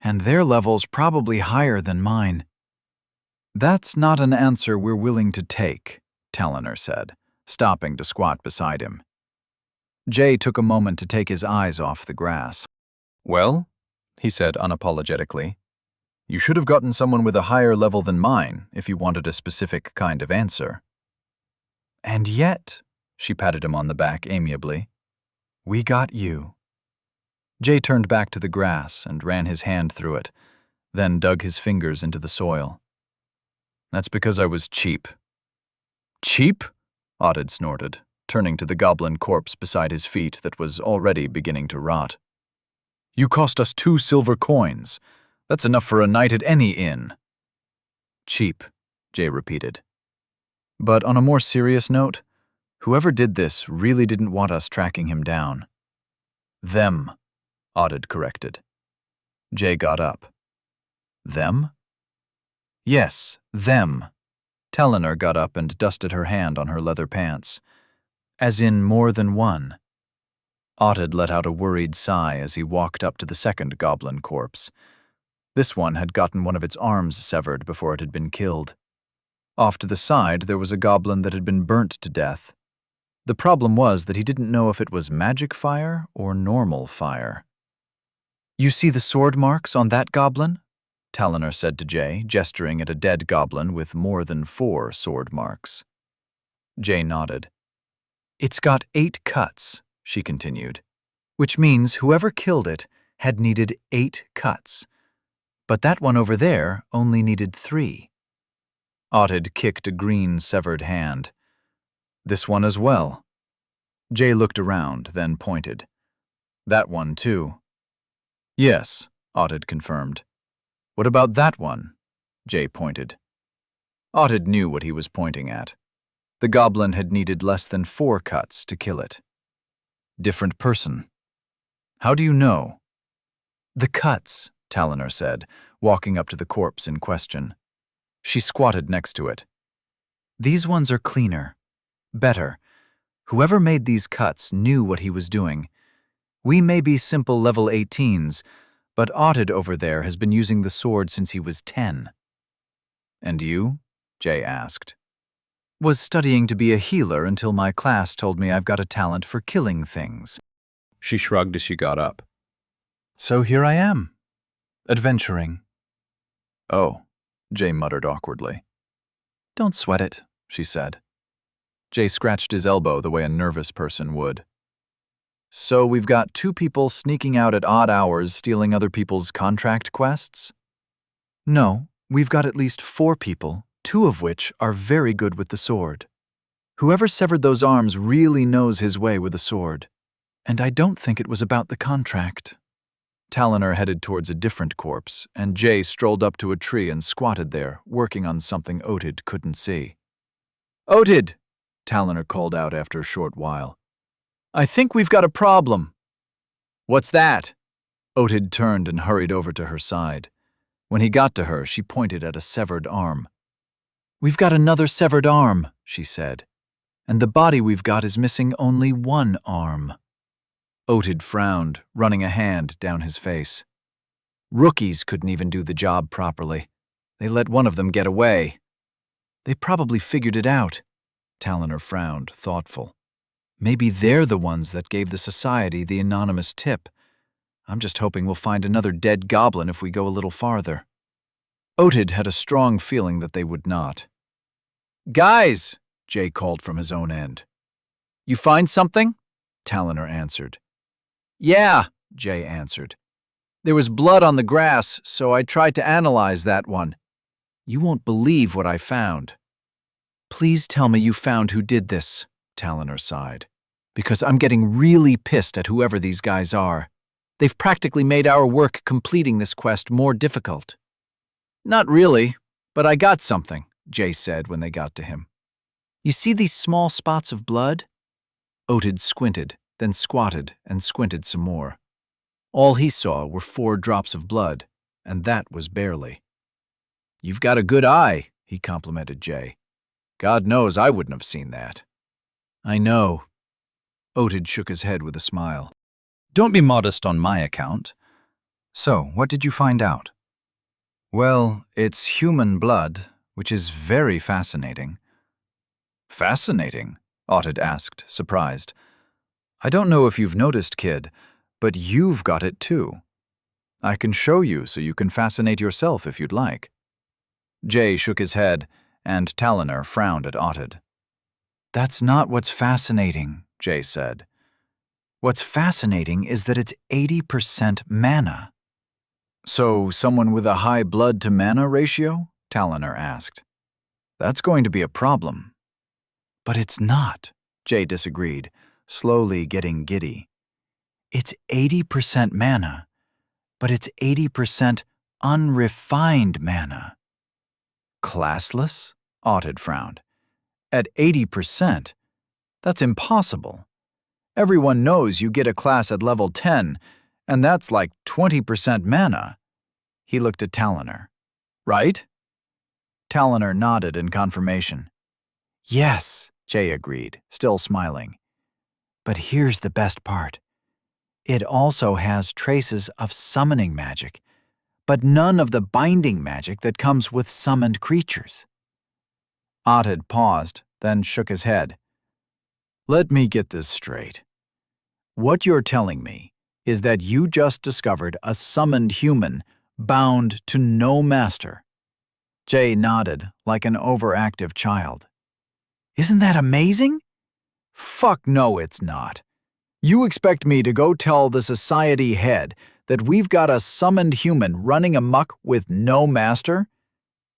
"And their level's probably higher than mine." "That's not an answer we're willing to take," Taliner said, stopping to squat beside him. Jay took a moment to take his eyes off the grass. "Well," he said unapologetically, "you should have gotten someone with a higher level than mine if you wanted a specific kind of answer." "And yet," she patted him on the back amiably, "we got you." Jay turned back to the grass and ran his hand through it, then dug his fingers into the soil. "That's because I was cheap." "Cheap?" Audid snorted, turning to the goblin corpse beside his feet that was already beginning to rot. "You cost us 2 silver coins. That's enough for a night at any inn." "Cheap," Jay repeated. "But on a more serious note, whoever did this really didn't want us tracking him down." "Them," Audid corrected. Jay got up. "Them?" "Yes, them." Taliner got up and dusted her hand on her leather pants. "As in more than one." Audid let out a worried sigh as he walked up to the second goblin corpse. This one had gotten one of its arms severed before it had been killed. Off to the side, there was a goblin that had been burnt to death. The problem was that he didn't know if it was magic fire or normal fire. "You see the sword marks on that goblin?" Taliner said to Jay, gesturing at a dead goblin with more than 4 sword marks. Jay nodded. "It's got 8 cuts," she continued, "which means whoever killed it had needed 8 cuts. But that one over there only needed 3. Audid kicked a green severed hand. "This one as well." Jay looked around, then pointed. "That one too." "Yes," Audid confirmed. "What about that one?" Jay pointed. Audid knew what he was pointing at. The goblin had needed less than 4 cuts to kill it. "Different person." "How do you know?" "The cuts," Taliner said, walking up to the corpse in question. She squatted next to it. "These ones are cleaner. Better. Whoever made these cuts knew what he was doing. We may be simple level 18s, but Audid over there has been using the sword since he was 10. "And you?" Jay asked. "Was studying to be a healer until my class told me I've got a talent for killing things." She shrugged as she got up. "So here I am, adventuring." "Oh," Jay muttered awkwardly. "Don't sweat it," she said. Jay scratched his elbow the way a nervous person would. "So we've got 2 people sneaking out at odd hours stealing other people's contract quests?" "No," We've got at least 4 people, 2 of which are very good with the sword. Whoever severed those arms really knows his way with a sword. And I don't think it was about the contract." Talonor headed towards a different corpse, and Jay strolled up to a tree and squatted there, working on something Otid couldn't see. "Otid," Talonor called out after a short while. "I think we've got a problem." "What's that?" Otid turned and hurried over to her side. When he got to her, she pointed at a severed arm. "We've got another severed arm," she said. "And the body we've got is missing only 1 arm." Otid frowned, running a hand down his face. "Rookies couldn't even do the job properly. They let one of them get away." "They probably figured it out." Talonor frowned, thoughtful. "Maybe they're the ones that gave the society the anonymous tip. I'm just hoping we'll find another dead goblin if we go a little farther." Otid had a strong feeling that they would not. "Guys," Jay called from his own end. "You find something?" Talonor answered. "Yeah," Jay answered. "There was blood on the grass, so I tried to analyze that one. You won't believe what I found." "Please tell me you found who did this," Talonor sighed, "because I'm getting really pissed at whoever these guys are. They've practically made our work completing this quest more difficult." "Not really, but I got something," Jay said when they got to him. "You see these small spots of blood?" Otid squinted, then squatted and squinted some more. All he saw were 4 drops of blood, and that was barely. "You've got a good eye," he complimented Jay. "God knows I wouldn't have seen that." "I know." Otid shook his head with a smile. Don't be modest on my account. "So, what did you find out?" "Well, it's human blood, which is very fascinating." "Fascinating?" Otid asked, surprised. "I don't know if you've noticed, kid, but you've got it too. I can show you so you can fascinate yourself if you'd like." Jay shook his head, and Talonor frowned at Otid. "That's not what's fascinating," Jay said. "What's fascinating is that it's 80% mana." "So someone with a high blood-to-mana ratio?" Talonor asked. "That's going to be a problem." "But it's not," Jay disagreed, slowly getting giddy. "It's 80% mana, but it's 80% unrefined mana." "Classless?" Otid frowned. "At 80%? That's impossible. Everyone knows you get a class at level 10, and that's like 20% mana." He looked at Talonor. "Right?" Talonor nodded in confirmation. "Yes," Jay agreed, still smiling. "But here's the best part. It also has traces of summoning magic, but none of the binding magic that comes with summoned creatures." Otid paused, then shook his head. "Let me get this straight. What you're telling me is that you just discovered a summoned human bound to no master." Jay nodded like an overactive child. "Isn't that amazing?" "Fuck no, it's not. You expect me to go tell the society head that we've got a summoned human running amok with no master?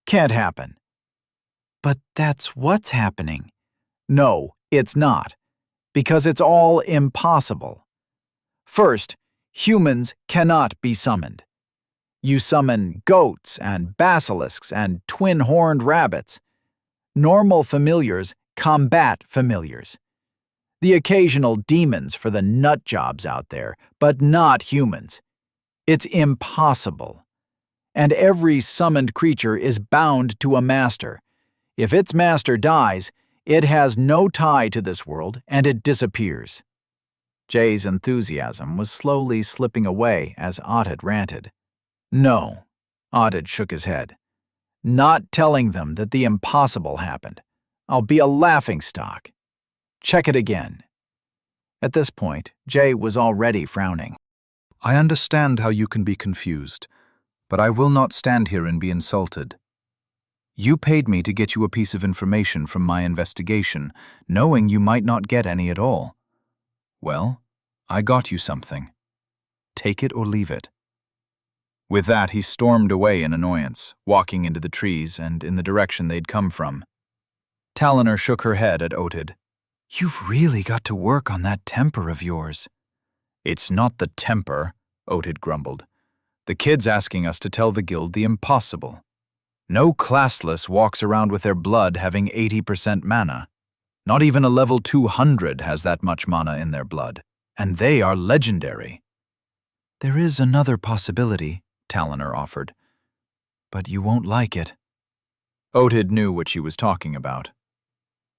Can't happen." "But that's what's happening." "No, it's not, because it's all impossible. First, humans cannot be summoned. You summon goats and basilisks and twin-horned rabbits. Normal familiars combat familiars. The occasional demons for the nut jobs out there, but not humans. It's impossible. And every summoned creature is bound to a master. If its master dies, it has no tie to this world and it disappears." Jay's enthusiasm was slowly slipping away as Otid ranted. "No," Otid shook his head. "Not telling them that the impossible happened. I'll be a laughingstock. Check it again." At this point, Jay was already frowning. I understand how you can be confused, but I will not stand here and be insulted. You paid me to get you a piece of information from my investigation, knowing you might not get any at all. Well, I got you something. Take it or leave it." With that, he stormed away in annoyance, walking into the trees and in the direction they'd come from. Talonor shook her head at Otid. You've really got to work on that temper of yours. It's not the temper, Otid grumbled. The kid's asking us to tell the guild the impossible. No classless walks around with their blood having 80% mana. Not even a level 200 has that much mana in their blood, and they are legendary. There is another possibility, Talonor offered, but you won't like it. Otid knew what she was talking about.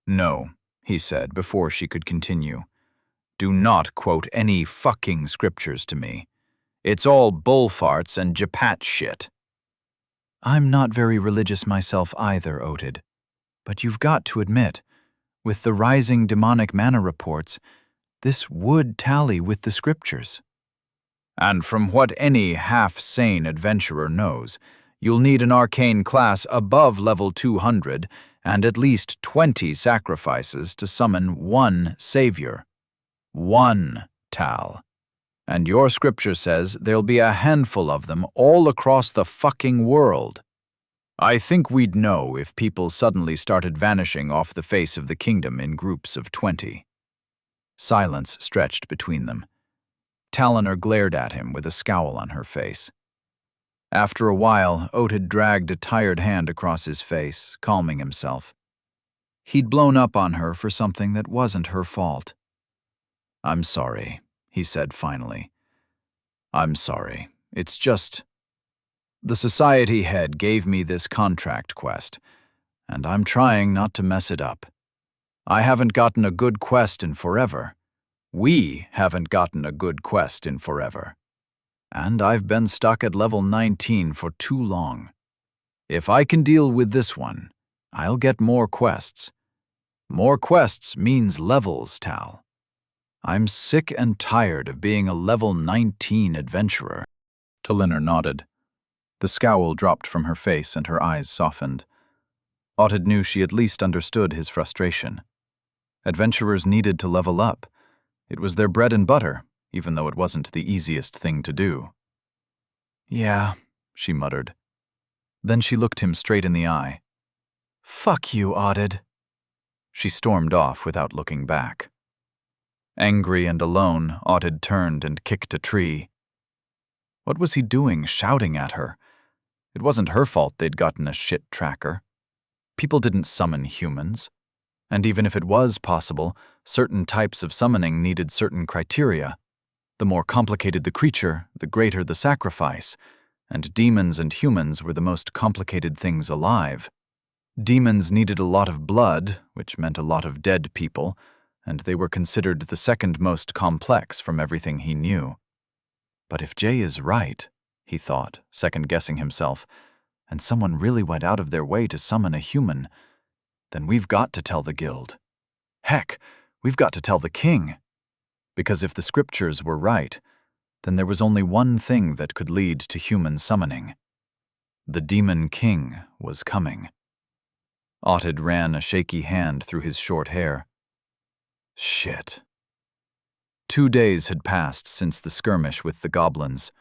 No, he said before she could continue. Do not quote any fucking scriptures to me. It's all bullfarts and japat shit. I'm not very religious myself either, Otid, but you've got to admit, with the rising demonic mana reports, this would tally with the scriptures. And from what any half-sane adventurer knows, you'll need an arcane class above level 200 and at least 20 sacrifices to summon one savior. One, Tal. And your scripture says there'll be a handful of them all across the fucking world. I think we'd know if people suddenly started vanishing off the face of the kingdom in groups of 20. Silence stretched between them. Talonor glared at him with a scowl on her face. After a while, Otid dragged a tired hand across his face, calming himself. He'd blown up on her for something that wasn't her fault. I'm sorry, he said finally. I'm sorry. It's just... The society head gave me this contract quest, and I'm trying not to mess it up. I haven't gotten a good quest in forever. We haven't gotten a good quest in forever. And I've been stuck at level 19 for too long. If I can deal with this one, I'll get more quests. More quests means levels, Tal. I'm sick and tired of being a level 19 adventurer. Talonor nodded. The scowl dropped from her face and her eyes softened. Otid knew she at least understood his frustration. Adventurers needed to level up. It was their bread and butter, even though it wasn't the easiest thing to do. Yeah, she muttered. Then she looked him straight in the eye. Fuck you, Otid. She stormed off without looking back. Angry and alone, Otid turned and kicked a tree. What was he doing, shouting at her? It wasn't her fault they'd gotten a shit tracker. People didn't summon humans. And even if it was possible, certain types of summoning needed certain criteria. The more complicated the creature, the greater the sacrifice, and demons and humans were the most complicated things alive. Demons needed a lot of blood, which meant a lot of dead people, and they were considered the second most complex from everything he knew. But if Jay is right, he thought, second-guessing himself, and someone really went out of their way to summon a human, then we've got to tell the guild. Heck, we've got to tell the king. Because if the scriptures were right, then there was only one thing that could lead to human summoning. The demon king was coming. Otid ran a shaky hand through his short hair. Shit. 2 days had passed since the skirmish with the goblins.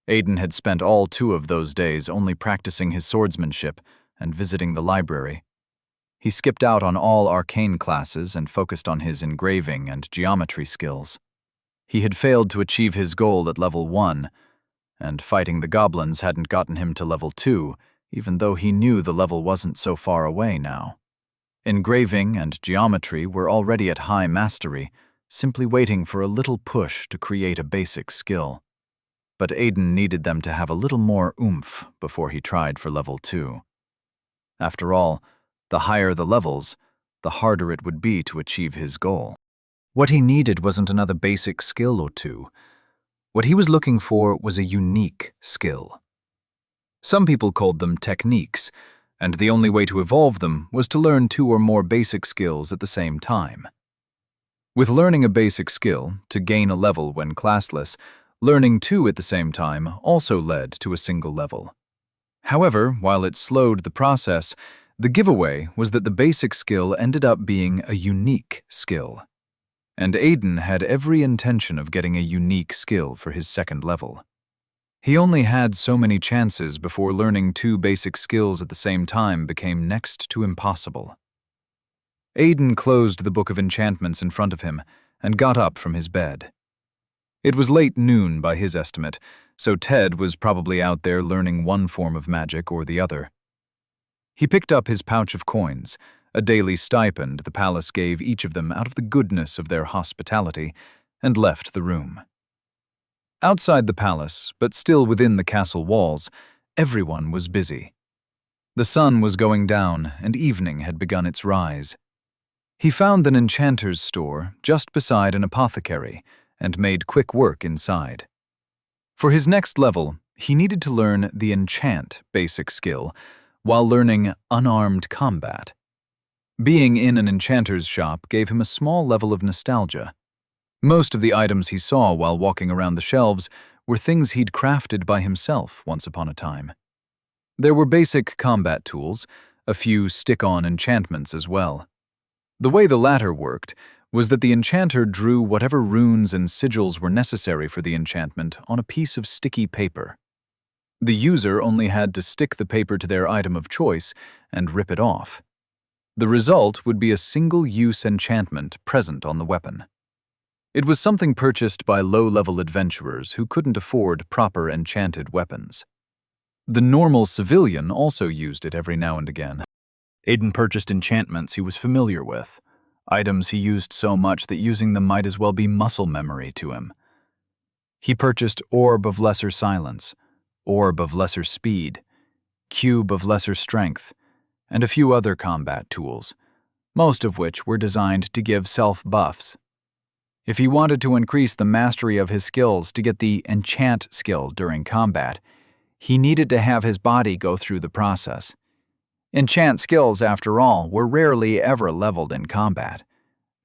Aiden had spent all 2 of those days only practicing his swordsmanship and visiting the library. He skipped out on all arcane classes and focused on his engraving and geometry skills. He had failed to achieve his goal at level 1, and fighting the goblins hadn't gotten him to level 2, even though he knew the level wasn't so far away now. Engraving and geometry were already at high mastery, simply waiting for a little push to create a basic skill. But Aiden needed them to have a little more oomph before he tried for level 2. After all, the higher the levels, the harder it would be to achieve his goal. What he needed wasn't another basic skill or 2. What he was looking for was a unique skill. Some people called them techniques, and the only way to evolve them was to learn 2 or more basic skills at the same time. With learning a basic skill to gain a level when classless, learning 2 at the same time also led to a single level. However, while it slowed the process, the giveaway was that the basic skill ended up being a unique skill. And Aiden had every intention of getting a unique skill for his second level. He only had so many chances before learning 2 basic skills at the same time became next to impossible. Aiden closed the book of enchantments in front of him and got up from his bed. It was late noon by his estimate, so Ted was probably out there learning one form of magic or the other. He picked up his pouch of coins, a daily stipend the palace gave each of them out of the goodness of their hospitality, and left the room. Outside the palace, but still within the castle walls, everyone was busy. The sun was going down, and evening had begun its rise. He found an enchanter's store just beside an apothecary and made quick work inside. For his next level, he needed to learn the enchant basic skill while learning unarmed combat. Being in an enchanter's shop gave him a small level of nostalgia. Most of the items he saw while walking around the shelves were things he'd crafted by himself once upon a time. There were basic combat tools, a few stick-on enchantments as well. The way the latter worked was that the enchanter drew whatever runes and sigils were necessary for the enchantment on a piece of sticky paper. The user only had to stick the paper to their item of choice and rip it off. The result would be a single-use enchantment present on the weapon. It was something purchased by low-level adventurers who couldn't afford proper enchanted weapons. The normal civilian also used it every now and again. Aiden purchased enchantments he was familiar with, items he used so much that using them might as well be muscle memory to him. He purchased Orb of Lesser Silence, Orb of Lesser Speed, Cube of Lesser Strength, and a few other combat tools, most of which were designed to give self-buffs. If he wanted to increase the mastery of his skills to get the enchant skill during combat, he needed to have his body go through the process. Enchant skills, after all, were rarely ever leveled in combat.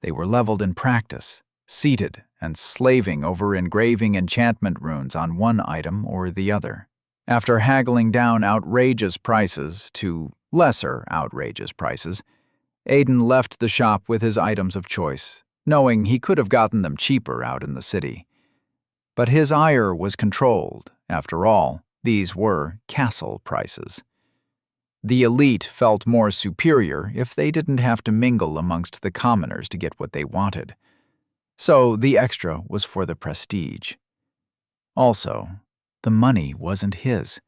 They were leveled in practice, seated and slaving over engraving enchantment runes on one item or the other. After haggling down outrageous prices to lesser outrageous prices, Aiden left the shop with his items of choice, knowing he could have gotten them cheaper out in the city. But his ire was controlled. After all, these were castle prices. The elite felt more superior if they didn't have to mingle amongst the commoners to get what they wanted. So the extra was for the prestige. Also, the money wasn't his.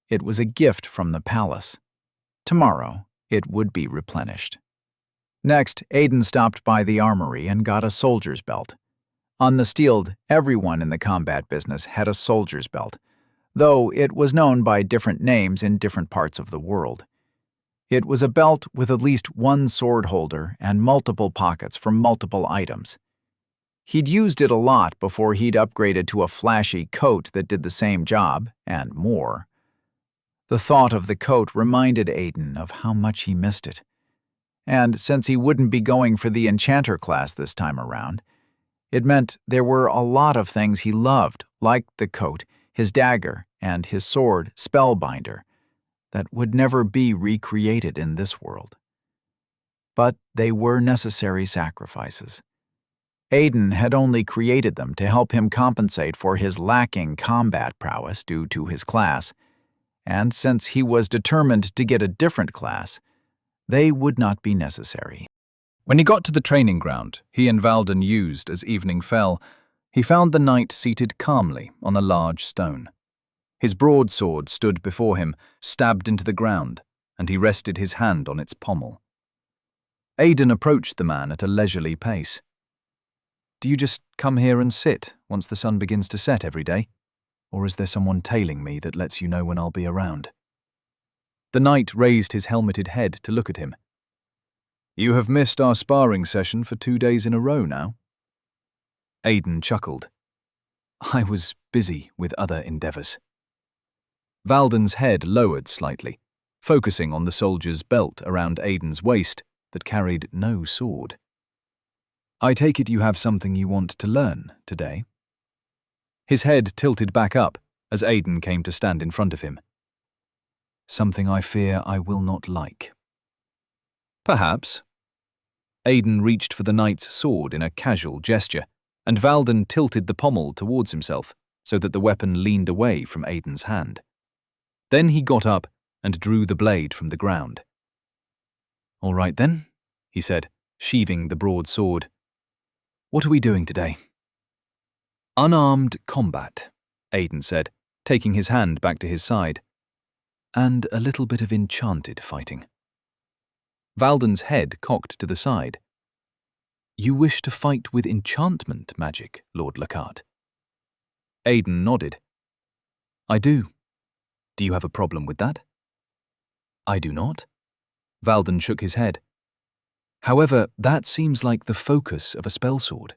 It was a gift from the palace. Tomorrow, it would be replenished. Next, Aiden stopped by the armory and got a soldier's belt. On the Steeled, everyone in the combat business had a soldier's belt, though it was known by different names in different parts of the world. It was a belt with at least one sword holder and multiple pockets for multiple items. He'd used it a lot before he'd upgraded to a flashy coat that did the same job, and more. The thought of the coat reminded Aiden of how much he missed it. And since he wouldn't be going for the enchanter class this time around, it meant there were a lot of things he loved, like the coat, his dagger, and his sword, Spellbinder, that would never be recreated in this world. But they were necessary sacrifices. Aiden had only created them to help him compensate for his lacking combat prowess due to his class, and since he was determined to get a different class, they would not be necessary. When he got to the training ground he and Valden used as evening fell, he found the knight seated calmly on a large stone. His broadsword stood before him, stabbed into the ground, and he rested his hand on its pommel. Aiden approached the man at a leisurely pace. "Do you just come here and sit once the sun begins to set every day? Or is there someone tailing me that lets you know when I'll be around?" The knight raised his helmeted head to look at him. "You have missed our sparring session for 2 days in a row now." Aiden chuckled. "I was busy with other endeavors." Valden's head lowered slightly, focusing on the soldier's belt around Aiden's waist that carried no sword. "I take it you have something you want to learn today?" His head tilted back up as Aiden came to stand in front of him. "Something I fear I will not like." "Perhaps." Aiden reached for the knight's sword in a casual gesture, and Valden tilted the pommel towards himself, so that the weapon leaned away from Aiden's hand. Then he got up and drew the blade from the ground. "All right then," he said, sheathing the broadsword. "What are we doing today?" "Unarmed combat," Aiden said, taking his hand back to his side. "And a little bit of enchanted fighting." Valden's head cocked to the side. "You wish to fight with enchantment magic, Lord Lockhart?" Aiden nodded. "I do. Do you have a problem with that?" "I do not." Valden shook his head. "However, that seems like the focus of a spellsword,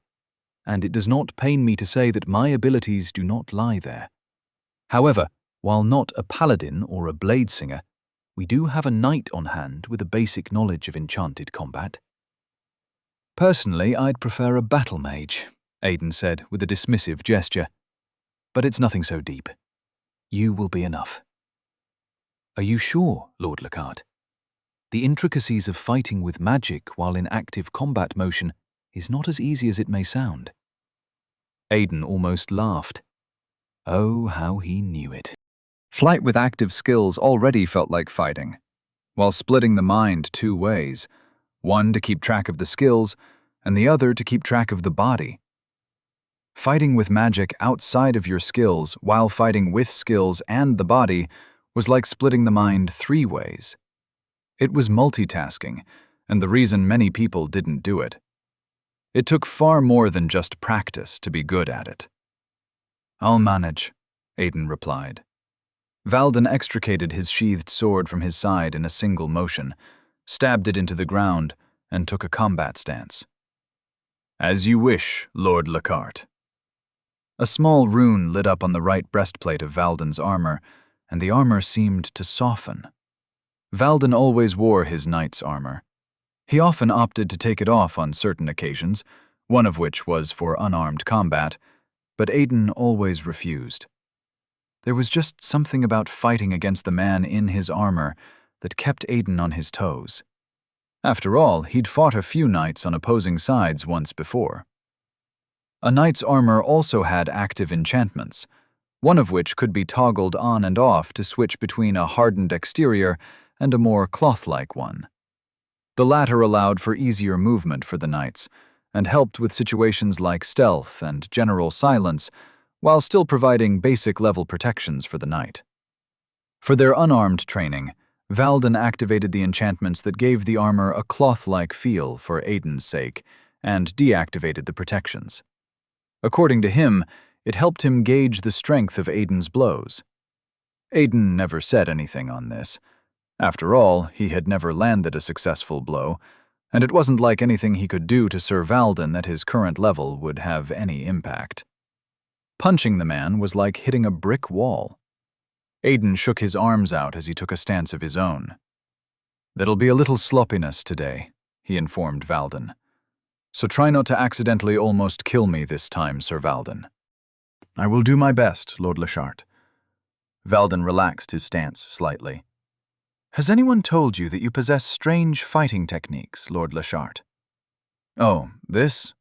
and it does not pain me to say that my abilities do not lie there. However, while not a paladin or a bladesinger, we do have a knight on hand with a basic knowledge of enchanted combat." "Personally, I'd prefer a battle mage," Aiden said with a dismissive gesture. "But it's nothing so deep. You will be enough." "Are you sure, Lord Lockhart? The intricacies of fighting with magic while in active combat motion is not as easy as it may sound." Aiden almost laughed. Oh, how he knew it. Flight with active skills already felt like fighting, while splitting the mind two ways, one to keep track of the skills, and the other to keep track of the body. Fighting with magic outside of your skills while fighting with skills and the body was like splitting the mind three ways. It was multitasking, and the reason many people didn't do it. It took far more than just practice to be good at it. "I'll manage," Aiden replied. Valden extricated his sheathed sword from his side in a single motion, stabbed it into the ground, and took a combat stance. "As you wish, Lord Lockhart." A small rune lit up on the right breastplate of Valden's armor, and the armor seemed to soften. Valden always wore his knight's armor. He often opted to take it off on certain occasions, one of which was for unarmed combat, but Aiden always refused. There was just something about fighting against the man in his armor that kept Aiden on his toes. After all, he'd fought a few knights on opposing sides once before. A knight's armor also had active enchantments, one of which could be toggled on and off to switch between a hardened exterior and a more cloth-like one. The latter allowed for easier movement for the knights, and helped with situations like stealth and general silence, while still providing basic-level protections for the knight. For their unarmed training, Valden activated the enchantments that gave the armor a cloth-like feel for Aiden's sake, and deactivated the protections. According to him, it helped him gauge the strength of Aiden's blows. Aiden never said anything on this. After all, he had never landed a successful blow, and it wasn't like anything he could do to Sir Valden at his current level would have any impact. Punching the man was like hitting a brick wall. Aiden shook his arms out as he took a stance of his own. "There'll be a little sloppiness today," he informed Valden. "So try not to accidentally almost kill me this time, Sir Valden." "I will do my best, Lord Lockhart." Valden relaxed his stance slightly. "Has anyone told you that you possess strange fighting techniques, Lord Lockhart?" "Oh, this?"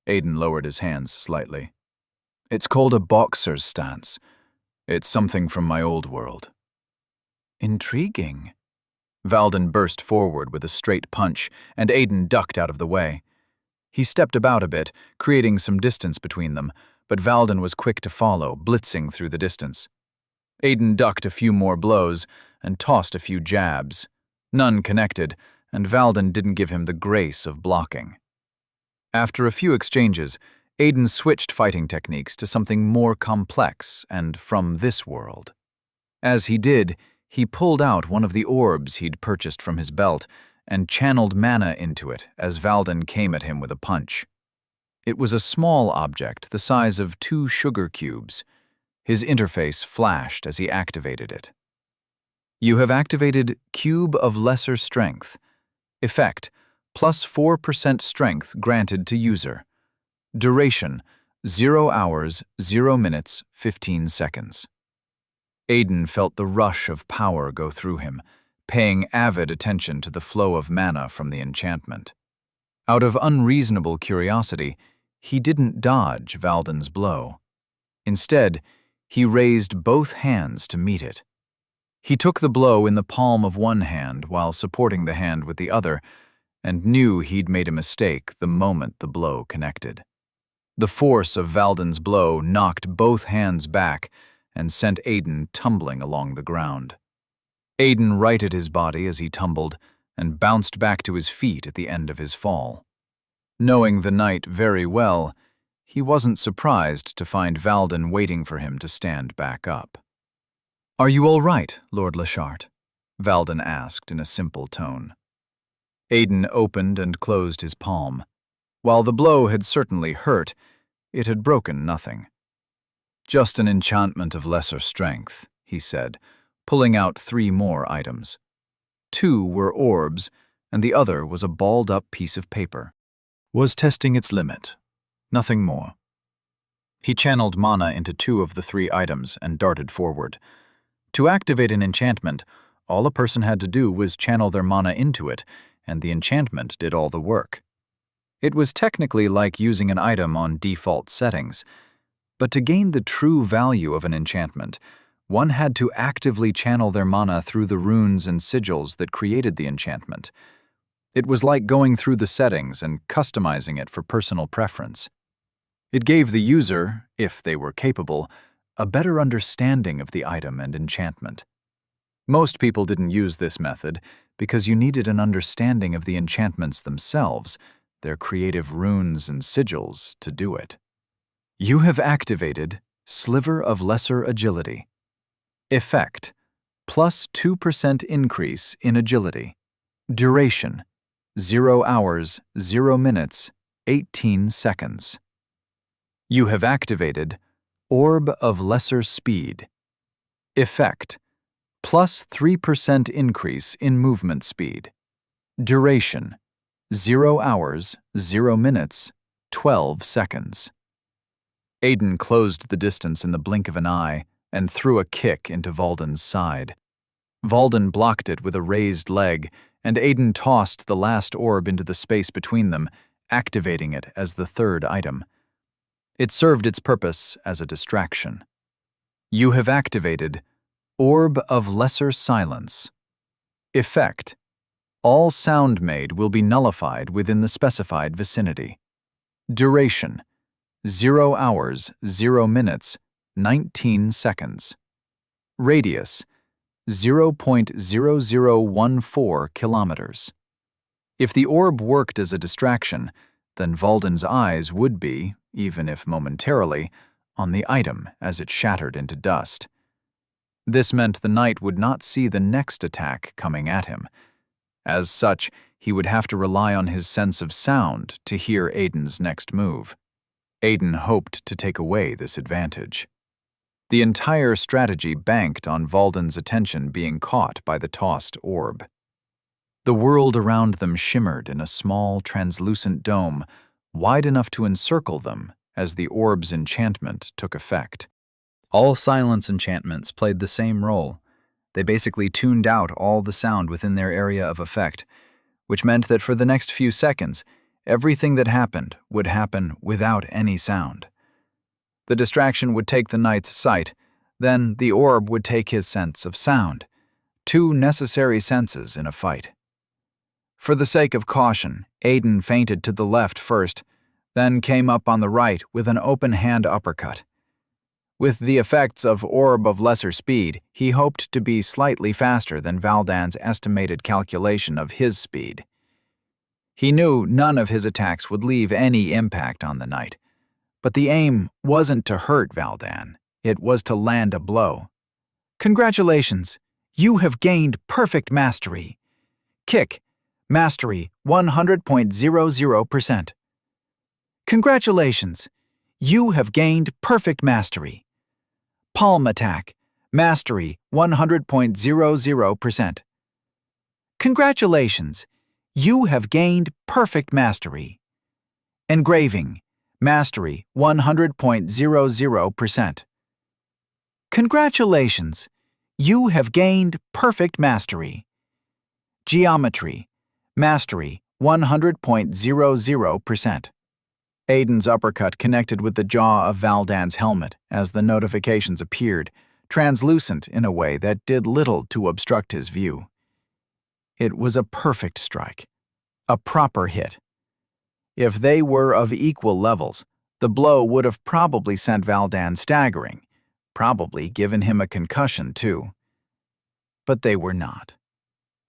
Aiden lowered his hands slightly. "It's called a boxer's stance. It's something from my old world." "Intriguing." Valden burst forward with a straight punch, and Aiden ducked out of the way. He stepped about a bit, creating some distance between them, but Valden was quick to follow, blitzing through the distance. Aiden ducked a few more blows and tossed a few jabs. None connected, and Valden didn't give him the grace of blocking. After a few exchanges, Aiden switched fighting techniques to something more complex and from this world. As he did, he pulled out one of the orbs he'd purchased from his belt and channeled mana into it as Valden came at him with a punch. It was a small object the size of 2 sugar cubes. His interface flashed as he activated it. "You have activated Cube of Lesser Strength. Effect, plus 4% strength granted to user. Duration, 0 hours, 0 minutes, 15 seconds. Aiden felt the rush of power go through him, paying avid attention to the flow of mana from the enchantment. Out of unreasonable curiosity, he didn't dodge Valden's blow. Instead, he raised both hands to meet it. He took the blow in the palm of one hand while supporting the hand with the other, and knew he'd made a mistake the moment the blow connected. The force of Valden's blow knocked both hands back and sent Aiden tumbling along the ground. Aiden righted his body as he tumbled and bounced back to his feet at the end of his fall. Knowing the knight very well, he wasn't surprised to find Valden waiting for him to stand back up. "Are you all right, Lord Lachart?" Valden asked in a simple tone. Aiden opened and closed his palm. While the blow had certainly hurt, it had broken nothing. "Just an enchantment of lesser strength," he said, pulling out 3 more items. 2 were orbs, and the other was a balled-up piece of paper. "Was testing its limit. Nothing more." He channeled mana into 2 of the 3 items and darted forward. To activate an enchantment, all a person had to do was channel their mana into it, and the enchantment did all the work. It was technically like using an item on default settings, but to gain the true value of an enchantment, one had to actively channel their mana through the runes and sigils that created the enchantment. It was like going through the settings and customizing it for personal preference. It gave the user, if they were capable, a better understanding of the item and enchantment. Most people didn't use this method because you needed an understanding of the enchantments themselves, their creative runes and sigils, to do it. You have activated Sliver of Lesser Agility. Effect: plus 2% increase in agility. Duration: 0 hours, 0 minutes, 18 seconds. You have activated Orb of Lesser Speed. Effect: plus 3% increase in movement speed. Duration: 0 hours, 0 minutes, 12 seconds. Aiden closed the distance in the blink of an eye and threw a kick into Valden's side. Valden blocked it with a raised leg, and Aiden tossed the last orb into the space between them, activating it as the 3rd item. It served its purpose as a distraction. You have activated Orb of Lesser Silence. Effect: all sound made will be nullified within the specified vicinity. Duration: 0 hours, 0 minutes, 19 seconds. Radius: 0.0014 kilometers. If the orb worked as a distraction, then Valden's eyes would be, even if momentarily, on the item as it shattered into dust. This meant the knight would not see the next attack coming at him. As such, he would have to rely on his sense of sound to hear Aiden's next move. Aiden hoped to take away this advantage. The entire strategy banked on Valden's attention being caught by the tossed orb. The world around them shimmered in a small, translucent dome, wide enough to encircle them as the orb's enchantment took effect. All silence enchantments played the same role. They basically tuned out all the sound within their area of effect, which meant that for the next few seconds, everything that happened would happen without any sound. The distraction would take the knight's sight, then the orb would take his sense of sound, 2 necessary senses in a fight. For the sake of caution, Aiden feinted to the left first, then came up on the right with an open-hand uppercut. With the effects of Orb of Lesser Speed, he hoped to be slightly faster than Valden's estimated calculation of his speed. He knew none of his attacks would leave any impact on the knight, but the aim wasn't to hurt Valden, it was to land a blow. "Congratulations! You have gained perfect mastery. Kick. Mastery 100.00%. Congratulations! You have gained perfect mastery. Palm attack. Mastery 100.00%. Congratulations! You have gained perfect mastery. Engraving. Mastery 100.00%. Congratulations! You have gained perfect mastery. Geometry. Mastery 100.00%. Aiden's uppercut connected with the jaw of Valdan's helmet as the notifications appeared, translucent in a way that did little to obstruct his view. It was a perfect strike, a proper hit. If they were of equal levels, the blow would have probably sent Valdan staggering, probably given him a concussion too. But they were not.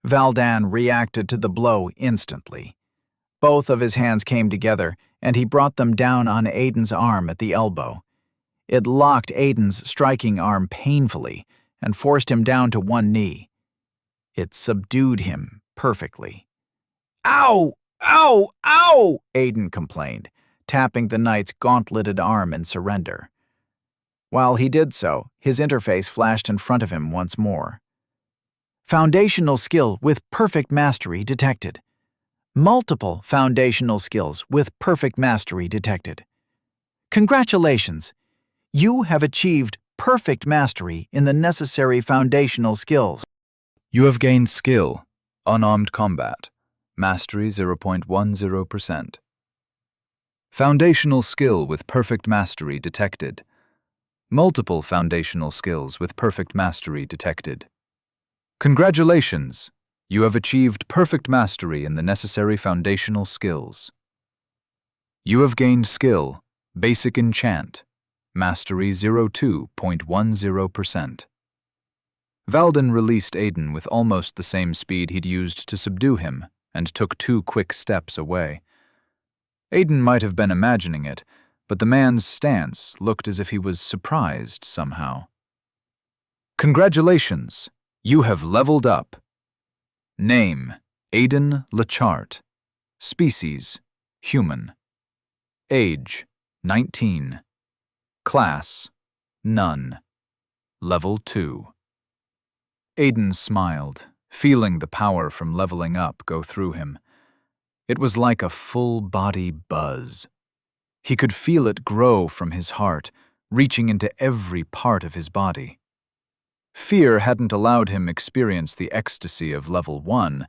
Valdan reacted to the blow instantly. Both of his hands came together, and he brought them down on Aiden's arm at the elbow. It locked Aiden's striking arm painfully and forced him down to one knee. It subdued him perfectly. "Ow! Ow! Ow!" Aiden complained, tapping the knight's gauntleted arm in surrender. While he did so, his interface flashed in front of him once more. Foundational skill with perfect mastery detected. Multiple foundational skills with perfect mastery detected. Congratulations! You have achieved perfect mastery in the necessary foundational skills. You have gained skill, unarmed combat, mastery 0.10%. Foundational skill with perfect mastery detected. Multiple foundational skills with perfect mastery detected. Congratulations! You have achieved perfect mastery in the necessary foundational skills. You have gained skill, basic enchant, mastery 02.10%. Valdan released Aiden with almost the same speed he'd used to subdue him and took 2 quick steps away. Aiden might have been imagining it, but the man's stance looked as if he was surprised somehow. Congratulations! You have leveled up. Name, Aiden Lachart. Species, human. Age, 19. Class, none. Level 2. Aiden smiled, feeling the power from leveling up go through him. It was like a full-body buzz. He could feel it grow from his heart, reaching into every part of his body. Fear hadn't allowed him experience the ecstasy of level 1,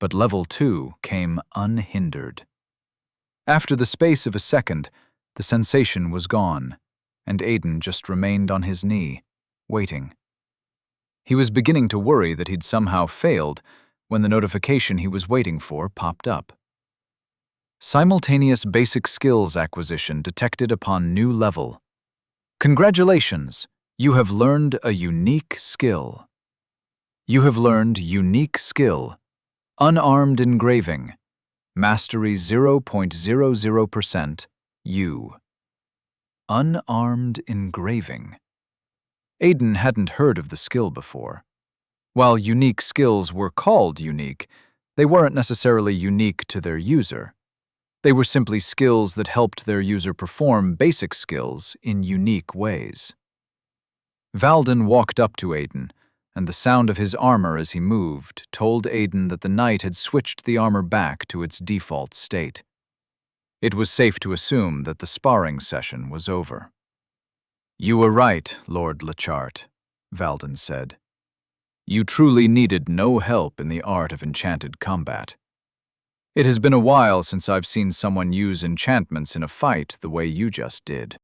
but level 2 came unhindered. After the space of a second, the sensation was gone, and Aiden just remained on his knee, waiting. He was beginning to worry that he'd somehow failed when the notification he was waiting for popped up. Simultaneous basic skills acquisition detected upon new level. Congratulations! You have learned a unique skill. You have learned unique skill. Unarmed engraving. Mastery 0.00%. U. Unarmed engraving. Aiden hadn't heard of the skill before. While unique skills were called unique, they weren't necessarily unique to their user. They were simply skills that helped their user perform basic skills in unique ways. Valdan walked up to Aiden, and the sound of his armor as he moved told Aiden that the knight had switched the armor back to its default state. It was safe to assume that the sparring session was over. "You were right, Lord Lachart," Valdan said. "You truly needed no help in the art of enchanted combat. It has been a while since I've seen someone use enchantments in a fight the way you just did."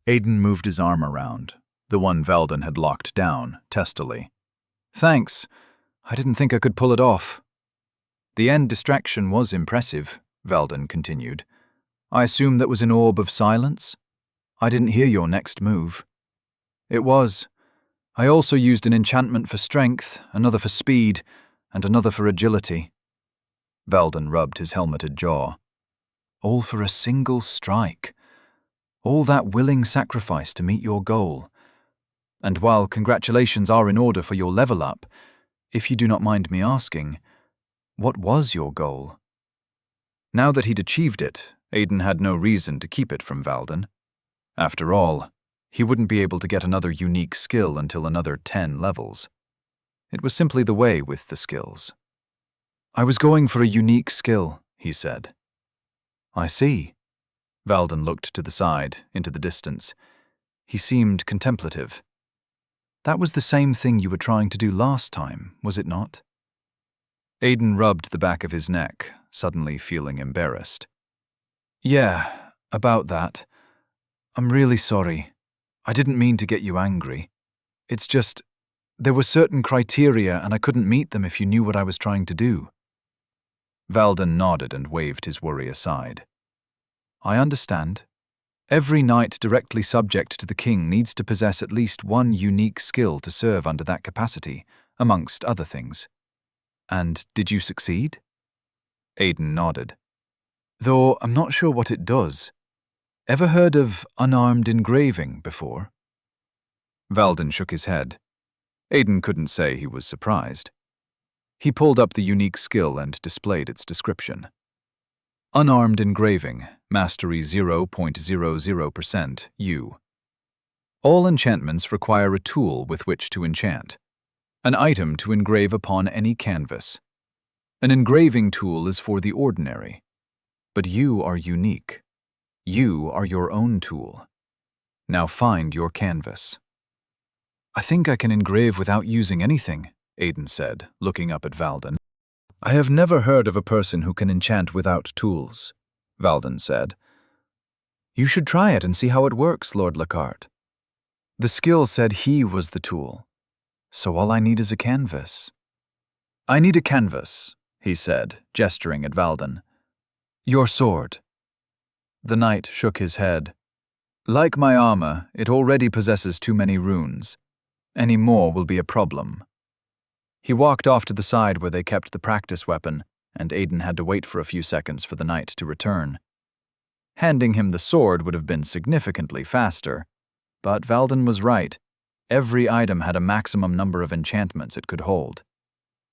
Aiden moved his arm around, the one Valdan had locked down, testily. "Thanks. I didn't think I could pull it off." "The end distraction was impressive," Valdan continued. "I assume that was an orb of silence? I didn't hear your next move." "It was. I also used an enchantment for strength, another for speed, and another for agility." Valdan rubbed his helmeted jaw. "All for a single strike. All that willing sacrifice to meet your goal. And while congratulations are in order for your level up, if you do not mind me asking, what was your goal?" Now that he'd achieved it, Aiden had no reason to keep it from Valdan. After all, he wouldn't be able to get another unique skill until another 10 levels. It was simply the way with the skills. "I was going for a unique skill," he said. "I see." Valdan looked to the side, into the distance. He seemed contemplative. "That was the same thing you were trying to do last time, was it not?" Aiden rubbed the back of his neck, suddenly feeling embarrassed. "Yeah, About that, I'm really sorry. I didn't mean to get you angry. It's just, there were certain criteria and I couldn't meet them if you knew what I was trying to do. Valden nodded and waved his worry aside. I understand. Every knight directly subject to the king needs to possess at least one unique skill to serve under that capacity, amongst other things. And did you succeed? Aiden nodded. Though I'm not sure what it does. Ever heard of unarmed engraving before? Valden shook his head. Aiden couldn't say he was surprised. He pulled up the unique skill and displayed its description. Unarmed engraving, mastery 0.00%, U. All enchantments require a tool with which to enchant, an item to engrave upon any canvas. An engraving tool is for the ordinary, but you are unique. You are your own tool. Now find your canvas. I think I can engrave without using anything, Aiden said, looking up at Valden. I have never heard of a person who can enchant without tools, Valden said. You should try it and see how it works, Lord Lockhart. The skill said he was the tool, so all I need is a canvas. I need a canvas, he said, gesturing at Valden. Your sword. The knight shook his head. Like my armor, it already possesses too many runes. Any more will be a problem. He walked off to the side where they kept the practice weapon, and Aiden had to wait for a few seconds for the knight to return. Handing him the sword would have been significantly faster, but Valden was right. Every item had a maximum number of enchantments it could hold.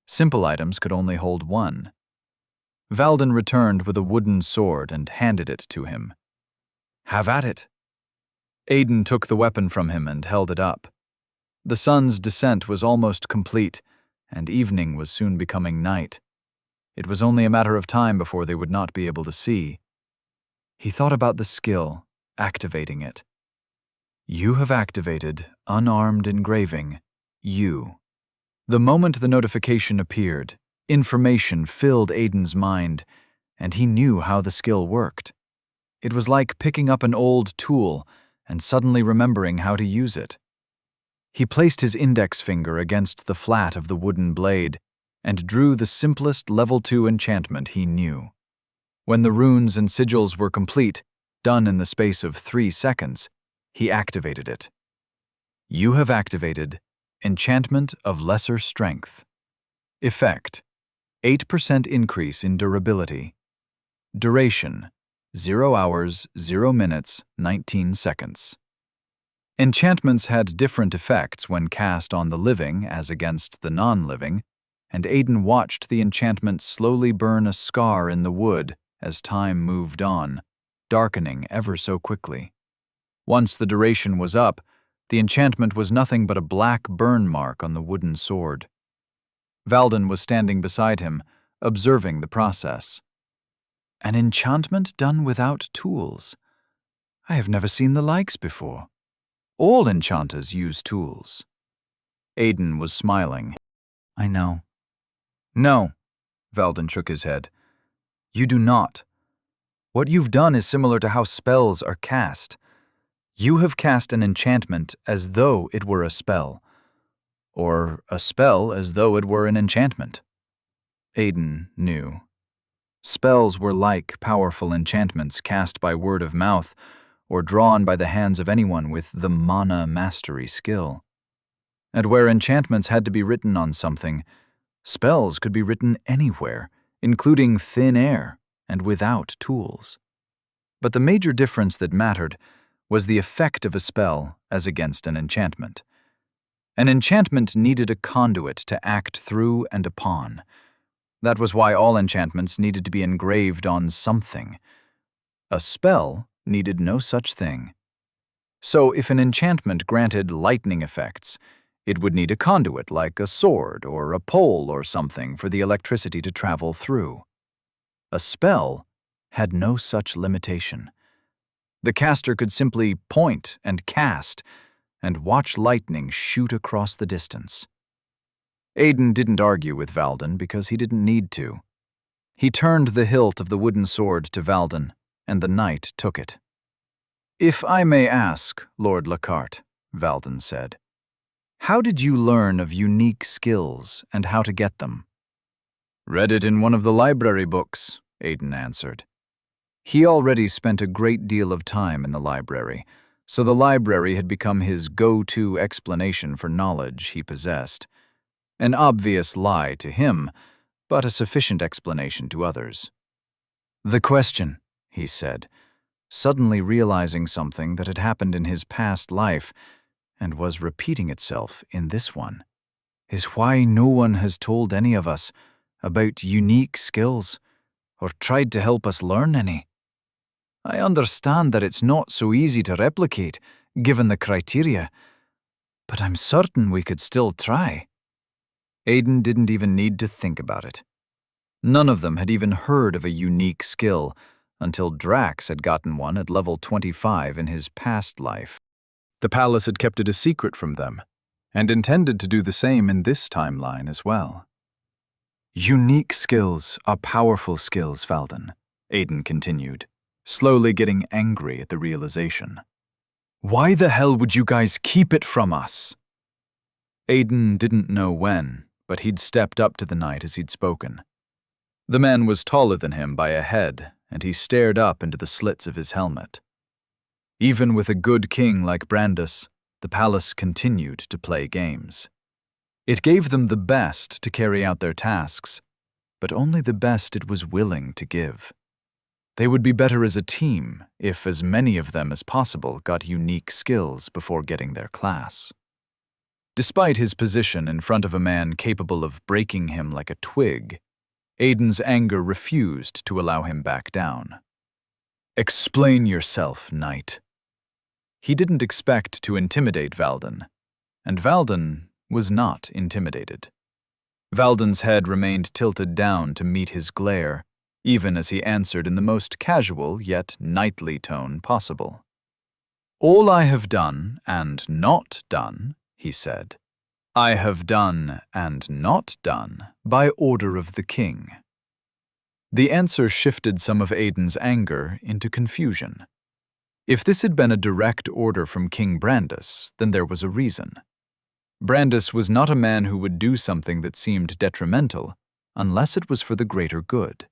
Simple items could only hold one. Valden returned with a wooden sword and handed it to him. Have at it. Aiden took the weapon from him and held it up. The sun's descent was almost complete, and evening was soon becoming night. It was only a matter of time before they would not be able to see. He thought about the skill, activating it. You have activated unarmed engraving, U. The moment the notification appeared, information filled Aiden's mind, and he knew how the skill worked. It was like picking up an old tool and suddenly remembering how to use it. He placed his index finger against the flat of the wooden blade and drew the simplest level 2 enchantment he knew. When the runes and sigils were complete, done in the space of 3 seconds, he activated it. You have activated Enchantment of Lesser Strength. Effect: 8% increase in durability. Duration: 0 hours, 0 minutes, 19 seconds. Enchantments had different effects when cast on the living as against the non-living, and Aiden watched the enchantment slowly burn a scar in the wood as time moved on, darkening ever so quickly. Once the duration was up, the enchantment was nothing but a black burn mark on the wooden sword. Valden was standing beside him, observing the process. An enchantment done without tools. I have never seen the likes before. All enchanters use tools. Aiden was smiling. I know. No, Valden shook his head. You do not. What you've done is similar to how spells are cast. You have cast an enchantment as though it were a spell, or a spell as though it were an enchantment. Aiden knew. Spells were like powerful enchantments cast by word of mouth or drawn by the hands of anyone with the mana mastery skill. And where enchantments had to be written on something, spells could be written anywhere, including thin air and without tools. But the major difference that mattered was the effect of a spell as against an enchantment. An enchantment needed a conduit to act through and upon. That was why all enchantments needed to be engraved on something. A spell needed no such thing. So if an enchantment granted lightning effects, it would need a conduit like a sword or a pole or something for the electricity to travel through. A spell had no such limitation. The caster could simply point and cast and watch lightning shoot across the distance. Aiden didn't argue with Valden because he didn't need to. He turned the hilt of the wooden sword to Valden, and the knight took it. If I may ask, Lord Lockhart, Valden said, how did you learn of unique skills and how to get them? Read it in one of the library books, Aiden answered. He already spent a great deal of time in the library, so the library had become his go-to explanation for knowledge he possessed. An obvious lie to him, but a sufficient explanation to others. The question, he said, suddenly realizing something that had happened in his past life and was repeating itself in this one, is why no one has told any of us about unique skills or tried to help us learn any. I understand that it's not so easy to replicate, given the criteria, but I'm certain we could still try. Aiden didn't even need to think about it. None of them had even heard of a unique skill until Drax had gotten one at level 25 in his past life. The palace had kept it a secret from them, and intended to do the same in this timeline as well. Unique skills are powerful skills, Valden, Aiden continued, slowly getting angry at the realization. Why the hell would you guys keep it from us? Aiden didn't know when, but he'd stepped up to the knight as he'd spoken. The man was taller than him by a head, and he stared up into the slits of his helmet. Even with a good king like Brandis, the palace continued to play games. It gave them the best to carry out their tasks, but only the best it was willing to give. They would be better as a team if as many of them as possible got unique skills before getting their class. Despite his position in front of a man capable of breaking him like a twig, Aiden's anger refused to allow him back down. Explain yourself, knight. He didn't expect to intimidate Valden, and Valden was not intimidated. Valden's head remained tilted down to meet his glare, even as he answered in the most casual yet knightly tone possible. All I have done and not done, he said, I have done and not done by order of the king. The answer shifted some of Aiden's anger into confusion. If this had been a direct order from King Brandis, then there was a reason. Brandis was not a man who would do something that seemed detrimental unless it was for the greater good.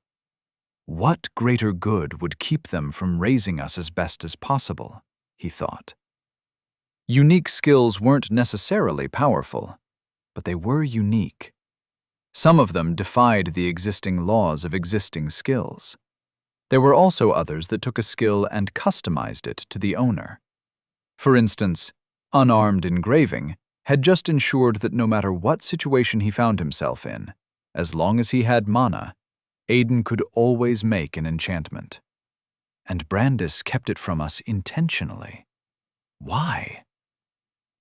What greater good would keep them from raising us as best as possible, he thought. Unique skills weren't necessarily powerful, but they were unique. Some of them defied the existing laws of existing skills. There were also others that took a skill and customized it to the owner. For instance, unarmed engraving had just ensured that no matter what situation he found himself in, as long as he had mana, Aiden could always make an enchantment. And Brandis kept it from us intentionally. Why?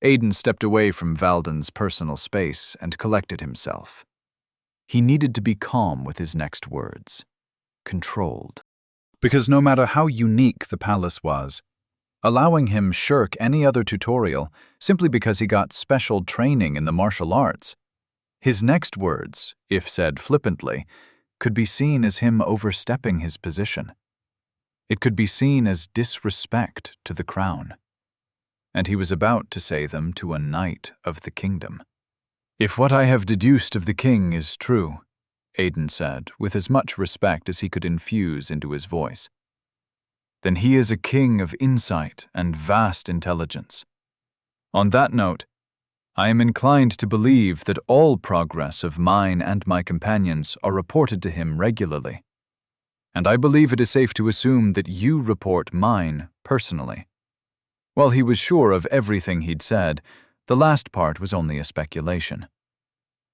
Aiden stepped away from Valden's personal space and collected himself. He needed to be calm with his next words. Controlled. Because no matter how unique the palace was, allowing him shirk any other tutorial simply because he got special training in the martial arts, his next words, if said flippantly, could be seen as him overstepping his position. It could be seen as disrespect to the crown. And he was about to say them to a knight of the kingdom. If what I have deduced of the king is true, Aiden said, with as much respect as he could infuse into his voice, then he is a king of insight and vast intelligence. On that note, I am inclined to believe that all progress of mine and my companions are reported to him regularly. And I believe it is safe to assume that you report mine personally. While he was sure of everything he'd said, the last part was only a speculation.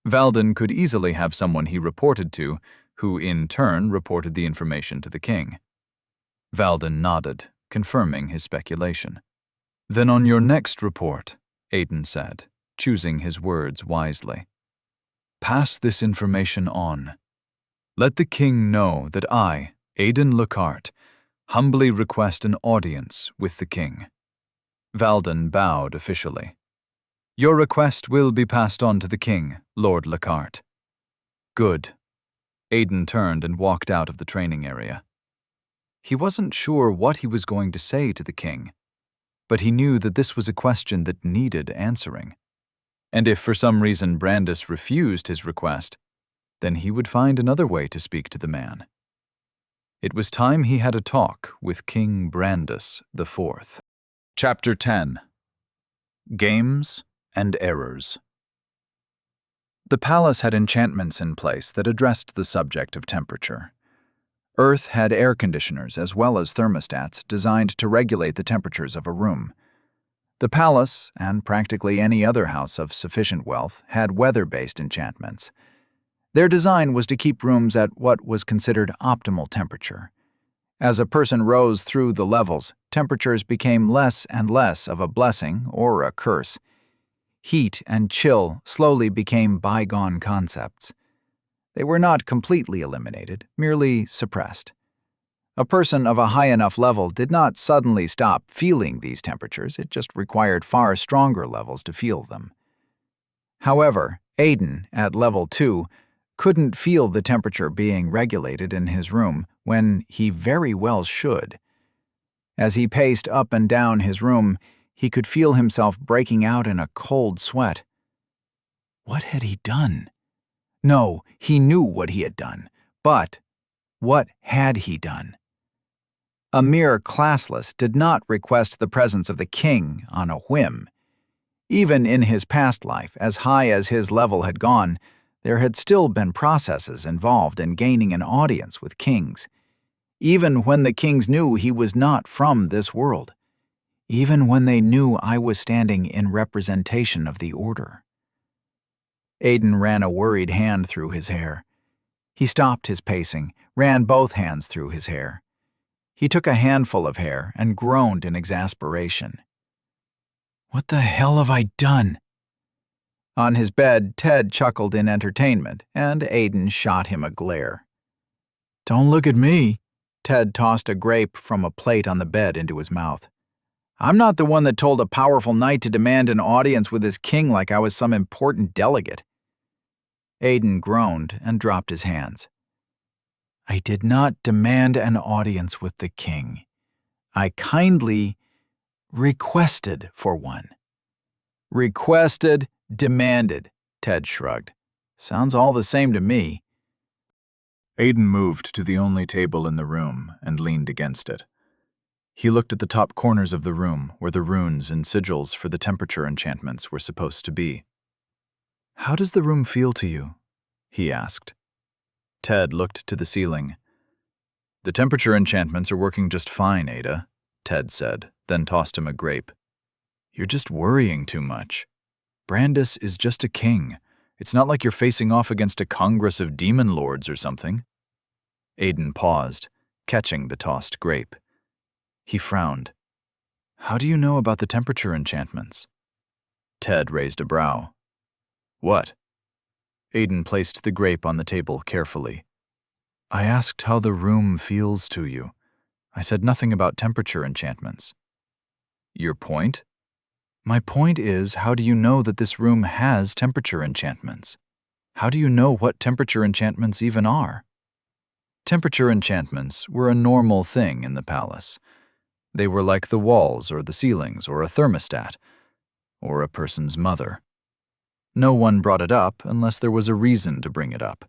Valden could easily have someone he reported to, who in turn reported the information to the king. Valden nodded, confirming his speculation. Then on your next report, Aiden said, choosing his words wisely, pass this information on. Let the king know that I, Aiden Lockhart, humbly request an audience with the king. Valden bowed officially. Your request will be passed on to the king, Lord Lockhart. Good. Aiden turned and walked out of the training area. He wasn't sure what he was going to say to the king, but he knew that this was a question that needed answering. And if for some reason Brandis refused his request, then he would find another way to speak to the man. It was time he had a talk with King Brandis IV. Chapter 10. Games and Errors. The palace had enchantments in place that addressed the subject of temperature. Earth had air conditioners as well as thermostats designed to regulate the temperatures of a room. The palace, and practically any other house of sufficient wealth, had weather-based enchantments. Their design was to keep rooms at what was considered optimal temperature. As a person rose through the levels, temperatures became less and less of a blessing or a curse. Heat and chill slowly became bygone concepts. They were not completely eliminated, merely suppressed. A person of a high enough level did not suddenly stop feeling these temperatures, it just required far stronger levels to feel them. However, Aiden, at level 2, couldn't feel the temperature being regulated in his room when he very well should. As he paced up and down his room, he could feel himself breaking out in a cold sweat. What had he done? No, he knew what he had done, but what had he done? A mere classless did not request the presence of the king on a whim. Even in his past life, as high as his level had gone, there had still been processes involved in gaining an audience with kings. Even when the kings knew he was not from this world. Even when they knew I was standing in representation of the order. Aiden ran a worried hand through his hair. He stopped his pacing, ran both hands through his hair. He took a handful of hair and groaned in exasperation. What the hell have I done? On his bed, Ted chuckled in entertainment, and Aiden shot him a glare. Don't look at me. Ted tossed a grape from a plate on the bed into his mouth. I'm not the one that told a powerful knight to demand an audience with his king like I was some important delegate. Aiden groaned and dropped his hands. I did not demand an audience with the king. I kindly requested for one. Requested, demanded, Ted shrugged. Sounds all the same to me. Aiden moved to the only table in the room and leaned against it. He looked at the top corners of the room where the runes and sigils for the temperature enchantments were supposed to be. How does the room feel to you? He asked. Ted looked to the ceiling. The temperature enchantments are working just fine, Ada, Ted said, then tossed him a grape. You're just worrying too much. Brandis is just a king. It's not like you're facing off against a congress of demon lords or something. Aiden paused, catching the tossed grape. He frowned. How do you know about the temperature enchantments? Ted raised a brow. What? Aiden placed the grape on the table carefully. I asked how the room feels to you. I said nothing about temperature enchantments. Your point? My point is, how do you know that this room has temperature enchantments? How do you know what temperature enchantments even are? Temperature enchantments were a normal thing in the palace. They were like the walls or the ceilings or a thermostat, or a person's mother. No one brought it up unless there was a reason to bring it up.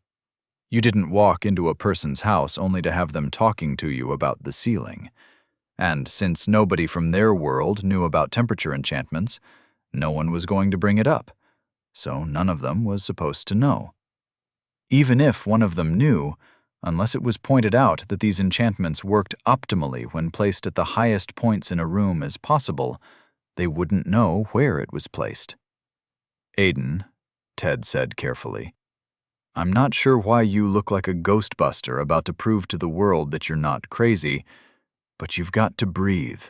You didn't walk into a person's house only to have them talking to you about the ceiling. And since nobody from their world knew about temperature enchantments, no one was going to bring it up, so none of them was supposed to know. Even if one of them knew, unless it was pointed out that these enchantments worked optimally when placed at the highest points in a room as possible, they wouldn't know where it was placed. Aiden, Ted said carefully, I'm not sure why you look like a ghostbuster about to prove to the world that you're not crazy, but you've got to breathe.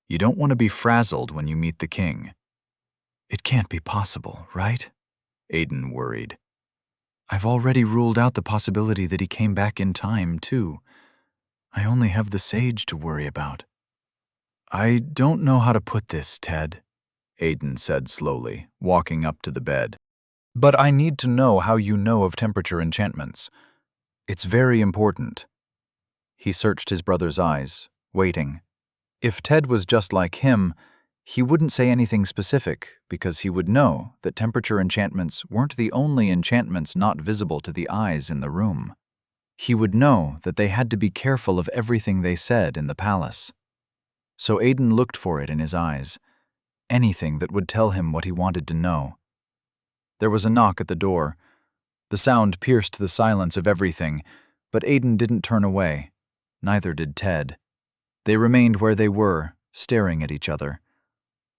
You don't want to be frazzled when you meet the king. It can't be possible, right? Aiden worried. I've already ruled out the possibility that he came back in time, too. I only have the sage to worry about. I don't know how to put this, Ted, Aiden said slowly, walking up to the bed. But I need to know how you know of temperature enchantments. It's very important. He searched his brother's eyes, waiting. If Ted was just like him, he wouldn't say anything specific because he would know that temperature enchantments weren't the only enchantments not visible to the eyes in the room. He would know that they had to be careful of everything they said in the palace. So Aiden looked for it in his eyes, anything that would tell him what he wanted to know. There was a knock at the door. The sound pierced the silence of everything, but Aiden didn't turn away. Neither did Ted. They remained where they were, staring at each other.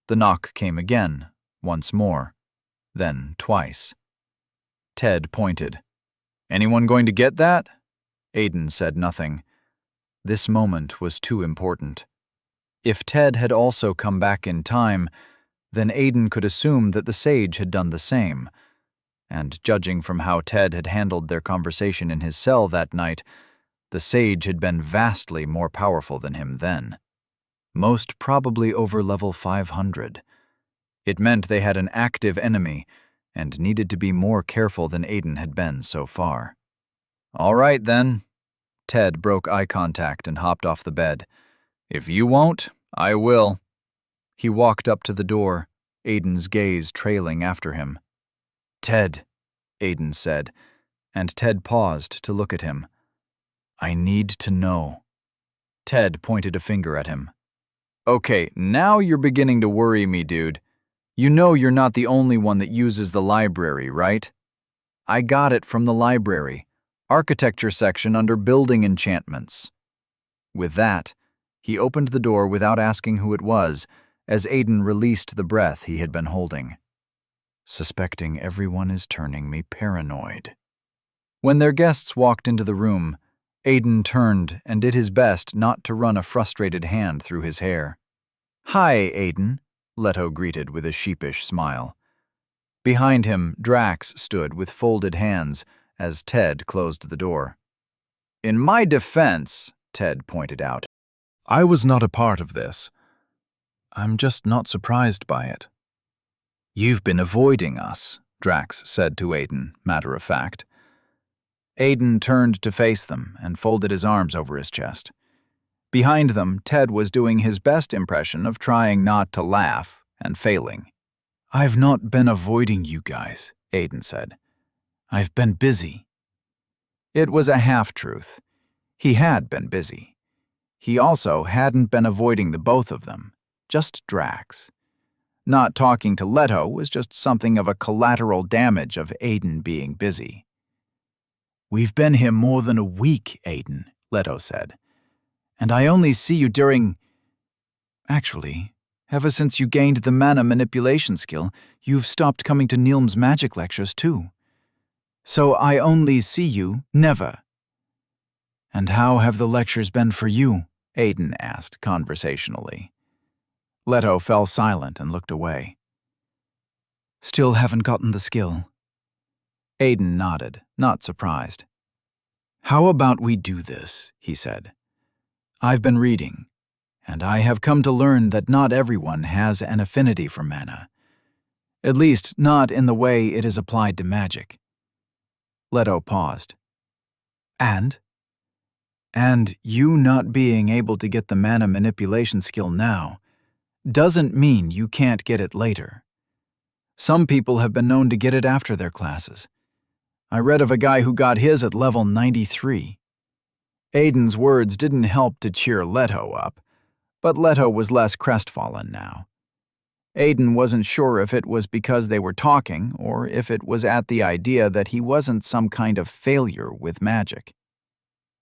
The knock came again, once more, then twice. Ted pointed. "Anyone going to get that?" Aiden said nothing. This moment was too important. If Ted had also come back in time, then Aiden could assume that the sage had done the same. And judging from how Ted had handled their conversation in his cell that night, the sage had been vastly more powerful than him then. Most probably over level 500. It meant they had an active enemy and needed to be more careful than Aiden had been so far. "All right, then." Ted broke eye contact and hopped off the bed. "If you won't, I will." He walked up to the door, Aiden's gaze trailing after him. "Ted," Aiden said, and Ted paused to look at him. "I need to know." Ted pointed a finger at him. "Okay, now you're beginning to worry me, dude. You know you're not the only one that uses the library, right? I got it from the library, architecture section under building enchantments." With that, he opened the door without asking who it was, as Aiden released the breath he had been holding. Suspecting everyone is turning me paranoid. When their guests walked into the room, Aiden turned and did his best not to run a frustrated hand through his hair. "Hi, Aiden," Leto greeted with a sheepish smile. Behind him, Drax stood with folded hands as Ted closed the door. "In my defense," Ted pointed out, I was not a part of this. I'm just not surprised by it. "You've been avoiding us," Drax said to Aiden, matter of fact. Aiden turned to face them and folded his arms over his chest. Behind them, Ted was doing his best impression of trying not to laugh and failing. "I've not been avoiding you guys," Aiden said. "I've been busy." It was a half-truth. He had been busy. He also hadn't been avoiding the both of them, just Drax. Not talking to Leto was just something of a collateral damage of Aiden being busy. "We've been here more than a week, Aiden," Leto said. "And I only see you during... Actually, ever since you gained the mana manipulation skill, you've stopped coming to Nilm's magic lectures too. So I only see you never." "And how have the lectures been for you?" Aiden asked conversationally. Leto fell silent and looked away. "Still haven't gotten the skill." Aiden nodded, not surprised. "How about we do this?" he said. "I've been reading, and I have come to learn that not everyone has an affinity for mana. At least not in the way it is applied to magic." Leto paused. And you not being able to get the mana manipulation skill now doesn't mean you can't get it later. Some people have been known to get it after their classes. I read of a guy who got his at level 93. Aiden's words didn't help to cheer Leto up, but Leto was less crestfallen now. Aiden wasn't sure if it was because they were talking or if it was at the idea that he wasn't some kind of failure with magic.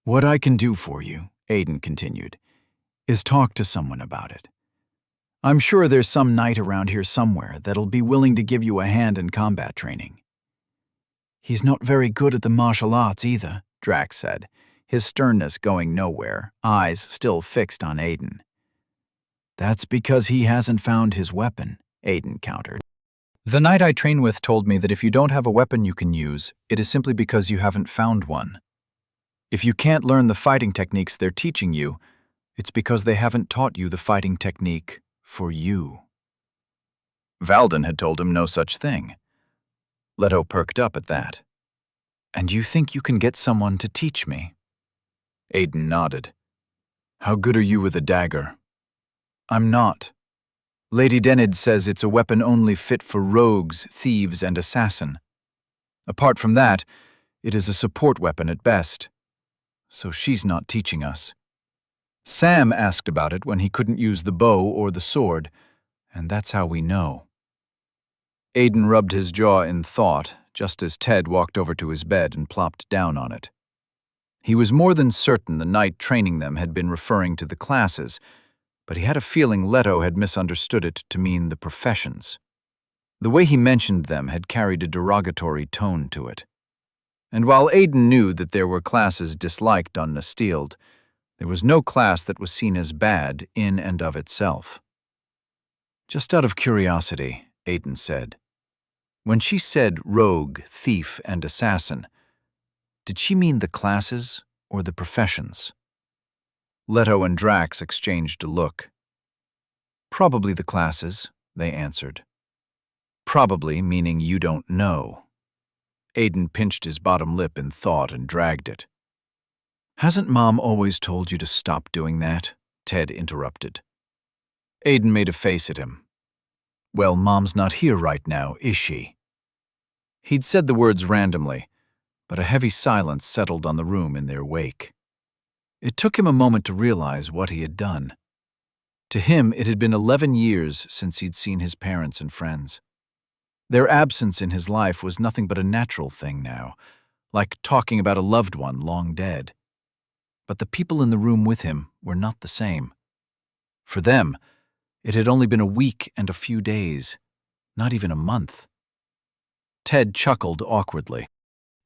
"What I can do for you," Aiden continued, "is talk to someone about it. I'm sure there's some knight around here somewhere that'll be willing to give you a hand in combat training." "He's not very good at the martial arts either," Drax said, his sternness going nowhere, eyes still fixed on Aiden. "That's because he hasn't found his weapon," Aiden countered. The knight I train with told me that if you don't have a weapon you can use, it is simply because you haven't found one. If you can't learn the fighting techniques they're teaching you, it's because they haven't taught you the fighting technique for you." Valden had told him no such thing. Leto perked up at that. "And you think you can get someone to teach me?" Aiden nodded. "How good are you with a dagger?" I'm not. Lady Denid says it's a weapon only fit for rogues, thieves, and assassin. Apart from that, it is a support weapon at best. So she's not teaching us. Sam asked about it when he couldn't use the bow or the sword, and that's how we know. Aiden rubbed his jaw in thought, just as Ted walked over to his bed and plopped down on it. He was more than certain the knight training them had been referring to the classes, but he had a feeling Leto had misunderstood it to mean the professions. The way he mentioned them had carried a derogatory tone to it. And while Aiden knew that there were classes disliked on Nestild, there was no class that was seen as bad in and of itself. Just out of curiosity, Aiden said, when she said rogue, thief, and assassin, did she mean the classes or the professions? Leto and Drax exchanged a look. Probably the classes, they answered. Probably meaning you don't know. Aiden pinched his bottom lip in thought and dragged it. Hasn't Mom always told you to stop doing that? Ted interrupted. Aiden made a face at him. Well, Mom's not here right now, is she? He'd said the words randomly, but a heavy silence settled on the room in their wake. It took him a moment to realize what he had done. To him, it had been 11 years since he'd seen his parents and friends. Their absence in his life was nothing but a natural thing now, like talking about a loved one long dead. But the people in the room with him were not the same. For them, it had only been a week and a few days, not even a month. Ted chuckled awkwardly.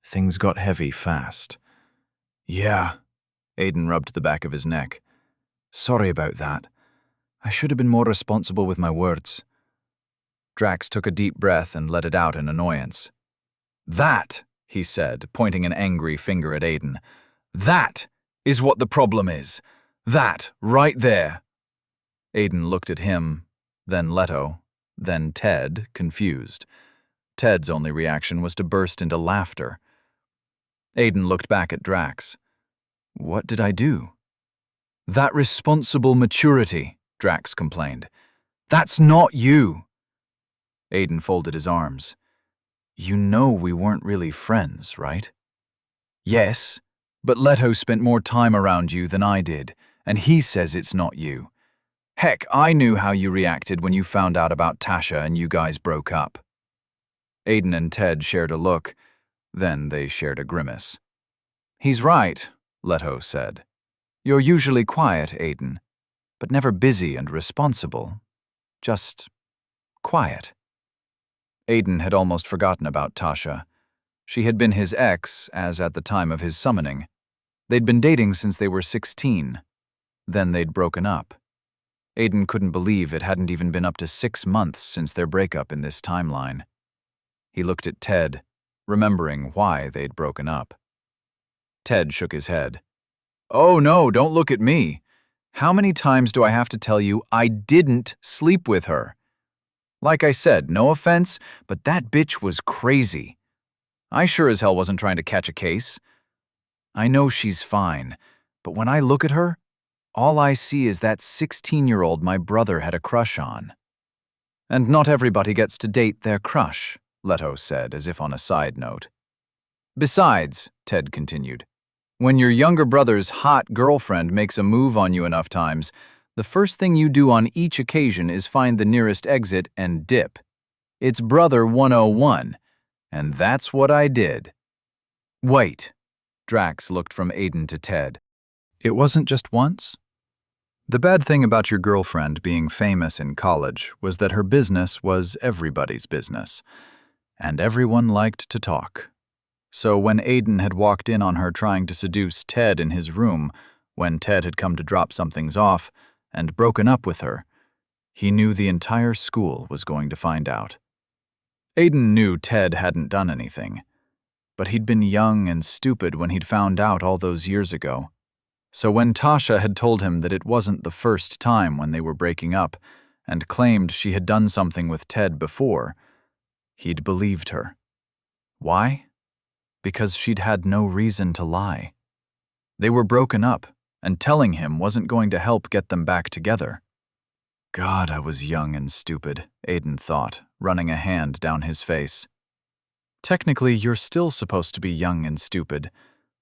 Things got heavy fast. Yeah, Aiden rubbed the back of his neck. Sorry about that. I should have been more responsible with my words. Drax took a deep breath and let it out in annoyance. That, he said, pointing an angry finger at Aiden, that is what the problem is. That, right there. Aiden looked at him, then Leto, then Ted, confused. Ted's only reaction was to burst into laughter. Aiden looked back at Drax. What did I do? That responsible maturity, Drax complained. That's not you. Aiden folded his arms. You know we weren't really friends, right? Yes, but Leto spent more time around you than I did, and he says it's not you. Heck, I knew how you reacted when you found out about Tasha and you guys broke up. Aiden and Ted shared a look, then they shared a grimace. He's right, Leto said. You're usually quiet, Aiden, but never busy and responsible. Just quiet. Aiden had almost forgotten about Tasha. She had been his ex, as at the time of his summoning. They'd been dating since they were 16. Then they'd broken up. Aiden couldn't believe it hadn't even been up to 6 months since their breakup in this timeline. He looked at Ted, remembering why they'd broken up. Ted shook his head. Oh no, don't look at me. How many times do I have to tell you I didn't sleep with her? Like I said, no offense, but that bitch was crazy. I sure as hell wasn't trying to catch a case. I know she's fine, but when I look at her, all I see is that 16-year-old my brother had a crush on. And not everybody gets to date their crush, Leto said, as if on a side note. Besides, Ted continued, when your younger brother's hot girlfriend makes a move on you enough times, the first thing you do on each occasion is find the nearest exit and dip. It's Brother 101, and that's what I did. Wait. Drax looked from Aiden to Ted. It wasn't just once? The bad thing about your girlfriend being famous in college was that her business was everybody's business, and everyone liked to talk. So when Aiden had walked in on her trying to seduce Ted in his room, when Ted had come to drop some things off, and broken up with her, he knew the entire school was going to find out. Aiden knew Ted hadn't done anything, but he'd been young and stupid when he'd found out all those years ago. So when Tasha had told him that it wasn't the first time when they were breaking up, and claimed she had done something with Ted before, he'd believed her. Why? Because she'd had no reason to lie. They were broken up, and telling him wasn't going to help get them back together. God, I was young and stupid, Aiden thought, running a hand down his face. Technically, you're still supposed to be young and stupid,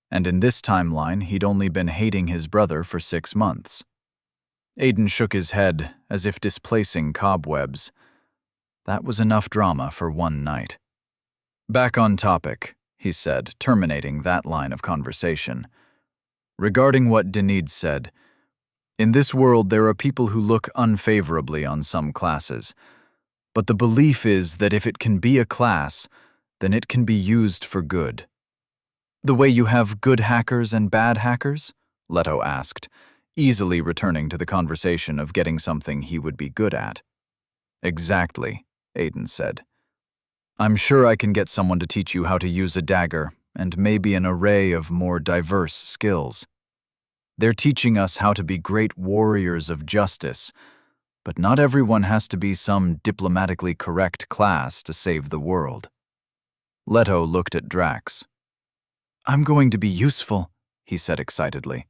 and in this timeline, he'd only been hating his brother for 6 months. Aiden shook his head, as if displacing cobwebs. That was enough drama for one night. Back on topic, he said, terminating that line of conversation. Regarding what Denise said, in this world there are people who look unfavorably on some classes, but the belief is that if it can be a class, then it can be used for good. The way you have good hackers and bad hackers? Leto asked, easily returning to the conversation of getting something he would be good at. Exactly, Aiden said. I'm sure I can get someone to teach you how to use a dagger, and maybe an array of more diverse skills. They're teaching us how to be great warriors of justice, but not everyone has to be some diplomatically correct class to save the world. Leto looked at Drax. I'm going to be useful, he said excitedly.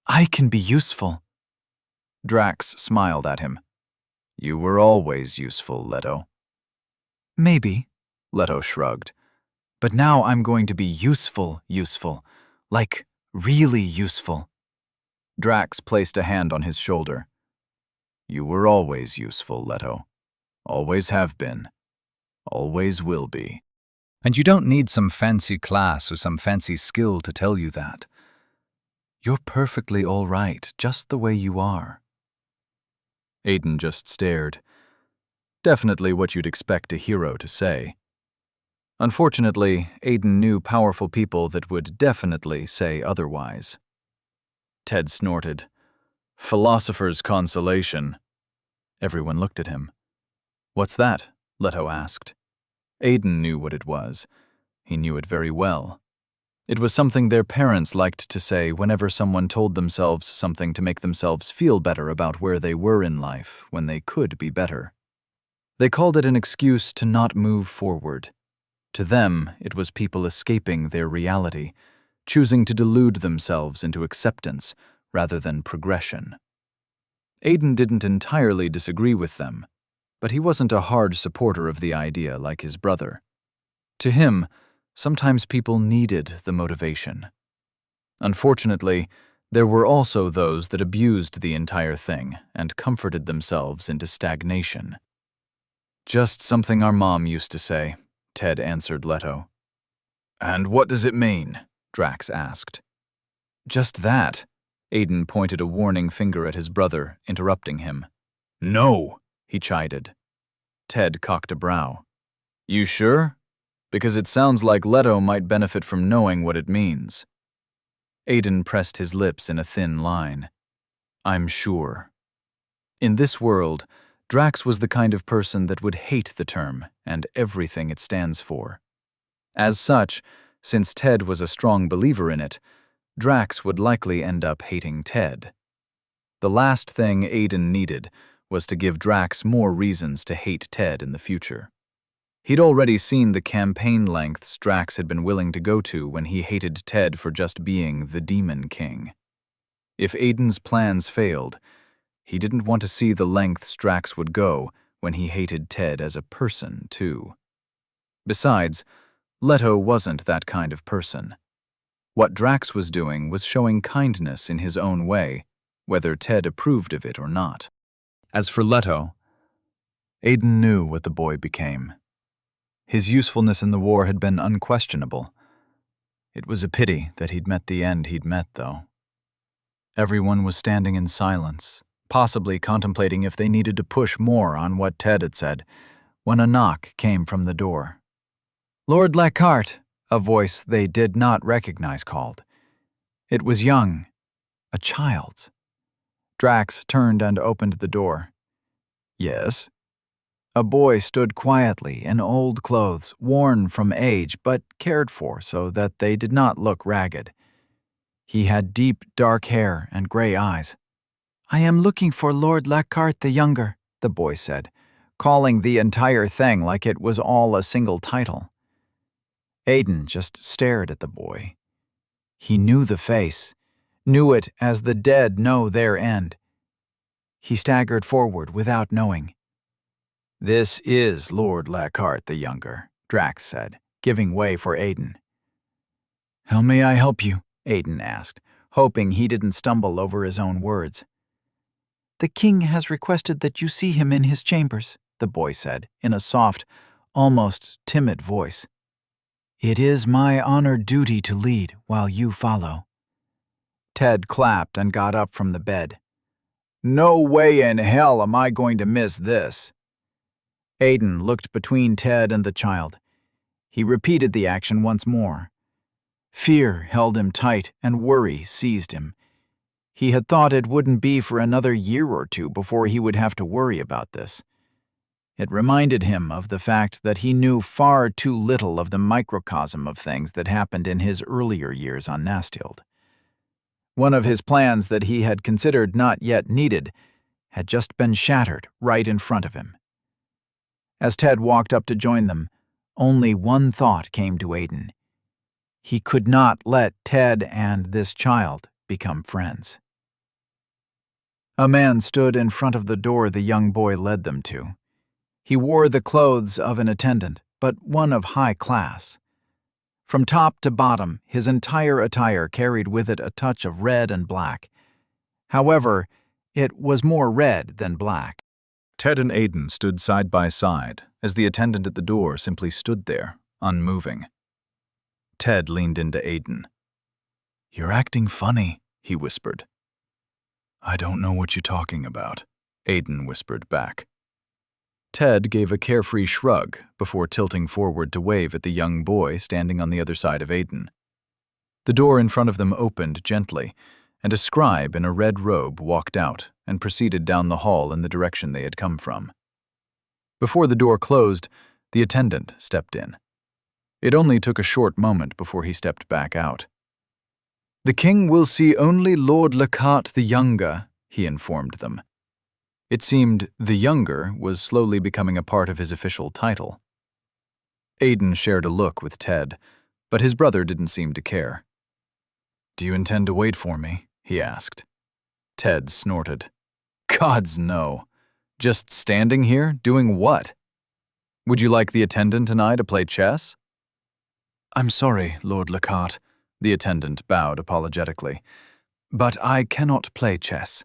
I can be useful. Drax smiled at him. You were always useful, Leto. Maybe, Leto shrugged. But now I'm going to be useful. Like, really useful. Drax placed a hand on his shoulder. You were always useful, Leto. Always have been. Always will be. And you don't need some fancy class or some fancy skill to tell you that. You're perfectly all right, just the way you are. Aiden just stared. Definitely what you'd expect a hero to say. Unfortunately, Aiden knew powerful people that would definitely say otherwise. Ted snorted. Philosopher's consolation. Everyone looked at him. What's that? Leto asked. Aiden knew what it was. He knew it very well. It was something their parents liked to say whenever someone told themselves something to make themselves feel better about where they were in life when they could be better. They called it an excuse to not move forward. To them, it was people escaping their reality, choosing to delude themselves into acceptance rather than progression. Aiden didn't entirely disagree with them, but he wasn't a hard supporter of the idea like his brother. To him, sometimes people needed the motivation. Unfortunately, there were also those that abused the entire thing and comforted themselves into stagnation. Just something our mom used to say, Ted answered Leto. And what does it mean? Drax asked. Just that. Aiden pointed a warning finger at his brother, interrupting him. No, he chided. Ted cocked a brow. You sure? Because it sounds like Leto might benefit from knowing what it means. Aiden pressed his lips in a thin line. I'm sure. In this world, Drax was the kind of person that would hate the term and everything it stands for. As such, since Ted was a strong believer in it, Drax would likely end up hating Ted. The last thing Aiden needed was to give Drax more reasons to hate Ted in the future. He'd already seen the campaign lengths Drax had been willing to go to when he hated Ted for just being the Demon King. If Aiden's plans failed, he didn't want to see the lengths Drax would go when he hated Ted as a person, too. Besides, Leto wasn't that kind of person. What Drax was doing was showing kindness in his own way, whether Ted approved of it or not. As for Leto, Aiden knew what the boy became. His usefulness in the war had been unquestionable. It was a pity that he'd met the end he'd met, though. Everyone was standing in silence, possibly contemplating if they needed to push more on what Ted had said, when a knock came from the door. Lord Lockhart, a voice they did not recognize called. It was young, a child's. Drax turned and opened the door. Yes? A boy stood quietly in old clothes, worn from age but cared for so that they did not look ragged. He had deep, dark hair and gray eyes. I am looking for Lord Lockhart the Younger, the boy said, calling the entire thing like it was all a single title. Aiden just stared at the boy. He knew the face, knew it as the dead know their end. He staggered forward without knowing. "This is Lord Lockhart the Younger," Drax said, giving way for Aiden. "How may I help you?" Aiden asked, hoping he didn't stumble over his own words. "The king has requested that you see him in his chambers," the boy said, in a soft, almost timid voice. "It is my honored duty to lead while you follow." Ted clapped and got up from the bed. "No way in hell am I going to miss this." Aiden looked between Ted and the child. He repeated the action once more. Fear held him tight and worry seized him. He had thought it wouldn't be for another year or two before he would have to worry about this. It reminded him of the fact that he knew far too little of the microcosm of things that happened in his earlier years on Nastild. One of his plans that he had considered not yet needed had just been shattered right in front of him. As Ted walked up to join them, only one thought came to Aiden. He could not let Ted and this child become friends. A man stood in front of the door the young boy led them to. He wore the clothes of an attendant, but one of high class. From top to bottom, his entire attire carried with it a touch of red and black. However, it was more red than black. Ted and Aiden stood side by side as the attendant at the door simply stood there, unmoving. Ted leaned into Aiden. "You're acting funny," he whispered. "I don't know what you're talking about," Aiden whispered back. Ted gave a carefree shrug before tilting forward to wave at the young boy standing on the other side of Aiden. The door in front of them opened gently, and a scribe in a red robe walked out and proceeded down the hall in the direction they had come from. Before the door closed, the attendant stepped in. It only took a short moment before he stepped back out. "The king will see only Lord Lockhart the Younger," he informed them. It seemed the Younger was slowly becoming a part of his official title. Aiden shared a look with Ted, but his brother didn't seem to care. "Do you intend to wait for me?" he asked. Ted snorted. "Gods, no. Just standing here, doing what? Would you like the attendant and I to play chess?" "I'm sorry, Lord Lockhart," the attendant bowed apologetically, "but I cannot play chess."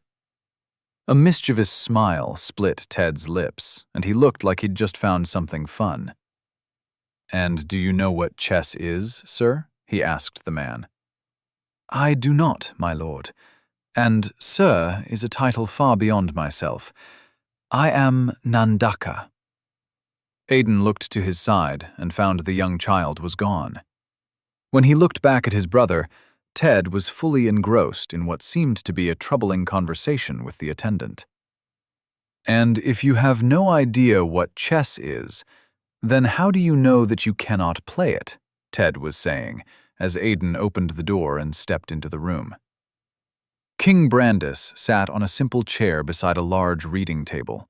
A mischievous smile split Ted's lips, and he looked like he'd just found something fun. "And do you know what chess is, sir?" he asked the man. "I do not, my lord, and sir is a title far beyond myself. I am Nandaka." Aiden looked to his side and found the young child was gone. When he looked back at his brother, Ted was fully engrossed in what seemed to be a troubling conversation with the attendant. "And if you have no idea what chess is, then how do you know that you cannot play it?" Ted was saying, as Aiden opened the door and stepped into the room. King Brandis sat on a simple chair beside a large reading table.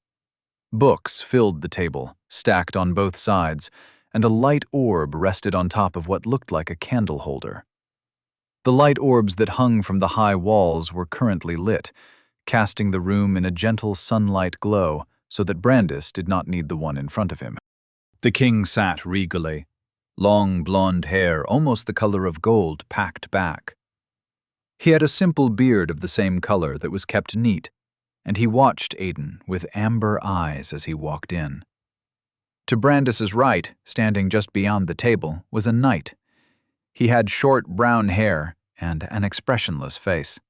Books filled the table, stacked on both sides, and a light orb rested on top of what looked like a candle holder. The light orbs that hung from the high walls were currently lit, casting the room in a gentle sunlight glow so that Brandis did not need the one in front of him. The king sat regally, long blonde hair almost the color of gold packed back. He had a simple beard of the same color that was kept neat, and he watched Aiden with amber eyes as he walked in. To Brandis's right, standing just beyond the table, was a knight. He had short brown hair and an expressionless face.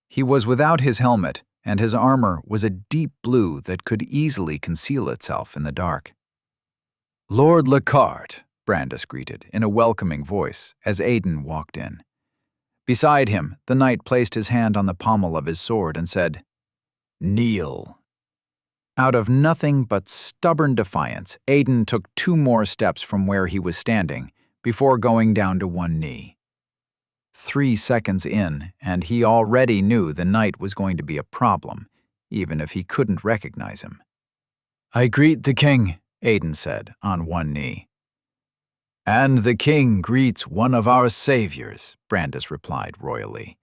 He was without his helmet, and his armor was a deep blue that could easily conceal itself in the dark. "Lord Lockhart," Brandis greeted in a welcoming voice as Aiden walked in. Beside him, the knight placed his hand on the pommel of his sword and said, "Kneel." Out of nothing but stubborn defiance, Aiden took 2 more steps from where he was standing before going down to one knee. 3 seconds in, and he already knew the knight was going to be a problem, even if he couldn't recognize him. "I greet the king," Aiden said, on one knee. "And the king greets one of our saviors," Brandis replied royally.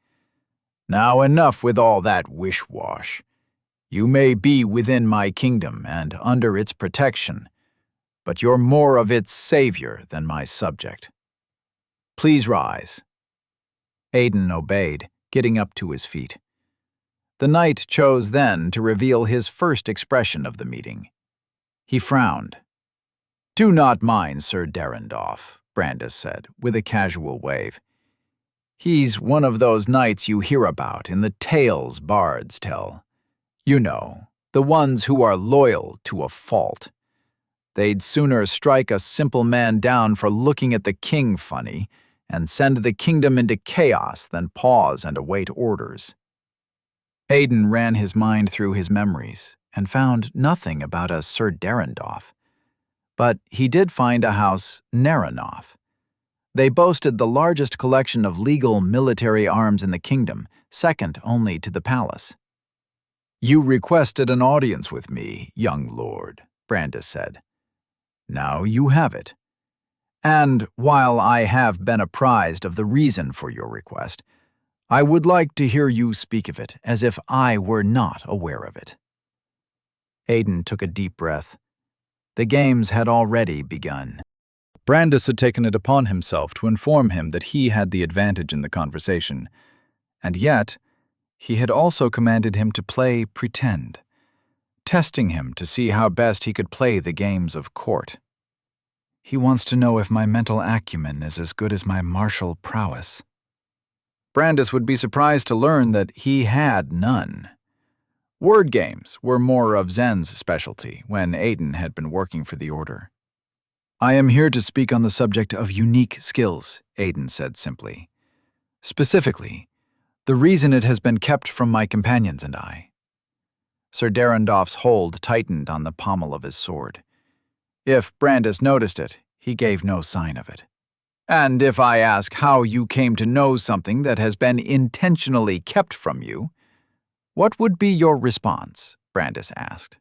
"Now enough with all that wish-wash. You may be within my kingdom and under its protection, but you're more of its savior than my subject. Please rise." Aiden obeyed, getting up to his feet. The knight chose then to reveal his first expression of the meeting. He frowned. "Do not mind Sir Derendorf," Brandis said, with a casual wave. "He's one of those knights you hear about in the tales bards tell. You know, the ones who are loyal to a fault. They'd sooner strike a simple man down for looking at the king funny and send the kingdom into chaos than pause and await orders." Aiden ran his mind through his memories and found nothing about a Sir Derendorf. But he did find a house Neranoff. They boasted the largest collection of legal military arms in the kingdom, second only to the palace. "You requested an audience with me, young lord," Brandis said. "Now you have it. And while I have been apprised of the reason for your request, I would like to hear you speak of it as if I were not aware of it." Aiden took a deep breath. The games had already begun. Brandis had taken it upon himself to inform him that he had the advantage in the conversation, and yet he had also commanded him to play pretend, testing him to see how best he could play the games of court. He wants to know if my mental acumen is as good as my martial prowess. Brandis would be surprised to learn that he had none. Word games were more of Zen's specialty when Aiden had been working for the Order. "I am here to speak on the subject of unique skills," Aiden said simply. "Specifically, the reason it has been kept from my companions and I." Sir Derendorf's hold tightened on the pommel of his sword. If Brandis noticed it, he gave no sign of it. "And if I ask how you came to know something that has been intentionally kept from you, what would be your response?" Brandis asked.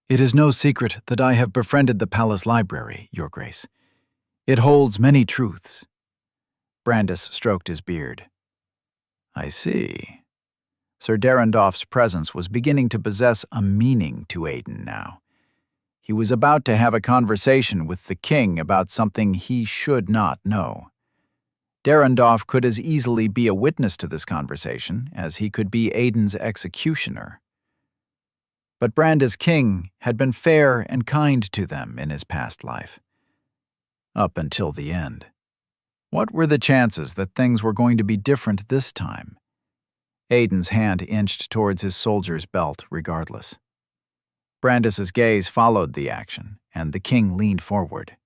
"It is no secret that I have befriended the palace library, Your Grace. It holds many truths." Brandis stroked his beard. "I see." Sir Derendorf's presence was beginning to possess a meaning to Aiden now. He was about to have a conversation with the king about something he should not know. Derendorf could as easily be a witness to this conversation as he could be Aiden's executioner. But Brandis King had been fair and kind to them in his past life. Up until the end. What were the chances that things were going to be different this time? Aiden's hand inched towards his soldier's belt regardless. Brandis's gaze followed the action, and the king leaned forward.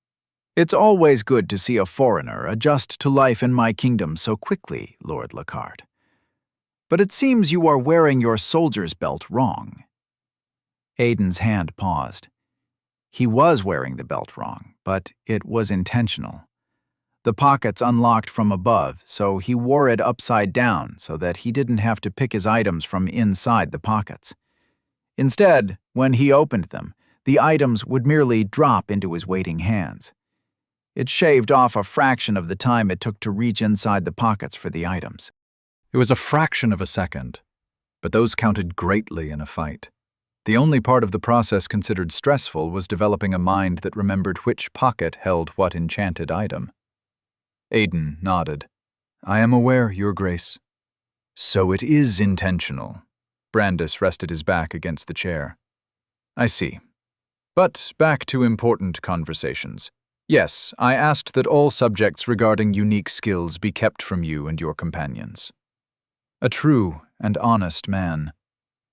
"It's always good to see a foreigner adjust to life in my kingdom so quickly, Lord Lockhart. But it seems you are wearing your soldier's belt wrong." Aiden's hand paused. He was wearing the belt wrong, but it was intentional. The pockets unlocked from above, so he wore it upside down so that he didn't have to pick his items from inside the pockets. Instead, when he opened them, the items would merely drop into his waiting hands. It shaved off a fraction of the time it took to reach inside the pockets for the items. It was a fraction of a second, but those counted greatly in a fight. The only part of the process considered stressful was developing a mind that remembered which pocket held what enchanted item. Aiden nodded. "I am aware, Your Grace." "So it is intentional." Brandis rested his back against the chair. "I see. But back to important conversations. Yes, I asked that all subjects regarding unique skills be kept from you and your companions." A true and honest man.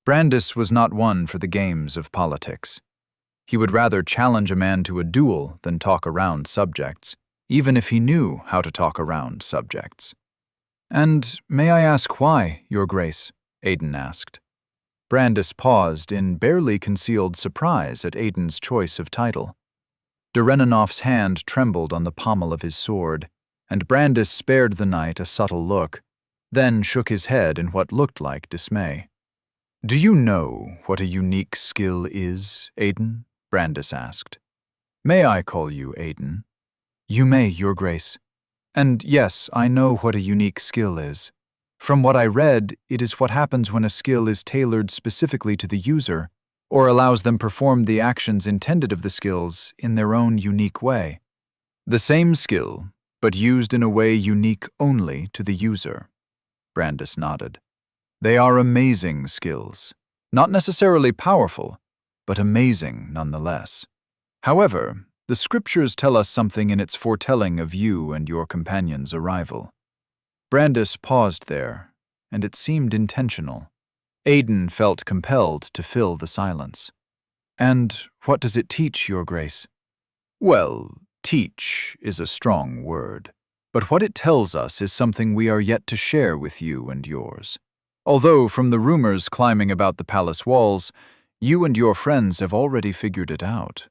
Brandis was not one for the games of politics. He would rather challenge a man to a duel than talk around subjects, even if he knew how to talk around subjects. "And may I ask why, Your Grace?" Aiden asked. Brandis paused in barely concealed surprise at Aiden's choice of title. Derenonoff's hand trembled on the pommel of his sword, and Brandis spared the knight a subtle look, then shook his head in what looked like dismay. "Do you know what a unique skill is, Aiden?" Brandis asked. "May I call you Aiden?" "You may, Your Grace. And yes, I know what a unique skill is." From what I read, it is what happens when a skill is tailored specifically to the user, or allows them perform the actions intended of the skills in their own unique way. The same skill, but used in a way unique only to the user. Brandis nodded. They are amazing skills. Not necessarily powerful, but amazing nonetheless. However, the scriptures tell us something in its foretelling of you and your companion's arrival. Brandis paused there, and it seemed intentional. Aiden felt compelled to fill the silence. And what does it teach, Your Grace? Well, teach is a strong word, but what it tells us is something we are yet to share with you and yours. Although, from the rumors climbing about the palace walls, you and your friends have already figured it out.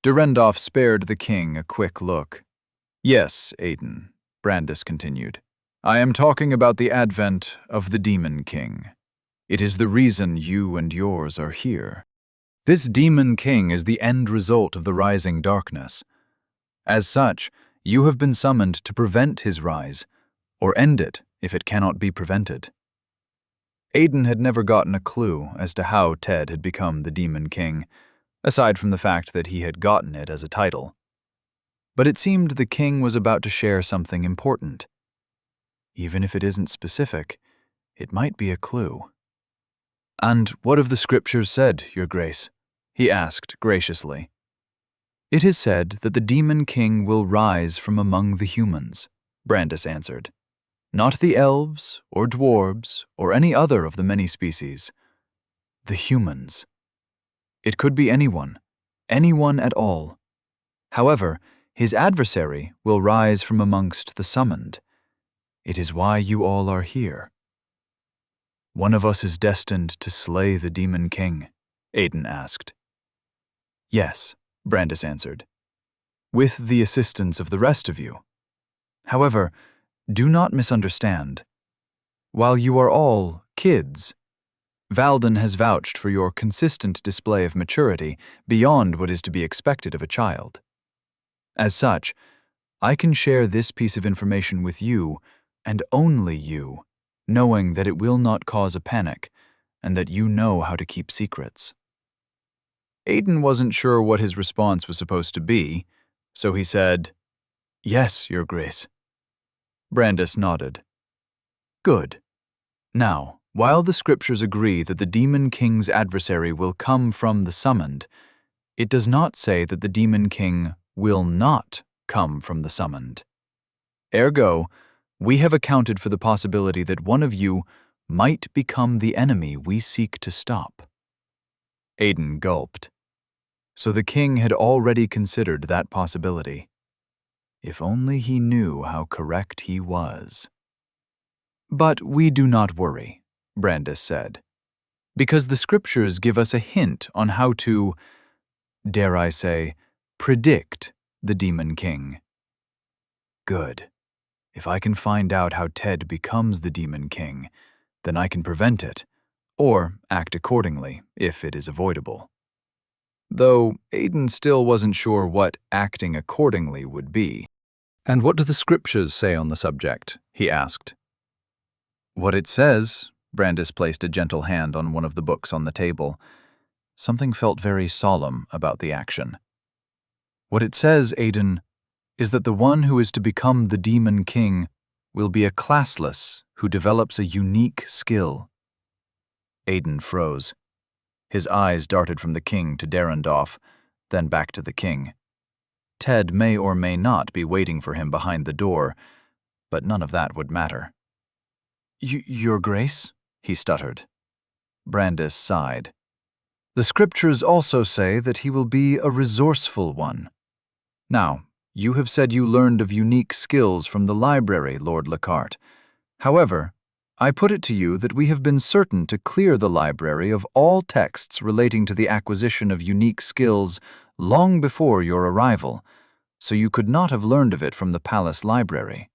Durendorf spared the king a quick look. Yes, Aiden, Brandis continued. I am talking about the advent of the Demon King. It is the reason you and yours are here. This Demon King is the end result of the rising darkness. As such, you have been summoned to prevent his rise, or end it if it cannot be prevented. Aiden had never gotten a clue as to how Ted had become the Demon King, aside from the fact that he had gotten it as a title. But it seemed the king was about to share something important. Even if it isn't specific, it might be a clue. And what have the scriptures said, Your Grace? He asked graciously. It is said that the Demon King will rise from among the humans, Brandis answered. Not the elves, or dwarves, or any other of the many species. The humans. It could be anyone at all. However, his adversary will rise from amongst the summoned. It is why you all are here. One of us is destined to slay the Demon King, Aiden asked. Yes, Brandis answered, with the assistance of the rest of you. However, do not misunderstand. While you are all kids, Valden has vouched for your consistent display of maturity beyond what is to be expected of a child. As such, I can share this piece of information with you, and only you, knowing that it will not cause a panic, and that you know how to keep secrets. Aiden wasn't sure what his response was supposed to be, so he said, Yes, Your Grace. Brandis nodded. Good. Now, while the scriptures agree that the Demon King's adversary will come from the summoned, it does not say that the Demon King will not come from the summoned. Ergo, we have accounted for the possibility that one of you might become the enemy we seek to stop. Aiden gulped. So the king had already considered that possibility. If only he knew how correct he was. But we do not worry, Brandis said, because the scriptures give us a hint on how to, dare I say, predict the Demon King. Good. If I can find out how Ted becomes the Demon King, then I can prevent it, or act accordingly if it is avoidable. Though Aiden still wasn't sure what acting accordingly would be. And what do the scriptures say on the subject? He asked. What it says, Brandis placed a gentle hand on one of the books on the table. Something felt very solemn about the action. What it says, Aiden, is that the one who is to become the Demon King will be a classless who develops a unique skill. Aiden froze. His eyes darted from the king to Durendorf, then back to the king. Ted may or may not be waiting for him behind the door, but none of that would matter. Your Grace? He stuttered. Brandis sighed. The scriptures also say that he will be a resourceful one. Now, you have said you learned of unique skills from the library, Lord Lockhart. However, I put it to you that we have been certain to clear the library of all texts relating to the acquisition of unique skills long before your arrival, so you could not have learned of it from the palace library.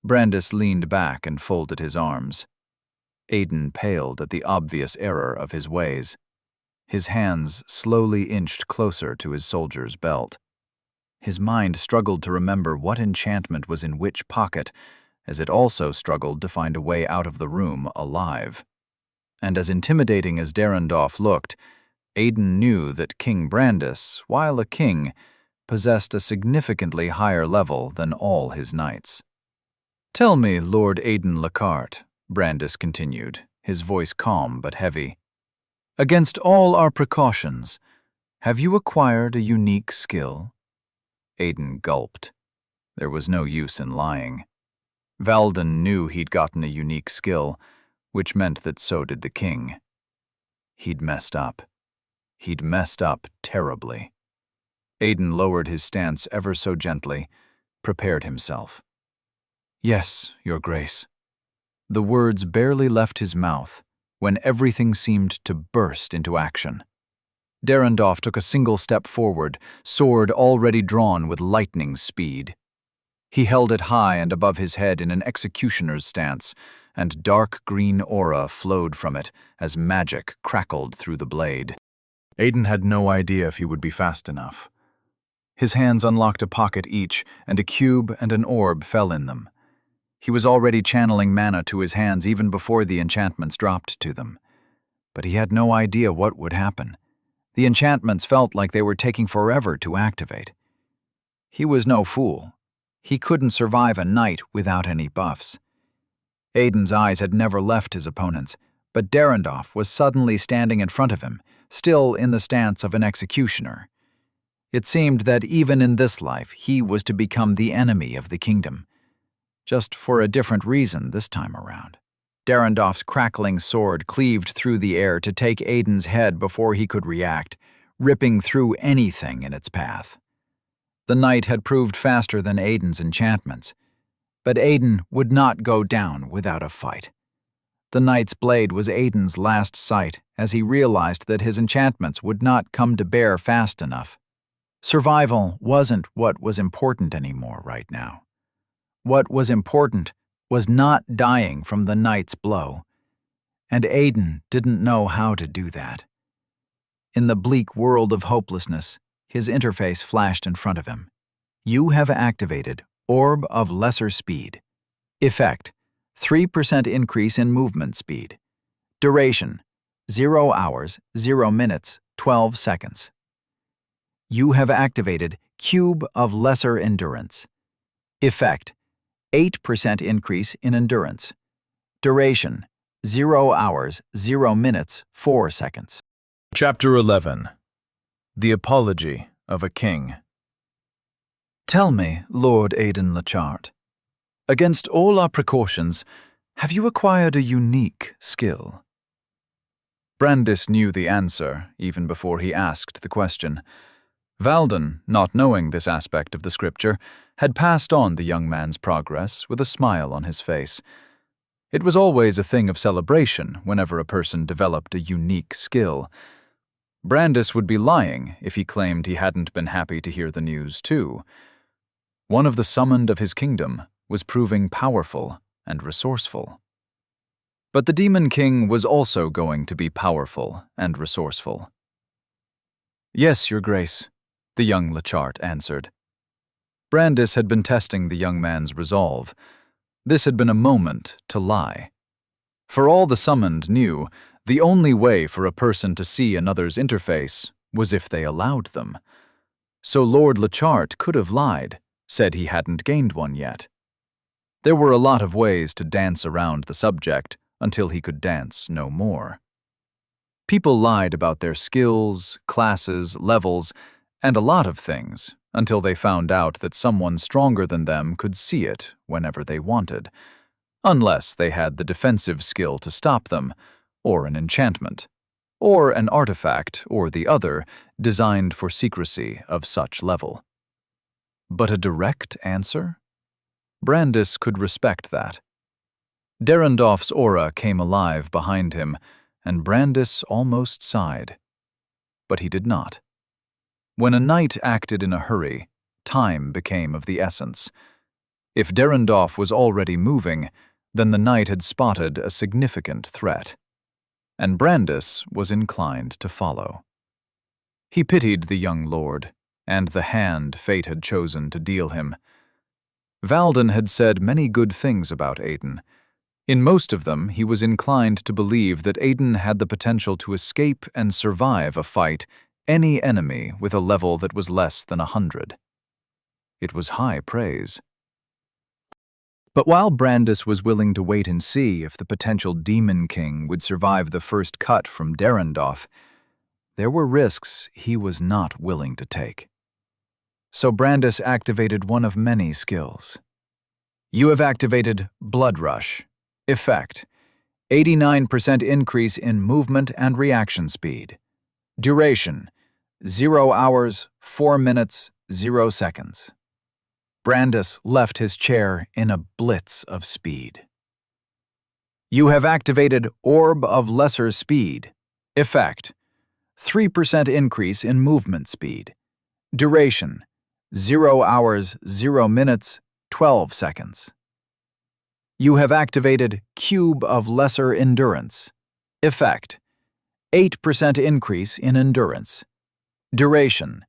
Brandis leaned back and folded his arms. Aiden paled at the obvious error of his ways. His hands slowly inched closer to his soldier's belt. His mind struggled to remember what enchantment was in which pocket, as it also struggled to find a way out of the room alive. And as intimidating as Derendorf looked, Aiden knew that King Brandis, while a king, possessed a significantly higher level than all his knights. "Tell me, Lord Aiden Lockhart," Brandis continued, his voice calm but heavy, "against all our precautions, have you acquired a unique skill?" Aiden gulped. There was no use in lying. Valden knew he'd gotten a unique skill, which meant that so did the king. He'd messed up. He'd messed up terribly. Aiden lowered his stance ever so gently, prepared himself. "Yes, Your Grace." The words barely left his mouth when everything seemed to burst into action. Derendorf took a single step forward, sword already drawn with lightning speed. He held it high and above his head in an executioner's stance, and dark green aura flowed from it as magic crackled through the blade. Aiden had no idea if he would be fast enough. His hands unlocked a pocket each, and a cube and an orb fell in them. He was already channeling mana to his hands even before the enchantments dropped to them. But he had no idea what would happen. The enchantments felt like they were taking forever to activate. He was no fool. He couldn't survive a night without any buffs. Aiden's eyes had never left his opponents, but Derendorf was suddenly standing in front of him, still in the stance of an executioner. It seemed that even in this life he was to become the enemy of the kingdom. Just for a different reason this time around. Derendorf's crackling sword cleaved through the air to take Aiden's head before he could react, ripping through anything in its path. The knight had proved faster than Aiden's enchantments, but Aiden would not go down without a fight. The knight's blade was Aiden's last sight as he realized that his enchantments would not come to bear fast enough. Survival wasn't what was important anymore right now. What was important was not dying from the knight's blow, and Aiden didn't know how to do that. In the bleak world of hopelessness, his interface flashed in front of him. You have activated Orb of Lesser Speed. Effect: 3% increase in movement speed. Duration: 0 hours, 0 minutes, 12 seconds. You have activated Cube of Lesser Endurance. Effect: 8% increase in endurance. Duration: 0 hours, 0 minutes, 4 seconds. Chapter 11. The Apology of a King. "Tell me, Lord Aiden Lachart, against all our precautions, have you acquired a unique skill?" Brandis knew the answer even before he asked the question. Valden, not knowing this aspect of the scripture, had passed on the young man's progress with a smile on his face. It was always a thing of celebration whenever a person developed a unique skill. Brandis would be lying if he claimed he hadn't been happy to hear the news too. One of the summoned of his kingdom was proving powerful and resourceful. But the Demon King was also going to be powerful and resourceful. "Yes, Your Grace," the young Lachart answered. Brandis had been testing the young man's resolve. This had been a moment to lie. For all the summoned knew, the only way for a person to see another's interface was if they allowed them. So Lord Lachart could have lied, said he hadn't gained one yet. There were a lot of ways to dance around the subject until he could dance no more. People lied about their skills, classes, levels, and a lot of things until they found out that someone stronger than them could see it whenever they wanted, unless they had the defensive skill to stop them, or an enchantment, or an artifact or the other designed for secrecy of such level. But a direct answer? Brandis could respect that. Derendorf's aura came alive behind him, and Brandis almost sighed. But he did not. When a knight acted in a hurry, time became of the essence. If Derendorf was already moving, then the knight had spotted a significant threat, and Brandis was inclined to follow. He pitied the young lord, and the hand fate had chosen to deal him. Valden had said many good things about Aiden. In most of them, he was inclined to believe that Aiden had the potential to escape and survive a fight any enemy with a level that was less than 100. It was high praise. But while Brandis was willing to wait and see if the potential Demon King would survive the first cut from Derendorf, there were risks he was not willing to take. So Brandis activated one of many skills. You have activated Blood Rush. Effect: 89% increase in movement and reaction speed. Duration: 0 hours, 4 minutes, 0 seconds. Brandis left his chair in a blitz of speed. You have activated Orb of Lesser Speed. Effect: 3% increase in movement speed. Duration: 0 hours, 0 minutes, 12 seconds. You have activated Cube of Lesser Endurance. Effect: 8% increase in endurance. Duration: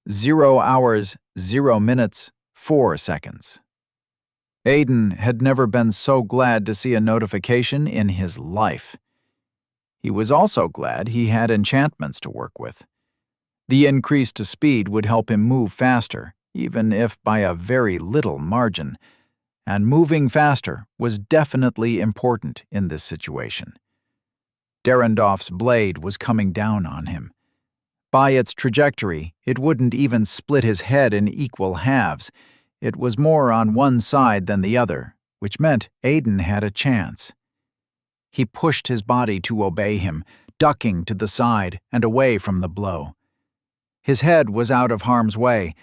0 hours, 0 minutes, 4 seconds. Aiden had never been so glad to see a notification in his life. He was also glad he had enchantments to work with. The increase to speed would help him move faster, even if by a very little margin, and moving faster was definitely important in this situation. Derendorf's blade was coming down on him. By its trajectory, it wouldn't even split his head in equal halves. It was more on one side than the other, which meant Aiden had a chance. He pushed his body to obey him, ducking to the side and away from the blow. His head was out of harm's way,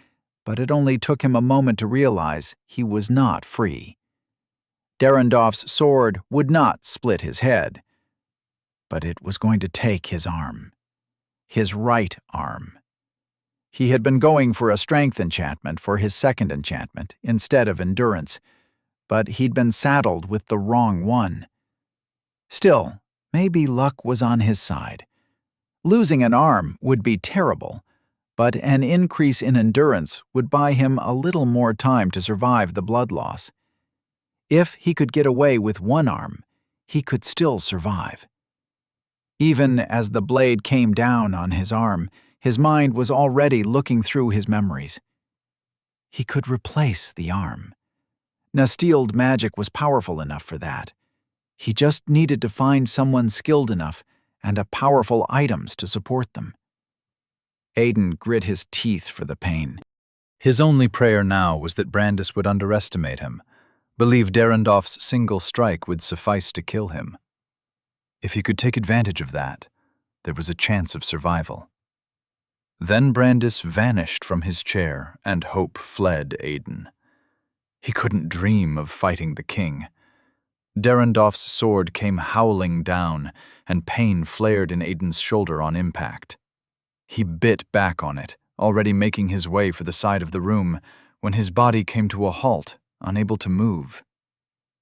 but it only took him a moment to realize he was not free. Derendorf's sword would not split his head, but it was going to take his arm. His right arm. He had been going for a strength enchantment for his second enchantment instead of endurance, but he'd been saddled with the wrong one. Still, maybe luck was on his side. Losing an arm would be terrible, but an increase in endurance would buy him a little more time to survive the blood loss. If he could get away with one arm, he could still survive. Even as the blade came down on his arm, his mind was already looking through his memories. He could replace the arm. Nasteeled magic was powerful enough for that. He just needed to find someone skilled enough and powerful items to support them. Aiden grit his teeth for the pain. His only prayer now was that Brandis would underestimate him, believe Derendorf's single strike would suffice to kill him. If he could take advantage of that, there was a chance of survival. Then Brandis vanished from his chair, and hope fled Aiden. He couldn't dream of fighting the king. Derendorf's sword came howling down, and pain flared in Aiden's shoulder on impact. He bit back on it, already making his way for the side of the room, when his body came to a halt, unable to move.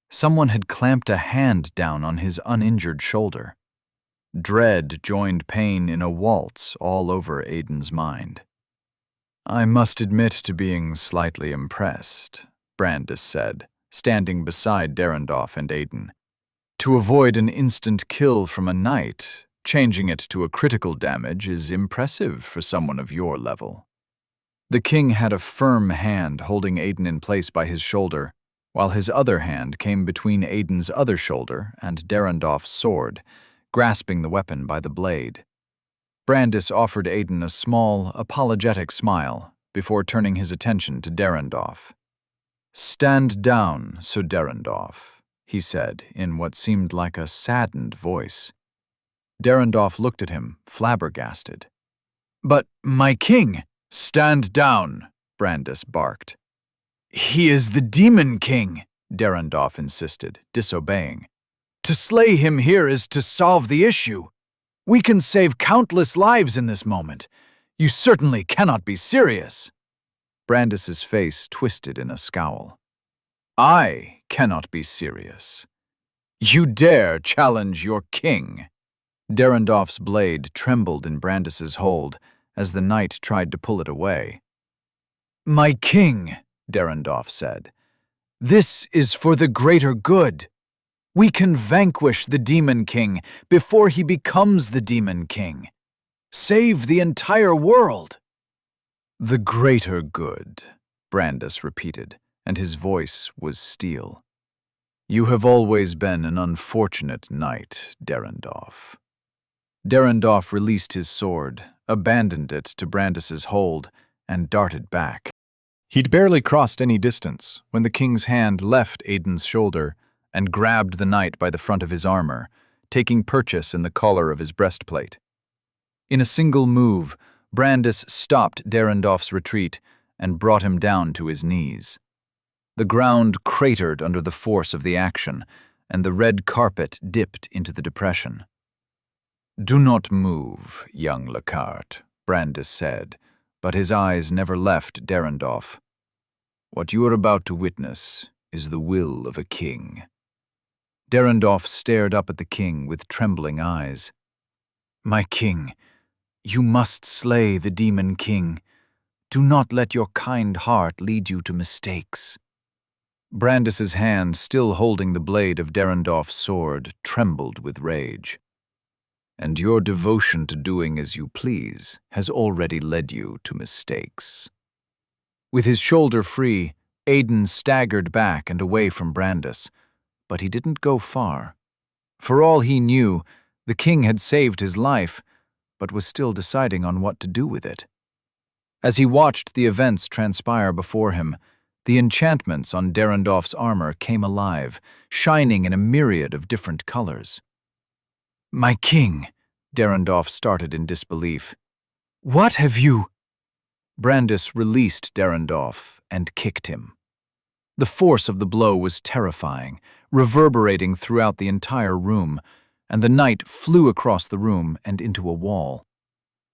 Someone had clamped a hand down on his uninjured shoulder. Dread joined pain in a waltz all over Aiden's mind. I must admit to being slightly impressed, Brandis said, standing beside Derendorf and Aiden. To avoid an instant kill from a knight, changing it to a critical damage is impressive for someone of your level. The king had a firm hand holding Aiden in place by his shoulder, while his other hand came between Aiden's other shoulder and Derendorf's sword, grasping the weapon by the blade. Brandis offered Aiden a small, apologetic smile before turning his attention to Derendorf. Stand down, Sir Derendorf, he said in what seemed like a saddened voice. Derendorf looked at him, flabbergasted. But, my king! Stand down, Brandis barked. He is the Demon King, Derendorf insisted, disobeying. To slay him here is to solve the issue. We can save countless lives in this moment. You certainly cannot be serious. Brandis's face twisted in a scowl. I cannot be serious. You dare challenge your king. Derendorf's blade trembled in Brandis's hold as the knight tried to pull it away. My king, Derendorf said, This is for the greater good. We can vanquish the Demon King before he becomes the Demon King. Save the entire world." "The greater good," Brandis repeated, and his voice was steel. "You have always been an unfortunate knight, Derendorf." Derendorf released his sword, abandoned it to Brandis's hold, and darted back. He'd barely crossed any distance when the king's hand left Aiden's shoulder and grabbed the knight by the front of his armor, taking purchase in the collar of his breastplate. In a single move, Brandis stopped Derendorf's retreat and brought him down to his knees. The ground cratered under the force of the action, and the red carpet dipped into the depression. "Do not move, young Lacarte," Brandis said, but his eyes never left Derendorf. "What you are about to witness is the will of a king." Derendorf stared up at the king with trembling eyes. "My king, you must slay the Demon King. Do not let your kind heart lead you to mistakes." Brandis's hand, still holding the blade of Derendorf's sword, trembled with rage. "And your devotion to doing as you please has already led you to mistakes." With his shoulder free, Aiden staggered back and away from Brandis, but he didn't go far. For all he knew, the king had saved his life, but was still deciding on what to do with it. As he watched the events transpire before him, the enchantments on Derendorf's armor came alive, shining in a myriad of different colors. "My king," Derendorf started in disbelief. "What have you—" Brandis released Derendorf and kicked him. The force of the blow was terrifying, reverberating throughout the entire room, and the knight flew across the room and into a wall.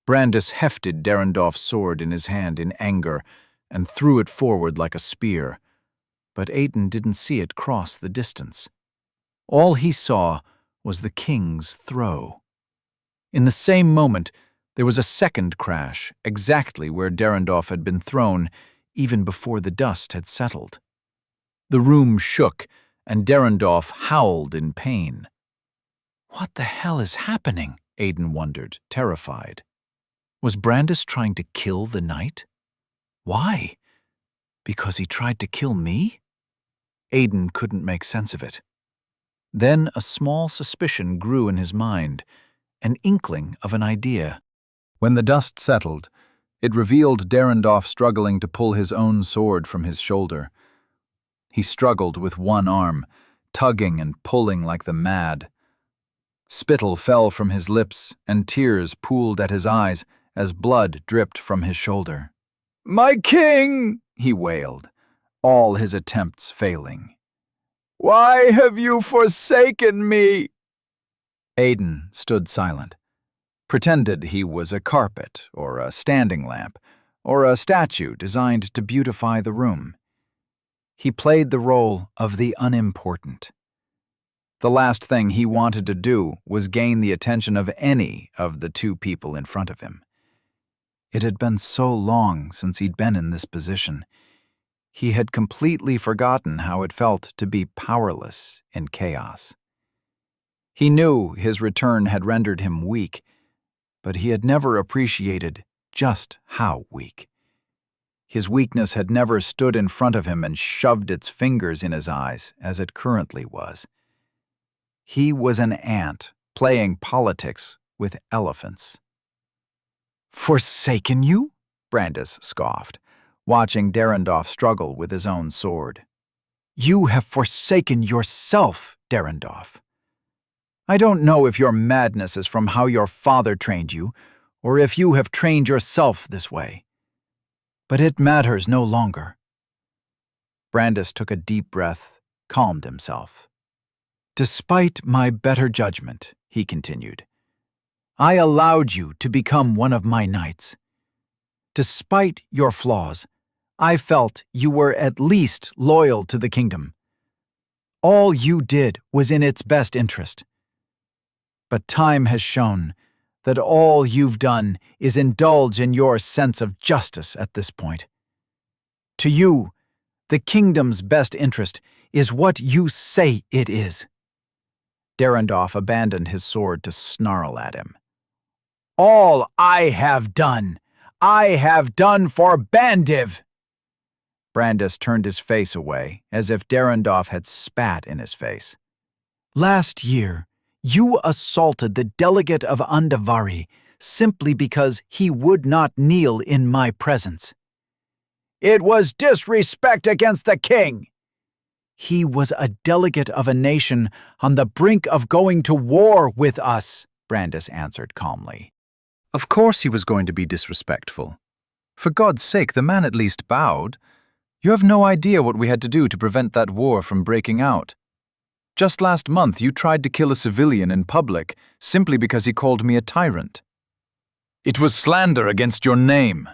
Brandis hefted Derendorf's sword in his hand in anger and threw it forward like a spear, but Aiden didn't see it cross the distance. All he saw was the king's throw. In the same moment, there was a second crash, exactly where Derendorf had been thrown, even before the dust had settled. The room shook, and Derendorf howled in pain. What the hell is happening? Aiden wondered, terrified. Was Brandis trying to kill the knight? Why? Because he tried to kill me? Aiden couldn't make sense of it. Then a small suspicion grew in his mind, an inkling of an idea. When the dust settled, it revealed Derendorf struggling to pull his own sword from his shoulder. He struggled with one arm, tugging and pulling like the mad. Spittle fell from his lips, and tears pooled at his eyes as blood dripped from his shoulder. "My king!" he wailed, all his attempts failing. "Why have you forsaken me?" Aiden stood silent, pretended he was a carpet or a standing lamp or a statue designed to beautify the room. He played the role of the unimportant. The last thing he wanted to do was gain the attention of any of the two people in front of him. It had been so long since he'd been in this position. He had completely forgotten how it felt to be powerless in chaos. He knew his return had rendered him weak, but he had never appreciated just how weak. His weakness had never stood in front of him and shoved its fingers in his eyes as it currently was. He was an ant playing politics with elephants. "Forsaken you?" Brandis scoffed, watching Derendorf struggle with his own sword. "You have forsaken yourself, Derendorf. I don't know if your madness is from how your father trained you, or if you have trained yourself this way. But it matters no longer." Brandis took a deep breath, calmed himself. "Despite my better judgment," he continued, "I allowed you to become one of my knights. Despite your flaws, I felt you were at least loyal to the kingdom. All you did was in its best interest. But time has shown that all you've done is indulge in your sense of justice at this point. To you, The kingdom's best interest is what you say it is." Derendorf abandoned his sword to snarl at him. "All I have done for Bandiv!" Brandis turned his face away, as if Derendorf had spat in his face. "Last year, you assaulted the delegate of Andavari simply because he would not kneel in my presence." "It was disrespect against the king." "He was a delegate of a nation on the brink of going to war with us," Brandis answered calmly. Of course he was going to be disrespectful. For God's sake, the man at least bowed. You have no idea what we had to do to prevent that war from breaking out. Just last month, you tried to kill a civilian in public simply because he called me a tyrant. It was slander against your name,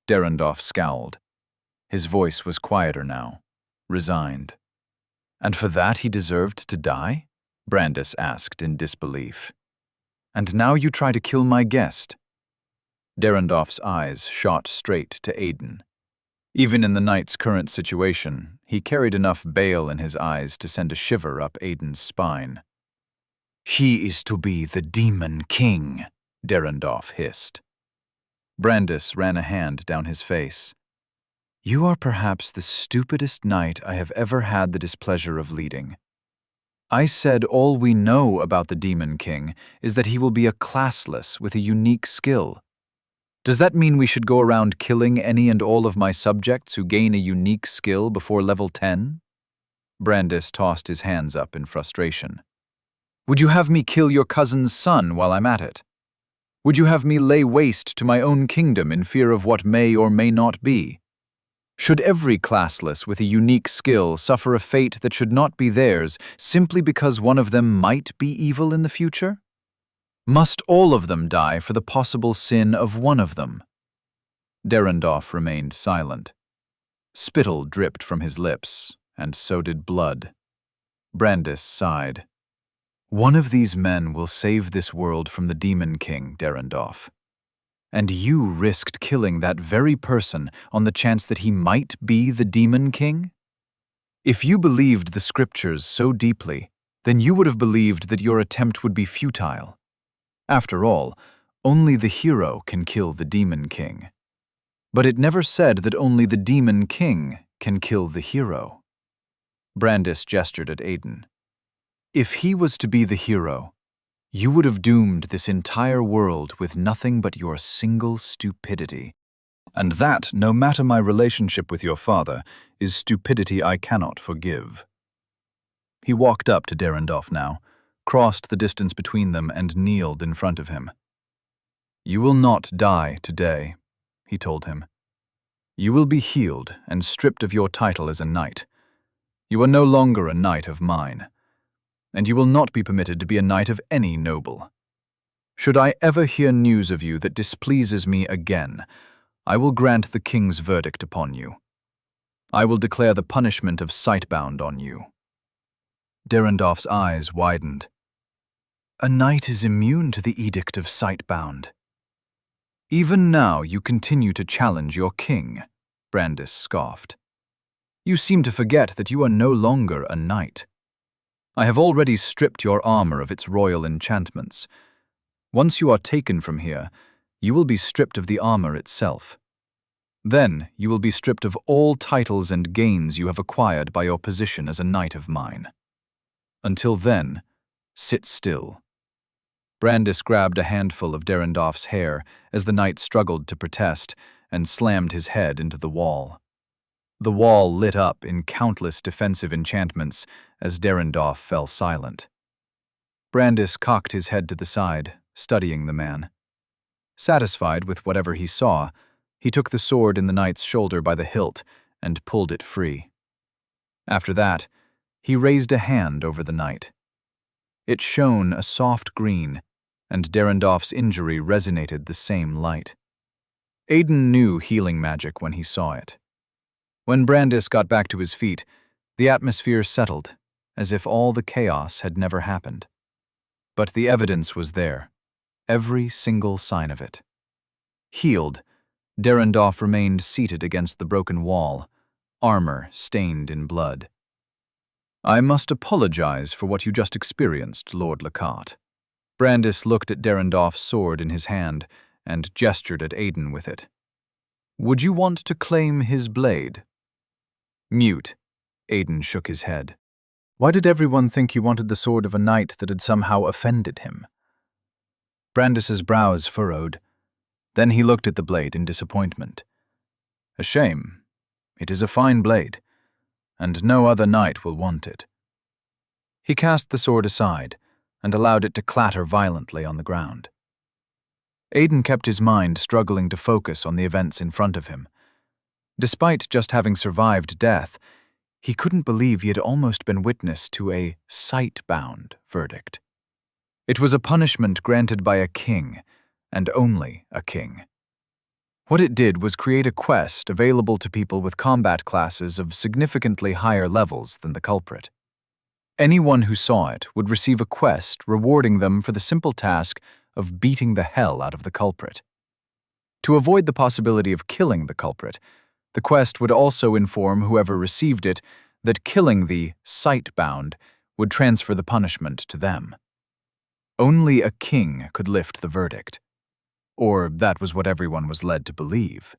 Derendorf scowled. His voice was quieter now, resigned. And for that he deserved to die? Brandis asked in disbelief. And now you try to kill my guest? Derendorf's eyes shot straight to Aiden. Even in the knight's current situation, he carried enough bale in his eyes to send a shiver up Aiden's spine. He is to be the Demon King, Derendorf hissed. Brandis ran a hand down his face. You are perhaps the stupidest knight I have ever had the displeasure of leading. I said all we know about the Demon King is that he will be a classless with a unique skill. Does that mean we should go around killing any and all of my subjects who gain a unique skill before level 10? Brandis tossed his hands up in frustration. Would you have me kill your cousin's son while I'm at it? Would you have me lay waste to my own kingdom in fear of what may or may not be? Should every classless with a unique skill suffer a fate that should not be theirs simply because one of them might be evil in the future? Must all of them die for the possible sin of one of them? Derendorf remained silent. Spittle dripped from his lips, and so did blood. Brandis sighed. One of these men will save this world from the Demon King, Derendorf. And you risked killing that very person on the chance that he might be the Demon King? If you believed the scriptures so deeply, then you would have believed that your attempt would be futile. After all, only the hero can kill the Demon King. But it never said that only the Demon King can kill the hero. Brandis gestured at Aiden. If he was to be the hero, you would have doomed this entire world with nothing but your single stupidity. And that, no matter my relationship with your father, is stupidity I cannot forgive. He walked up to Derendorf now, crossed the distance between them and kneeled in front of him. You will not die today, he told him. You will be healed and stripped of your title as a knight. You are no longer a knight of mine, and you will not be permitted to be a knight of any noble. Should I ever hear news of you that displeases me again, I will grant the king's verdict upon you. I will declare the punishment of sightbound on you. Derendorf's eyes widened. A knight is immune to the edict of sightbound. Even now you continue to challenge your king, Brandis scoffed. You seem to forget that you are no longer a knight. I have already stripped your armor of its royal enchantments. Once you are taken from here, you will be stripped of the armor itself. Then you will be stripped of all titles and gains you have acquired by your position as a knight of mine. Until then, sit still. Brandis grabbed a handful of Derendorf's hair as the knight struggled to protest and slammed his head into the wall. The wall lit up in countless defensive enchantments as Derendorf fell silent. Brandis cocked his head to the side, studying the man. Satisfied with whatever he saw, he took the sword in the knight's shoulder by the hilt and pulled it free. After that, he raised a hand over the knight. It shone a soft green, and Derendorf's injury resonated the same light. Aiden knew healing magic when he saw it. When Brandis got back to his feet, the atmosphere settled, as if all the chaos had never happened. But the evidence was there, every single sign of it. Healed, Derendorf remained seated against the broken wall, armor stained in blood. I must apologize for what you just experienced, Lord Lockhart. Brandis looked at Derendorf's sword in his hand and gestured at Aiden with it. Would you want to claim his blade? Mute. Aiden shook his head. Why did everyone think you wanted the sword of a knight that had somehow offended him? Brandis's brows furrowed. Then he looked at the blade in disappointment. A shame. It is a fine blade, and no other knight will want it. He cast the sword aside and allowed it to clatter violently on the ground. Aiden kept his mind struggling to focus on the events in front of him. Despite just having survived death, he couldn't believe he had almost been witness to a sight-bound verdict. It was a punishment granted by a king, and only a king. What it did was create a quest available to people with combat classes of significantly higher levels than the culprit. Anyone who saw it would receive a quest rewarding them for the simple task of beating the hell out of the culprit. To avoid the possibility of killing the culprit, the quest would also inform whoever received it that killing the sight-bound would transfer the punishment to them. Only a king could lift the verdict. Or that was what everyone was led to believe.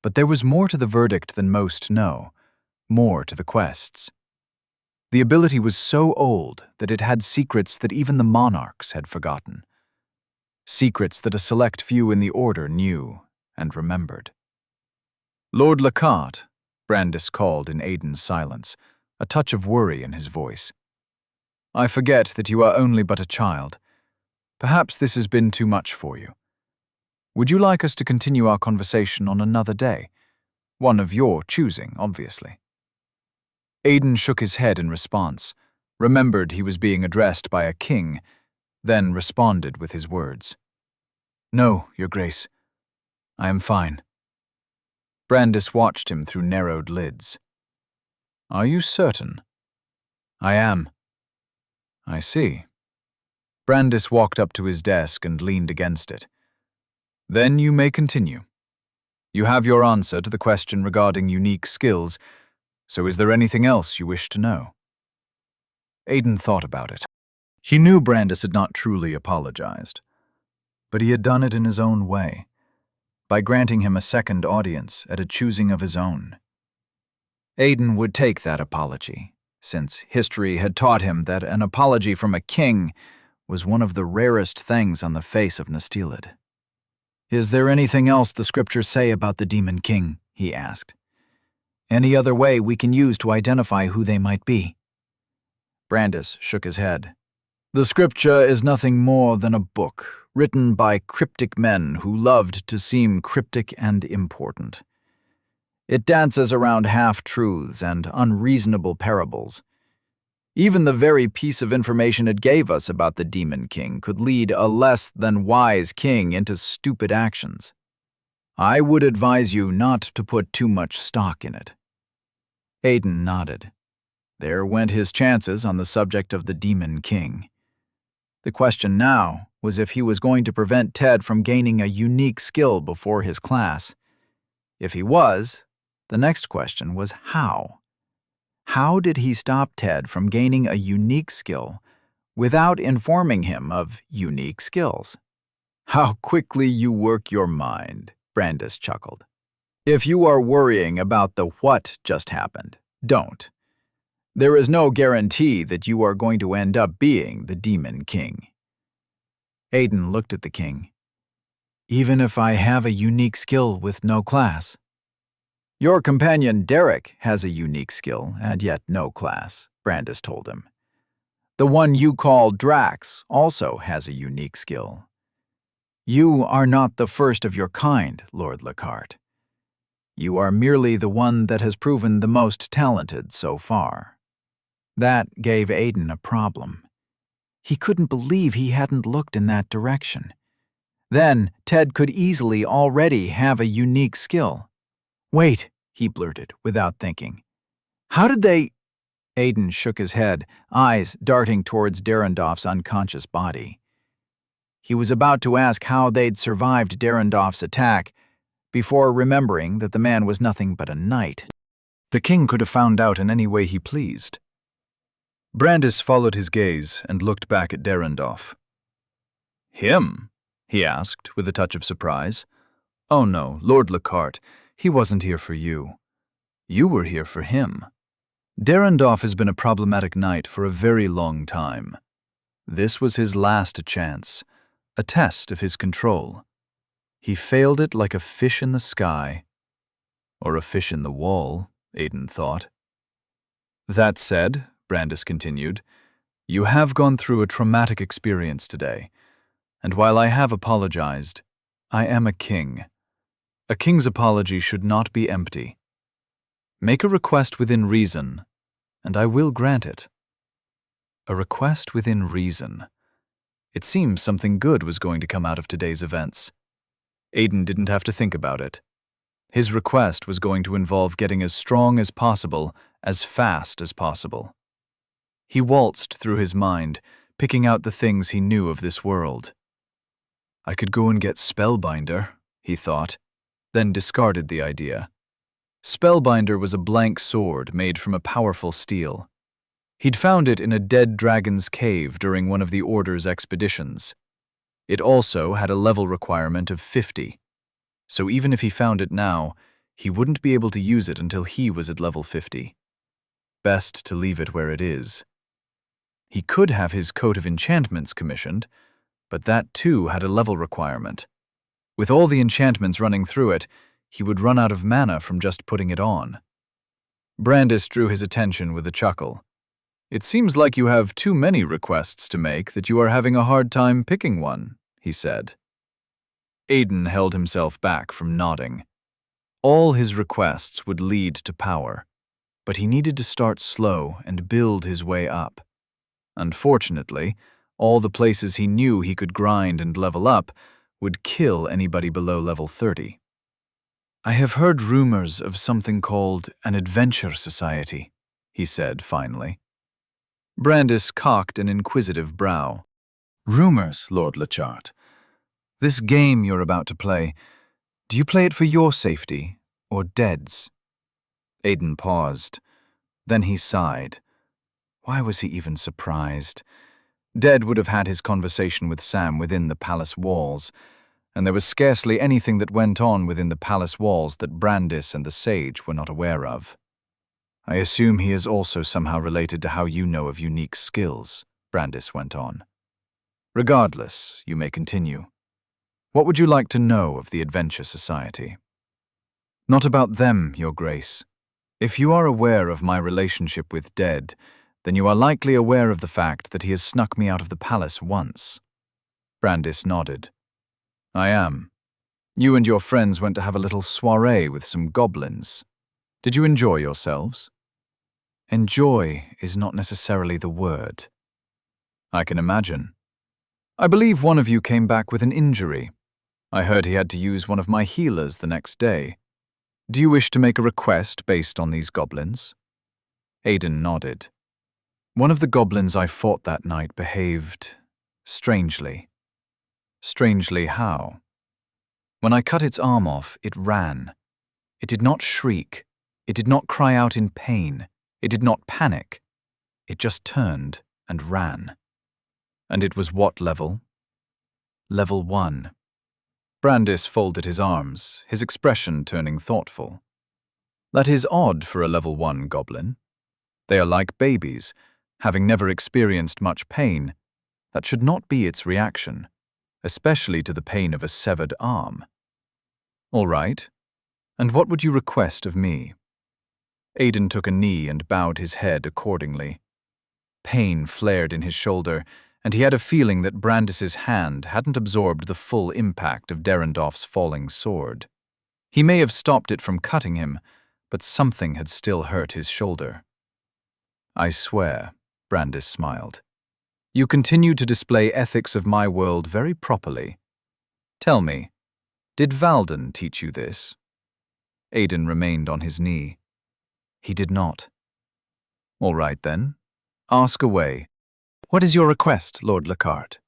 But there was more to the verdict than most know, more to the quests. The ability was so old that it had secrets that even the monarchs had forgotten. Secrets that a select few in the order knew and remembered. Lord Lockhart, Brandis called in Aiden's silence, a touch of worry in his voice. I forget that you are only but a child. Perhaps this has been too much for you. Would you like us to continue our conversation on another day? One of your choosing, obviously. Aiden shook his head in response, remembered he was being addressed by a king, then responded with his words. No, Your Grace. I am fine. Brandis watched him through narrowed lids. Are you certain? I am. I see. Brandis walked up to his desk and leaned against it. Then you may continue. You have your answer to the question regarding unique skills, so is there anything else you wish to know? Aiden thought about it. He knew Brandis had not truly apologized, but he had done it in his own way, by granting him a second audience at a choosing of his own. Aiden would take that apology, since history had taught him that an apology from a king was one of the rarest things on the face of Nestilid. Is there anything else the scriptures say about the Demon King? He asked. Any other way we can use to identify who they might be? Brandis shook his head. The scripture is nothing more than a book written by cryptic men who loved to seem cryptic and important. It dances around half-truths and unreasonable parables. Even the very piece of information it gave us about the Demon King could lead a less than wise king into stupid actions. I would advise you not to put too much stock in it. Aiden nodded. There went his chances on the subject of the Demon King. The question now was if he was going to prevent Ted from gaining a unique skill before his class. If he was, the next question was how. How did he stop Ted from gaining a unique skill without informing him of unique skills? How quickly you work your mind, Brandis chuckled. If you are worrying about the what just happened, don't. There is no guarantee that you are going to end up being the Demon King. Aiden looked at the king. Even if I have a unique skill with no class? Your companion Derek has a unique skill and yet no class, Brandis told him. The one you call Drax also has a unique skill. You are not the first of your kind, Lord Lockhart. You are merely the one that has proven the most talented so far. That gave Aiden a problem. He couldn't believe he hadn't looked in that direction. Then Ted could easily already have a unique skill. Wait, he blurted without thinking. How did they... Aiden shook his head, eyes darting towards Derendorf's unconscious body. He was about to ask how they'd survived Derendorf's attack before remembering that the man was nothing but a knight. The king could have found out in any way he pleased. Brandis followed his gaze and looked back at Derendorf. "Him?" he asked, with a touch of surprise. "Oh no, Lord Lockhart, he wasn't here for you. You were here for him. Derendorf has been a problematic knight for a very long time. This was his last chance, a test of his control. He failed it like a fish in the sky. Or a fish in the wall, Aiden thought. That said, Brandis continued, you have gone through a traumatic experience today, and while I have apologized, I am a king. A king's apology should not be empty. Make a request within reason, and I will grant it. A request within reason. It seems something good was going to come out of today's events. Aiden didn't have to think about it. His request was going to involve getting as strong as possible, as fast as possible. He waltzed through his mind, picking out the things he knew of this world. I could go and get Spellbinder, he thought, then discarded the idea. Spellbinder was a blank sword made from a powerful steel. He'd found it in a dead dragon's cave during one of the Order's expeditions. It also had a level requirement of 50, so even if he found it now, he wouldn't be able to use it until he was at level 50. Best to leave it where it is. He could have his coat of enchantments commissioned, but that too had a level requirement. With all the enchantments running through it, he would run out of mana from just putting it on. Brandis drew his attention with a chuckle. It seems like you have too many requests to make that you are having a hard time picking one, he said. Aiden held himself back from nodding. All his requests would lead to power, but he needed to start slow and build his way up. Unfortunately, all the places he knew he could grind and level up would kill anybody below level 30. I have heard rumors of something called an adventure society, he said finally. Brandis cocked an inquisitive brow. Rumors, Lord Lachart. This game you're about to play, do you play it for your safety or Dead's? Aiden paused. Then he sighed. Why was he even surprised? Dead would have had his conversation with Sam within the palace walls, and there was scarcely anything that went on within the palace walls that Brandis and the sage were not aware of. I assume he is also somehow related to how you know of unique skills, Brandis went on. Regardless, you may continue. What would you like to know of the Adventure Society? Not about them, Your Grace. If you are aware of my relationship with Dead, then you are likely aware of the fact that he has snuck me out of the palace once. Brandis nodded. I am. You and your friends went to have a little soiree with some goblins. Did you enjoy yourselves? Enjoy is not necessarily the word. I can imagine. I believe one of you came back with an injury. I heard he had to use one of my healers the next day. Do you wish to make a request based on these goblins? Aiden nodded. One of the goblins I fought that night behaved strangely. Strangely how? When I cut its arm off, it ran. It did not shriek. It did not cry out in pain. It did not panic. It just turned and ran. And it was what level? Level 1. Brandis folded his arms, his expression turning thoughtful. That is odd for a level 1 goblin. They are like babies, having never experienced much pain. That should not be its reaction, especially to the pain of a severed arm. All right. And what would you request of me? Aiden took a knee and bowed his head accordingly. Pain flared in his shoulder, and he had a feeling that Brandis's hand hadn't absorbed the full impact of Derendorf's falling sword. He may have stopped it from cutting him, but something had still hurt his shoulder. I swear, Brandis smiled. You continue to display ethics of my world very properly. Tell me, did Valden teach you this? Aiden remained on his knee. He did not. All right then. Ask away. What is your request, Lord Lockhart?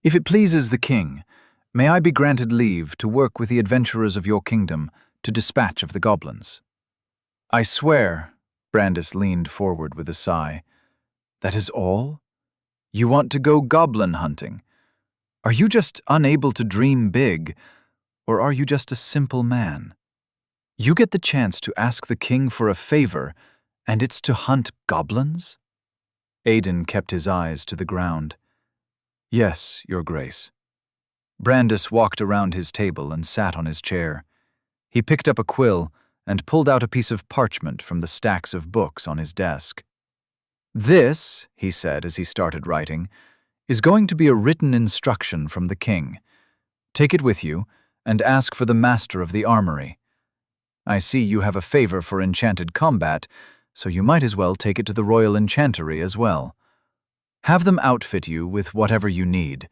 If it pleases the king, may I be granted leave to work with the adventurers of your kingdom to dispatch of the goblins? I swear, Brandis leaned forward with a sigh. That is all? You want to go goblin hunting? Are you just unable to dream big, or are you just a simple man? You get the chance to ask the king for a favor, and it's to hunt goblins? Aiden kept his eyes to the ground. Yes, Your Grace. Brandis walked around his table and sat on his chair. He picked up a quill and pulled out a piece of parchment from the stacks of books on his desk. This, he said as he started writing, is going to be a written instruction from the king. Take it with you and ask for the master of the armory. I see you have a favor for enchanted combat, so you might as well take it to the royal enchantery as well. Have them outfit you with whatever you need.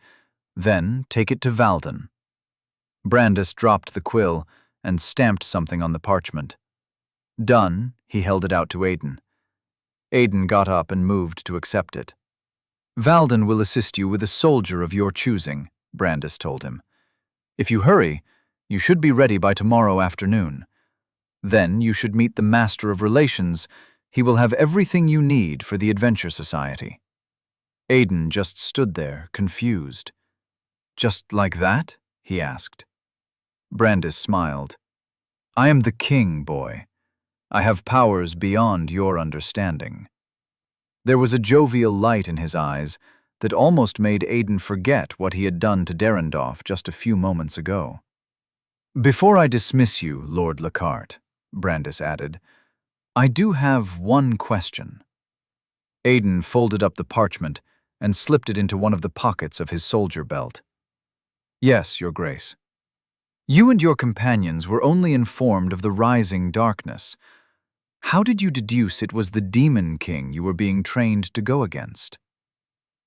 Then take it to Valden. Brandis dropped the quill and stamped something on the parchment. Done, he held it out to Aiden. Aiden got up and moved to accept it. Valden will assist you with a soldier of your choosing, Brandis told him. If you hurry, you should be ready by tomorrow afternoon. Then you should meet the Master of Relations. He will have everything you need for the Adventure Society. Aiden just stood there, confused. Just like that? He asked. Brandis smiled. I am the king, boy. I have powers beyond your understanding. There was a jovial light in his eyes that almost made Aiden forget what he had done to Derendorf just a few moments ago. Before I dismiss you, Lord Lockhart, Brandis added, I do have one question. Aiden folded up the parchment and slipped it into one of the pockets of his soldier belt. Yes, Your Grace. You and your companions were only informed of the rising darkness. How did you deduce it was the Demon King you were being trained to go against?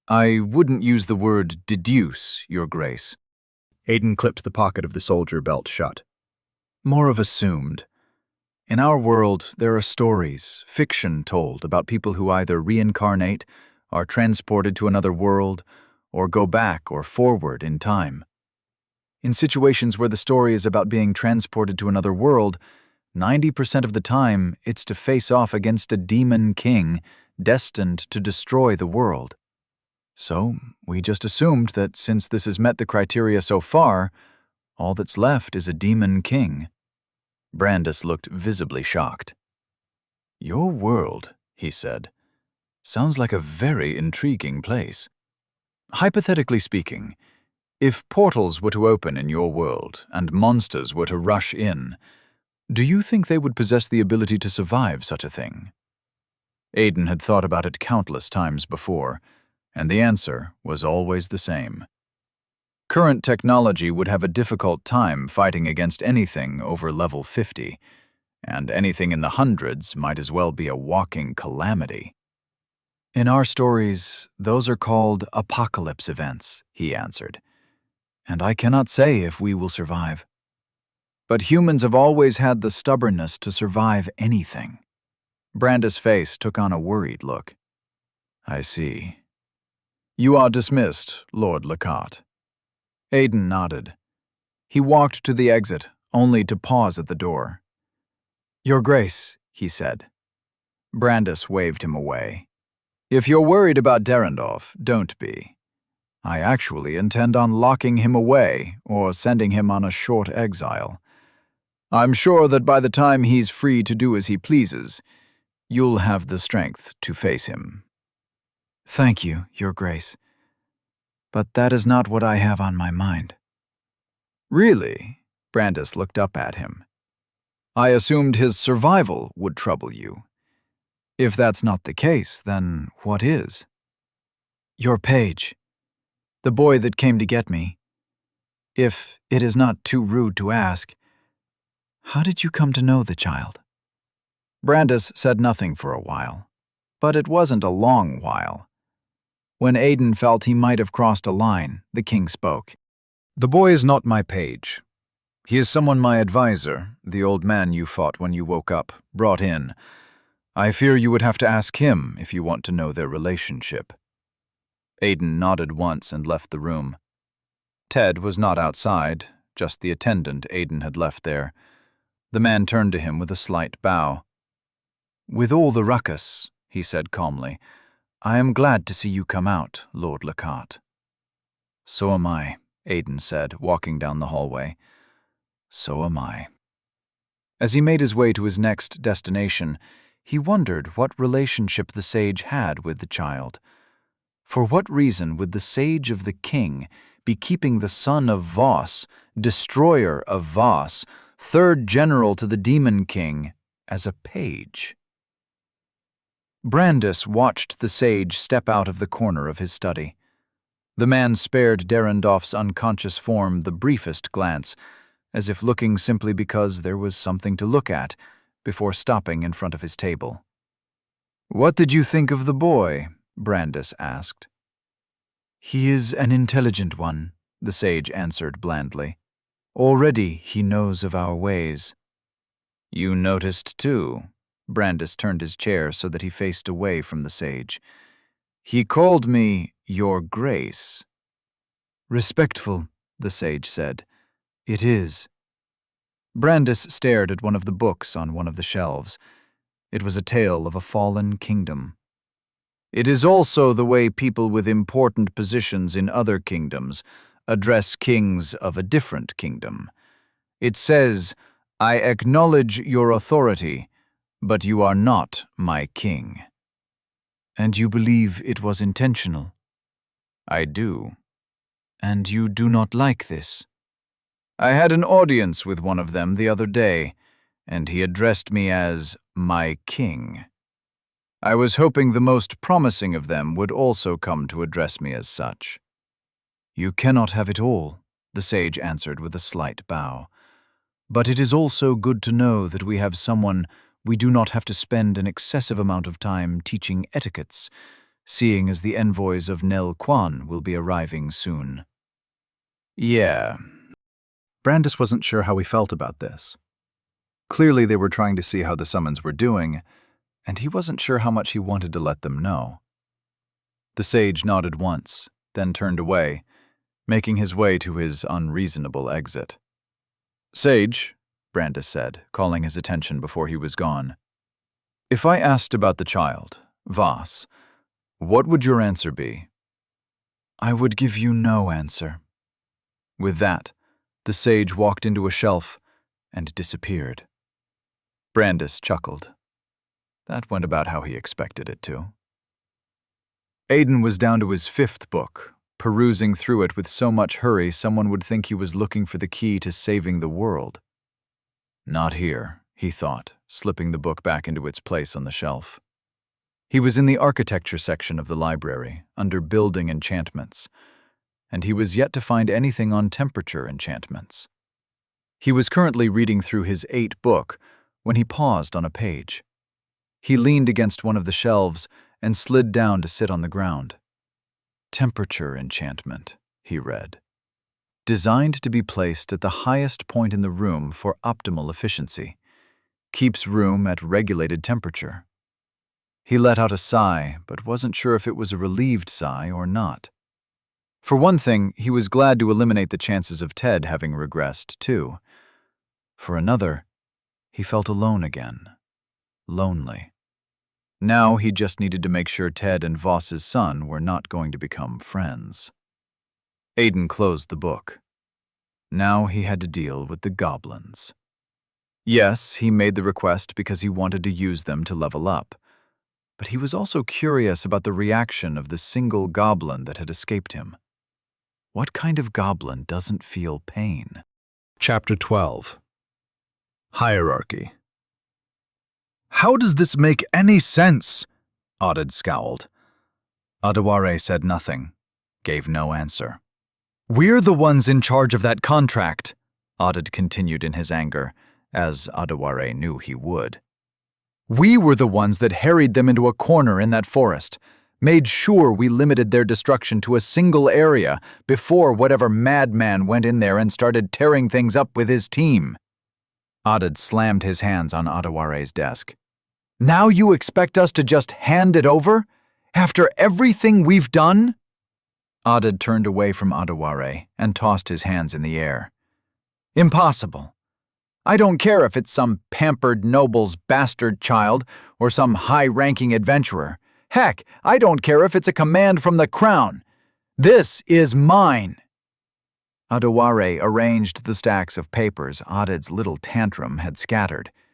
I wouldn't use the word deduce, Your Grace. Aiden clipped the pocket of the soldier belt shut. More of assumed. In our world, there are stories, fiction told about people who either reincarnate, are transported to another world, or go back or forward in time. In situations where the story is about being transported to another world, 90% of the time it's to face off against a demon king destined to destroy the world. So we just assumed that since this has met the criteria so far, all that's left is a demon king. Brandis looked visibly shocked. Your world, he said, sounds like a very intriguing place. Hypothetically speaking, if portals were to open in your world and monsters were to rush in, do you think they would possess the ability to survive such a thing? Aiden had thought about it countless times before, and the answer was always the same. Current technology would have a difficult time fighting against anything over level 50, and anything in the hundreds might as well be a walking calamity. In our stories, those are called apocalypse events, he answered. And I cannot say if we will survive. But humans have always had the stubbornness to survive anything. Brandis' face took on a worried look. I see. You are dismissed, Lord Lockhart. Aiden nodded. He walked to the exit, only to pause at the door. Your Grace, he said. Brandis waved him away. If you're worried about Derendorf, don't be. I actually intend on locking him away or sending him on a short exile. I'm sure that by the time he's free to do as he pleases, you'll have the strength to face him. Thank you, Your Grace. But that is not what I have on my mind. Really? Brandis looked up at him. I assumed his survival would trouble you. If that's not the case, then what is? Your page. The boy that came to get me. If it is not too rude to ask, how did you come to know the child? Brandis said nothing for a while, but it wasn't a long while. When Aiden felt he might have crossed a line, the king spoke. The boy is not my page. He is someone my advisor, the old man you fought when you woke up, brought in. I fear you would have to ask him if you want to know their relationship. Aiden nodded once and left the room. Ted was not outside, just the attendant Aiden had left there. The man turned to him with a slight bow. "With all the ruckus," he said calmly, "I am glad to see you come out, Lord Lockhart." "So am I," Aidan said, walking down the hallway. "So am I." As he made his way to his next destination, he wondered what relationship the sage had with the child. For what reason would the sage of the king be keeping the son of Voss, destroyer of Voss, third general to the demon king, as a page? Brandis watched the sage step out of the corner of his study. The man spared Derendorf's unconscious form the briefest glance, as if looking simply because there was something to look at, before stopping in front of his table. "What did you think of the boy?" Brandis asked. "He is an intelligent one," the sage answered blandly. "Already he knows of our ways." "You noticed too." Brandis turned his chair so that he faced away from the sage. "He called me Your Grace." "Respectful," the sage said. "It is." Brandis stared at one of the books on one of the shelves. It was a tale of a fallen kingdom. "It is also the way people with important positions in other kingdoms address kings of a different kingdom. It says, 'I acknowledge your authority, but you are not my king.'" "And you believe it was intentional?" "I do." "And you do not like this?" "I had an audience with one of them the other day, and he addressed me as my king. I was hoping the most promising of them would also come to address me as such." "You cannot have it all," the sage answered with a slight bow. "But it is also good to know that we have someone we do not have to spend an excessive amount of time teaching etiquettes, seeing as the envoys of Nel Quan will be arriving soon." Yeah. Brandis wasn't sure how he felt about this. Clearly they were trying to see how the summons were doing, and he wasn't sure how much he wanted to let them know. The sage nodded once, then turned away, making his way to his unreasonable exit. "Sage," Brandis said, calling his attention before he was gone, "if I asked about the child, Voss, what would your answer be?" "I would give you no answer." With that, the sage walked into a shelf and disappeared. Brandis chuckled. That went about how he expected it to. Aidan was down to his 5th book, perusing through it with so much hurry someone would think he was looking for the key to saving the world. Not here, he thought, slipping the book back into its place on the shelf. He was in the architecture section of the library, under building enchantments, and he was yet to find anything on temperature enchantments. He was currently reading through his 8th book when he paused on a page. He leaned against one of the shelves and slid down to sit on the ground. "Temperature enchantment," he read. "Designed to be placed at the highest point in the room for optimal efficiency. Keeps room at regulated temperature." He let out a sigh, but wasn't sure if it was a relieved sigh or not. For one thing, he was glad to eliminate the chances of Ted having regressed, too. For another, he felt alone again. Lonely. Now he just needed to make sure Ted and Voss's son were not going to become friends. Aidan closed the book. Now he had to deal with the goblins. Yes, he made the request because he wanted to use them to level up, but he was also curious about the reaction of the single goblin that had escaped him. What kind of goblin doesn't feel pain? Chapter 12. Hierarchy. "How does this make any sense?" Audid scowled. Adeware said nothing, gave no answer. "We're the ones in charge of that contract," Audid continued in his anger, as Adeware knew he would. "We were the ones that harried them into a corner in that forest, made sure we limited their destruction to a single area before whatever madman went in there and started tearing things up with his team." Audid slammed his hands on Adeware's desk. "Now you expect us to just hand it over? After everything we've done?" Audid turned away from Adeware and tossed his hands in the air. "Impossible. I don't care if it's some pampered noble's bastard child or some high-ranking adventurer. Heck, I don't care if it's a command from the crown. This is mine." Adewale arranged the stacks of papers Aded's little tantrum had scattered.